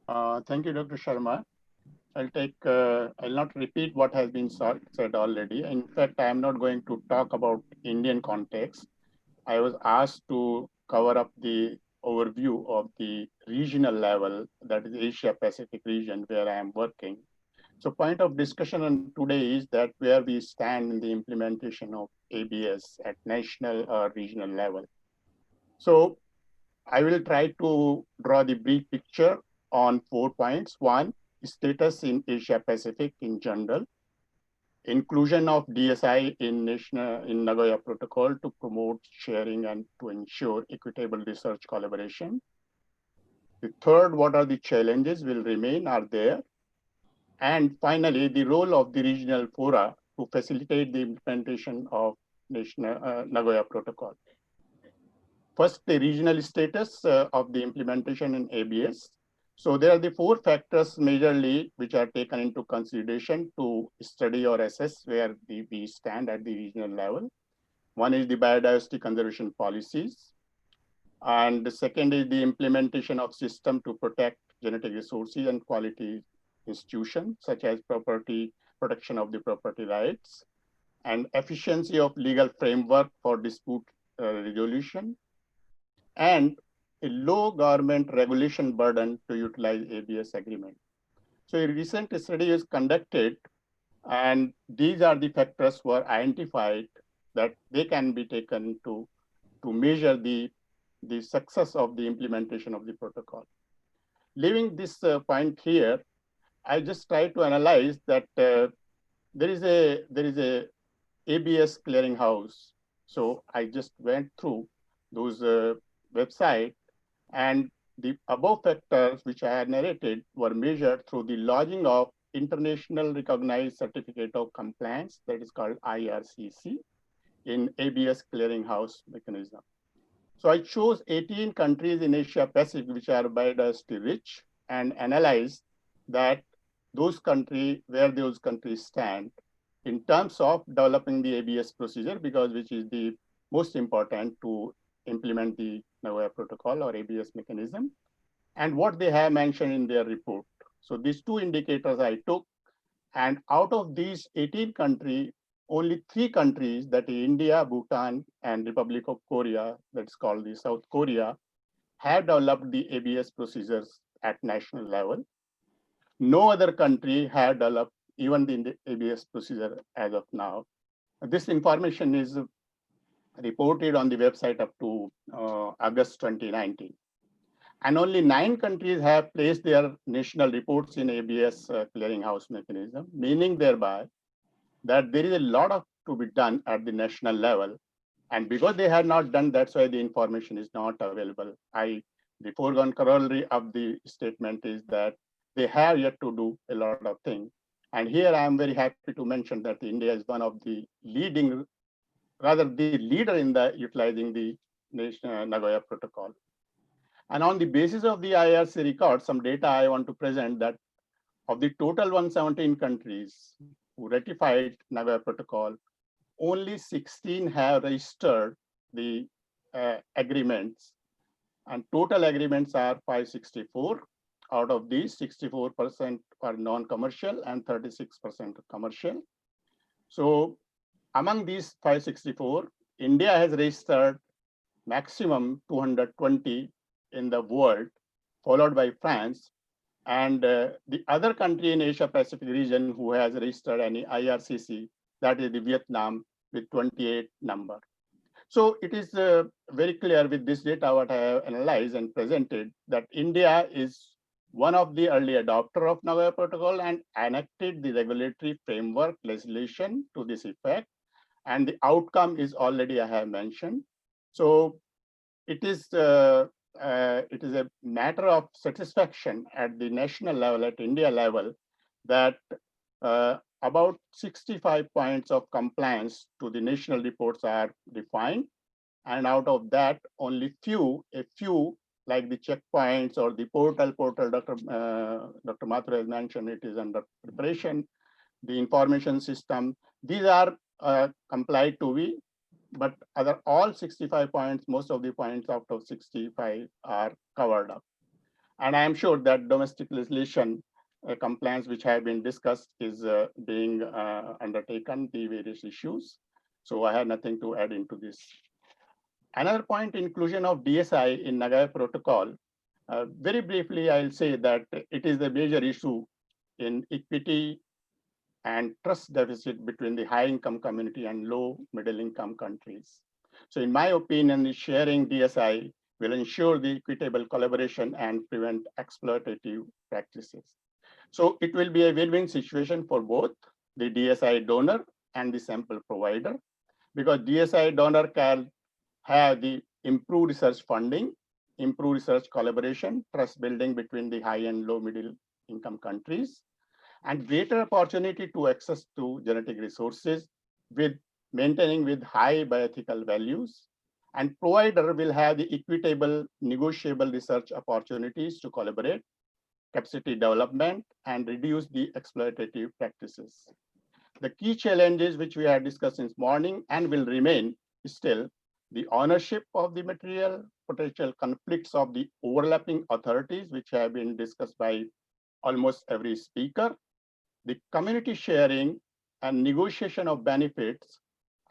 Thank you, Dr. Sharma. I'll not repeat what has been said already. In fact, I am not going to talk about Indian context. I was asked to cover up the overview of the regional level, that is Asia Pacific region where I am working. So point of discussion on today is that where we stand in the implementation of ABS at national or regional level. So I will try to draw the brief picture on 4 points. One, status in Asia Pacific in general. Inclusion of DSI in Nagoya Protocol to promote sharing and to ensure equitable research collaboration. The third, what are the challenges will remain, are there? And finally, the role of the regional fora to facilitate the implementation of Nagoya Protocol. First, the regional status of the implementation in ABS. So there are the 4 factors majorly which are taken into consideration to study or assess where we stand at the regional level. One is the biodiversity conservation policies. And the second is the implementation of system to protect genetic resources and quality institutions, such as protection of the property rights, and efficiency of legal framework for dispute resolution, and a low government regulation burden to utilize ABS agreement. So a recent study is conducted, and these are the factors were identified that they can be taken to measure the success of the implementation of the protocol. Leaving this point here, I just try to analyze that there is a ABS clearinghouse. So I just went through those websites, and the above factors which I had narrated were measured through the lodging of international recognized certificate of compliance, that is called IRCC, in ABS clearinghouse mechanism. So I chose 18 countries in Asia Pacific which are biodiversity rich and analyzed that those countries, where those countries stand in terms of developing the ABS procedure, because which is the most important to implement the Nagoya Protocol or ABS mechanism, and what they have mentioned in their report. So these 2 indicators I took, and out of these 18 countries, only 3 countries, that is India, Bhutan, and Republic of Korea, that's called the South Korea, have developed the ABS procedures at national level. No other country had developed even the ABS procedure as of now. This information is reported on the website up to August 2019. And only 9 countries have placed their national reports in ABS clearinghouse mechanism, meaning thereby that there is a lot to be done at the national level. And because they had not done, that's why the information is not available. The foregone corollary of the statement is that they have yet to do a lot of things. And here I am very happy to mention that India is one of the leading, rather the leader in the utilizing the Nagoya Protocol. And on the basis of the IRC record, some data I want to present that of the total 117 countries who ratified Nagoya Protocol, only 16 have registered the agreements, and total agreements are 564. Out of these, 64% are non-commercial and 36% commercial. So among these 564, India has registered maximum 220 in the world, followed by France. And the other country in Asia Pacific region who has registered any IRCC, that is the Vietnam with 28 number. So it is very clear with this data what I have analyzed and presented that India is one of the early adopter of Nagoya Protocol and enacted the regulatory framework legislation to this effect. And the outcome is already I have mentioned. So it is a matter of satisfaction at the national level, at India level, that about 65 points of compliance to the national reports are defined. And out of that, only a few like the checkpoints or the portal, Dr. Mathur has mentioned it is under preparation, the information system, these are complied to be, but other all 65 points, most of the points out of 65 are covered up. And I am sure that domestic legislation compliance which have been discussed is being undertaken, the various issues. So I have nothing to add into this. Another point, inclusion of DSI in Nagoya Protocol. Very briefly, I'll say that it is the major issue in equity and trust deficit between the high income community and low middle income countries. So in my opinion, sharing DSI will ensure the equitable collaboration and prevent exploitative practices. So it will be a win-win situation for both the DSI donor and the sample provider, because DSI donor can have the improved research funding, improved research collaboration, trust building between the high and low middle income countries, and greater opportunity to access to genetic resources with maintaining with high bioethical values. And provider will have the equitable, negotiable research opportunities to collaborate, capacity development, and reduce the exploitative practices. The key challenges which we have discussed this morning and will remain still the ownership of the material, potential conflicts of the overlapping authorities, which have been discussed by almost every speaker, the community sharing and negotiation of benefits,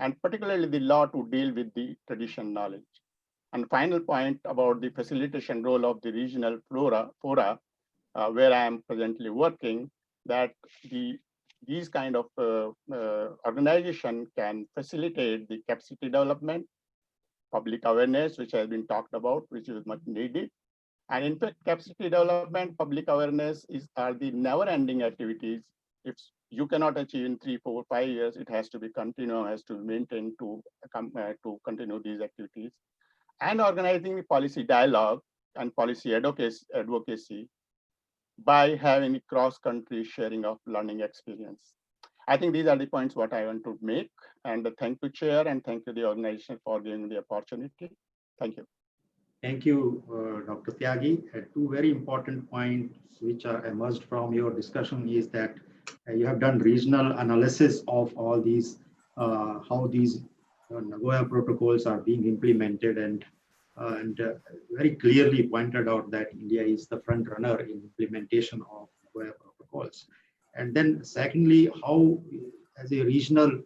and particularly the law to deal with the traditional knowledge. And final point about the facilitation role of the regional fora, where I am presently working, that these kind of organization can facilitate the capacity development, public awareness, which has been talked about, which is much needed. And in fact, capacity development, public awareness are the never-ending activities. If you cannot achieve in 3, 4, 5 years, it has to be continued, has to be maintained to continue these activities. And organizing the policy dialogue and policy advocacy by having a cross-country sharing of learning experience. I think these are the points what I want to make. And thank you, Chair, and thank you, the organization, for giving the opportunity. Thank you. Thank you, Dr. Tyagi. Two very important points which are emerged from your discussion is that you have done regional analysis of all these, how these Nagoya protocols are being implemented, and very clearly pointed out that India is the front runner in implementation of Nagoya protocols. And then secondly, how as a regional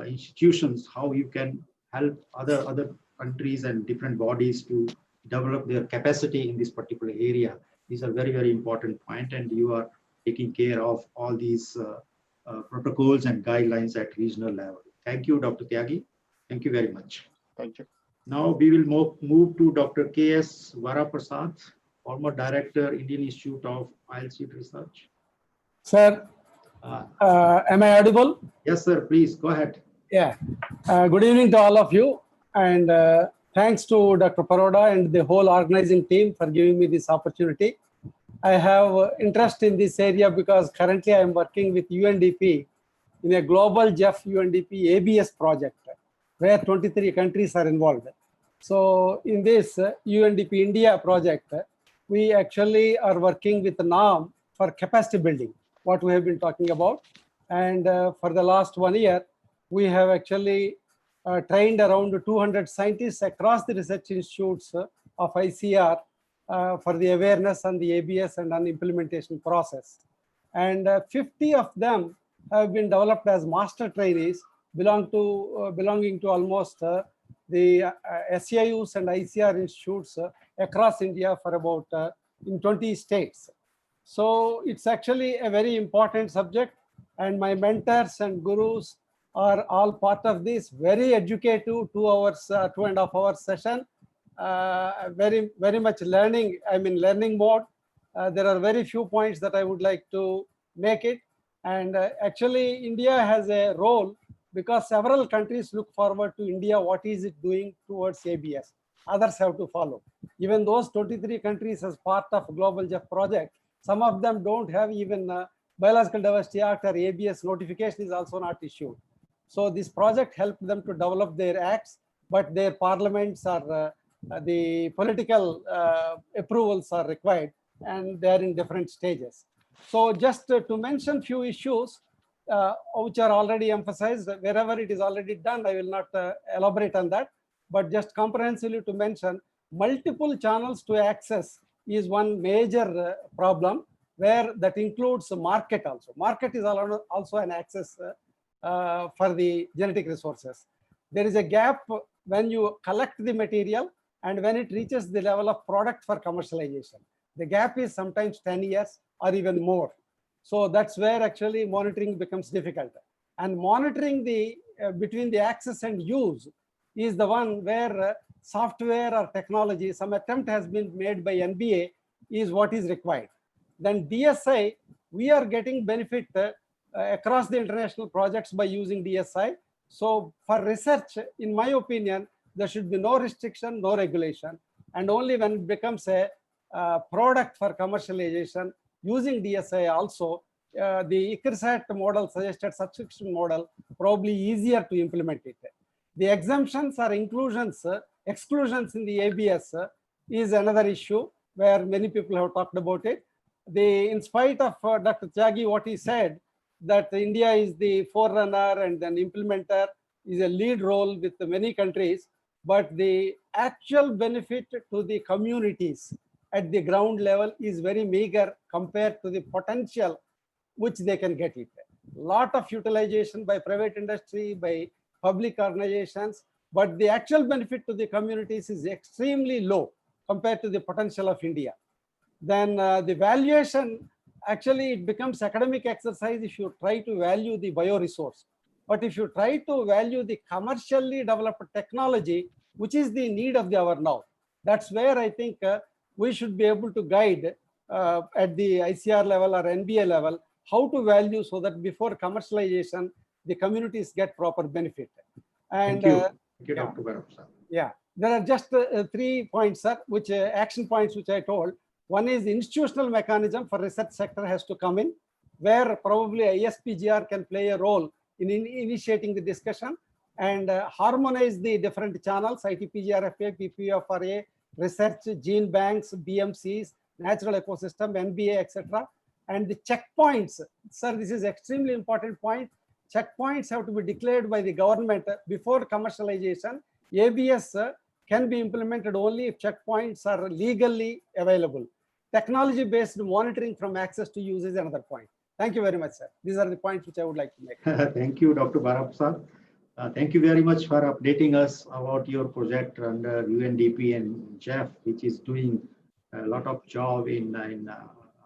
institutions, how you can help other countries and different bodies to develop their capacity in this particular area. These are very, very important point, and you are taking care of all these protocols and guidelines at regional level. Thank you, Dr. Tyagi. Thank you very much. Thank you. Now we will move to Dr. K.S. Varaprasad, former Director, Indian Institute of Oilseed Research. Sir, am I audible? Yes, sir. Please go ahead. Yeah. Good evening to all of you. And thanks to Dr. Paroda and the whole organizing team for giving me this opportunity. I have interest in this area because currently I am working with UNDP in a global JEF UNDP ABS project where 23 countries are involved. So in this UNDP India project, we actually are working with NAM for capacity building, what we have been talking about. And for the last 1 year, we have actually trained around 200 scientists across the research institutes of ICR for the awareness on the ABS and on implementation process. And 50 of them have been developed as master trainees belonging to almost the SCIUs and ICR institutes across India for about in 20 states. So it's actually a very important subject, and my mentors and gurus are all part of this very educative 2.5 hour session. Very much learning, I'm in learning mode. There are very few points that I would like to make it. And actually India has a role because several countries look forward to India, what is it doing towards ABS. Others have to follow. Even those 23 countries as part of Global JEF project, some of them don't have even Biological Diversity Act or ABS notification is also not issued. So this project helped them to develop their acts, but their parliaments are, the political approvals are required, and they are in different stages. So just to mention few issues which are already emphasized, wherever it is already done, I will not elaborate on that, but just comprehensively to mention, multiple channels to access is one major problem, where that includes market also. Market is also an access for the genetic resources. There is a gap when you collect the material and when it reaches the level of product for commercialization. The gap is sometimes 10 years or even more. So that's where actually monitoring becomes difficult. And monitoring the between the access and use is the one where software or technology, some attempt has been made by NBA, is what is required. Then DSI, we are getting benefit across the international projects by using DSI. So for research, in my opinion, there should be no restriction, no regulation. And only when it becomes a product for commercialization, using DSI also, the ICRSAT model, suggested subscription model, probably easier to implement it. The exemptions or inclusions, exclusions in the ABS is another issue where many people have talked about it. In spite of Dr. Tyagi, what he said, that India is the forerunner and an implementer, is a lead role with many countries, but the actual benefit to the communities at the ground level is very meager compared to the potential which they can get it. Lot of utilization by private industry, by public organizations, but the actual benefit to the communities is extremely low compared to the potential of India. Then the valuation, actually it becomes academic exercise if you try to value the bioresource. But if you try to value the commercially developed technology, which is the need of the hour now, that's where I think we should be able to guide at the ICR level or NBA level, how to value so that before commercialization, the communities get proper benefit. And Thank you, Dr. Varaprasad. Yeah, there are just 3 points, sir, which action points which I told. One is institutional mechanism for research sector has to come in, where probably ISPGR can play a role in initiating the discussion and harmonize the different channels, ITPGRFA, PPFRA, research, gene banks, BMCs, natural ecosystem, NBA, etc. And the checkpoints, sir, this is extremely important point. Checkpoints have to be declared by the government before commercialization. ABS can be implemented only if checkpoints are legally available. Technology-based monitoring from access to use is another point. Thank you very much, sir. These are the points which I would like to make. Thank you, Dr. Varaprasad. Thank you very much for updating us about your project under UNDP and JEF, which is doing a lot of job in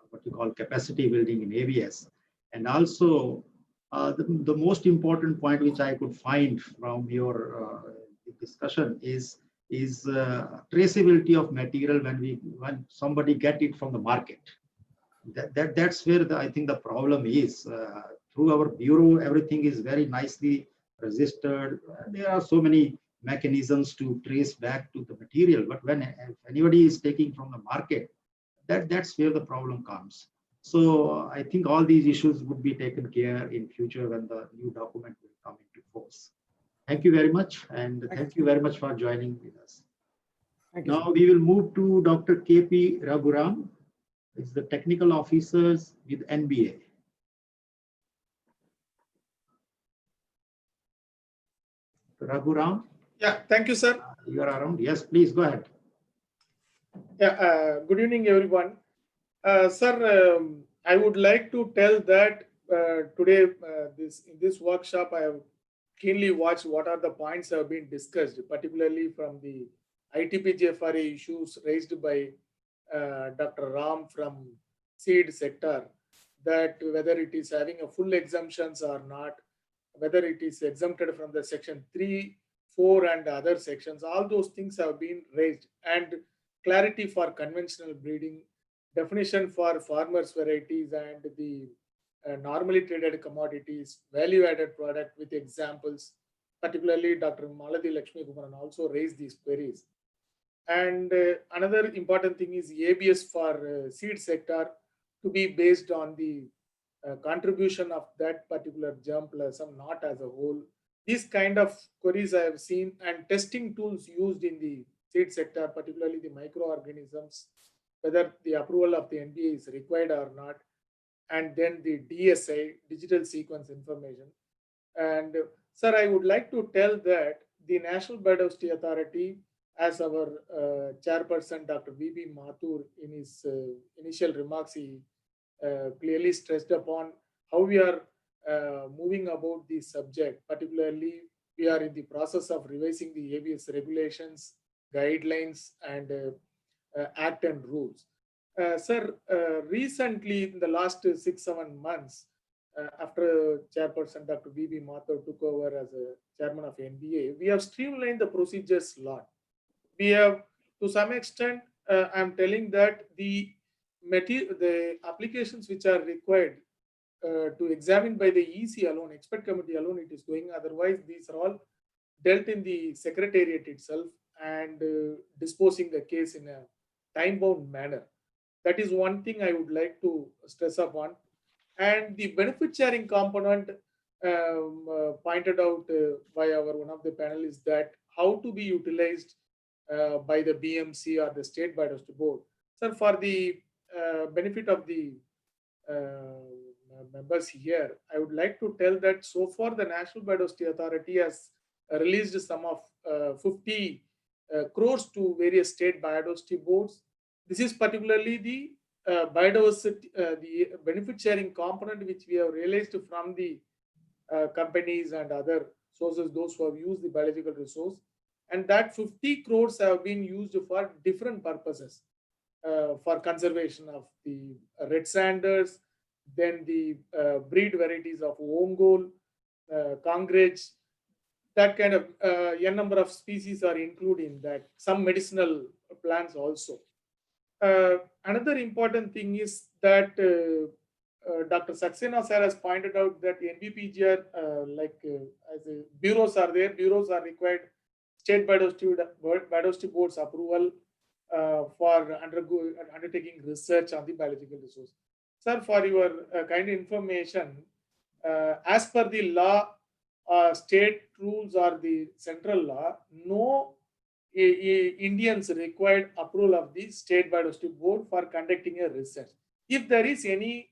what you call capacity building in ABS. And also The most important point which I could find from your discussion is traceability of material when somebody get it from the market. That's where I think the problem is. Through our bureau, everything is very nicely registered. There are so many mechanisms to trace back to the material, but if anybody is taking from the market, that's where the problem comes. So I think all these issues would be taken care in future when the new document will come into force. Thank you very much, and thank you very much for joining with us. Now we will move to Dr. KP Raghuram. It's the technical officers with NBA. Raghuram? Yeah, thank you, sir. You are around. Yes, please go ahead. Yeah, good evening, everyone. Sir, I would like to tell that today in this workshop, I have keenly watched what are the points that have been discussed, particularly from the ITPGFRA issues raised by Dr. Ram from seed sector, that whether it is having a full exemptions or not, whether it is exempted from the section 3, 4 and other sections, all those things have been raised, and clarity for conventional breeding, definition for farmers varieties and the normally traded commodities, value added product with examples, particularly Dr. Maladi Lakshmi Kumaran also raised these queries. And another important thing is ABS for seed sector to be based on the contribution of that particular germplasm, not as a whole. These kind of queries I have seen, and testing tools used in the seed sector, particularly the microorganisms, whether the approval of the NBA is required or not, and then the DSI, digital sequence information. And sir, I would like to tell that the National Biodiversity Authority, as our chairperson, Dr. V.B. Mathur, in his initial remarks, he clearly stressed upon how we are moving about the subject. Particularly, we are in the process of revising the ABS regulations, guidelines, and act and rules. Sir, recently, in the last 6-7 months, after chairperson Dr. V.B. Mathur took over as a chairman of NBA, we have streamlined the procedures a lot. We have, to some extent, I'm telling that the applications which are required to examine by the EC alone, expert committee alone, it is going. Otherwise, these are all dealt in the secretariat itself and disposing the case in a time-bound manner. That is one thing I would like to stress upon. And the benefit sharing component pointed out by one of the panelists, that how to be utilized by the BMC or the State Biodiversity Board. Sir, for the benefit of the members here, I would like to tell that so far the National Biodiversity Authority has released a sum of 50 crores to various state biodiversity boards. This is particularly the biodiversity, the benefit sharing component which we have realized from the companies and other sources, those who have used the biological resource. And that 50 crores have been used for different purposes, for conservation of the red sanders, then the breed varieties of Ongol, Congress, that kind of n number of species are included in that, some medicinal plants also. Another important thing is that Dr. Saxena sir has pointed out that NBPGR, as bureaus are there, bureaus are required state biodiversity boards approval for undertaking research on the biological resource. Sir, for your kind information, as per the law, state rules or the central law, no Indians required approval of the State Biodiversity Board for conducting a research. If there is any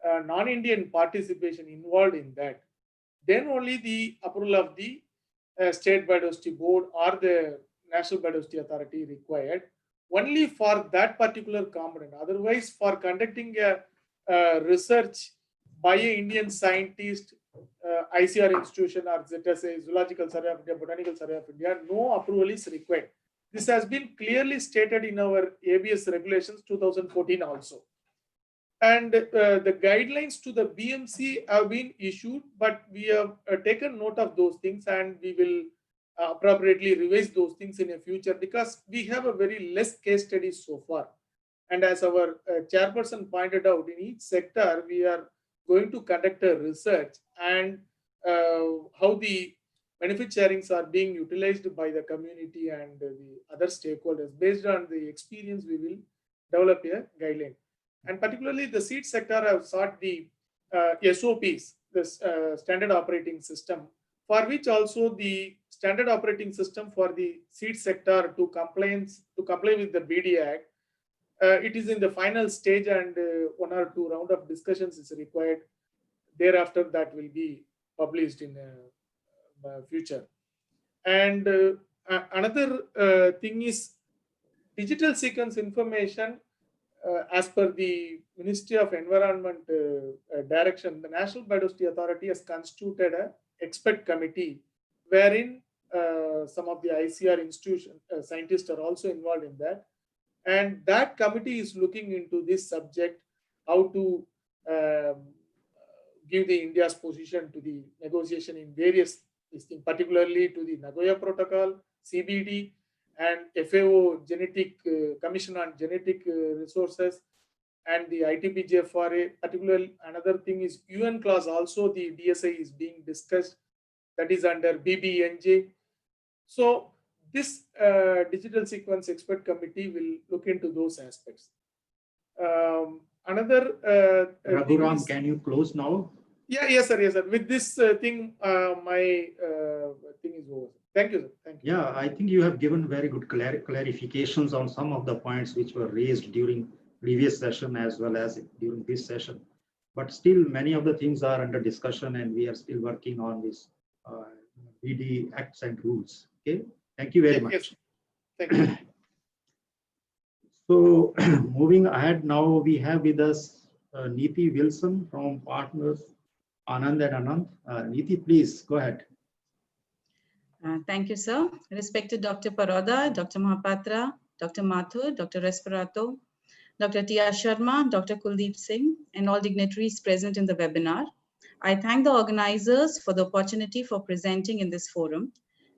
non-Indian participation involved in that, then only the approval of the State Biodiversity Board or the National Biodiversity Authority required, only for that particular component. Otherwise, for conducting a research by an Indian scientist, ICR institution or ZSA, Zoological Survey of India, Botanical Survey of India, no approval is required. This has been clearly stated in our ABS regulations 2014 also. And the guidelines to the BMC have been issued, but we have taken note of those things, and we will appropriately revise those things in the future, because we have a very less case studies so far. And as our chairperson pointed out, in each sector, we are going to conduct a research and how the benefit sharings are being utilized by the community and the other stakeholders. Based on the experience, we will develop a guideline. And particularly the seed sector have sought the SOPs, this standard operating system, for which also the standard operating system for the seed sector to comply with the BD Act. It is in the final stage, and 1 or 2 rounds of discussions is required. Thereafter, that will be published in future. And another thing is digital sequence information. As per the Ministry of Environment direction, the National Biodiversity Authority has constituted an expert committee wherein some of the ICR institution scientists are also involved in that. And that committee is looking into this subject, how to give the India's position to the negotiation in various things, particularly to the Nagoya Protocol, CBD, and FAO Genetic Commission on Genetic Resources, and the ITPGFRA. Particularly, another thing is UN clause also, the DSI is being discussed, that is under BBNJ. So this digital sequence expert committee will look into those aspects. Another Raghuram, is, can you close now? Yeah, yes, sir, yes, sir. With this thing, my thing is over. Thank you, sir. Thank you. Yeah, I think you have given very good clarifications on some of the points which were raised during previous session as well as during this session. But still, many of the things are under discussion, and we are still working on this BD acts and rules. Okay, thank you very much. Yes. Thank you. So moving ahead, now we have with us Neeti Wilson from partners Anand and Anand. Neeti, please go ahead. Thank you, sir. Respected Dr. Paroda, Dr. Mahapatra, Dr. Mathur, Dr. Respirato, Dr. Tia Sharma, Dr. Kuldeep Singh, and all dignitaries present in the webinar. I thank the organizers for the opportunity for presenting in this forum.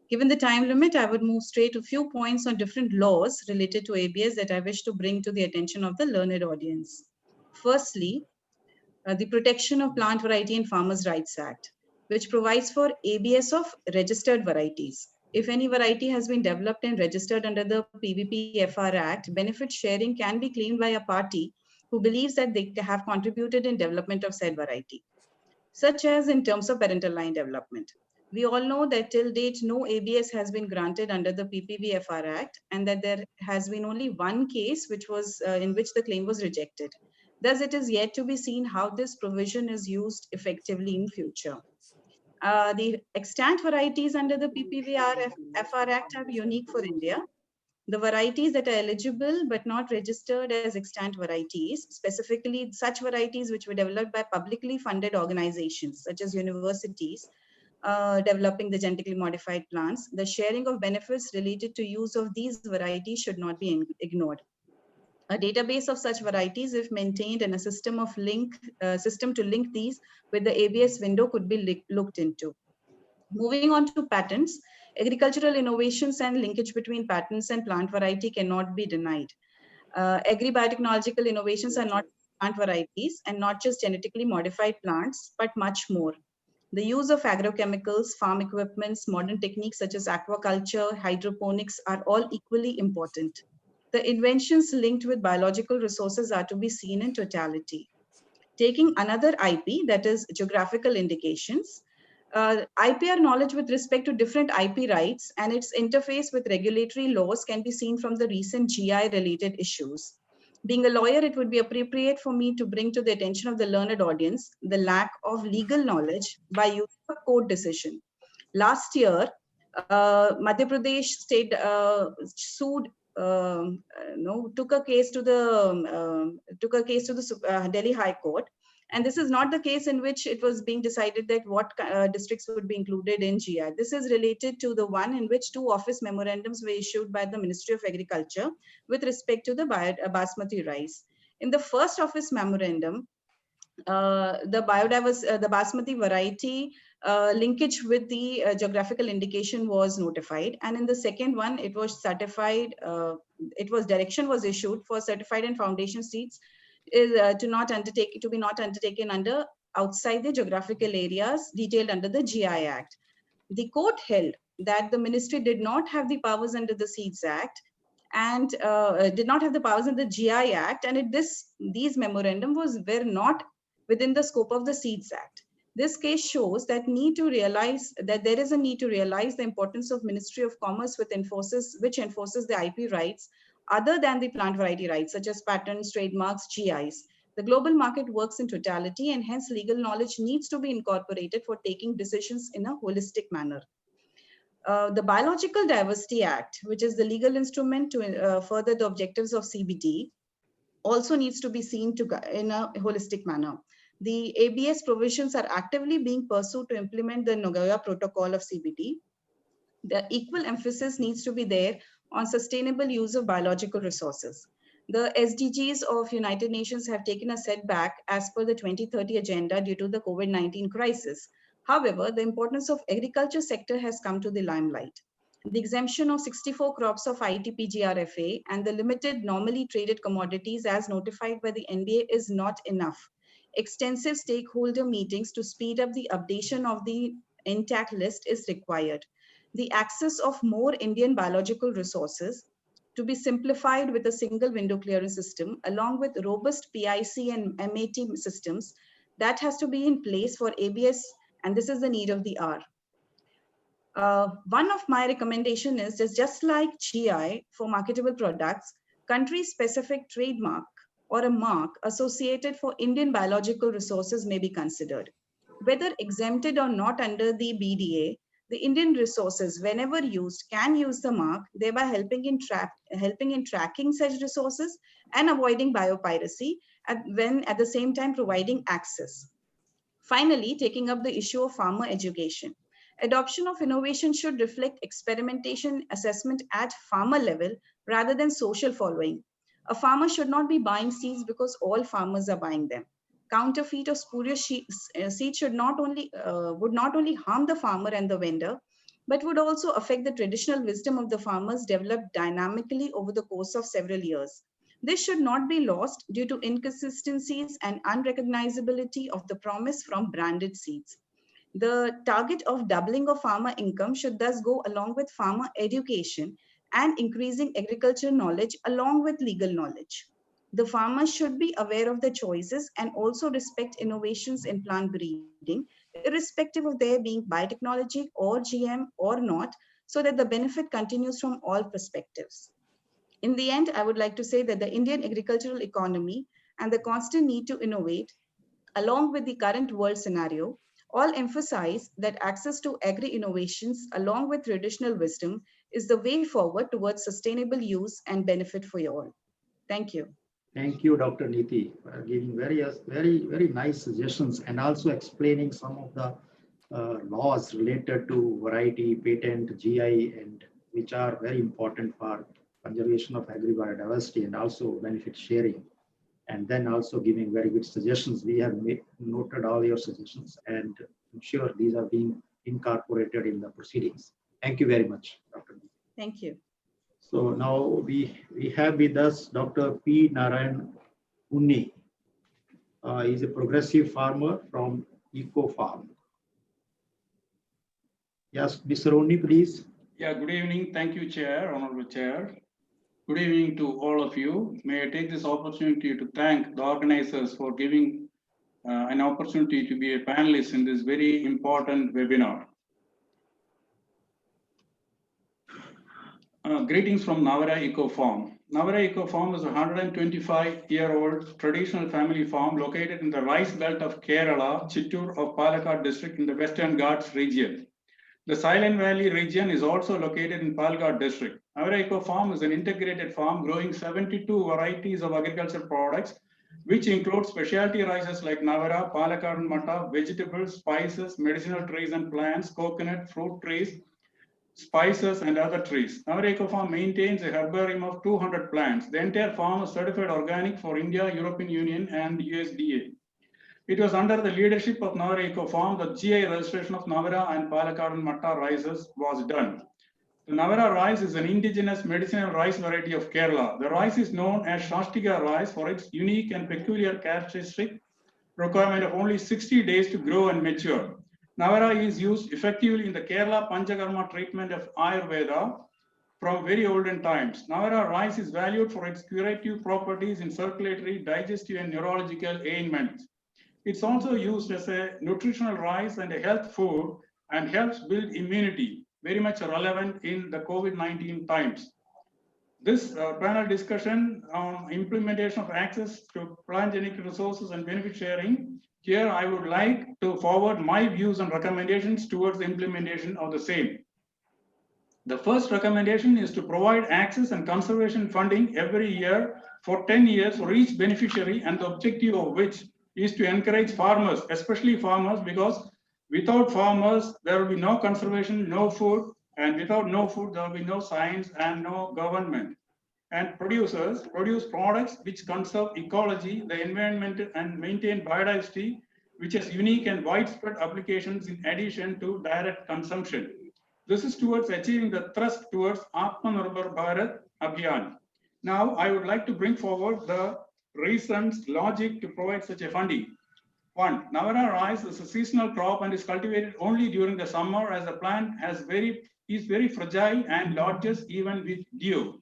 Given the time limit, I would move straight to a few points on different laws related to ABS that I wish to bring to the attention of the learned audience. Firstly, the Protection of Plant Variety and Farmers' Rights Act, which provides for ABS of registered varieties. If any variety has been developed and registered under the PVPFR Act, benefit sharing can be claimed by a party who believes that they have contributed in development of said variety, such as in terms of parental line development. We all know that till date, no ABS has been granted under the PPVFR Act, and that there has been only one case which was in which the claim was rejected. Thus, it is yet to be seen how this provision is used effectively in future. The extant varieties under the PPVFR Act are unique for India. The varieties that are eligible but not registered as extant varieties, specifically such varieties which were developed by publicly funded organizations such as universities developing the genetically modified plants, the sharing of benefits related to use of these varieties should not be ignored. A database of such varieties, if maintained, and a system to link these with the ABS window could be looked into. Moving on to patents, agricultural innovations and linkage between patents and plant variety cannot be denied. Agri-biotechnological innovations are not plant varieties and not just genetically modified plants, but much more. The use of agrochemicals, farm equipments, modern techniques such as aquaculture, hydroponics are all equally important. The inventions linked with biological resources are to be seen in totality. Taking another IP, that is geographical indications, IPR knowledge with respect to different IP rights and its interface with regulatory laws can be seen from the recent GI related issues. Being a lawyer, it would be appropriate for me to bring to the attention of the learned audience the lack of legal knowledge by using a court decision. Last year, Madhya Pradesh state sued took a case to the Delhi High Court, and this is not the case in which it was being decided that what districts would be included in GI. This is related to the one in which 2 office memorandums were issued by the Ministry of Agriculture with respect to the basmati rice. In the first office memorandum, the basmati variety linkage with the geographical indication was notified, and in the second one, it was certified. Direction was issued for certified and foundation seeds to be not undertaken under outside the geographical areas detailed under the GI Act. The court held that the ministry did not have the powers under the Seeds Act and did not have the powers in the GI Act, and these memorandum were not within the scope of the Seeds Act. This case shows that there is a need to realize the importance of Ministry of Commerce which enforces the IP rights other than the plant variety rights, such as patents, trademarks, GIs. The global market works in totality, and hence legal knowledge needs to be incorporated for taking decisions in a holistic manner. The Biological Diversity Act, which is the legal instrument to further the objectives of CBD, also needs to be seen in a holistic manner. The ABS provisions are actively being pursued to implement the Nagoya Protocol of CBD. The equal emphasis needs to be there on sustainable use of biological resources. The SDGs of United Nations have taken a setback as per the 2030 agenda due to the COVID-19 crisis. However, the importance of agriculture sector has come to the limelight. The exemption of 64 crops of ISPGR FA and the limited normally traded commodities as notified by the NBA is not enough. Extensive stakeholder meetings to speed up the updation of the intact list is required. The access of more Indian biological resources to be simplified with a single window clearance system, along with robust PIC and MAT systems that has to be in place for ABS, and this is the need of the hour. One of my recommendation is just like GI for marketable products, country-specific trademark or a mark associated for Indian biological resources may be considered. Whether exempted or not under the BDA, the Indian resources, whenever used, can use the mark, thereby helping in tracking such resources and avoiding biopiracy, at the same time providing access. Finally, taking up the issue of farmer education. Adoption of innovation should reflect experimentation assessment at farmer level rather than social following. A farmer should not be buying seeds because all farmers are buying them. Counterfeit or spurious seeds would not only harm the farmer and the vendor, but would also affect the traditional wisdom of the farmers developed dynamically over the course of several years. This should not be lost due to inconsistencies and unrecognizability of the promise from branded seeds. The target of doubling of farmer income should thus go along with farmer education and increasing agriculture knowledge along with legal knowledge. The farmers should be aware of the choices and also respect innovations in plant breeding, irrespective of their being biotechnology or GM or not, so that the benefit continues from all perspectives. In the end, I would like to say that the Indian agricultural economy and the constant need to innovate, along with the current world scenario, all emphasize that access to agri-innovations along with traditional wisdom is the way forward towards sustainable use and benefit for you all. Thank you. Thank you, Dr. Niti, for giving very nice suggestions and also explaining some of the laws related to variety, patent, GI, and which are very important for conservation of agri-biodiversity and also benefit sharing. And then also giving very good suggestions. We have noted all your suggestions, and I'm sure these are being incorporated in the proceedings. Thank you very much, Dr. Niti. Thank you. So now we have with us Dr. P. Narayan Unni. He's a progressive farmer from Eco Farm. Yes, Mr. Unni, please. Yeah, good evening. Thank you, Chair, Honorable Chair. Good evening to all of you. May I take this opportunity to thank the organizers for giving an opportunity to be a panelist in this very important webinar. Greetings from Navara Eco Farm. Navara Eco Farm is a 125-year-old traditional family farm located in the rice belt of Kerala, Chittoor of Palakkad district in the Western Ghats region. The Silent Valley region is also located in Palakkad district. Navara Eco Farm is an integrated farm growing 72 varieties of agricultural products, which include specialty rices like Navara, Palakkad Matta, vegetables, spices, medicinal trees and plants, coconut, fruit trees, spices, and other trees. Navara Eco Farm maintains a herbarium of 200 plants. The entire farm is certified organic for India, European Union, and USDA. It was under the leadership of Navara Eco Farm that GI registration of Navara and Palakkad and Matta rices was done. The Navara rice is an indigenous medicinal rice variety of Kerala. The rice is known as Shastika rice for its unique and peculiar characteristic requirement of only 60 days to grow and mature. Navara is used effectively in the Kerala Panchakarma treatment of Ayurveda from very olden times. Navara rice is valued for its curative properties in circulatory, digestive, and neurological ailments. It's also used as a nutritional rice and a health food and helps build immunity, very much relevant in the COVID-19 times. This panel discussion on implementation of access to plant genetic resources and benefit sharing, here I would like to forward my views and recommendations towards the implementation of the same. The first recommendation is to provide access and conservation funding every year for 10 years for each beneficiary, and the objective of which is to encourage farmers, especially farmers, because without farmers, there will be no conservation, no food, and without no food, there will be no science and no government. And producers produce products which conserve ecology, the environment, and maintain biodiversity, which has unique and widespread applications in addition to direct consumption. This is towards achieving the thrust towards Atmanirbhar Bharat Abhiyan. Now, I would like to bring forward the reasons, logic to provide such a funding. One, Navara rice is a seasonal crop and is cultivated only during the summer, as the plant is very fragile and lodges even with dew.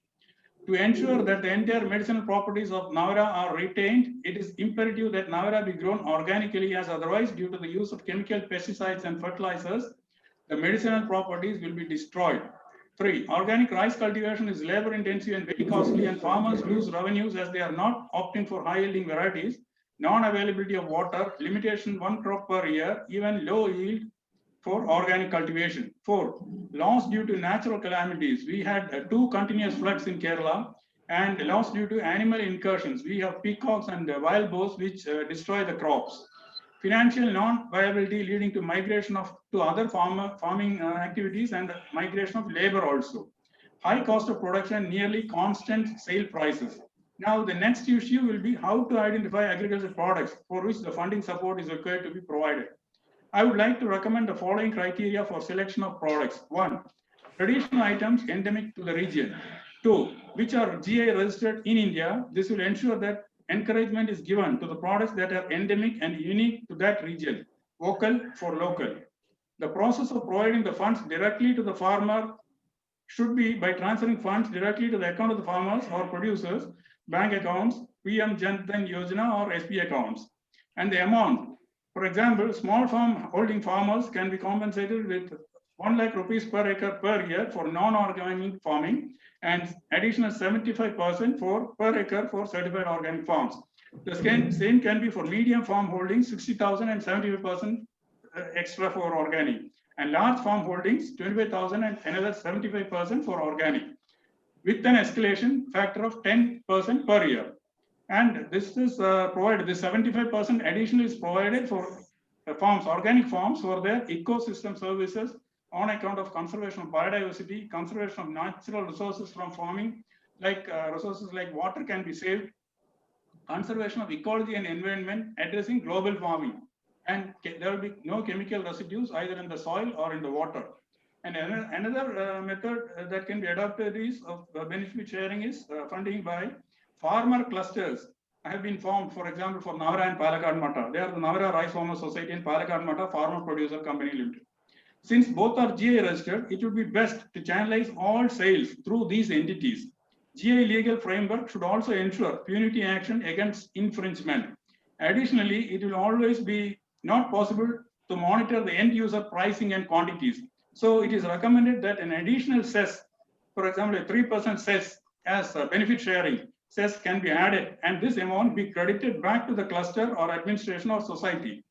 To ensure that the entire medicinal properties of Navara are retained, it is imperative that Navara be grown organically, as otherwise, due to the use of chemical pesticides and fertilizers, the medicinal properties will be destroyed. 3, organic rice cultivation is labor intensive and very costly, and farmers lose revenues as they are not opting for high yielding varieties, non-availability of water, limitation 1 crop per year, even low yield for organic cultivation. 4, loss due to natural calamities. We had 2 continuous floods in Kerala, and loss due to animal incursions. We have peacocks and wild boars which destroy the crops. Financial non-viability leading to migration to other farming activities and migration of labor also. High cost of production, nearly constant sale prices. Now, the next issue will be how to identify agricultural products for which the funding support is required to be provided. I would like to recommend the following criteria for selection of products. 1, traditional items endemic to the region. 2, which are GI registered in India. This will ensure that encouragement is given to the products that are endemic and unique to that region, vocal for local. The process of providing the funds directly to the farmer should be by transferring funds directly to the account of the farmers or producers, bank accounts, PM Jan Dhan Yojana or SP accounts. And the amount, for example, small farm holding farmers can be compensated with 1 lakh rupees per acre per year for non-organic farming, and additional 75% per acre for certified organic farms. The same can be for medium farm holdings, 60,000 and 75% extra for organic, and large farm holdings, 25,000 and another 75% for organic, with an escalation factor of 10% per year. And this is provided, the 75% additional is provided for farms, organic farms, for their ecosystem services on account of conservation of biodiversity, conservation of natural resources from farming, like resources like water can be saved, conservation of ecology and environment, addressing global warming, and there will be no chemical residues either in the soil or in the water. And another method that can be adopted is of benefit sharing is funding by farmer clusters. Have been formed, for example, for Navara and Palakkad Matta. They are the Navara Rice Farmers Society and Palakkad Matta Farmer Producer Company Limited. Since both are GI registered, it would be best to channelize all sales through these entities. GI legal framework should also ensure punitive action against infringement. Additionally, it will always be not possible to monitor the end user pricing and quantities. So it is recommended that an additional cess, for example, a 3% cess as benefit sharing cess can be added, and this amount be credited back to the cluster or administration or society,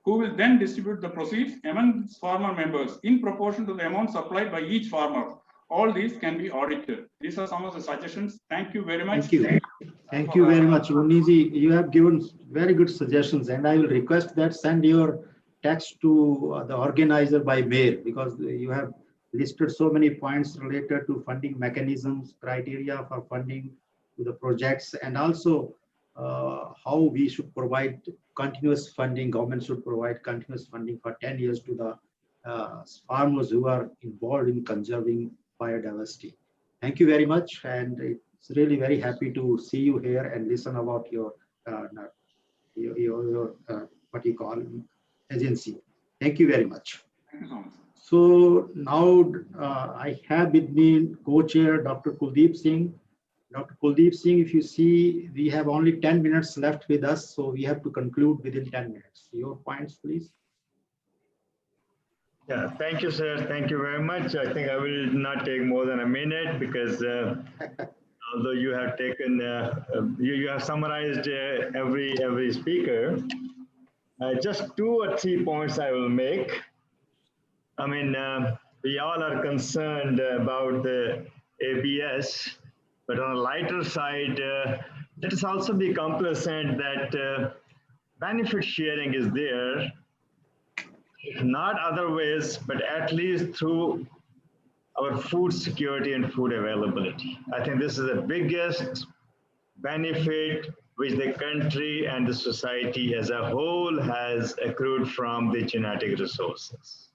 who will then distribute the proceeds among farmer members in proportion to the amount supplied by each farmer. All these can be audited. These are some of the suggestions. Thank you very much. Thank you. Thank you very much, Uniji. You have given very good suggestions, and I will request that send your text to the organizer by mail, because you have listed so many points related to funding mechanisms, criteria for funding to the projects, and also how we should provide continuous funding. Government should provide continuous funding for 10 years to the farmers who are involved in conserving biodiversity. Thank you very much, and it's really very happy to see you here and listen about your what you call agency. Thank you very much. Thank you so much. So now I have with me co-chair Dr. Kuldeep Singh. Dr. Kuldeep Singh, if you see, we have only 10 minutes left with us, so we have to conclude within 10 minutes. Your points, please. Yeah, thank you, sir. Thank you very much. I think I will not take more than a minute because although you have taken, you have summarized every speaker, just 2 or 3 points I will make. I mean, we all are concerned about the ABS, but on a lighter side, let us also be complacent that benefit sharing is there, if not other ways, but at least through our food security and food availability. I think this is the biggest benefit which the country and the society as a whole has accrued from the genetic resources.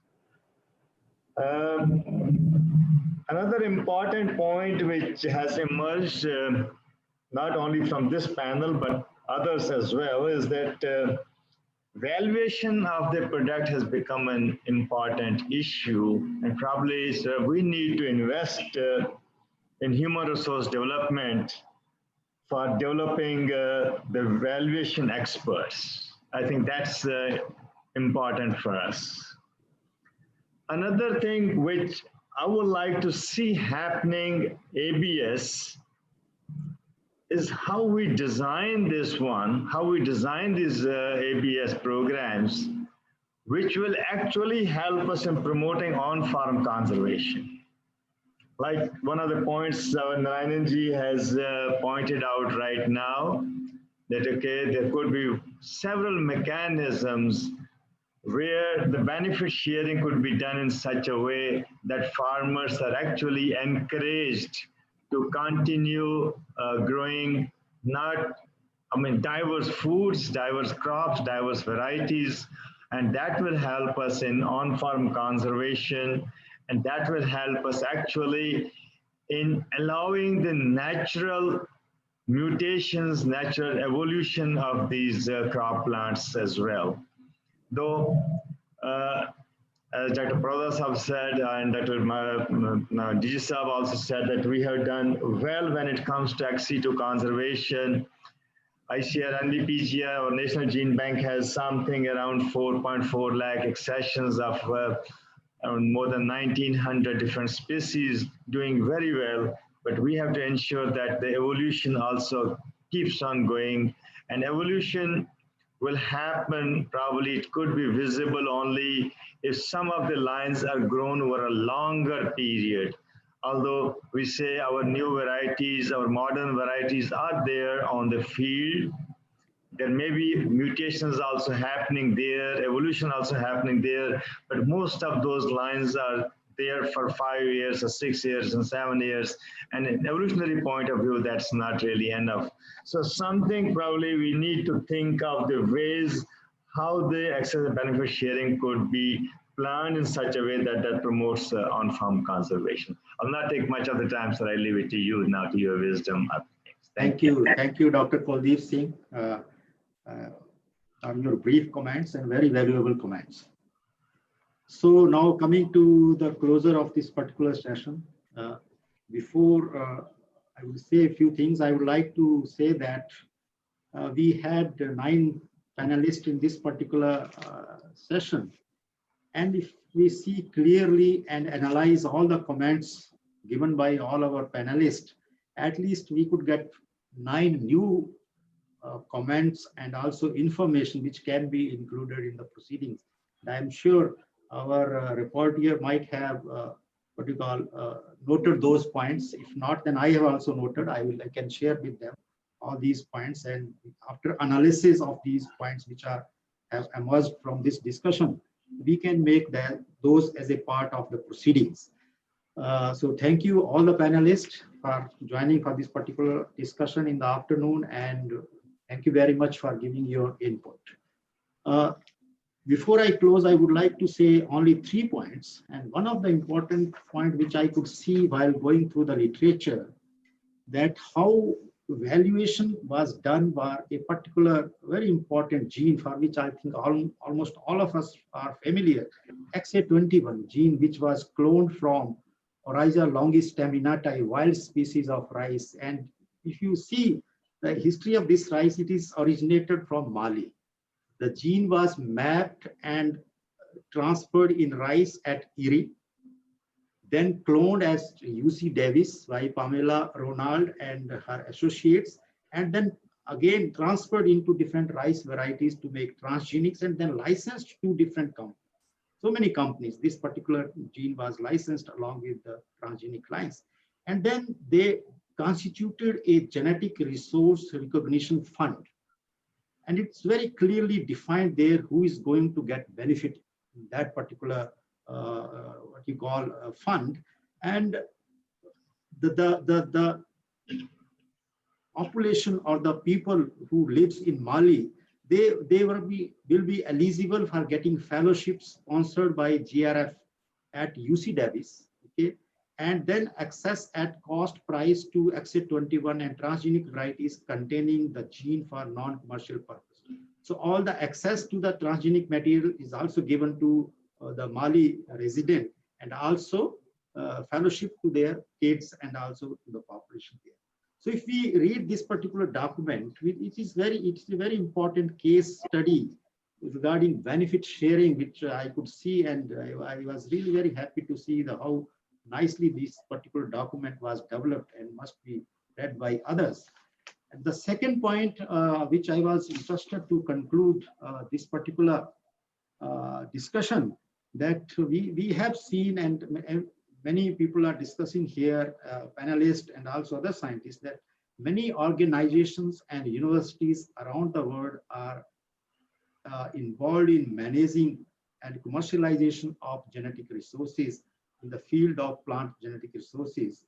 Another important point which has emerged not only from this panel but others as well is that valuation of the product has become an important issue, and probably we need to invest in human resource development for developing the valuation experts. I think that's important for us. Another thing which I would like to see happening ABS is how we design this one, how we design these ABS programs, which will actually help us in promoting on-farm conservation. Like one of the points Narayananji has pointed out right now, that okay, there could be several mechanisms where the benefit sharing could be done in such a way that farmers are actually encouraged to continue growing diverse foods, diverse crops, diverse varieties, and that will help us in on-farm conservation, and that will help us actually in allowing the natural mutations, natural evolution of these crop plants as well. Though, as Dr. Pradas have said, and Dr. DG Saab also said that we have done well when it comes to ex situ conservation. ICR ISPGR or National Gene Bank has something around 4.4 lakh accessions of more than 1,900 different species doing very well. But we have to ensure that the evolution also keeps on going, and evolution will happen, probably it could be visible only if some of the lines are grown over a longer period. Although we say our new varieties, our modern varieties are there on the field, there may be mutations also happening there, evolution also happening there, but most of those lines are there for 5 years or 6 years and 7 years. And in evolutionary point of view, that's not really enough. So something probably we need to think of the ways how the excess benefit sharing could be planned in such a way that that promotes on-farm conservation. I'll not take much of the time, so I leave it to you now, to your wisdom. Thank you, Dr. Kuldeep Singh, on your brief comments and very valuable comments. So now coming to the closure of this particular session, before I will say a few things, I would like to say that we had 9 panelists in this particular session. And if we see clearly and analyze all the comments given by all our panelists, at least we could get 9 new comments and also information which can be included in the proceedings. And I'm sure our report here might have noted those points. If not, then I have also noted. I can share with them all these points, and after analysis of these points which have emerged from this discussion, we can make those as a part of the proceedings. So thank you all the panelists for joining for this particular discussion in the afternoon, and thank you very much for giving your input. Before I close, I would like to say only 3 points. And one of the important point which I could see while going through the literature, that how valuation was done by a particular very important gene for which I think almost all of us are familiar, XA21 gene, which was cloned from Oryza longistaminata, a wild species of rice. And if you see the history of this rice, it is originated from Mali. The gene was mapped and transferred in rice at Erie, then cloned as UC Davis by Pamela Ronald and her associates, and then again transferred into different rice varieties to make transgenics, and then licensed to different companies. So many companies, this particular gene was licensed along with the transgenic lines. And then they constituted a genetic resource recognition fund. And it's very clearly defined there who is going to get benefit in that particular what you call a fund. And the population or the people who lives in Mali, they will be eligible for getting fellowships sponsored by GRF at UC Davis, okay, and then access at cost price to XA21 and transgenic varieties containing the gene for non-commercial purpose. So all the access to the transgenic material is also given to the Mali resident, and also fellowship to their kids and also to the population there. So if we read this particular document, it's a very important case study regarding benefit sharing, which I could see, and I was really very happy to see how nicely this particular document was developed and must be read by others. And the second point, which I was interested to conclude this particular discussion, that we have seen, and many people are discussing here, panelists and also other scientists, that many organizations and universities around the world are involved in managing and commercialization of genetic resources in the field of plant genetic resources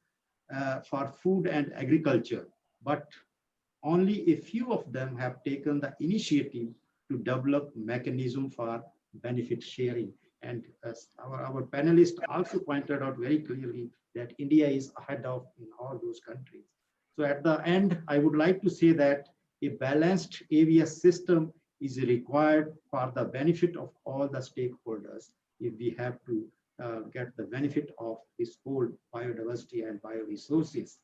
for food and agriculture. But only a few of them have taken the initiative to develop mechanism for benefit sharing. And as our panelists also pointed out very clearly, that India is ahead of in all those countries. So at the end, I would like to say that a balanced AVS system is required for the benefit of all the stakeholders if we have to get the benefit of this whole biodiversity and bioresources.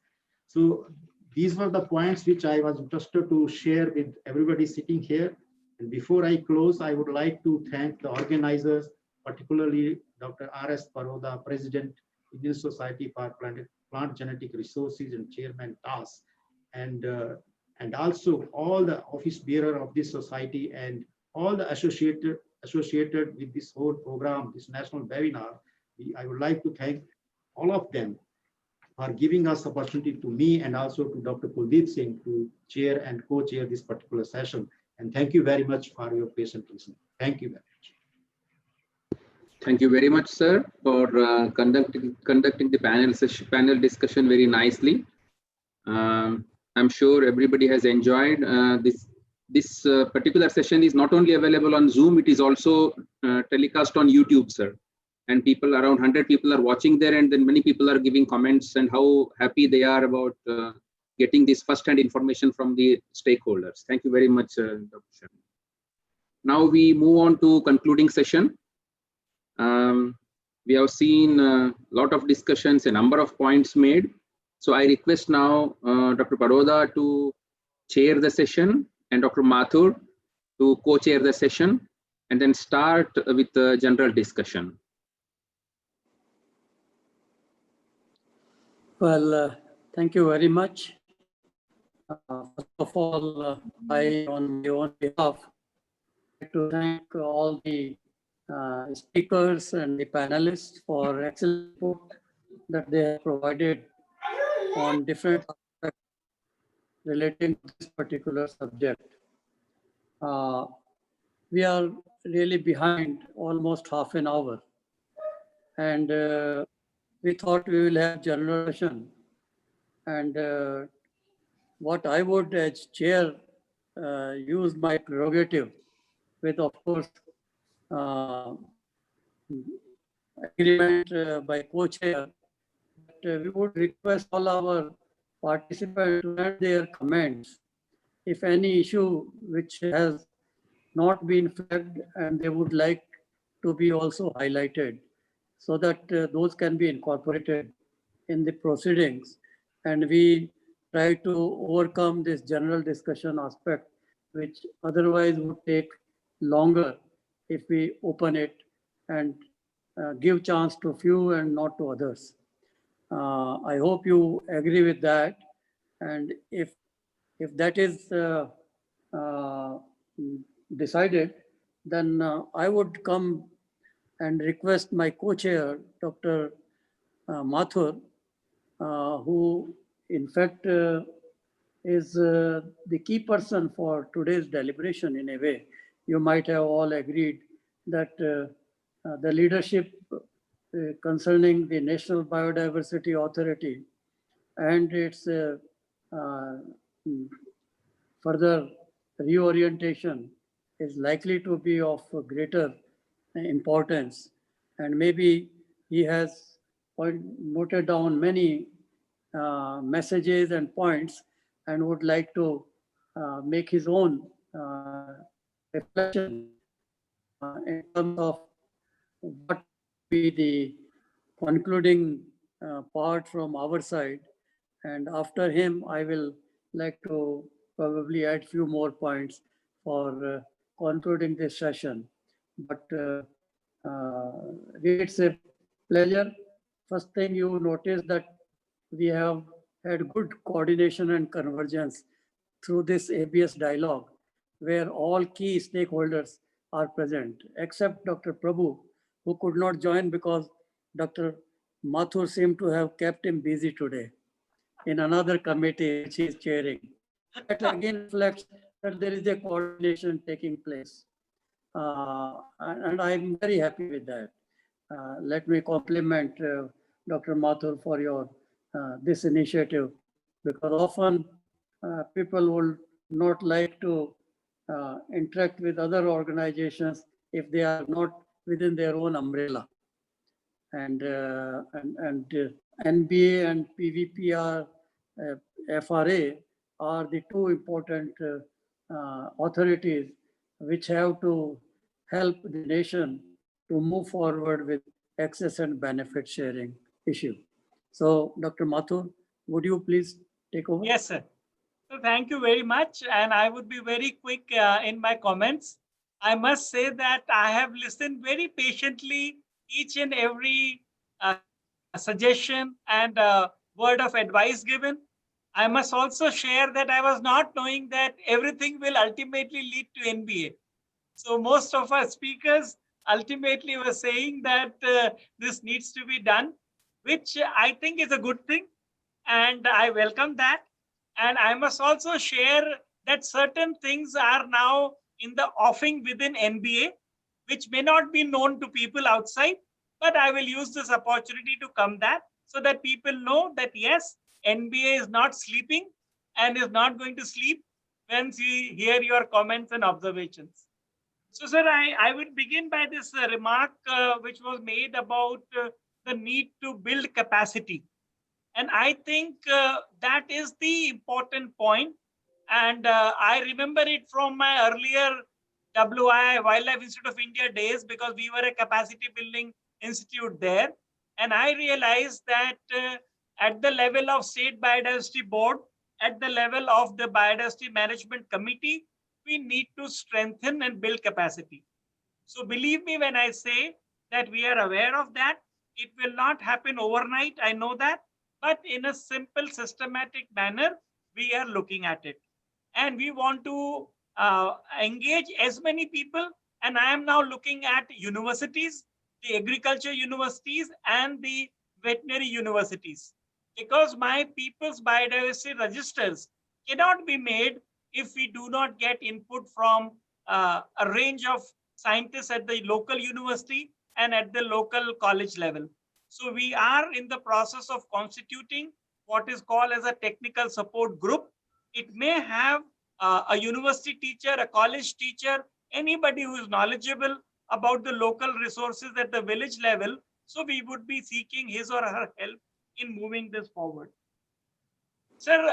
So these were the points which I was interested to share with everybody sitting here. And before I close, I would like to thank the organizers, particularly Dr. R.S. Paroda, President, Indian Society for Plant Genetic Resources and Chairman TAS, and also all the office bearer of this society and all the associated with this whole program, this national webinar. I would like to thank all of them for giving us opportunity to me and also to Dr. Kuldeep Singh to chair and co-chair this particular session. And thank you very much for your patient listening. Thank you very much. Thank you very much, sir, for conducting the panel discussion very nicely. I'm sure everybody has enjoyed this particular session. Is not only available on Zoom, it is also telecast on YouTube, sir. And people, around 100 people are watching there, and then many people are giving comments and how happy they are about getting this first-hand information from the stakeholders. Thank you very much, Dr. Sharma. Now we move on to concluding session. We have seen a lot of discussions, a number of points made. So I request now Dr. Paroda to chair the session and Dr. Mathur to co-chair the session, and then start with the general discussion. Well, thank you very much. First of all, I, on my own behalf, like to thank all the speakers and the panelists for excellent input that they have provided on different aspects relating to this particular subject. We are really behind almost half an hour, and we thought we will have general session. And what I would as chair use my prerogative with, of course, agreement by co-chair, that we would request all our participants to add their comments. If any issue which has not been flagged and they would like to be also highlighted, so that those can be incorporated in the proceedings, and we try to overcome this general discussion aspect, which otherwise would take longer if we open it and give chance to few and not to others. I hope you agree with that. And if that is decided, then I would come and request my co-chair, Dr. Mathur, who in fact is the key person for today's deliberation in a way. You might have all agreed that the leadership concerning the National Biodiversity Authority and its further reorientation is likely to be of greater importance. And maybe he has noted down many messages and points and would like to make his own reflection in terms of what be the concluding part from our side. And after him, I will like to probably add few more points for concluding this session. But it's a pleasure. First thing you notice that we have had good coordination and convergence through this ABS dialogue, where all key stakeholders are present, except Dr. Prabhu, who could not join because Dr. Mathur seemed to have kept him busy today in another committee which he is chairing. That again reflects that there is a coordination taking place. And I'm very happy with that. Let me compliment Dr. Mathur for your this initiative, because often people will not like to interact with other organizations if they are not within their own umbrella. And NBA and PVPR, FRA are the two important authorities which have to help the nation to move forward with access and benefit sharing issue. So, Dr. Mathur, would you please take over? Yes, sir. So thank you very much. And I would be very quick in my comments. I must say that I have listened very patiently each and every suggestion and word of advice given. I must also share that I was not knowing that everything will ultimately lead to NBA. So most of our speakers ultimately were saying that this needs to be done, which I think is a good thing. And I welcome that. And I must also share that certain things are now in the offing within NBA, which may not be known to people outside, but I will use this opportunity to come that so that people know that yes, NBA is not sleeping and is not going to sleep when we hear your comments and observations. So, sir, I would begin by this remark which was made about the need to build capacity. And I think that is the important point. And I remember it from my earlier WI, Wildlife Institute of India days, because we were a capacity building institute there. And I realized that at the level of State Biodiversity Board, at the level of the Biodiversity Management Committee, we need to strengthen and build capacity. So believe me when I say that we are aware of that. It will not happen overnight, I know that. But in a simple, systematic manner, we are looking at it. And we want to engage as many people. And I am now looking at universities, the agriculture universities, and the veterinary universities. Because my people's biodiversity registers cannot be made if we do not get input from a range of scientists at the local university and at the local college level. So we are in the process of constituting what is called as a technical support group. It may have a university teacher, a college teacher, anybody who is knowledgeable about the local resources at the village level. So we would be seeking his or her help in moving this forward. Sir,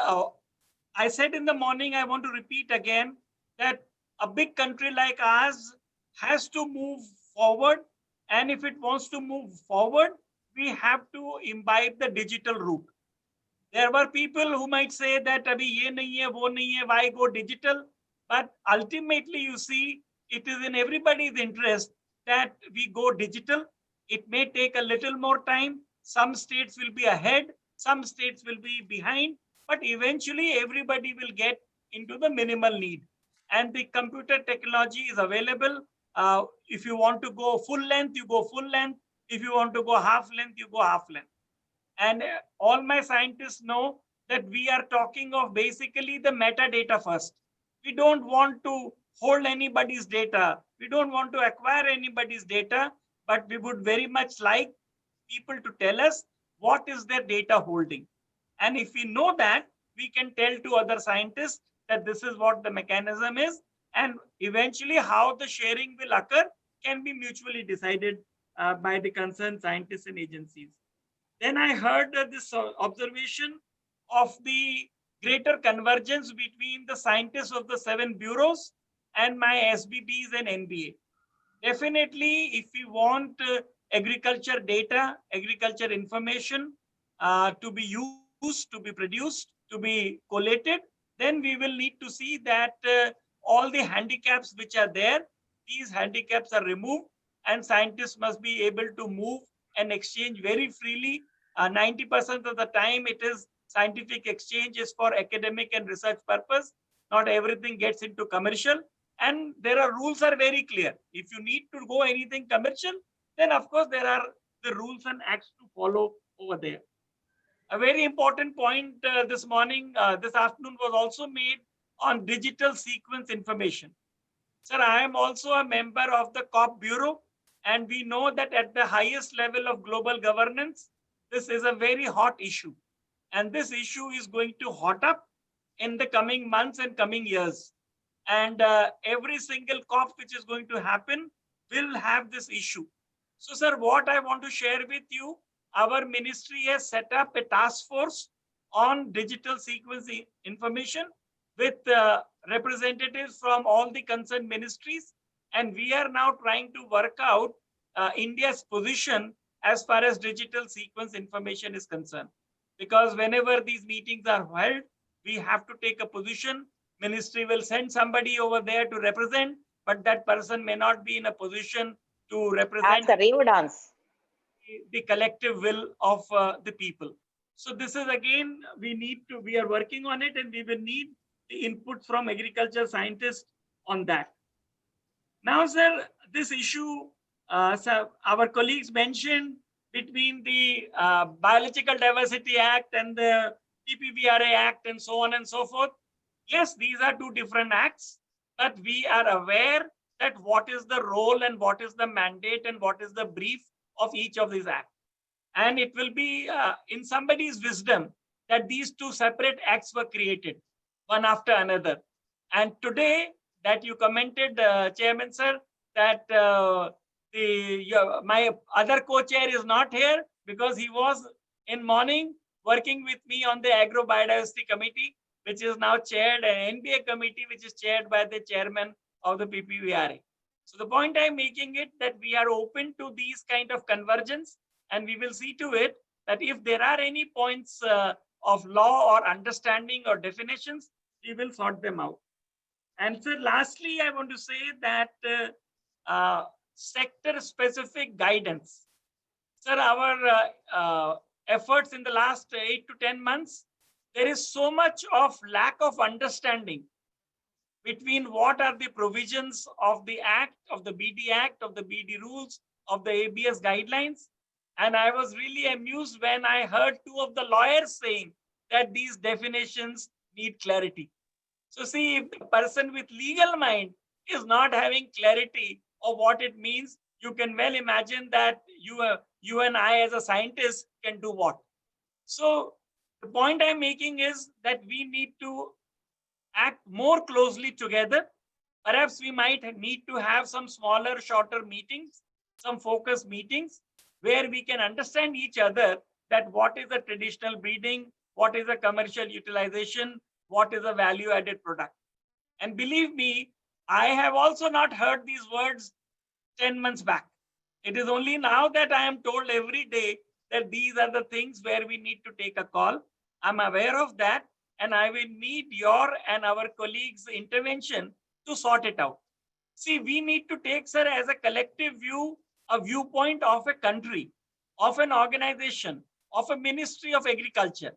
I said in the morning, I want to repeat again that a big country like ours has to move forward. And if it wants to move forward, we have to imbibe the digital route. There were people who might say that abhi ye nahi hai, wo nahi hai, why go digital? But ultimately, you see, it is in everybody's interest that we go digital. It may take a little more time. Some states will be ahead, some states will be behind, but eventually everybody will get into the minimal need. And the computer technology is available. If you want to go full length, you go full length. If you want to go half length, you go half length. And all my scientists know that we are talking of basically the metadata first. We don't want to hold anybody's data. We don't want to acquire anybody's data, but we would very much like people to tell us what is their data holding. And if we know that, we can tell to other scientists that this is what the mechanism is, and eventually how the sharing will occur can be mutually decided by the concerned scientists and agencies. Then I heard this observation of the greater convergence between the scientists of the 7 bureaus and my SBBs and NBA. Definitely, if we want agriculture data, agriculture information to be used, to be produced, to be collated, then we will need to see that all the handicaps which are there, these handicaps are removed, and scientists must be able to move and exchange very freely. 90% of the time it is scientific exchange is for academic and research purpose. Not everything gets into commercial, and there are rules are very clear. If you need to go anything commercial, then of course there are the rules and acts to follow over there. A very important point this morning, this afternoon was also made on digital sequence information. Sir, I am also a member of the COP Bureau, and we know that at the highest level of global governance, this is a very hot issue. And this issue is going to hot up in the coming months and coming years. And every single COP which is going to happen will have this issue. So, sir, what I want to share with you, our ministry has set up a task force on digital sequence information with representatives from all the concerned ministries. And we are now trying to work out India's position as far as digital sequence information is concerned. Because whenever these meetings are held, we have to take a position. Ministry will send somebody over there to represent, but that person may not be in a position to represent the collective will of the people. So this is again, we are working on it, and we will need the input from agriculture scientists on that. Now, sir, this issue, so our colleagues mentioned between the Biological Diversity Act and the ISPGR Act and so on and so forth. Yes, these are two different acts, but we are aware that what is the role and what is the mandate and what is the brief of each of these acts. And it will be in somebody's wisdom that these two separate acts were created, one after another. And today that you commented, Chairman Sir, that my other co-chair is not here because he was in morning working with me on the Agro Biodiversity Committee, which is now chaired, an NBA committee, which is chaired by the chairman of the PPVRA. So the point I'm making it that we are open to these kind of convergence, and we will see to it that if there are any points of law or understanding or definitions, we will sort them out. And so lastly, I want to say that sector-specific guidance. Sir, our efforts in the last 8 to 10 months, there is so much of lack of understanding between what are the provisions of the Act, of the BD Act, of the BD rules, of the ABS guidelines. And I was really amused when I heard two of the lawyers saying that these definitions need clarity. So see, if the person with legal mind is not having clarity of what it means, you can well imagine that you and I as a scientist can do what. So the point I'm making is that we need to act more closely together. Perhaps we might need to have some smaller, shorter meetings, some focus meetings, where we can understand each other that what is a traditional breeding, what is a commercial utilization, what is a value added product. And believe me, I have also not heard these words 10 months back. It is only now that I am told every day that these are the things where we need to take a call. I'm aware of that, and I will need your and our colleagues' intervention to sort it out. See, we need to take, sir, as a collective view, a viewpoint of a country, of an organization, of a Ministry of Agriculture.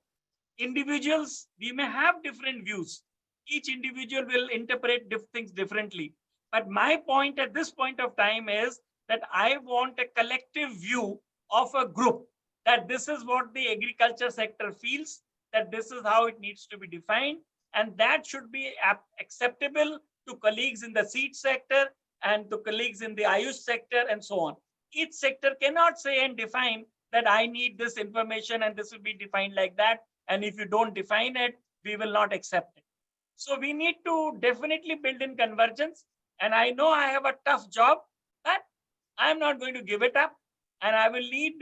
Individuals, we may have different views. Each individual will interpret things differently. But my point at this point of time is that I want a collective view of a group, that this is what the agriculture sector feels, that this is how it needs to be defined, and that should be acceptable to colleagues in the seed sector and to colleagues in the Ayush sector and so on. Each sector cannot say and define that I need this information and this will be defined like that. And if you don't define it, we will not accept it. So we need to definitely build in convergence. And I know I have a tough job, but I'm not going to give it up. And I will need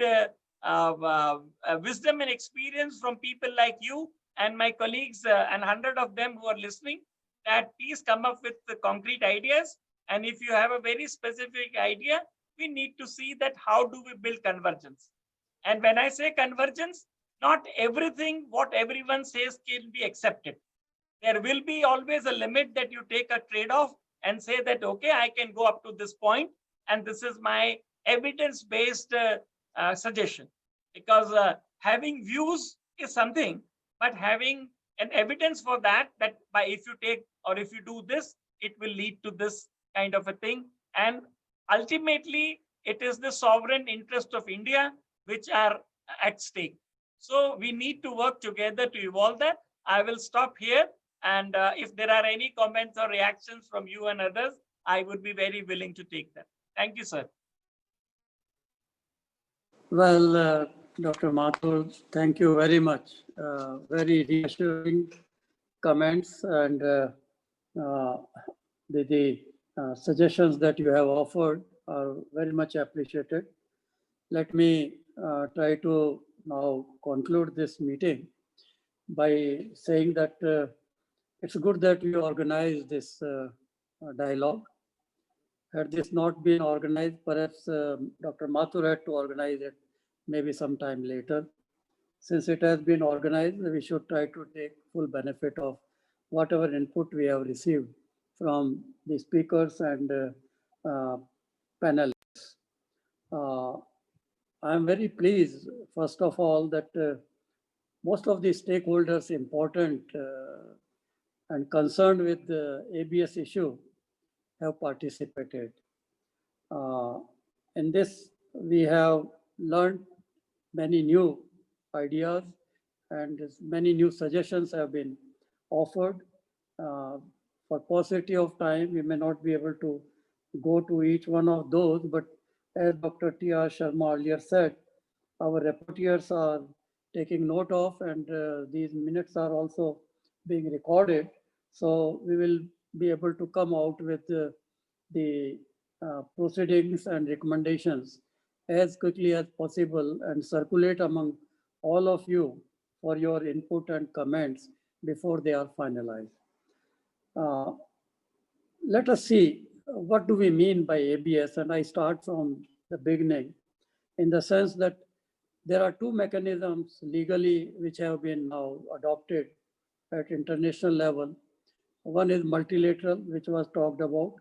wisdom and experience from people like you and my colleagues and 100 of them who are listening, that please come up with the concrete ideas. And if you have a very specific idea, we need to see that how do we build convergence. And when I say convergence, not everything what everyone says can be accepted. There will be always a limit that you take a trade-off and say that, okay, I can go up to this point, and this is my evidence-based suggestion. Because having views is something, but having an evidence for that by if you take or if you do this, it will lead to this kind of a thing. And ultimately, it is the sovereign interest of India which are at stake. So we need to work together to evolve that. I will stop here. And if there are any comments or reactions from you and others, I would be very willing to take them. Thank you, sir. Well, Dr. Mathur, thank you very much. Very reassuring comments, and the suggestions that you have offered are very much appreciated. Let me try to now conclude this meeting by saying that it's good that you organized this dialogue. Had this not been organized, perhaps Dr. Mathur had to organize it maybe sometime later. Since it has been organized, we should try to take full benefit of whatever input we have received from the speakers and panelists. I'm very pleased, first of all, that most of the stakeholders important and concerned with the ABS issue have participated. In this, we have learned many new ideas and many new suggestions have been offered. For paucity of time, we may not be able to go to each one of those, but as Dr. T.R. Sharma earlier said, our rapporteurs are taking note of, and these minutes are also being recorded. So we will be able to come out with the proceedings and recommendations as quickly as possible and circulate among all of you for your input and comments before they are finalized. Let us see, what do we mean by ABS? And I start from the beginning in the sense that there are two mechanisms legally which have been now adopted at international level. One is multilateral, which was talked about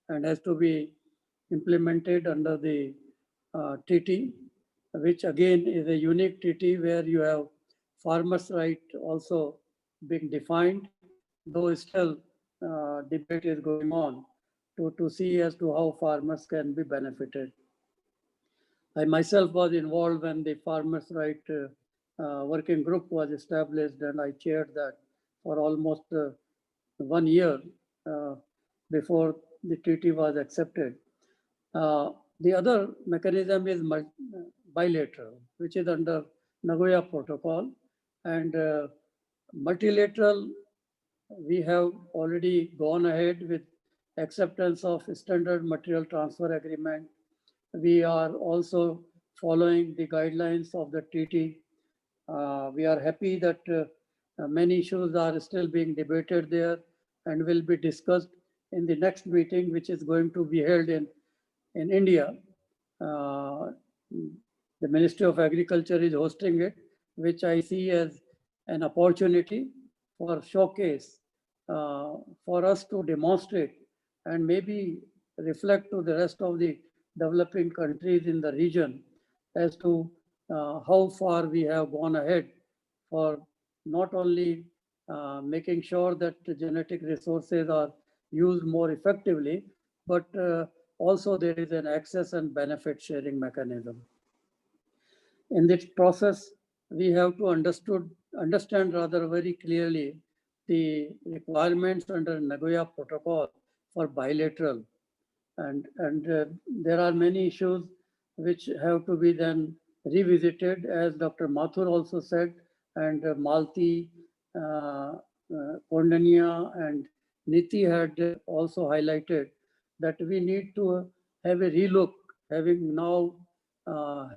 and has to be implemented under the treaty, which again is a unique treaty where you have farmers' right also being defined, though still debate is going on to see as to how farmers can be benefited. I myself was involved when the farmers' right working group was established, and I chaired that for almost 1 year before the treaty was accepted. The other mechanism is bilateral, which is under Nagoya Protocol, and multilateral, we have already gone ahead with acceptance of standard material transfer agreement. We are also following the guidelines of the treaty. We are happy that many issues are still being debated there and will be discussed in the next meeting, which is going to be held in India. The Ministry of Agriculture is hosting it, which I see as an opportunity for showcase for us to demonstrate and maybe reflect to the rest of the developing countries in the region as to how far we have gone ahead for not only making sure that the genetic resources are used more effectively, but also there is an access and benefit sharing mechanism. In this process, we have to understand rather very clearly the requirements under Nagoya Protocol for bilateral. And there are many issues which have to be then revisited, as Dr. Mathur also said, and Malti, Kondania, and Niti had also highlighted that we need to have a relook, having now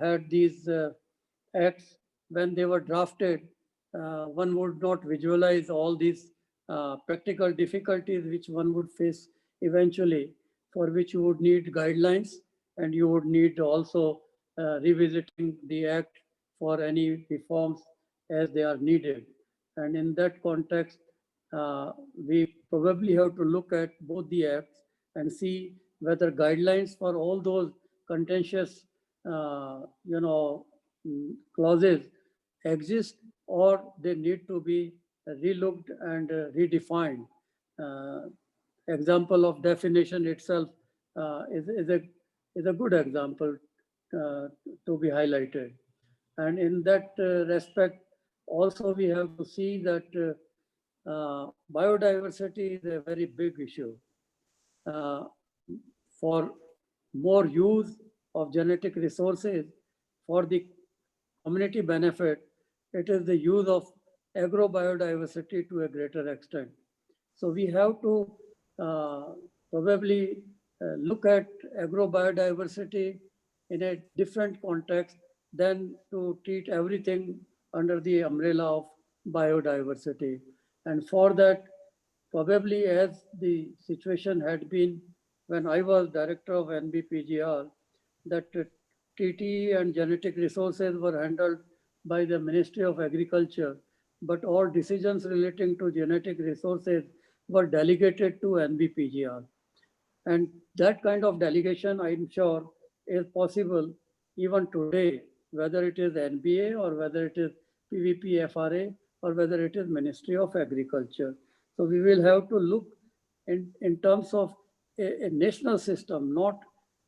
had these acts. When they were drafted, one would not visualize all these practical difficulties which one would face eventually, for which you would need guidelines, and you would need also revisiting the act for any reforms as they are needed. And in that context, we probably have to look at both the acts and see whether guidelines for all those contentious clauses exist, or they need to be relooked and redefined. Example of definition itself is a good example to be highlighted. And in that respect, also we have to see that biodiversity is a very big issue. For more use of genetic resources for the community benefit, it is the use of agrobiodiversity to a greater extent. So we have to probably look at agrobiodiversity in a different context than to treat everything under the umbrella of biodiversity. And for that, probably as the situation had been when I was director of NBPGR, that TT and genetic resources were handled by the Ministry of Agriculture, but all decisions relating to genetic resources were delegated to NBPGR. And that kind of delegation, I'm sure, is possible even today, whether it is NBA or whether it is PVP FRA or whether it is Ministry of Agriculture. So we will have to look in terms of a national system, not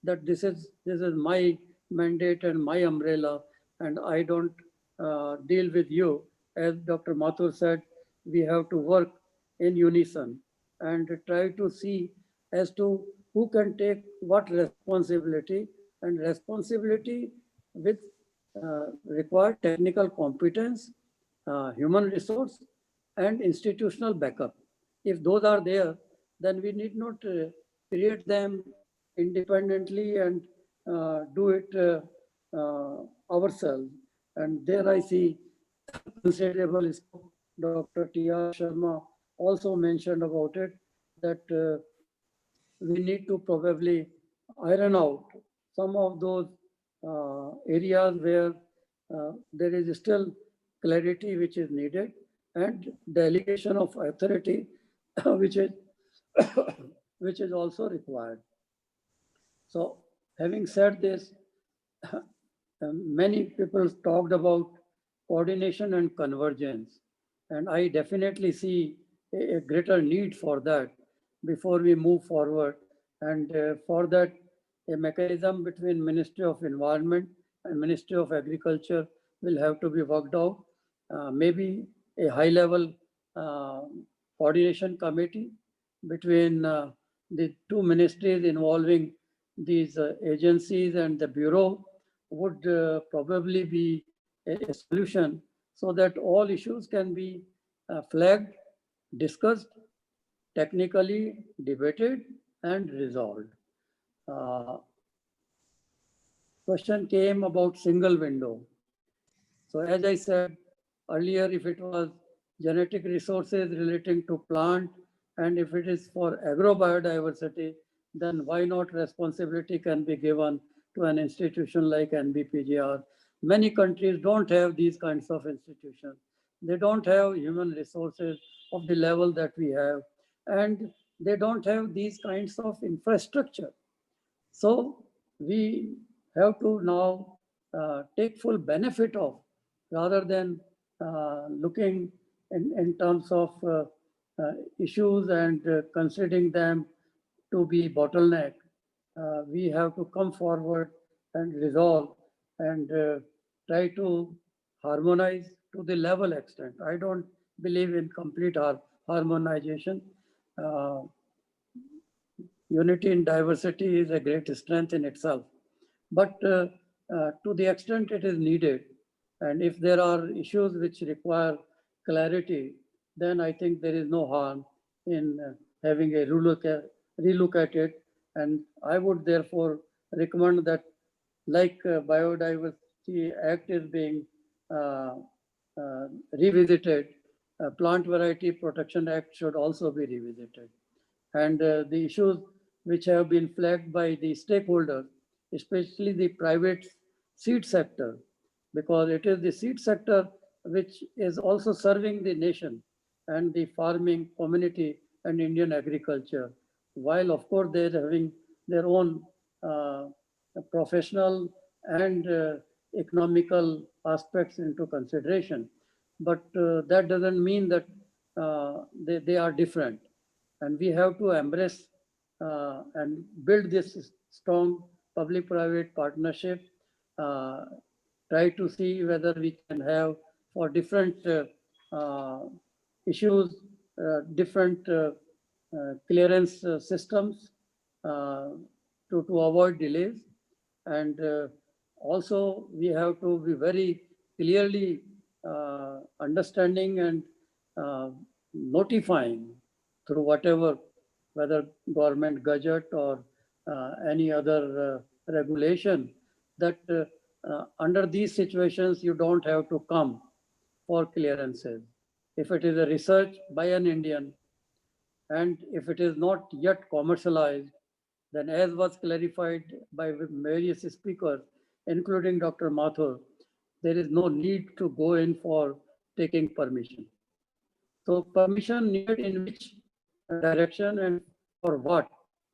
that this is my mandate and my umbrella and I don't deal with you. As Dr. Mathur said, we have to work in unison and try to see as to who can take what responsibility, and responsibility with required technical competence, human resource, and institutional backup. If those are there, then we need not create them independently and do it ourselves. And there I see considerable scope. Dr. T.R. Sharma also mentioned about it, that we need to probably iron out some of those areas where there is still clarity which is needed, and delegation of authority which is also required. So having said this, many people talked about coordination and convergence, and I definitely see a greater need for that before we move forward. And for that, a mechanism between Ministry of Environment and Ministry of Agriculture will have to be worked out. Maybe a high-level coordination committee between the two ministries involving these agencies and the bureau would probably be a solution so that all issues can be flagged, discussed, technically debated and resolved. Question came about single window. So as I said earlier, if it was genetic resources relating to plant, and if it is for agrobiodiversity, then why not responsibility can be given to an institution like NBPGR. Many countries don't have these kinds of institutions. They don't have human resources of the level that we have, and they don't have these kinds of infrastructure. So we have to now take full benefit of, rather than looking in terms of issues and considering them to be bottleneck. We have to come forward and resolve and try to harmonize to the level extent. I don't believe in complete harmonization. Unity in diversity is a great strength in itself. But to the extent it is needed, and if there are issues which require clarity, then I think there is no harm in having a relook at it. And I would therefore recommend that, like Biodiversity Act is being revisited, Plant Variety Protection Act should also be revisited. And the issues which have been flagged by the stakeholders, especially the private seed sector, because it is the seed sector which is also serving the nation and the farming community and Indian agriculture, while of course they're having their own professional and economical aspects into consideration. But that doesn't mean that they are different. And we have to embrace and build this strong public-private partnership, try to see whether we can have for different issues, different clearance systems to avoid delays. And also we have to be very clearly understanding and notifying through whatever, whether government gadget or any other regulation, that under these situations, you don't have to come for clearances. If it is a research by an Indian, and if it is not yet commercialized, then as was clarified by various speakers, including Dr. Mathur, there is no need to go in for taking permission. So permission needed in which direction and for what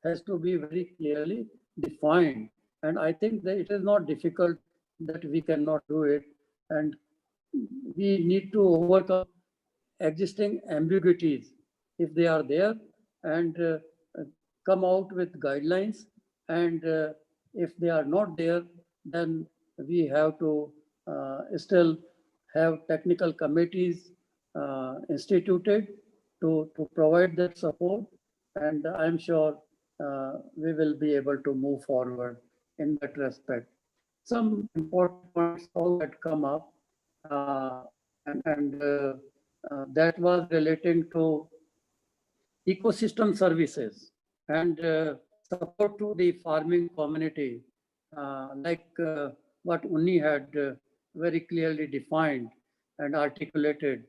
has to be very clearly defined. And I think that it is not difficult that we cannot do it. And we need to overcome existing ambiguities if they are there, and come out with guidelines. And if they are not there, then we have to still have technical committees instituted to provide that support. And I'm sure we will be able to move forward in that respect. Some important points all that come up, and that was relating to ecosystem services and support to the farming community, like what Unni had very clearly defined and articulated.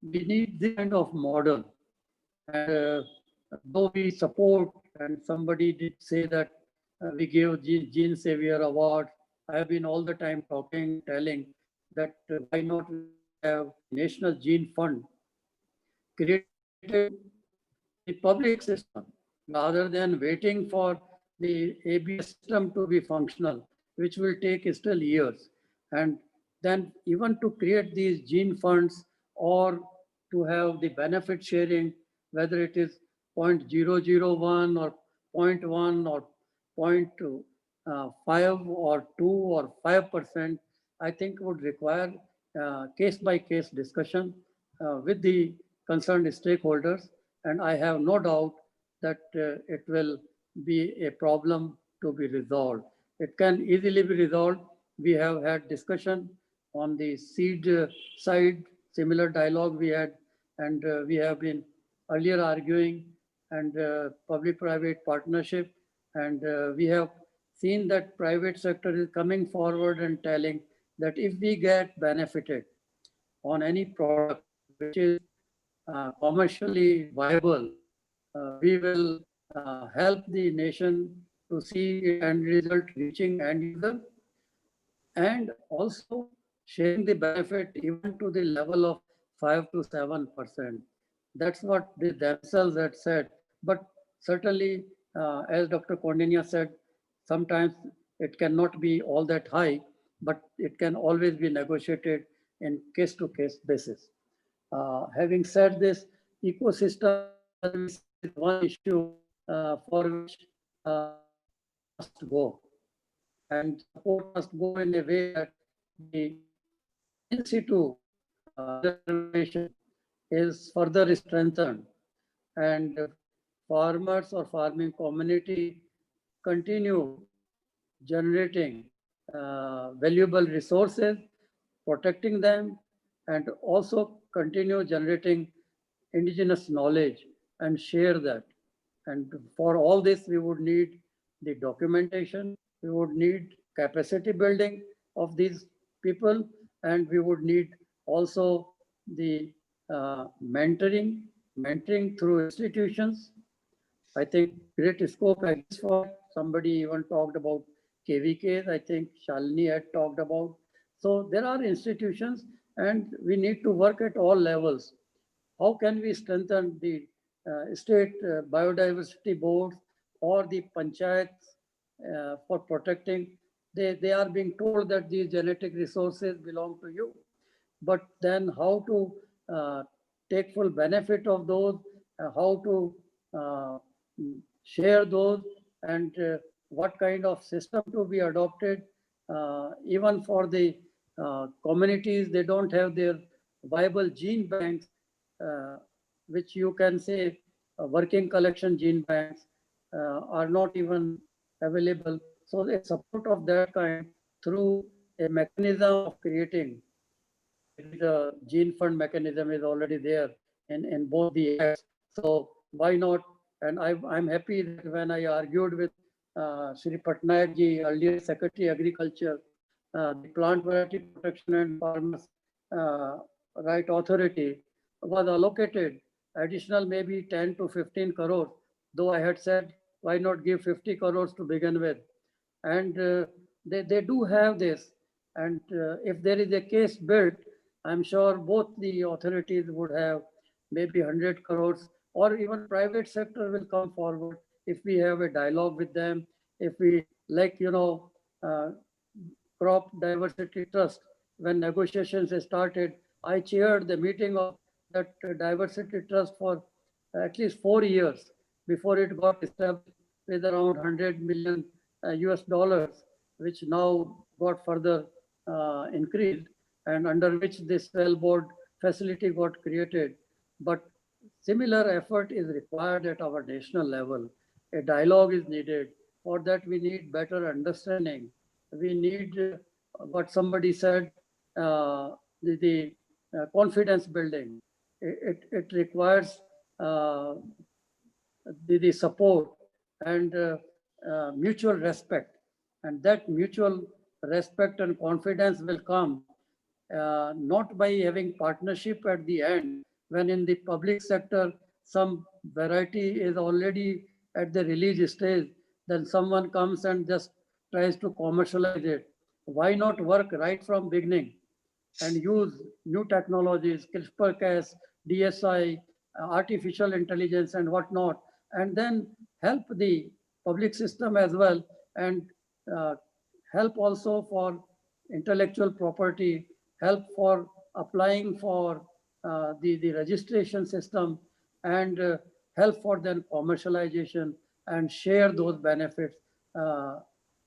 We need this kind of model. And though we support, and somebody did say that we give Gene Savior Award, I have been all the time talking, telling that why not have National Gene Fund created the public system rather than waiting for the ABS system to be functional, which will take still years. And then even to create these gene funds or to have the benefit sharing, whether it is 0.001 or 0.1 or 0.5 or 2 or 5%, I think would require case-by-case discussion with the concerned stakeholders. And I have no doubt that it will be a problem to be resolved. It can easily be resolved. We have had discussion on the seed side, similar dialogue we had, and we have been earlier arguing and public-private partnership, and we have seen that private sector is coming forward and telling that if we get benefited on any product which is commercially viable, we will help the nation to see end result reaching end user, and also sharing the benefit even to the level of 5 to 7%. That's what they themselves had said. But certainly, as Dr. Kondinya said, sometimes it cannot be all that high, but it can always be negotiated in case-to-case basis. Having said this, ecosystem is one issue for which must go, and support must go in a way that the in situ information is further strengthened, and farmers or farming community continue generating valuable resources, protecting them, and also continue generating indigenous knowledge and share that. And for all this, we would need the documentation, we would need capacity building of these people, and we would need also the mentoring through institutions. I think great scope exists for. Somebody even talked about KVKs. I think Shalini had talked about. So there are institutions, and we need to work at all levels. How can we strengthen the state biodiversity boards or the panchayats for protecting? They are being told that these genetic resources belong to you. But then how to take full benefit of those, how to share those, and what kind of system to be adopted. Even for the communities, they don't have their viable gene banks, which you can say working collection gene banks are not even available. So a support of that kind through a mechanism of creating the gene fund mechanism is already there in both the acts. So why not? And I'm happy that when I argued with Sri Patnaik ji, earlier Secretary Agriculture, the Plant Variety Protection and Farmers Right Authority was allocated additional maybe 10 to 15 crores, though I had said, why not give 50 crores to begin with? And they do have this. And if there is a case built, I'm sure both the authorities would have maybe 100 crores, or even private sector will come forward if we have a dialogue with them. If we, like, Crop Diversity Trust, when negotiations started, I chaired the meeting of that Diversity Trust for at least 4 years before it got established with around 100 million US dollars, which now got further increased, and under which this well board facility got created. But similar effort is required at our national level. A dialogue is needed. For that, we need better understanding. We need what somebody said, the confidence building. It requires the support and mutual respect. And that mutual respect and confidence will come not by having partnership at the end, when in the public sector, some variety is already at the release stage, then someone comes and just tries to commercialize it. Why not work right from beginning and use new technologies, CRISPR-Cas, DSI, artificial intelligence and whatnot, and then help the public system as well, and help also for intellectual property, help for applying for the registration system, and help for then commercialization, and share those benefits,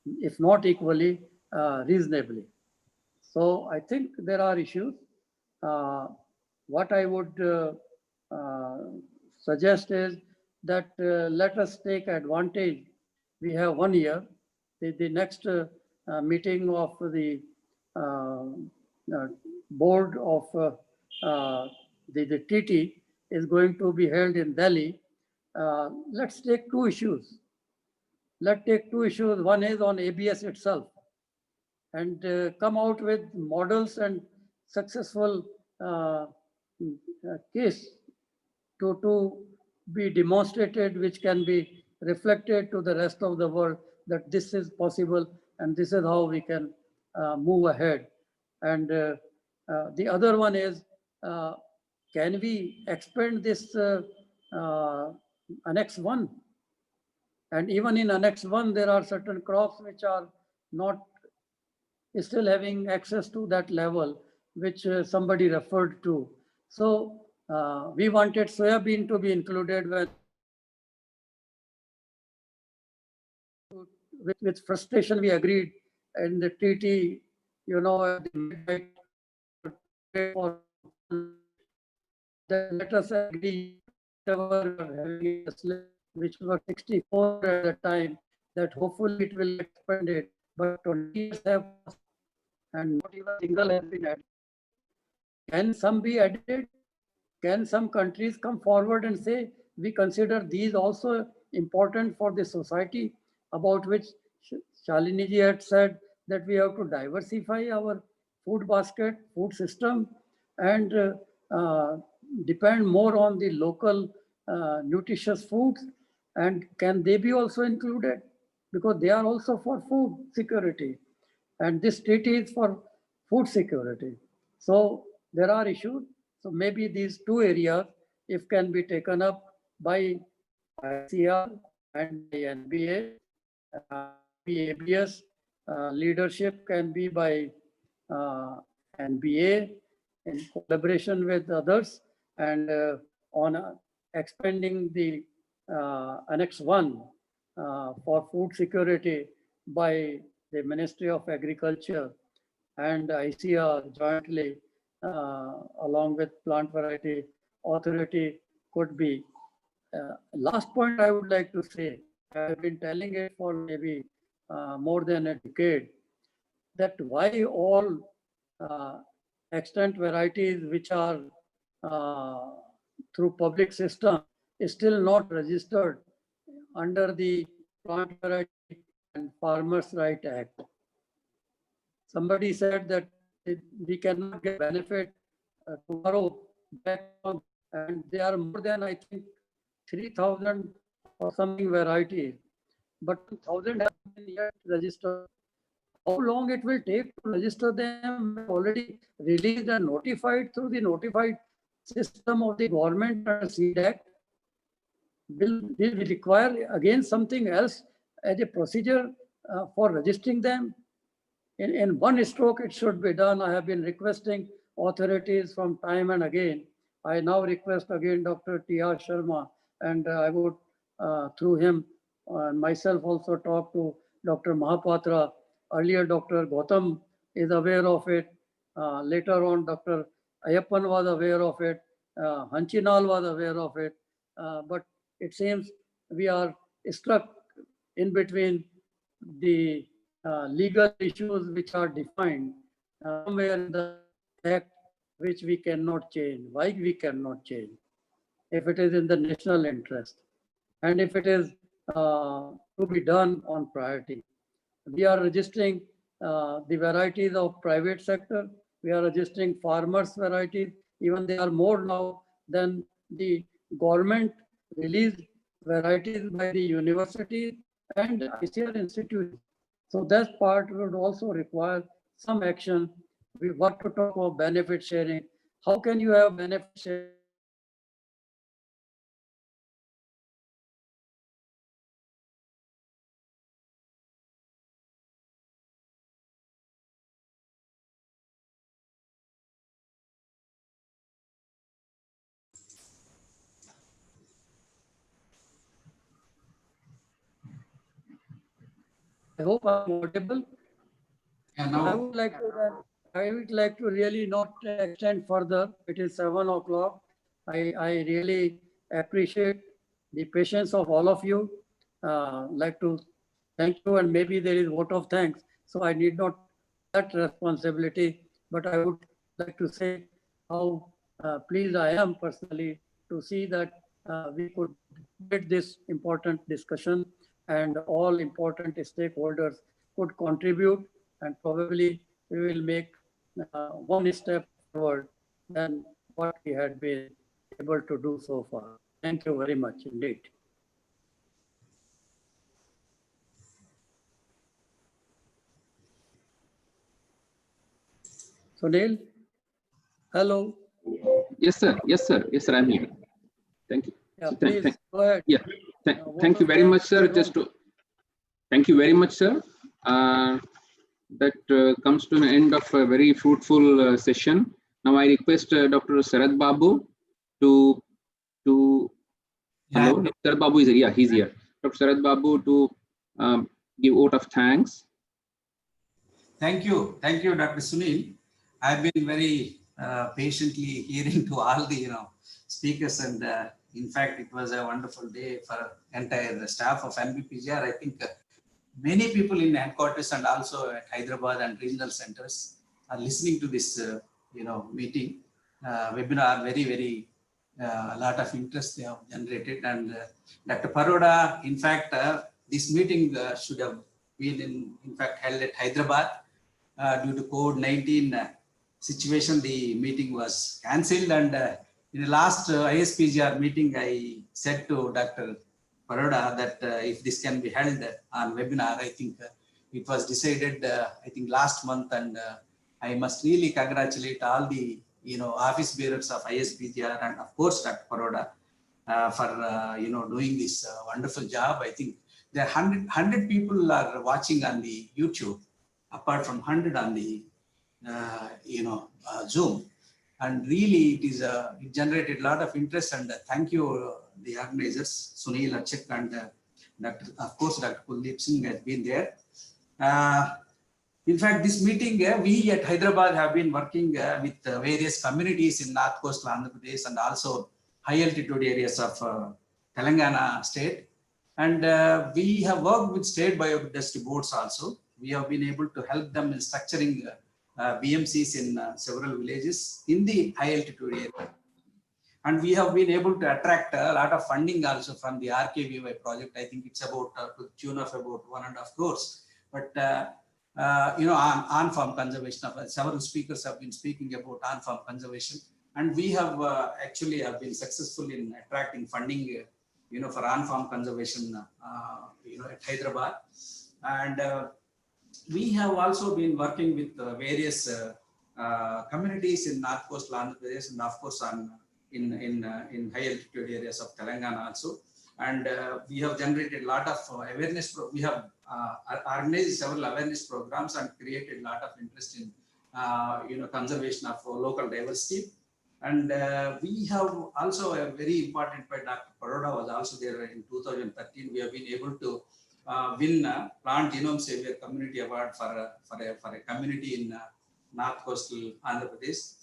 if not equally, reasonably. So I think there are issues. What I would suggest is that let us take advantage we have 1 year. The next meeting of the board of the TT is going to be held in Delhi. Let's take two issues. Let's take two issues. One is on ABS itself, and come out with models and successful case to be demonstrated, which can be reflected to the rest of the world that this is possible and this is how we can move ahead. And the other one is, can we expand this Annex 1? And even in Annex 1, there are certain crops which are not still having access to that level, which somebody referred to. So we wanted soybean to be included with frustration we agreed, and the TT, you know, let us agree which were 64 at the time, that hopefully it will expand it, but 20 years have passed and not even single has been added. Can some be added? Can some countries come forward and say, we consider these also important for the society, about which Shalini ji had said that we have to diversify our food basket, food system, and depend more on the local nutritious foods. And can they be also included? Because they are also for food security. And this treaty is for food security. So there are issues. So maybe these two areas, if can be taken up by ICR and by NBA, ABS, leadership can be by NBA in collaboration with others, and on expanding the Annex 1 for food security by the Ministry of Agriculture and ICR jointly, along with Plant Variety Authority, could be. Last point I would like to say, I have been telling it for maybe more than a decade, that why all extant varieties which are through public system is still not registered under the Plant Variety and Farmers' Right Act. Somebody said that we cannot get benefit tomorrow, and there are more than, I think, 3,000 or something varieties, but 1,000 have been yet registered. How long it will take to register them? Already released and notified through the notified system of the government and Seed Act. Will we require again something else as a procedure for registering them? In one stroke, it should be done. I have been requesting authorities from time and again. I now request again Dr. T.R. Sharma, and I would, through him, myself also talk to Dr. Mahapatra. Earlier, Dr. Gautam is aware of it. Later on, Dr. Ayappan was aware of it. Hanchinal was aware of it. But it seems we are stuck in between the legal issues which are defined somewhere in the act, which we cannot change. Why we cannot change? If it is in the national interest, and if it is to be done on priority. We are registering the varieties of private sector. We are registering farmers' varieties. Even they are more now than the government released varieties by the universities and ICR institutes. So that part would also require some action. We want to talk about benefit sharing. How can you have benefit sharing? I hope I'm audible. I would like to really not extend further. It is 7 o'clock. I really appreciate the patience of all of you. Like to thank you, and maybe there is vote of thanks. So I need not that responsibility, but I would like to say how pleased I am personally to see that we could get this important discussion and all important stakeholders could contribute, and probably we will make one step forward than what we had been able to do so far. Thank you very much indeed. Sunil, hello. Yes, sir. Yes, sir. Yes, sir. I'm here. Thank you. Yeah, So please go ahead. yeah. Thank you very much, sir. Thank you very much, sir. That comes to an end of a very fruitful session. Now I request Dr. Sarath Babu to hello. Dr. Sarath Babu is here. Yeah, he's here. Dr. Sarath Babu to give vote of thanks. Thank you, Dr. Sunil. I've been very patiently hearing to all the speakers, and in fact, it was a wonderful day for entire staff of ISPGR. I think many people in headquarters and also at Hyderabad and regional centers are listening to this, meeting webinar. Very a lot of interest they have generated, and Dr. Paroda, in fact, this meeting should have been in fact held at Hyderabad. Due to COVID-19 situation, the meeting was cancelled, and in the last ISPGR meeting, I said to Dr. Paroda that if this can be held on webinar, I think it was decided, I think last month, and I must really congratulate all the office bearers of ISPGR and of course Dr. Paroda for doing this wonderful job. I think there are 100 people are watching on the YouTube, apart from 100 on the Zoom, and really it generated a lot of interest, and thank you the organizers, Sunil, Achak, and of course Dr. Kuldeep Singh has been there. In fact, this meeting, we at Hyderabad have been working with various communities in North Coastal Andhra Pradesh and also high altitude areas of Telangana state. And we have worked with state biodiversity boards also. We have been able to help them in structuring BMCs in several villages in the high altitude area. And we have been able to attract a lot of funding also from the RKVY project. I think it's about to the tune of about 1.5 crores. But on-farm conservation, several speakers have been speaking about on-farm conservation, and we have actually have been successful in attracting funding, for on-farm conservation, at Hyderabad, and we have also been working with various communities in North Coastal Andhra Pradesh and of course in high altitude areas of Telangana also, and we have generated a lot of awareness. We have organized several awareness programs and created a lot of interest in conservation of local diversity. And we have also a very important point. Dr. Paroda was also there in 2013. We have been able to win Plant Genome Savior Community Award for a community in North Coastal Andhra Pradesh.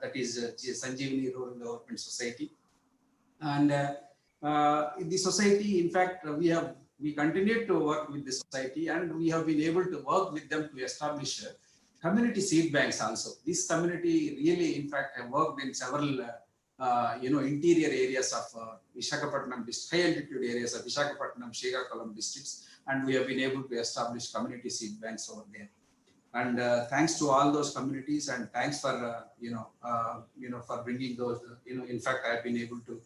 That is Sanjeevani Rural Development Society. And in the society, in fact, we continue to work with the society, and we have been able to work with them to establish community seed banks also. This community really, in fact, have worked in several, interior areas of Visakhapatnam, high altitude areas of Visakhapatnam, Srikakulam districts, and we have been able to establish community seed banks over there. And thanks to all those communities, and thanks for for bringing those. In fact, I have been able to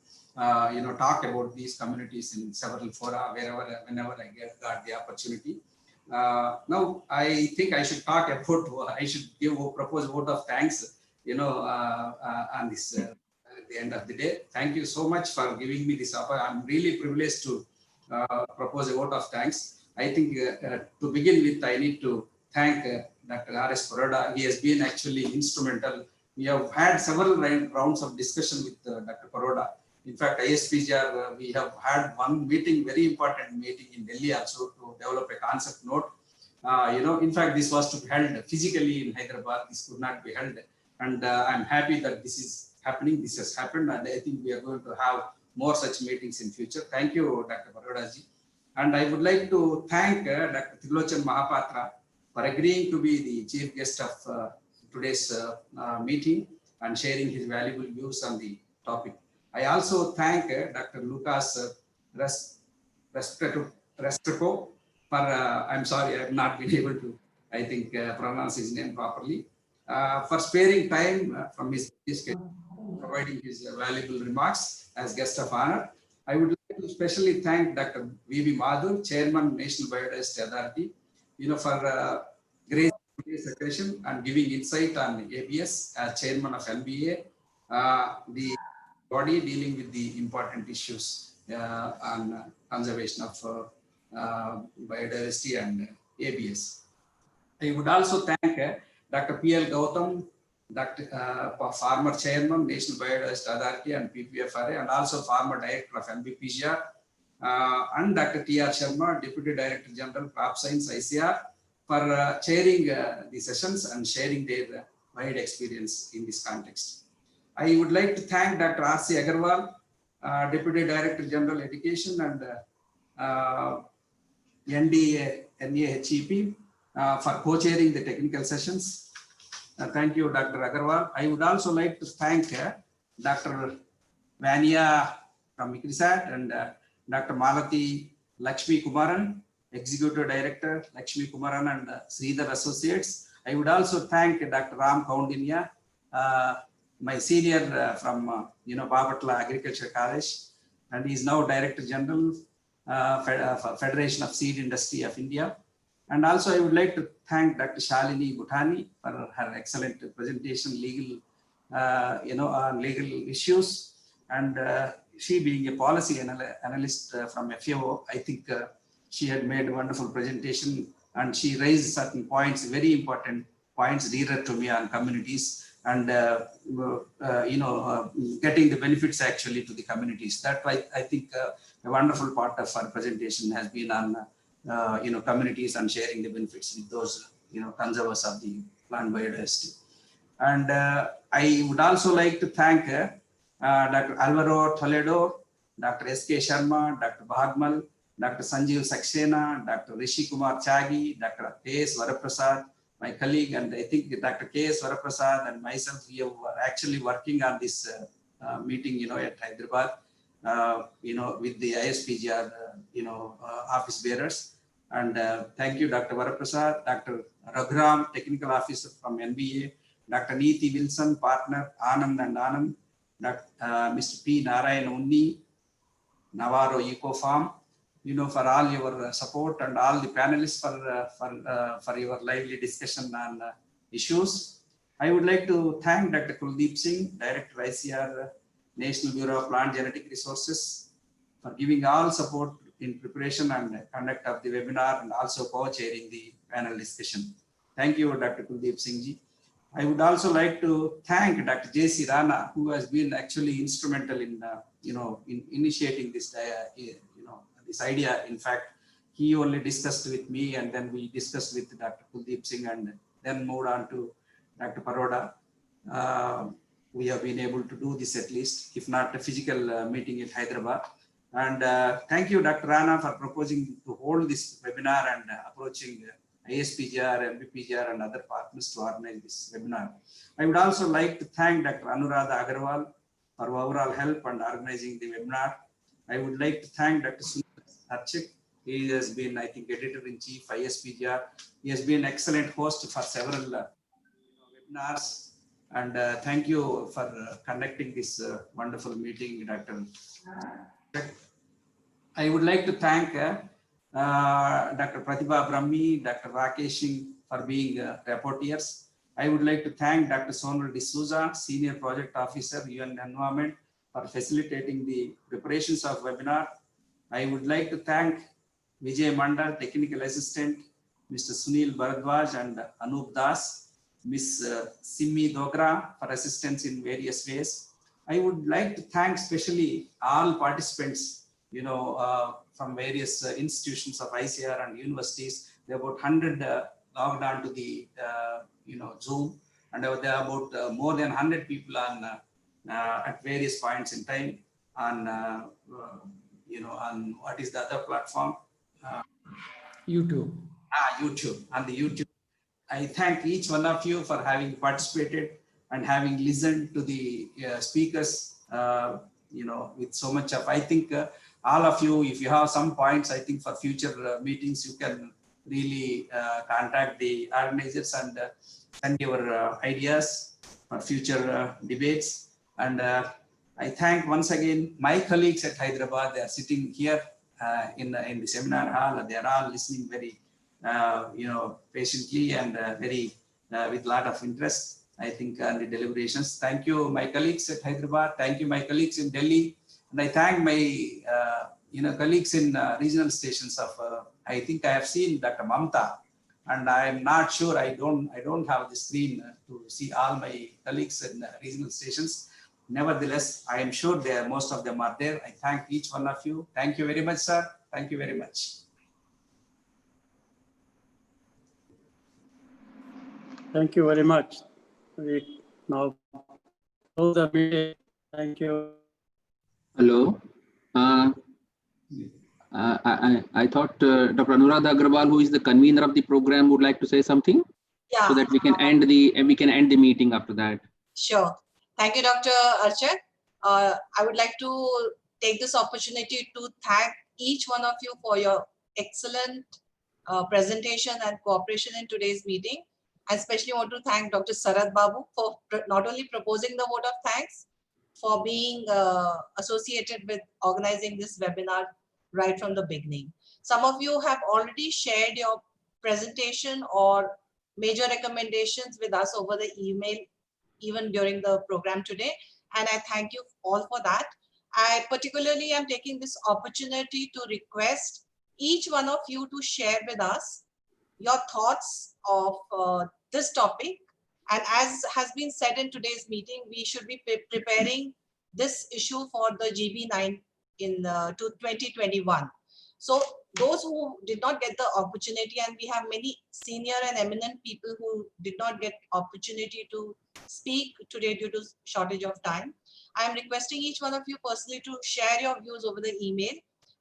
talk about these communities in several fora whenever I got the opportunity. Now I think I should talk about. I should propose a vote of thanks. On this at the end of the day. Thank you so much for giving me this offer. I'm really privileged to propose a vote of thanks. I think to begin with, I need to thank Dr. R.S. Paroda. He has been actually instrumental. We have had several rounds of discussion with Dr. Paroda. In fact, ISPGR, we have had one meeting, very important meeting in Delhi also to develop a concept note. In fact, this was to be held physically in Hyderabad. This could not be held. And I'm happy that this is happening. This has happened. And I think we are going to have more such meetings in future. Thank you, Dr. Paroda ji. And I would like to thank Dr. Trilochan Mahapatra for agreeing to be the chief guest of today's meeting and sharing his valuable views on the topic. I also thank Dr. Lucas Restrepo for, I'm sorry, I have not been able to, I think, pronounce his name properly, for sparing time from his schedule, providing his valuable remarks as guest of honor. I would like to especially thank Dr. V.B. Madhur, Chairman, National Biodiversity Authority, for grace this occasion and giving insight on ABS as Chairman of NBA, the body dealing with the important issues on conservation of biodiversity and ABS. I would also thank Dr. P.L. Gautam, former Chairman, National Biodiversity Authority and PPFRA, and also former Director of ISPGR, and Dr. T.R. Sharma, Deputy Director General, Crop Science, ICR, for chairing the sessions and sharing their wide experience in this context. I would like to thank Dr. R.C. Agrawal, Deputy Director General Education and NAHEP, for co-chairing the technical sessions. Thank you, Dr. Agrawal. I would also like to thank Dr. Vania from ICRISAT and Dr. Malati Lakshmi Kumaran, Executive Director, Lakshmi Kumaran and Sridhar Associates. I would also thank Dr. Ram Kaundinya, my senior from Babatla Agriculture College, and he is now Director General, Federation of Seed Industry of India. And also I would like to thank Dr. Shalini Bhutani for her excellent presentation, on legal issues. And she being a policy analyst from FAO, I think she had made a wonderful presentation and she raised certain points, very important points dear to me on communities and getting the benefits actually to the communities. That I think a wonderful part of our presentation has been on communities and sharing the benefits with those conservers of the plant biodiversity. And I would also like to thank Dr. Alvaro Toledo, Dr. S.K. Sharma, Dr. Bhagmal, Dr. Sanjeev Saxena, Dr. Rishi Kumar Chagi, Dr. K.S. Varaprasad, my colleague, and I think Dr. K.S. Varaprasad and myself, we are actually working on this meeting, at Hyderabad, with the ISPGR, office bearers. And thank you, Dr. Varaprasad, Dr. Raghuram, Technical Officer from NBA, Dr. Neeti Wilson, Partner, Anand and Anand, Mr. P. Narayan Unni, Navarro Eco Farm, for all your support and all the panelists for your lively discussion on issues. I would like to thank Dr. Kuldeep Singh, Director ICR, National Bureau of Plant Genetic Resources, for giving all support in preparation and conduct of the webinar and also co-chairing the panel discussion. Thank you, Dr. Kuldeep Singh ji. I would also like to thank Dr. J.C. Rana, who has been actually instrumental in, in initiating this, this idea. In fact, he only discussed with me and then we discussed with Dr. Kuldeep Singh and then moved on to Dr. Paroda. We have been able to do this at least, if not a physical meeting in Hyderabad. And thank you, Dr. Rana, for proposing to hold this webinar and approaching ISPGR, MPPGR, and other partners to organize this webinar. I would also like to thank Dr. Anuradha Agrawal for overall help and organizing the webinar. I would like to thank Dr. Sunil Archik. He has been, I think, Editor-in-Chief, ISPGR. He has been an excellent host for several webinars. And thank you for conducting this wonderful meeting, Dr. I would like to thank Dr. Pratibha Brahmi, Dr. Rakesh Singh for being rapporteurs. I would like to thank Dr. Sonal D'Souza, Senior Project Officer, UN Environment, for facilitating the preparations of webinar. I would like to thank Vijay Mandal, Technical Assistant, Mr. Sunil Bharadwaj and Anup Das, Ms. Simmi Dogra for assistance in various ways. I would like to thank especially all participants, from various institutions of ICR and universities. There are about 100 logged on to the, Zoom, and there are about more than 100 people on at various points in time on, on what is the other platform, YouTube. YouTube, on the YouTube. I thank each one of you for having participated and having listened to the speakers, with so much of, I think all of you, if you have some points, I think for future meetings, you can really contact the organizers and send your ideas for future debates. And I thank once again my colleagues at Hyderabad. They are sitting here in the seminar hall. They are all listening very patiently and very with a lot of interest, I think, on the deliberations. Thank you, my colleagues at Hyderabad. Thank you, my colleagues in Delhi. And I thank my colleagues in regional stations of, I think I have seen Dr. Mamta, and I am not sure, I don't have the screen to see all my colleagues in regional stations. Nevertheless, I am sure most of them are there. I thank each one of you. Thank you very much, sir. Thank you very much. Thank you very much. We now close the meeting. Thank you. Hello. I thought Dr. Anuradha Agrawal, who is the convener of the program, would like to say something. Yeah. So that we can end the meeting after that. Sure. Thank you, Dr. Archak. I would like to take this opportunity to thank each one of you for your excellent presentation and cooperation in today's meeting. I especially want to thank Dr. Sarath Babu for not only proposing the vote of thanks, for being associated with organizing this webinar right from the beginning. Some of you have already shared your presentation or major recommendations with us over the email, even during the program today. And I thank you all for that. I particularly am taking this opportunity to request each one of you to share with us your thoughts of this topic. And as has been said in today's meeting, we should be preparing this issue for the GB9 in 2021. So those who did not get the opportunity, and we have many senior and eminent people who did not get opportunity to speak today due to shortage of time, I am requesting each one of you personally to share your views over the email,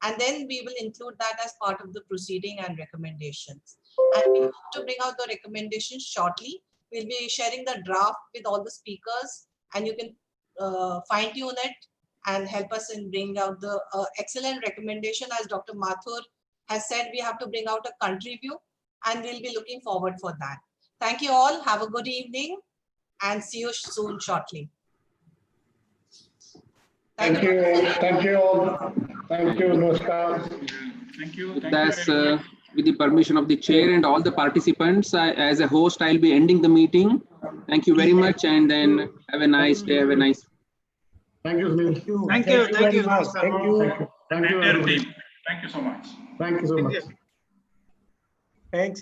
and then we will include that as part of the proceeding and recommendations. And we hope to bring out the recommendations shortly. We'll be sharing the draft with all the speakers, and you can fine tune it and help us in bringing out the excellent recommendation. As Dr. Mathur has said, we have to bring out a country view, and we'll be looking forward for that. Thank you all. Have a good evening and see you soon shortly. Thank you. Thank you all. Thank you, Namaskar. Thank you. That's with the permission of the chair and all the participants. As a host, I'll be ending the meeting. Thank you very much, and then have a nice day. Have a nice. Thank you. Thank you. Thank you. Thank you. Thank you so much. Thank you so much. Thanks.